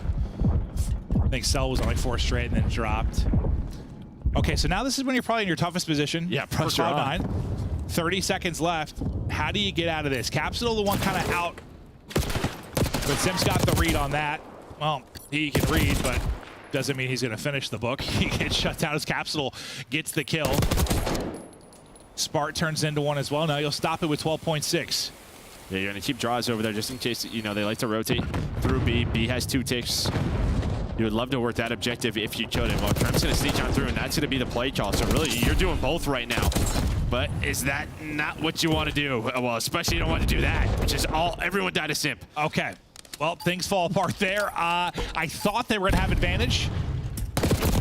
I think Cell was on like 4 straight and then dropped. Okay, so now this is when you're probably in your toughest position. Yeah, for pressure on. Cloud9. 30 seconds left. How do you get out of this? Capsule, the one kind of out. But Sim's got the read on that. Well, he can read, but doesn't mean he's going to finish the book. He gets shut down as Capsule gets the kill. Spart turns into one as well. Now you'll stop it with 12.6. Yeah, you're going to keep draws over there just in case, you know, they like to rotate through B. B has 2 ticks. You would love to work that objective if you could. And well, Tremp's going to sneak on through, and that's going to be the play call. So really, you're doing both right now. But is that not what you want to do? Well, especially you don't want to do that, which is everyone died to Simp. Okay. Well, things fall apart there. I thought they were going to have advantage.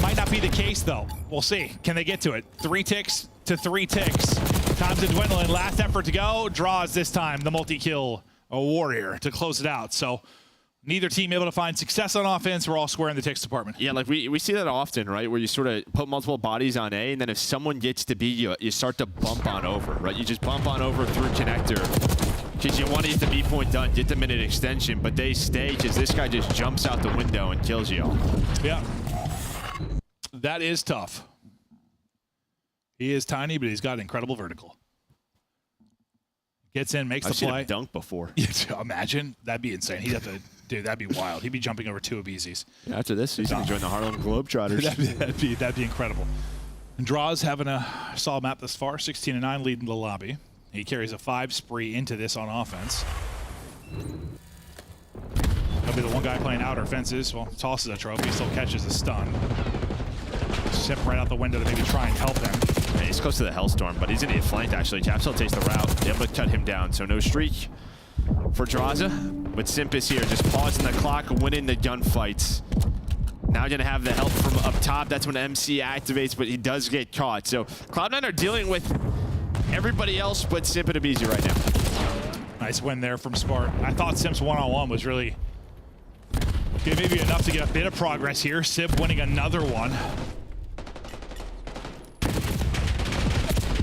Might not be the case, though. We'll see. Can they get to it? 3 ticks to 3 ticks. Time's a dwindling. Last effort to go. Draws this time. The multi-kill warrior to close it out. So neither team able to find success on offense. We're all square in the ticks department. Yeah, like we see that often, right? Where you sort of put multiple bodies on A, and then if someone gets to B, you start to bump on over, right? You just bump on over through connector because you want to get the B point done, get the minute extension, but they stay because this guy just jumps out the window and kills you all. Yeah. That is tough. He is tiny, but he's got an incredible vertical. Gets in, makes the play. I've seen him dunk before. Imagine. That'd be insane. He'd have to, dude, that'd be wild. He'd be jumping over 2 of Easy's. Yeah, after this, he's going to join the Harlem Globetrotters. that'd be incredible. And Draws having a solid map thus far, 16-9 leading the lobby. He carries a 5 spree into this on offense. He'll be the one guy playing outer fences. Well, tosses a trophy, still catches a stun. Sip right out the window to maybe try and help him. Yeah, he's close to the Hellstorm, but he's going to get flanked, actually. Capsule takes the route, able to cut him down. So no streak for Draza, but Simp is here, just pausing the clock, winning the gunfights. Now going to have the help from up top. That's when MC activates, but he does get caught. So Cloud9 are dealing with everybody else but Simp and Abizi right now. Nice win there from Spart. I thought Simp's one-on-one was really maybe enough to get a bit of progress here. Simp winning another one.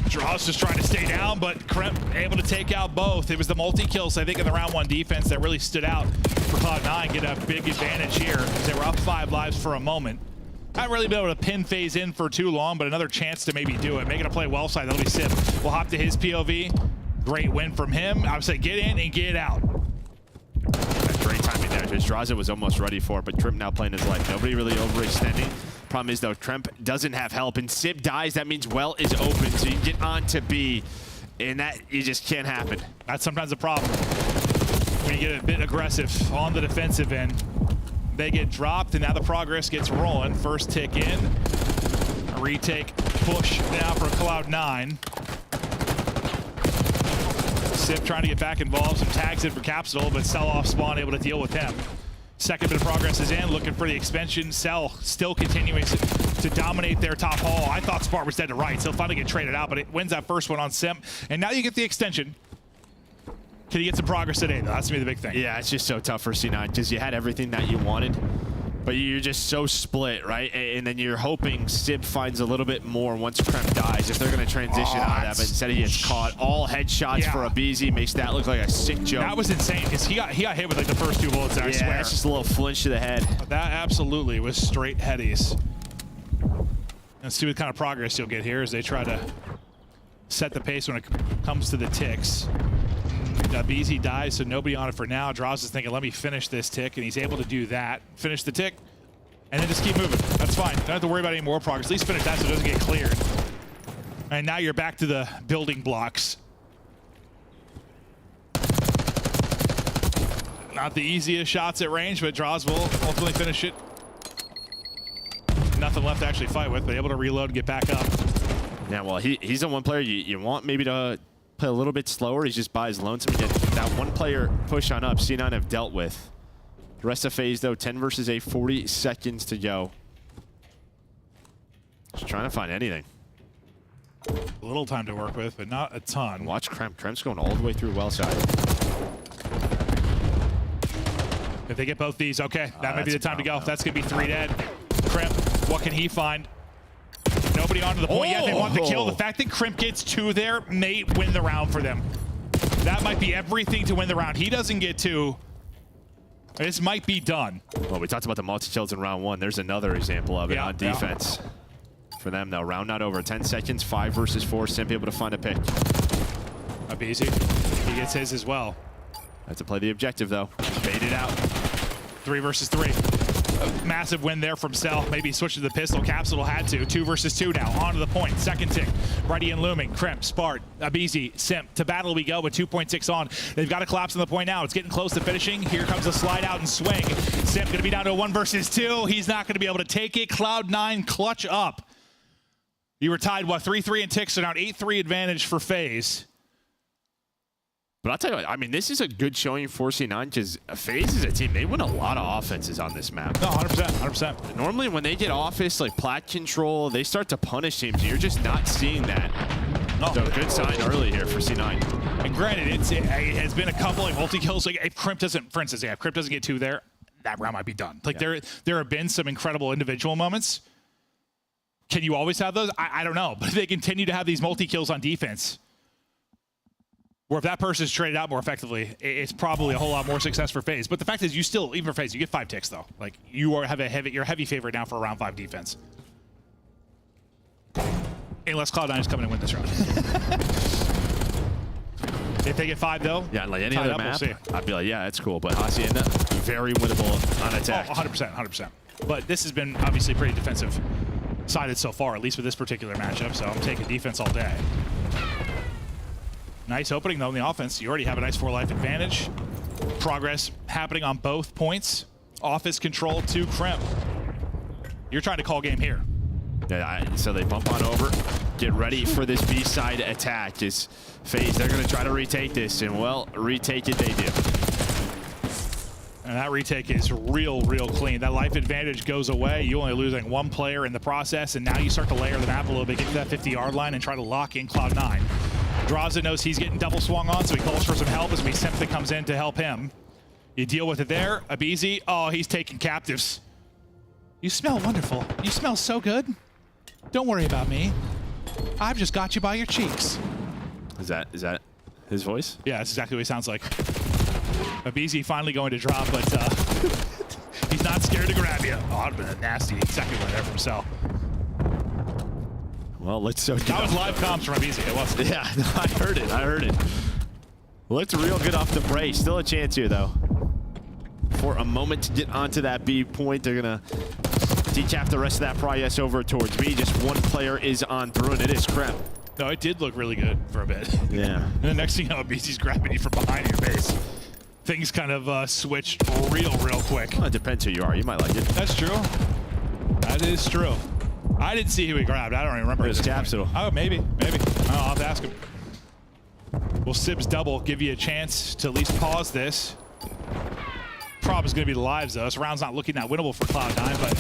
Draws just trying to stay down, but Kremp able to take out both. It was the multi-kills, I think, in the round 1 defense that really stood out for Cloud9. Get a big advantage here because they were up 5 lives for a moment. Haven't really been able to pin Faze in for too long, but another chance to maybe do it. Making a play well side, that'll be Simp. We'll hop to his POV. Great win from him. I would say get in and get out. Great timing there. Draza was almost ready for it, but Trimp now playing his life. Nobody really overextending. Problem is, though, Tremp doesn't have help, and Sib dies. That means well is open, so you can get on to B, and that you just can't happen. That's sometimes a problem. When you get a bit aggressive on the defensive end, they get dropped, and now the progress gets rolling. First tick in. A retake push now for Cloud9. Sip trying to get back involved. Some tags in for Capsule, but Cell off spawn able to deal with him. Second bit of progress is in, looking for the expansion. Cell still continuing to dominate their top hall. I thought Spart was dead to right, so he'll finally get traded out, but it wins that first one on Simp. And now you get the extension. Can you get some progress today, though? That's going to be the big thing. Yeah, it's just so tough for C9 because you had everything that you wanted, but you're just so split, right? And then you're hoping Sib finds a little bit more once Kremp dies, if they're going to transition out of that, but instead he gets caught. All headshots for Abizi makes that look like a sick joke. That was insane because he got hit with like the first 2 bullets there, I swear. Yeah, it's just a little flinch to the head. That absolutely was straight headies. Let's see what kind of progress you'll get here as they try to set the pace when it comes to the ticks. Abizi dies, so nobody on it for now. Draws is thinking, let me finish this tick, and he's able to do that. Finish the tick, and then just keep moving. That's fine. Don't have to worry about any more progress. At least finish that so it doesn't get cleared. And now you're back to the building blocks. Not the easiest shots at range, but Draws will ultimately finish it. Nothing left to actually fight with, but able to reload and get back up. Yeah, well, he's the one player you want maybe to play a little bit slower. He's just by his lonesome. Again, that one player push on up, C9 have dealt with. The rest of Faze, though, 10 versus 8, 40 seconds to go. Just trying to find anything. A little time to work with, but not a ton. Watch Kremp. Kremp's going all the way through well side. If they get both these, okay, that might be the time to go. now. That's going to be 3 dead. Crimp, what can he find? Nobody onto the point yet. They want the kill. The fact that Crimp gets 2 there may win the round for them. That might be everything to win the round. He doesn't get 2. This might be done. Well, we talked about the multi-kills in round 1. There's another example of it on defense. For them, though, round not over. 10 seconds, 5 versus 4. Simp able to find a pick. Up easy. He gets his as well. Have to play the objective, though. Bait it out. 3 versus 3. A massive win there from Cell. Maybe switch to the pistol. Capsule had to. 2 versus 2 now. Onto the point. Second tick. Ready and looming. Crimp, Spart, Abizi, Simp. To battle we go with 2.6 on. They've got to collapse on the point now. It's getting close to finishing. Here comes a slide out and swing. Simp going to be down to a 1 versus 2. He's not going to be able to take it. Cloud9 clutch up. You were tied, what, 3-3 in ticks, so now an 8-3 advantage for Faze. But I'll tell you what, I mean, this is a good showing for C9 because Faze is a team. They win a lot of offenses on this map. No, 100%, 100%. Normally, when they get offense, like plat control, they start to punish teams. You're just not seeing that. No. So good sign early here for C9. And granted, it has been a couple like multi-kills. Like if Crimp doesn't, for instance, if Crimp doesn't get 2 there, that round might be done. Like there have been some incredible individual moments. Can you always have those? I don't know. But if they continue to have these multi-kills on defense, or if that person's traded out more effectively, it's probably a whole lot more success for Faze. But the fact is, you still, even for Faze, you get 5 ticks though. Like you're a heavy favorite now for a round 5 defense. Unless Cloud9 is coming to win this round. If they get 5 though, yeah, like any other map, we'll I'd be like, yeah, that's cool. But Hacienda, very winnable on attack. Oh, 100%, 100%. But this has been obviously pretty defensive sided so far, at least with this particular matchup. So I'm taking defense all day. Nice opening though in the offense. You already have a nice 4-life advantage. Progress happening on both points. Office control to Crimp. You're trying to call game here. Yeah, so they bump on over. Get ready for this B-side attack. Is Faze, they're going to try to retake this, and well, retake it they do. And that retake is real clean. That life advantage goes away. You only losing 1 player in the process, and now you start to layer the map a little bit, get to that 50-yard line, and try to lock in Cloud9. Draza knows he's getting double swung on, so he calls for some help as simply comes in to help him. You deal with it there. Abizi, oh, he's taking captives. You smell wonderful. You smell so good. Don't worry about me. I've just got you by your cheeks. Is that his voice? Yeah, that's exactly what he sounds like. Abizi finally going to drop, but he's not scared to grab you. Oh, that would have been a nasty second one there from Cell. Well, let's that was live comms from Abizi. It wasn't. Yeah, I heard it. Looks real good off the break. Still a chance here, though. For a moment to get onto that B point, they're going to decap the rest of that Pryes over towards B. Just 1 player is on through, and it is Crimp. No, it did look really good for a bit. Yeah. And the next thing you know, Abizi's grabbing you from behind your base. Things kind of switched real quick. Well, it depends who you are. You might like it. That's true. That is true. I didn't see who he grabbed. I don't even remember. It was Capsule. Oh, maybe. I'll have to ask him. Will Sibs double give you a chance to at least pause this? Problem is going to be the lives, though. This round's not looking that winnable for Cloud9, but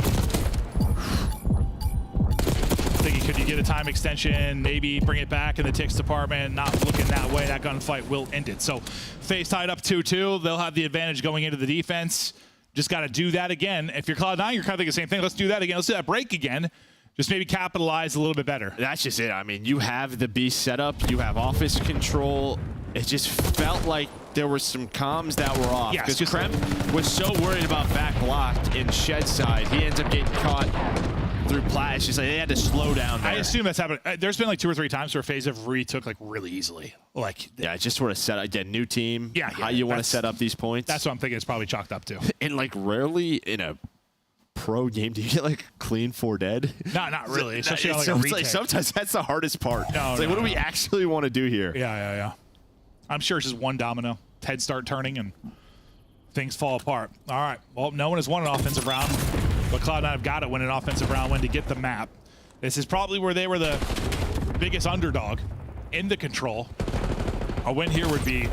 thinking, could you get a time extension, maybe bring it back in the ticks department? Not looking that way. That gunfight will end it. So Faze tied up 2-2. They'll have the advantage going into the defense. Just got to do that again. If you're Cloud9, you're kind of thinking the same thing. Let's do that again. Let's do that break again. Just maybe capitalize a little bit better. That's just it. I mean, you have the B setup. You have office control. It just felt like there were some comms that were off. Yes, because Crimp was so worried about back block in Shed side. He ends up getting caught through plat. It's just like they had to slow down there. I assume that's happened. There's been like 2 or 3 times where Faze have retook like really easily. Like, yeah, it's just sort of set again, new team. Yeah, how you want to set up these points. That's what I'm thinking. It's probably chalked up to. And like rarely in a pro game do you get like clean 4 dead. Not really. Especially on, like, a retake. Like sometimes that's the hardest part. No, it's like, what do we actually want to do here? Yeah. I'm sure it's just 1 domino. Heads start turning and things fall apart. All right. Well, no one has won an offensive round, but Cloud9 have got to win an offensive round win to get the map. This is probably where they were the biggest underdog in the control. A win here would be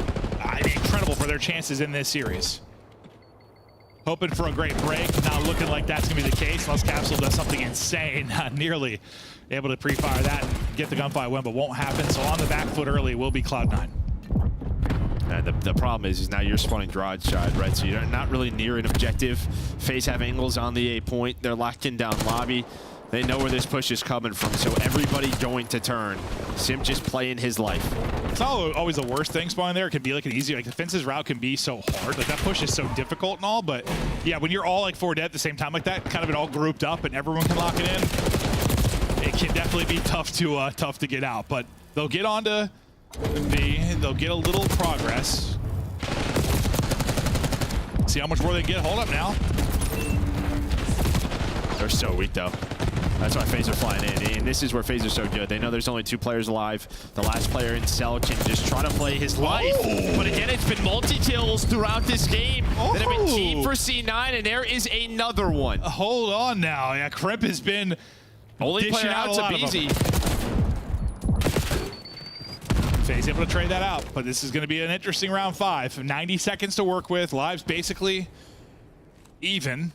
incredible for their chances in this series. Hoping for a great break. Not looking like that's going to be the case unless Capsule does something insane. Not nearly able to pre-fire that and get the gunfight win, but won't happen. So on the back foot early will be Cloud9. The problem is now you're spawning broadside, right? So you're not really near an objective. Faze have angles on the A point. They're locked in down lobby. They know where this push is coming from, so everybody going to turn. Sim just playing his life. It's not always the worst thing spawning there. It can be like an easy, like the fences route can be so hard. Like that push is so difficult and all, but yeah, when you're all like 4 dead at the same time like that, kind of it all grouped up and everyone can lock it in, it can definitely be tough to get out. But they'll get onto B, they'll get a little progress. See how much more they get. Hold up now. They're so weak though. That's why Faze are flying in, and this is where Faze are so good. They know there's only 2 players alive. The last player in Cell can just try to play his life. But again, it's been multi-kills throughout this game that have been team for C9, and there is another one. Hold on now. Yeah, Crip has been only player out to BZ. Faze able to trade that out, but this is going to be an interesting round 5. 90 seconds to work with. Lives basically even.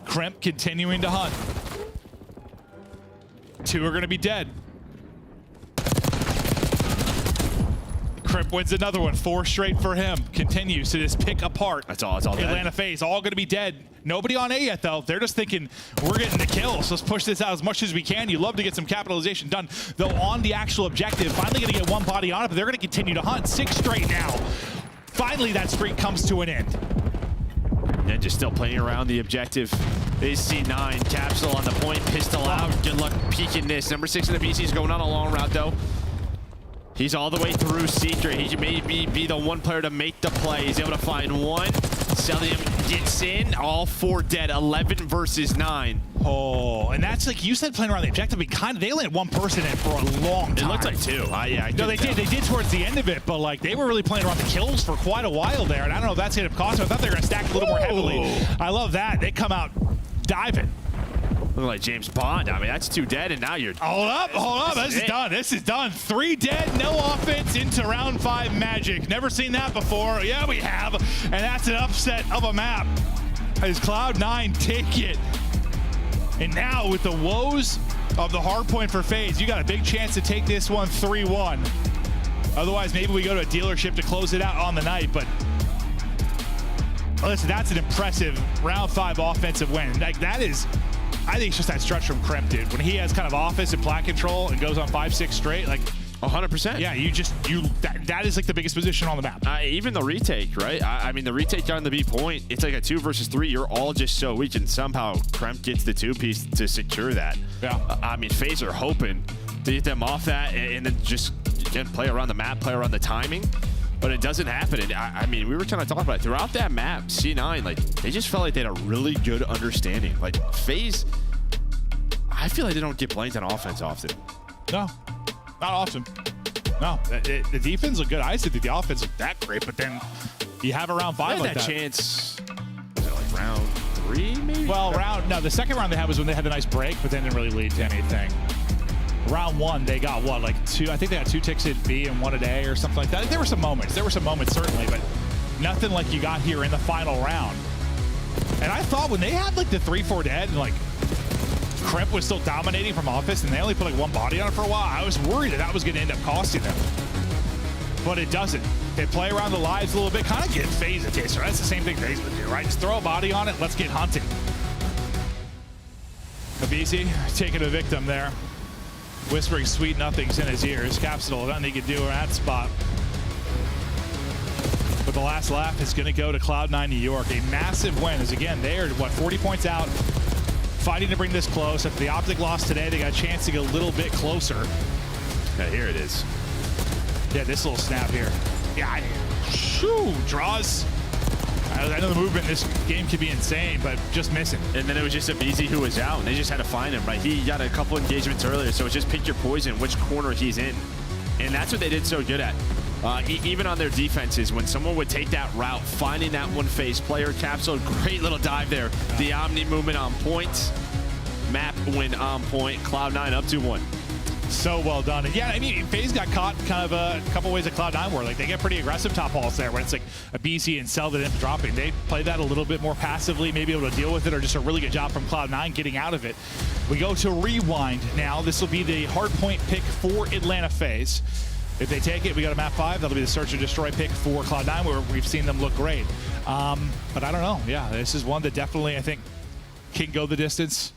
Crimp continuing to hunt. 2 are going to be dead. Crimp wins another one. 4 straight for him. Continues to just pick apart. That's all Atlanta Faze all going to be dead. Nobody on A yet though. They're just thinking we're getting the kills. Let's push this out as much as we can. You love to get some capitalization done. Though on the actual objective, finally going to get 1 body on it, but they're going to continue to hunt. 6 straight now. Finally, that streak comes to an end. And just still playing around the objective. They see 9. Capsule on the point. Pistol out. Good luck peeking this. Number 6 in the BC is going on a long route, though. He's all the way through Secret. He may be the one player to make the play. He's able to find 1. Celium gets in. All 4 dead. 11 versus 9. Oh, and that's like you said, playing around the objective. They only had 1 person in for a long time. It looked like 2. Yeah, no, they did. They did towards the end of it, but like they were really playing around the kills for quite a while there. And I don't know if that's going to cost them. I thought they were going to stack a little more heavily. I love that. They come out diving. Look like James Bond. I mean, that's 2 dead, and now you're... Hold up. This is done. This is done. 3 dead, no offense into round 5 Magic. Never seen that before. Yeah, we have. And that's an upset of a map. As Cloud9 take it. And now with the woes of the hardpoint for Faze, you got a big chance to take this one 3-1. Otherwise, maybe we go to a dealership to close it out on the night, but listen, that's an impressive round 5 offensive win. Like that is, I think it's just that stretch from Crimp, dude. When he has kind of offense and plat control and goes on 5-6 straight, like 100%. Yeah, that is like the biggest position on the map. Even the retake, right? I mean, the retake on the B point, it's like a 2 versus 3. You're all just so weak, and somehow Crimp gets the 2-piece to secure that. Yeah. I mean, Faze are hoping to get them off that and then just again play around the map, play around the timing. But it doesn't happen. And I mean, we were kind of talking about it. Throughout that map, C9, like, they just felt like they had a really good understanding. Like, Faze, I feel like they don't get blamed on offense often. No, not often. No, the defense looked good. I said that the offense looked that great, but then you have a round 5 like that. Chance, was it like round 3 maybe? Well, the second round they had was when they had the nice break, but then didn't really lead to anything. Round 1, they got what, like 2? I think they had 2 ticks at B and 1 at A or something like that. There were some moments. Certainly, but nothing like you got here in the final round. And I thought when they had like the 3-4 dead and like Crimp was still dominating from offense and they only put like 1 body on it for a while, I was worried that was going to end up costing them. But it doesn't. They play around the lives a little bit, kind of get Faze a taster. That's the same thing Faze would do, right? Just throw a body on it, let's get hunting. Abisi taking a victim there. Whispering sweet nothings in his ears. Capsule, nothing he can do in that spot. But the last laugh is going to go to Cloud9 New York. A massive win as, again, they are, 40 points out, fighting to bring this close. After the Optic loss today, they got a chance to get a little bit closer. Yeah, here it is. Yeah, this little snap here. Yeah, draws. I know the movement in this game can be insane, but just missing. And then it was just Abizi who was out, and they just had to find him, right? He got a couple engagements earlier, so it's just pick your poison, which corner he's in. And that's what they did so good at. Even on their defenses, when someone would take that route, finding that one Faze player, Capsule, great little dive there. The Omni movement on point. Map win on point. Cloud9 up 2-1. So well done. And yeah, I mean, Faze got caught kind of a couple ways at Cloud9 where like they get pretty aggressive top halls there when it's like a BC and Cell that end up dropping. They play that a little bit more passively, maybe able to deal with it, or just a really good job from Cloud9 getting out of it. We go to Rewind now. This will be the hardpoint pick for Atlanta Faze. If they take it, we got a map 5. That'll be the search and destroy pick for Cloud9, where we've seen them look great. But I don't know. Yeah, this is one that definitely, I think, can go the distance.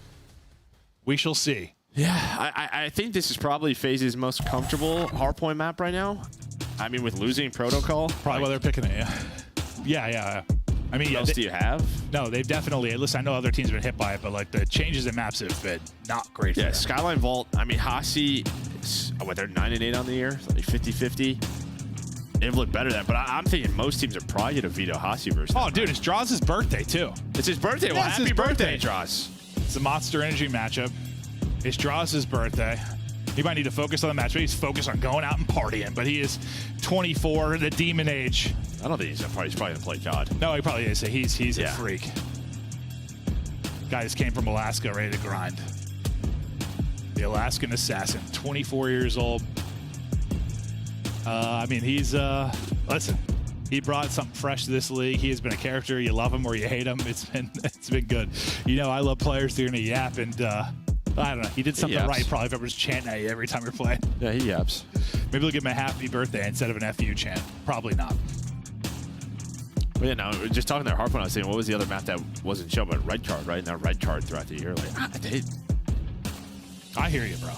We shall see. Yeah, I think this is probably Faze's most comfortable hardpoint map right now. I mean, with losing protocol. Probably why they're picking it, yeah. Yeah. I mean, what else do you have? No, they've definitely, listen, I know other teams have been hit by it, but like the changes in maps have been not great for them. Skyline Vault, I mean, Hasi, they're 9-8 on the year, like 50-50. They've looked better than that, but I'm thinking most teams are probably going to veto Hasi versus Oh, dude, it's Draws' birthday, too. It's his birthday. Well, happy birthday, Draws. It's a Monster Energy matchup. It's Draws' birthday. He might need to focus on the match, but he's focused on going out and partying. But he is 24, the demon age. I don't think he's probably going to play COD. No, he probably is. He's a freak. Guy just came from Alaska, ready to grind. The Alaskan assassin, 24 years old. I mean, he's listen. He brought something fresh to this league. He has been a character. You love him or you hate him. It's been good. You know, I love players doing a yap, and I don't know. He did something right. Probably if everyone's chanting at you every time you're playing. Yeah, he yaps. Maybe they'll give him a happy birthday instead of an FU chant. Probably not. Well, yeah, now just talking to Hardpoint, I was saying, what was the other map that wasn't shown? But red card, right? Now red card throughout the year. Like, I hear you, bro.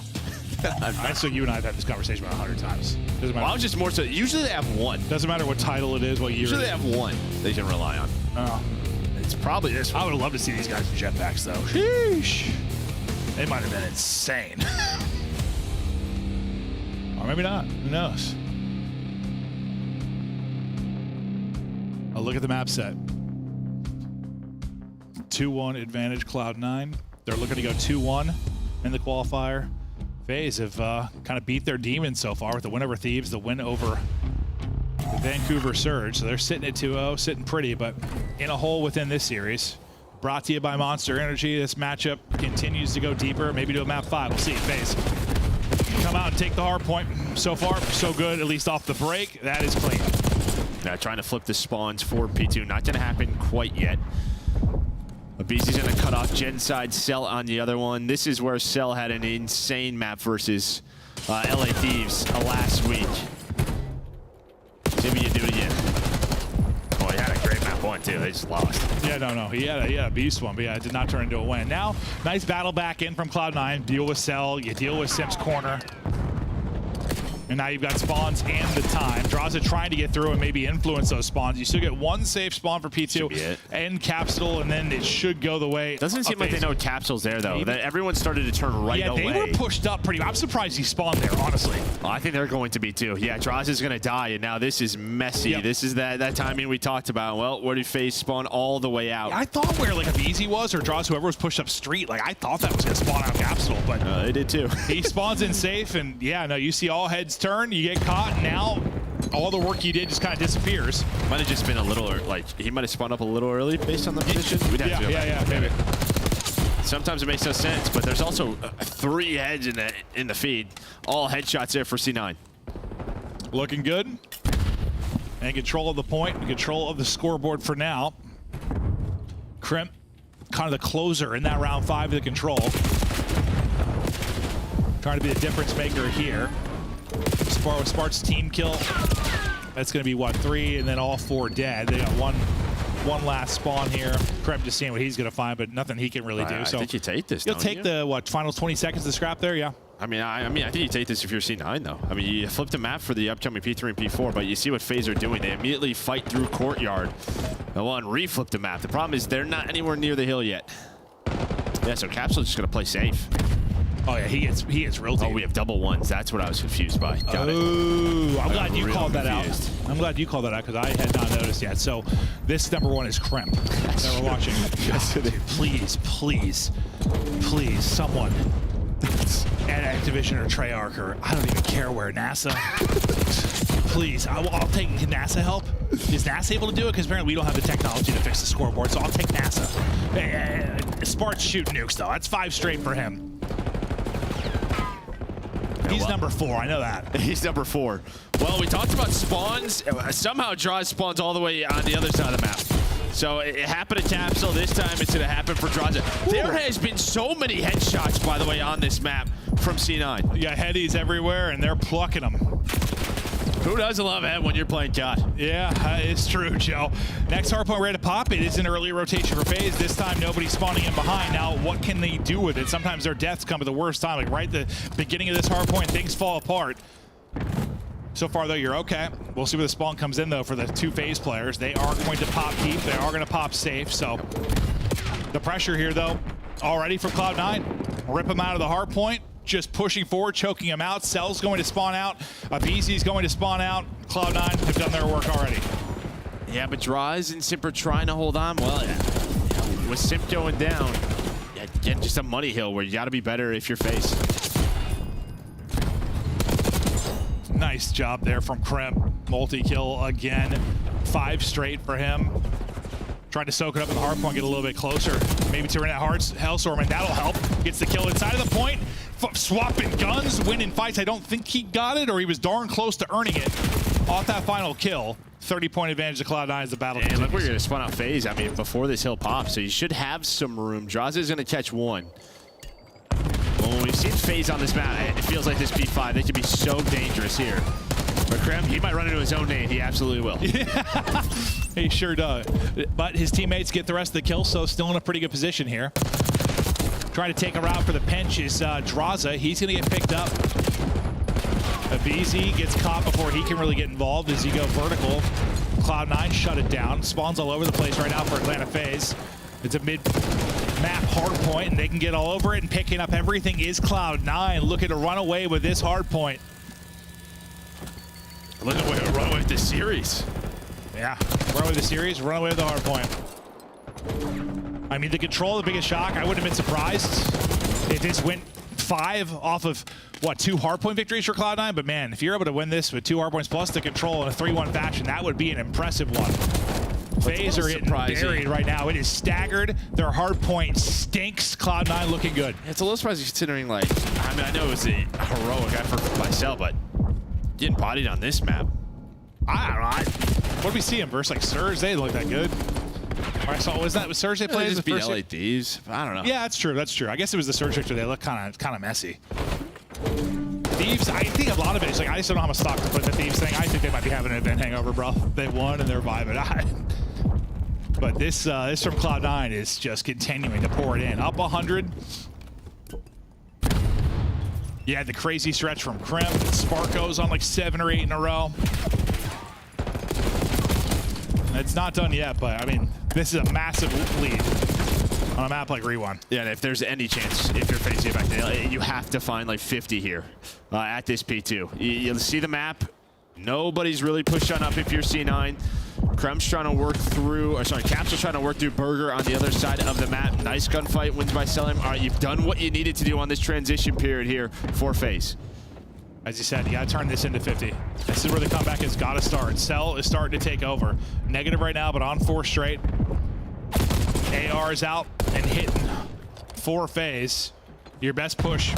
I saw you and I have had this conversation about 100 times. Doesn't matter. Well, I was just more so. Usually they have one. Doesn't matter what title it is, what year. Usually they have one they can rely on. Oh, it's probably this one. I would have loved to see these guys in jetpacks, though. Sheesh. They might have been insane. Or maybe not. Who knows? Oh, look at the map set. 2-1 advantage Cloud9. They're looking to go 2-1 in the qualifier. Faze have kind of beat their demons so far with the win over Thieves, the win over the Vancouver Surge. So they're sitting at 2-0, sitting pretty, but in a hole within this series. Brought to you by Monster Energy. This matchup continues to go deeper, maybe to a map 5. We'll see. Faze come out and take the hard point. So far, so good, at least off the break. That is clean. Now trying to flip the spawns for P2. Not going to happen quite yet. BZ's going to cut off Genside, Cell on the other one. This is where Cell had an insane map versus LA Thieves last week. See if you do it again. Oh, he had a great map one, too. They just lost. Yeah, no. He had a beast one, but yeah, it did not turn into a win. Now, nice battle back in from Cloud9. Deal with Cell. You deal with Sim's corner. And now you've got spawns and the time. Draws it trying to get through and maybe influence those spawns. You still get one safe spawn for P2 and Capsule, and then it should go the way. Doesn't seem like they know Capsule's there, though. That everyone started to turn right away. Yeah, they were pushed up pretty. I'm surprised he spawned there, honestly. Well, I think they're going to be, too. Yeah, Draws is going to die, and now this is messy. Yep. This is that timing we talked about. Well, where did Faze spawn all the way out? Yeah, I thought where, like, if Easy was or Draws, whoever was pushed up street, like, I thought that was going to spawn out Capsule, but they did, too. He spawns in safe, and, yeah, no, you see all heads turn, you get caught. Now, all the work you did just kind of disappears. Might have just been a little, like, he might have spawned up a little early based on the position. We'd have to go back. Maybe. Sometimes it makes no sense, but there's also 3 heads in the feed. All headshots there for C9. Looking good. And control of the point, and control of the scoreboard for now. Crimp, kind of the closer in that round 5 of the control. Trying to be the difference maker here. Spart's team kill. That's going to be, what, 3, and then all 4 dead. They got one last spawn here. Krem just seeing what he's going to find, but nothing he can really do. I So think you take this, you'll take the, what, final 20 seconds to scrap there? Yeah. I mean, I think you take this if you're C9, though. I mean, you flip the map for the upcoming P3 and P4, but you see what Faze are doing. They immediately fight through Courtyard. They want to reflip the map. The problem is they're not anywhere near the hill yet. Yeah, so Capsule's just going to play safe. Oh, yeah, he gets real deep. Oh, we have double ones. That's what I was confused by. Got it. I'm glad you called that out. I'm glad you called that out because I had not noticed yet. So this number 1 is Kremp that we're watching. Yes, it is. Please, someone at Activision or Treyarch or I don't even care where, NASA. Please, I'll take NASA help. Is NASA able to do it? Because apparently we don't have the technology to fix the scoreboard, so I'll take NASA. Spart's shooting nukes, though. That's 5 straight for him. He's number 4, I know that. He's number 4. Well, we talked about spawns. Somehow Draws spawns all the way on the other side of the map. So it happened to Capsule. This time it's going to happen for Draws. There has been so many headshots, by the way, on this map from C9. Yeah, headies everywhere, and they're plucking them. Who doesn't love it when you're playing COD? Yeah, it's true, Joe. Next hardpoint ready to pop. It is an early rotation for Faze. This time, nobody's spawning in behind. Now, what can they do with it? Sometimes their deaths come at the worst time. Like right at the beginning of this hardpoint, things fall apart. So far, though, you're okay. We'll see where the spawn comes in, though, for the two Faze players. They are going to pop deep. They are going to pop safe. So the pressure here, though, already for Cloud9. Rip them out of the hardpoint. Just pushing forward, choking him out. Cell's going to spawn out. BZ's going to spawn out. Cloud9 have done their work already. Yeah, but Draws and Simp are trying to hold on. Well, with Simp going down, again, just a money hill where you got to be better if you're Faze. Nice job there from Krim. Multi-kill again. 5 straight for him. Tried to soak it up in the hardpoint, get a little bit closer. Maybe to that Hellstorm, and that'll help. Gets the kill inside of the point. Swapping guns, winning fights. I don't think he got it, or he was darn close to earning it off that final kill. 30-point advantage to Cloud9 as the battle continues. Look where you're going to spawn out Faze. I mean, before this hill pops, so you should have some room. Draws is going to catch one. When we've seen Faze on this map, it feels like this B5. They can be so dangerous here. But Krem, he might run into his own nade. He absolutely will. Yeah, he sure does. But his teammates get the rest of the kills, so still in a pretty good position here. Trying to take a route for the pinch is Draza. He's going to get picked up. BZ gets caught before he can really get involved as you go vertical. Cloud9 shut it down. Spawns all over the place right now for Atlanta Faze. It's a mid-map hardpoint, and they can get all over it, and picking up everything is Cloud9 looking to run away with this hardpoint. Look at where run away with this series. Yeah, run away with the series, run away with the hardpoint. I mean, the control, the biggest shock. I wouldn't have been surprised if this went 5 off of, what, 2 hardpoint victories for Cloud9? But man, if you're able to win this with 2 hardpoints plus the control in a 3-1 fashion, that would be an impressive one. Faze are getting buried right now. It is staggered. Their hardpoint stinks. Cloud9 looking good. It's a little surprising considering, like, I mean, I know it was a heroic effort for myself, but getting bodied on this map. I don't know. What did we see him versus, like, Surge? They didn't look that good. I saw, was that with Surge they played? Just beat LA Thieves. I don't know. Yeah, that's true. That's true. I guess it was the Surge victory. They look kind of messy. Thieves, I think a lot of it is like, I just don't know how much stock to put in the Thieves thing. I think they might be having an event hangover, bro. They won and they're vibing. But this from Cloud9 is just continuing to pour it in. Up 100. Yeah, the crazy stretch from Krim. Sparko's on like 7 or 8 in a row. It's not done yet, but I mean, this is a massive lead on a map like Rewan. Yeah, and if there's any chance, if you're facing it back there, you have to find like 50 here at this P2. You'll see the map. Nobody's really pushed on up if you're C9. Krem's trying to work through, or sorry, Capsule's trying to work through Burger on the other side of the map. Nice gunfight, wins by Selim. All right, you've done what you needed to do on this transition period here for Faze. As you said, you got to turn this into 50. This is where the comeback has got to start. Cell is starting to take over. Negative right now, but on 4 straight. AR is out and hitting for Faze. Your best push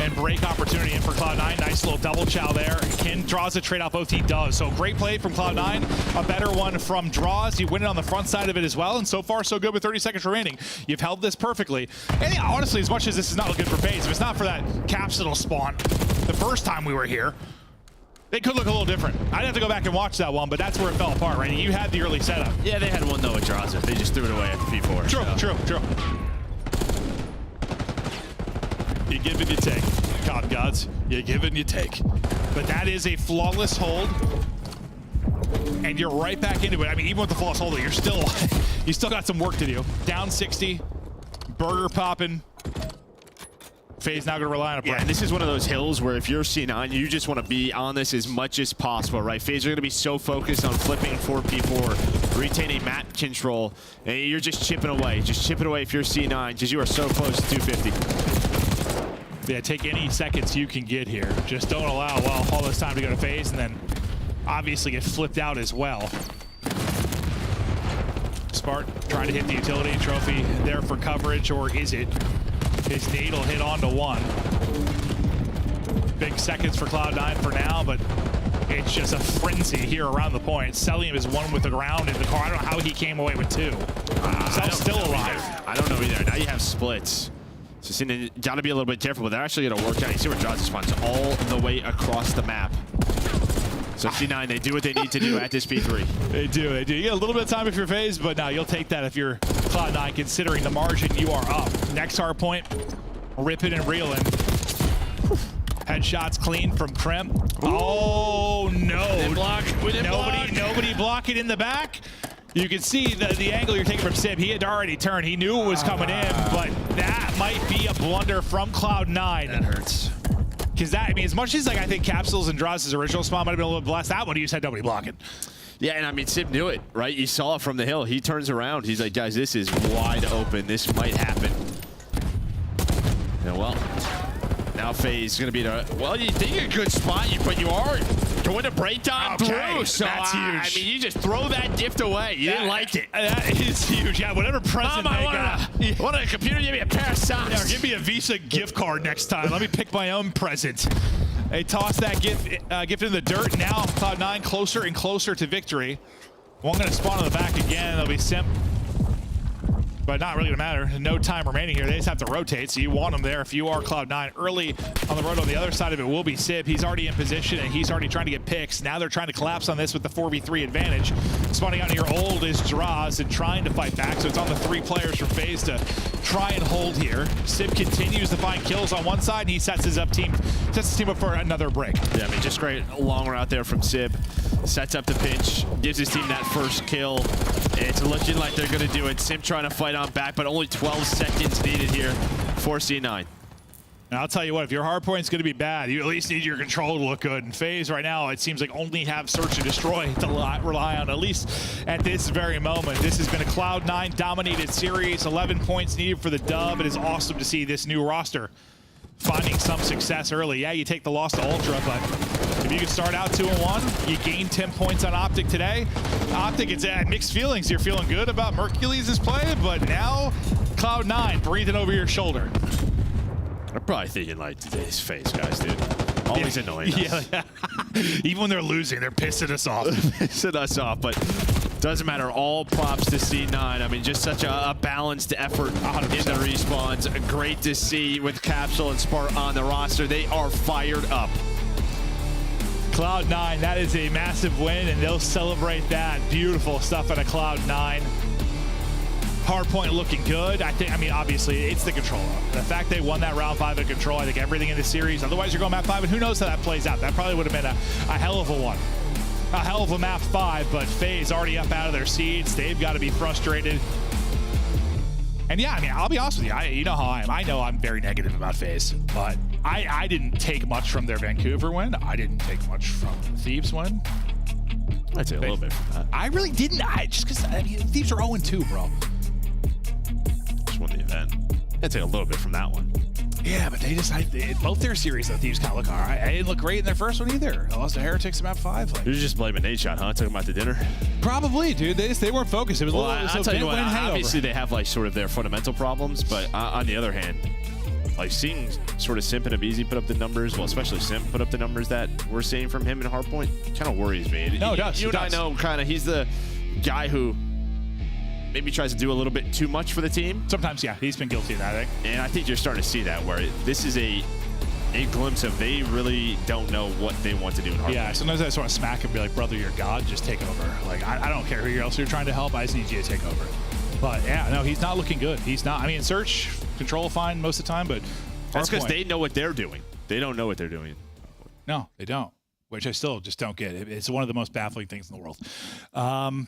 and break opportunity in for Cloud9. Nice little double chow there. Kin draws a trade off, both he does. So great play from Cloud9. A better one from Draws. You win it on the front side of it as well. And so far, so good with 30 seconds remaining. You've held this perfectly. And yeah, honestly, as much as this is not good for Faze, if it's not for that capsule spawn the first time we were here, they could look a little different. I'd have to go back and watch that one, but that's where it fell apart, right? You had the early setup. Yeah, they had one though with Draws. They just threw it away at the P4. True. You give and you take. God gods, you give and you take. But that is a flawless hold. And you're right back into it. I mean, even with the flawless hold, you still got some work to do. Down 60, Burger popping. Faze now going to rely on a break. Yeah, and this is one of those hills where if you're C9, you just want to be on this as much as possible, right? Faze are going to be so focused on flipping 4P4, retaining map control, and you're just chipping away. Just chip it away if you're C9, because you are so close to 250. Yeah, take any seconds you can get here. Just don't allow all this time to go to Faze, and then obviously get flipped out as well. Spark trying to hit the utility trophy there for coverage, or is it? His nade will hit onto one. Big seconds for Cloud9 for now, but it's just a frenzy here around the point. Selim is one with the ground in the car. I don't know how he came away with 2. Sel's still alive. I don't know either. Now you have splits. So you got to be a little bit careful, but they're actually going to work out. You see where Draws spawns all the way across the map. So C9, they do what they need to do at this P3. They do. You get a little bit of time if you're Faze, but now you'll take that if you're Cloud9, considering the margin you are up. Next Hardpoint, rip it and reel in. Headshots clean from Crimp. Oh no! Nobody block it in the back. You can see the angle you're taking from Sib. He had already turned. He knew it was coming in, but that might be a blunder from Cloud9. That hurts. Because that, I mean, as much as like I think Capsules and Draws' original spawn might have been a little blessed, that one he just had nobody blocking. Yeah, and I mean, Sib knew it, right? You saw it from the hill. He turns around. He's like, guys, this is wide open. This might happen. Yeah, well, now Faze is going to be the, well, you think a good spot, but you are going to break down through. So, that's huge. I mean, you just throw that gift away. You didn't like it. That is huge. Yeah, whatever present they got. What a computer, give me a pair of socks. Yeah, give me a Visa gift card next time. Let me pick my own present. They toss that gift in the dirt. Now Cloud9 closer and closer to victory. One going to spawn on the back again. It'll be Simp. But not really gonna matter. No time remaining here. They just have to rotate, so you want them there if you are Cloud9. Early on the road on the other side of it will be Sib. He's already in position and he's already trying to get picks. Now they're trying to collapse on this with the 4v3 advantage. Spawning out here old is Draws and trying to fight back, so it's on the 3 players from Faze to try and hold here. Sib continues to find kills on one side and he sets his team up for another break. Yeah, I mean, just great long route there from Sib. Sets up the pinch, gives his team that first kill. It's looking like they're gonna do it. Sim trying to fight on back, but only 12 seconds needed here for C9. And I'll tell you what, if your hardpoint's going to be bad, you at least need your control to look good. And Faze right now, it seems like only have search and destroy to rely on, at least at this very moment. This has been a Cloud9 dominated series, 11 points needed for the dub. It is awesome to see this new roster finding some success early. Yeah, you take the loss to Ultra, but if you can start out 2-1, you gain 10 points on Optic today. Optic, it's mixed feelings. You're feeling good about Mercules' play, but now Cloud9 breathing over your shoulder. They're probably thinking like, today's Faze guys, dude. Always annoying us. Yeah. Even when they're losing, they're pissing us off. Pissing us off, but doesn't matter. All props to C9. I mean, just such a balanced effort 100%. In the respawns. Great to see with Capsule and Spart on the roster. They are fired up. Cloud9, that is a massive win, and they'll celebrate that. Beautiful stuff out of Cloud9. Hardpoint looking good. I mean, obviously, it's the control. The fact they won that round 5 in control, I think everything in the series, otherwise you're going map 5, and who knows how that plays out. That probably would have been a hell of a one. A hell of a map 5, but Faze already up out of their seeds. They've got to be frustrated. And yeah, I mean, I'll be honest with you. You know how I am. I know I'm very negative about Faze, but I didn't take much from their Vancouver win. I didn't take much from Thieves win. I'd say a little bit from that. I really didn't. Just because Thieves are 0-2, bro. Just won the event. I'd say a little bit from that one. Yeah, but they just, both their series, the Thieves kind of look all right. I didn't look great in their first one either. They lost to Heretics in map 5. You're just blaming Nate Shot, huh? Talking about the dinner? Probably, dude. They weren't focused. It was a little I'll tell you what, obviously they have like sort of their fundamental problems, but on the other hand, like seeing sort of Simp and Abizi put up the numbers, well, especially Simp put up the numbers that we're seeing from him in Hardpoint, kind of worries me. No, it does. You and I know kind of he's the guy who maybe tries to do a little bit too much for the team. Sometimes, yeah, he's been guilty of that, I think. And I think you're starting to see that where this is a glimpse of they really don't know what they want to do in Hardpoint. Yeah, sometimes I just want to smack and be like, brother, you're God, just take over. Like, I don't care who else you're trying to help, I just need you to take over. But yeah, no, he's not looking good. He's not. I mean, search, control fine most of the time, but that's because they know what they're doing. They don't know what they're doing. No, they don't. Which I still just don't get. It's one of the most baffling things in the world.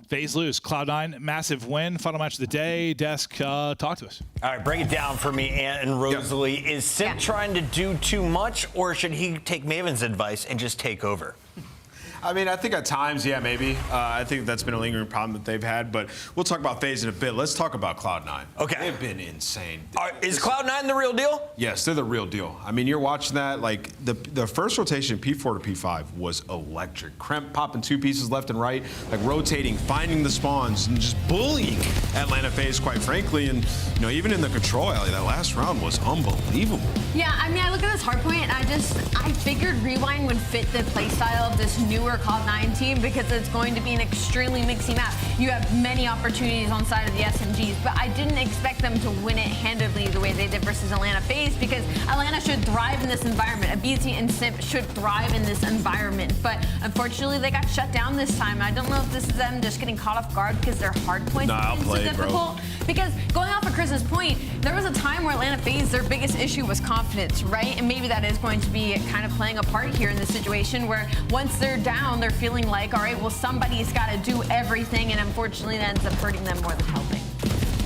Faze lose. Cloud9, massive win. Final match of the day. Desk, talk to us. All right, break it down for me, Ant and Rosalie. Yep. Is Simp trying to do too much, or should he take Maven's advice and just take over? I mean, I think at times, yeah, maybe. I think that's been a lingering problem that they've had, but we'll talk about Faze in a bit. Let's talk about Cloud9. Okay. They've been insane. Is Cloud9 the real deal? Yes, they're the real deal. I mean, you're watching that, like, the first rotation, P4 to P5, was electric. Kremp popping 2 pieces left and right, like rotating, finding the spawns, and just bullying Atlanta Faze, quite frankly. And, you know, even in the control alley, that last round was unbelievable. Yeah, I mean, I look at this Hardpoint, and I figured Rewind would fit the playstyle of this newer are a Cloud9 team because it's going to be an extremely mixy map. You have many opportunities on side of the SMGs, but I didn't expect them to win it handedly the way they did versus Atlanta Faze, because Atlanta should thrive in this environment. Abizi and Simp should thrive in this environment, but unfortunately they got shut down this time. I don't know if this is them just getting caught off guard because their hard points are so difficult. Because going off of Chris's point, there was a time where Atlanta Faze, their biggest issue was confidence, right? And maybe that is going to be kind of playing a part here in this situation where once they're down, they're feeling like, all right, well, somebody's got to do everything, and unfortunately that ends up hurting them more than helping.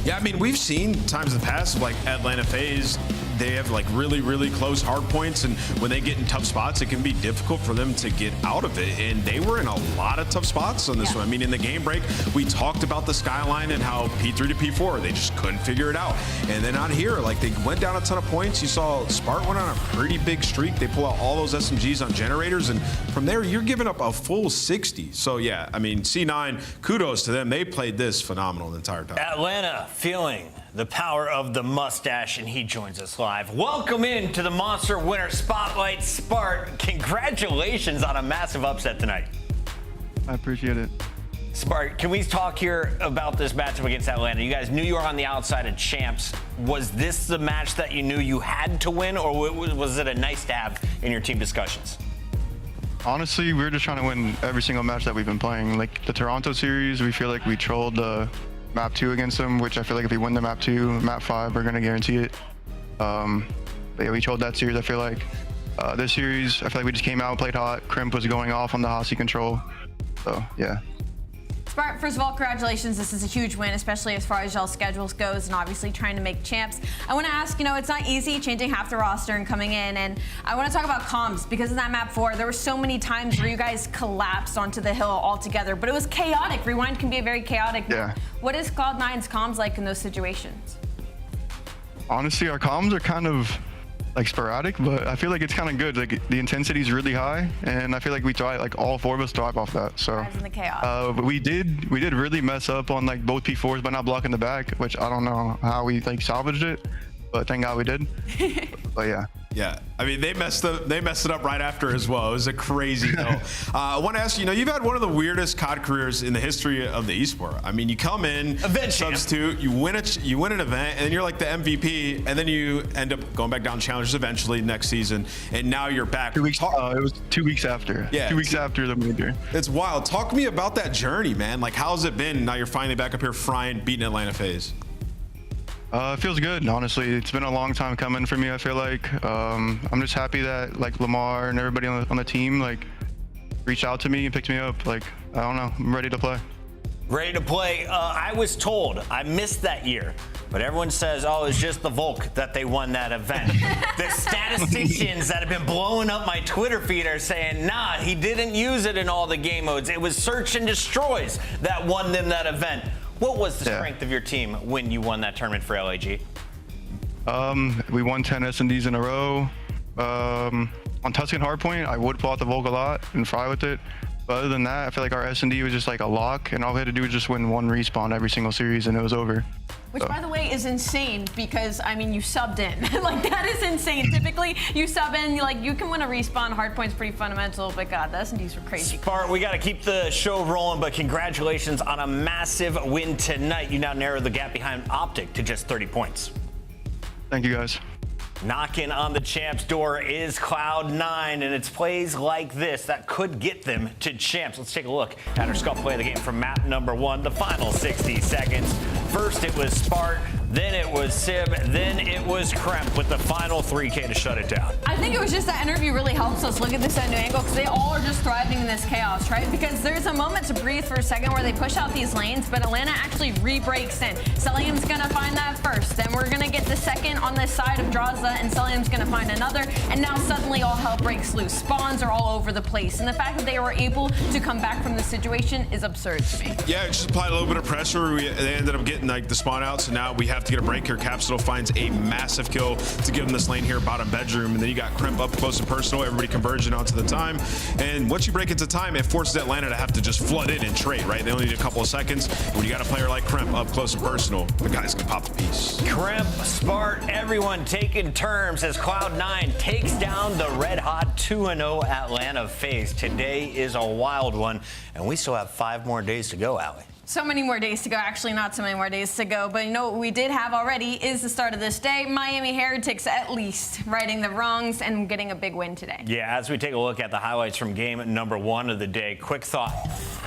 Yeah, I mean, we've seen times in the past of like Atlanta Faze, they have like really, really close hard points, and when they get in tough spots, it can be difficult for them to get out of it. And they were in a lot of tough spots on this one. I mean, in the game break, we talked about the skyline and how P3 to P4, they just couldn't figure it out. And then out here, like they went down a ton of points. You saw Spart went on a pretty big streak. They pull out all those SMGs on generators, and from there, you're giving up a full 60. So yeah, I mean, C9, kudos to them. They played this phenomenal the entire time. Atlanta feeling the power of the mustache, and he joins us live. Welcome in to the Monster Winner Spotlight. Spart, congratulations on a massive upset tonight. I appreciate it. Spart, can we talk here about this matchup against Atlanta? You guys knew you were on the outside of champs. Was this the match that you knew you had to win, or was it a nice to have in your team discussions? Honestly, we're just trying to win every single match that we've been playing. Like the Toronto series, we feel like we trolled the map 2 against them, which I feel like if we win the map 2, map 5, we're gonna guarantee it. But yeah, we trolled that series. I feel like this series, I feel like we just came out and played hot. Crimp was going off on the Hossie control. So yeah. Spart, first of all, congratulations. This is a huge win, especially as far as y'all's schedules goes and obviously trying to make champs. I want to ask, you know, it's not easy changing half the roster and coming in, and I want to talk about comms because in that map 4, there were so many times where you guys collapsed onto the hill altogether, but it was chaotic. Rewind can be a very chaotic. Yeah. What is Cloud9's comms like in those situations? Honestly, our comms are kind of like sporadic, but I feel like it's kind of good. Like the intensity is really high, and I feel like we thrive. Like all 4 of us thrive off that. So in the chaos. But we did really mess up on like both P4s by not blocking the back, which I don't know how we like salvaged it, but thank God we did. But yeah. Yeah, I mean, they messed it up right after as well. It was a crazy though. I want to ask you, you've had one of the weirdest COD careers in the history of the esport. I mean, you come in, substitute, you win an event, and then you're like the MVP, and then you end up going back down challenges eventually next season, and now you're back. 2 weeks. It was 2 weeks after. Yeah, 2 weeks after the major. It's wild. Talk to me about that journey, man. Like, how's it been? Now you're finally back up here, frying, beating Atlanta Faze. It feels good, honestly. It's been a long time coming for me, I feel like. I'm just happy that like Lamar and everybody on the team like reached out to me and picked me up. Like, I don't know, I'm ready to play. Ready to play. I was told, I missed that year, but everyone says, oh, it's just the Volk that they won that event. The statisticians that have been blowing up my Twitter feed are saying, nah, he didn't use it in all the game modes. It was Search and Destroys that won them that event. What was the strength of your team when you won that tournament for LAG? We won 10 S&Ds in a row. On Tuscan Hardpoint, I would pull out the Volk a lot and fry with it. But other than that, I feel like our S&D was just like a lock, and all we had to do was just win 1 respawn every single series, and it was over. Which, by the way, is insane because, I mean, you subbed in. Like, that is insane. Typically, you sub in, like, you can win a respawn. Hardpoint's pretty fundamental, but God, the S&Ds were crazy. Spart, we got to keep the show rolling, but congratulations on a massive win tonight. You now narrow the gap behind Optic to just 30 points. Thank you, guys. Knocking on the champs' door is Cloud9, and it's plays like this that could get them to champs. Let's take a look at our Scuff play of the game from map number 1, the final 60 seconds. First it was Spart, then it was Sib, then it was Kremp with the final 3K to shut it down. I think it was just that interview really helps us look at this at new angle because they all are just thriving in this chaos, right? Because there's a moment to breathe for a second where they push out these lanes, but Atlanta actually re-breaks in. Celium's gonna find that first, then we're gonna get the second on this side of Draza, and Celium's gonna find another, and now suddenly all hell breaks loose. Spawns are all over the place, and the fact that they were able to come back from this situation is absurd to me. Yeah, just applied a little bit of pressure. They ended up getting like the spawn outs, and now we have have to get a break here. Capsule finds a massive kill to give him this lane here, bottom bedroom. And then you got Crimp up close and personal. Everybody converging onto the time. And once you break into time, it forces Atlanta to have to just flood in and trade, right? They only need a couple of seconds. When you got a player like Crimp up close and personal, the guys can pop the piece. Crimp, Smart, everyone taking turns as Cloud9 takes down the red-hot 2-0 Atlanta Faze. Today is a wild one, and we still have 5 more days to go, Allie. So many more days to go. Actually, not so many more days to go. But you know what we did have already is the start of this day. Miami Heretics at least righting the wrongs and getting a big win today. Yeah, as we take a look at the highlights from game number 1 of the day, quick thought.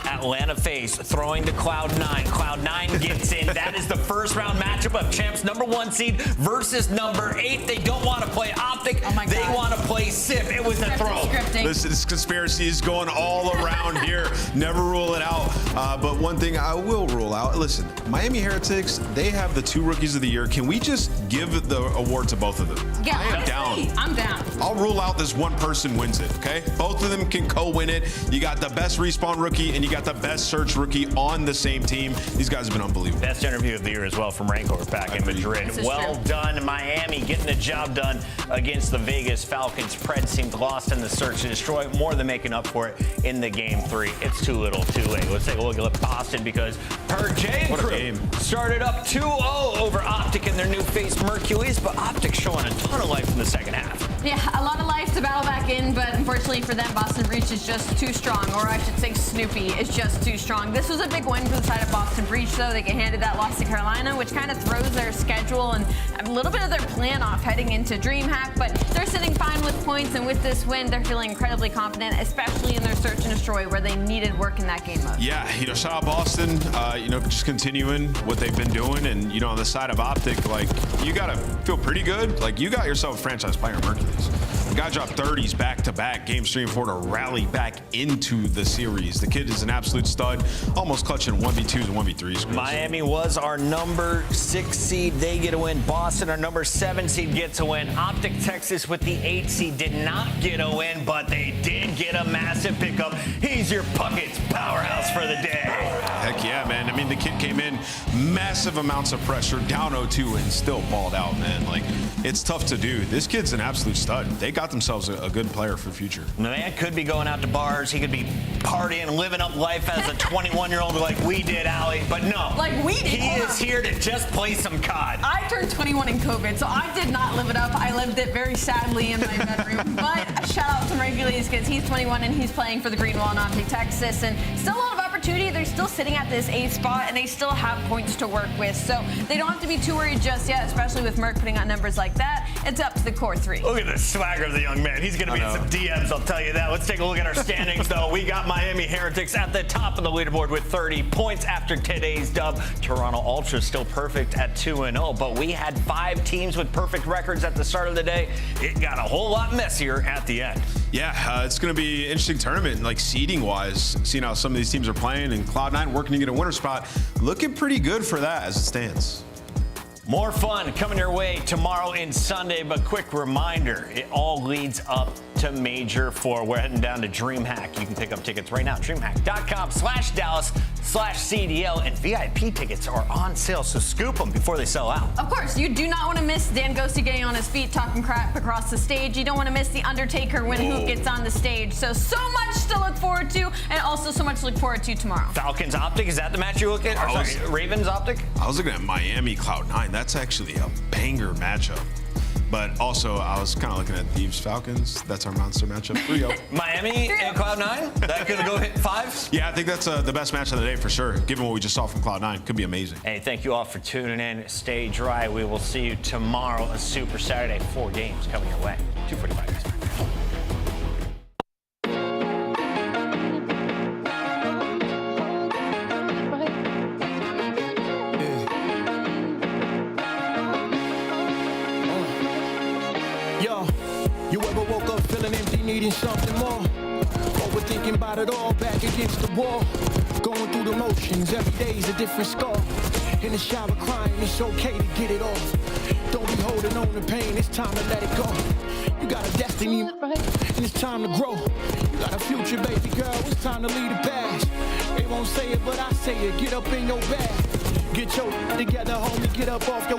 Atlanta Faze throwing to Cloud9. Cloud9 gets in. That is the first round matchup of champs number 1 seed versus number 8. They don't want to play Optic. Oh my God. They want to play Sip. It was a throw. This conspiracy is going all around here. Never rule it out. But one thing I will rule out, listen, Miami Heretics, they have the 2 rookies of the year. Can we just give the award to both of them? Yeah, I am down. I'm down. I'll rule out this one person wins it, okay? Both of them can co-win it. You got the best respawn rookie and you got the best search rookie on the same team. These guys have been unbelievable. Best interview of the year as well from Rancor back in Madrid. Well done, Miami, getting the job done against the Vegas Falcons. Pred seemed lost in the search and destroy, more than making up for it in the game 3. It's too little, too late. Let's take a look at Boston because Per J and crew started up 2-0 over Optic in their new face Mercules, but Optic showing a ton of life in the second half. Yeah, a lot of life to battle back in, but unfortunately for them, Boston Breach is just too strong, or I should say Snoopy is just too strong. This was a big win for the side of Boston Breach, though. They get handed that loss to Carolina, which kind of throws their schedule and a little bit of their plan off heading into DreamHack, but they're sitting fine with points, and with this win, they're feeling incredibly confident, especially in their search and destroy, where they needed work in that game mode. Yeah, you know, shout out Boston, you know, just continuing what they've been doing, and, you know, on the side of Optic, like, you got to feel pretty good. Like, you got yourself a franchise player, Mercules. The guy dropped 30s back-to-back, games 3 and 4 to rally back into the series. The kid is an absolute stud, almost clutching 1v2s and 1v3s. Miami was our number 6 seed. They get a win. Boston, our number 7 seed, gets a win. Optic Texas with the 8 seed did not get a win, but they did get a massive pickup. He's your Puckets powerhouse for the day. Heck yeah, man. I mean, the kid came in, massive amounts of pressure, down 0-2, and still balled out, man. Like, it's tough to do. This kid's an absolute stud. They got themselves a good player for the future. The man could be going out to bars. He could be partying, living up life as a 21-year-old like we did, Allie. But no. Like we did. He is here to just play some COD. I turned 21 in COVID, so I did not live it up. I lived it very sadly in my bedroom. But a shout out to Mercules because he's 21 and he's playing for the Greenwall in Optic, Texas. And still a lot of opportunity. They're still sitting at this 8th spot and they still have points to work with. So they don't have to be too worried just yet, especially with Merc putting out numbers like that. It's up to the core 3. Look at the swagger of the young man. He's going to be in some DMs, I'll tell you that. Let's take a look at our standings, though. We got Miami Heretics at the top of the leaderboard with 30 points after today's dub. Toronto Ultra still perfect at 2-0, but we had 5 teams with perfect records at the start of the day. It got a whole lot messier at the end. Yeah, it's going to be an interesting tournament, like seeding-wise, seeing how some of these teams are playing, and Cloud9 working to get a winner spot. Looking pretty good for that as it stands. More fun coming your way tomorrow and Sunday, but quick reminder, it all leads up to Major 4. We're heading down to DreamHack. You can pick up tickets right now, dreamhack.com/Dallas/CDL, and VIP tickets are on sale, so scoop them before they sell out. Of course, you do not want to miss Dan Ghosty getting on his feet, talking crap across the stage. You don't want to miss The Undertaker when Hoop gets on the stage. So much to look forward to, and also so much to look forward to tomorrow. Falcons Optic, is that the match you're looking at? Sorry, Ravens Optic? I was looking at Miami Cloud9. That's actually a banger matchup. But also, I was kind of looking at Thieves Falcons. That's our monster matchup. 3-0. Miami and Cloud9? That could go hit 5? Yeah, I think that's the best match of the day for sure. Given what we just saw from Cloud9, could be amazing. Hey, thank you all for tuning in. Stay dry. We will see you tomorrow, a Super Saturday. 4 games coming your way. 2:45 guys. Needing something more, overthinking about it all, back against the wall, going through the motions, every day's a different scar, in the shower crying, it's okay to get it off, don't be holding on to pain, it's time to let it go, you got a destiny, and it's time to grow, you got a future, baby girl, it's time to leave the past, they won't say it, but I say it, get up in your bag, Get your together, homie, get up off your.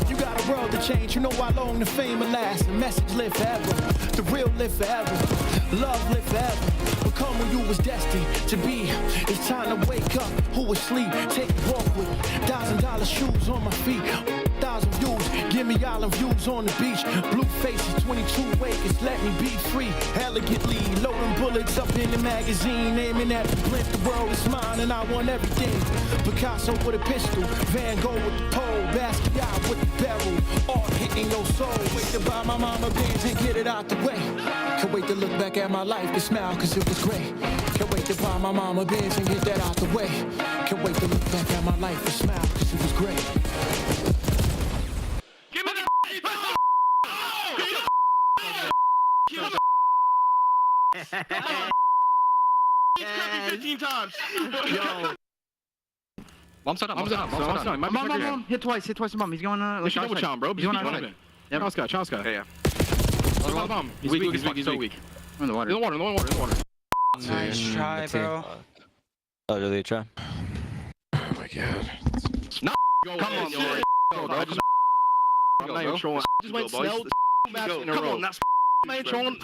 You got a world to change, you know how long the fame will last. The message live forever, the real live forever, love live forever. Become who you was destined to be. It's time to wake up, who was asleep, take a walk with $1,000 shoes on my feet. 1,000 views, give me all them views on the beach. Blue faces, 22 acres, let me be free. Elegantly, loading bullets up in the magazine, aiming at the blink. The world is mine and I want everything. Picasso with a pistol, Van Gogh with the pole, Basquiat with the barrel, art hitting your soul. Wait to buy my mama Benz and get it out the way. Can't wait to look back at my life and smile cause it was great. Can't wait to buy my mama Benz and get that out the way. Can't wait to look back at my life and smile cause it was great. Give me the He's cut me 15 times. Yo. Mom's set up. Mom. Hit twice, mom. He's going, let's double chomp, bro. He's going on. Yeah, Charles got. Yeah. He's weak, he's so weak. In the water. Nice try, bro. Oh, really try? Oh my god. Come on, bro. I'm not even trolling. Just went snell. Come on, that's trolling.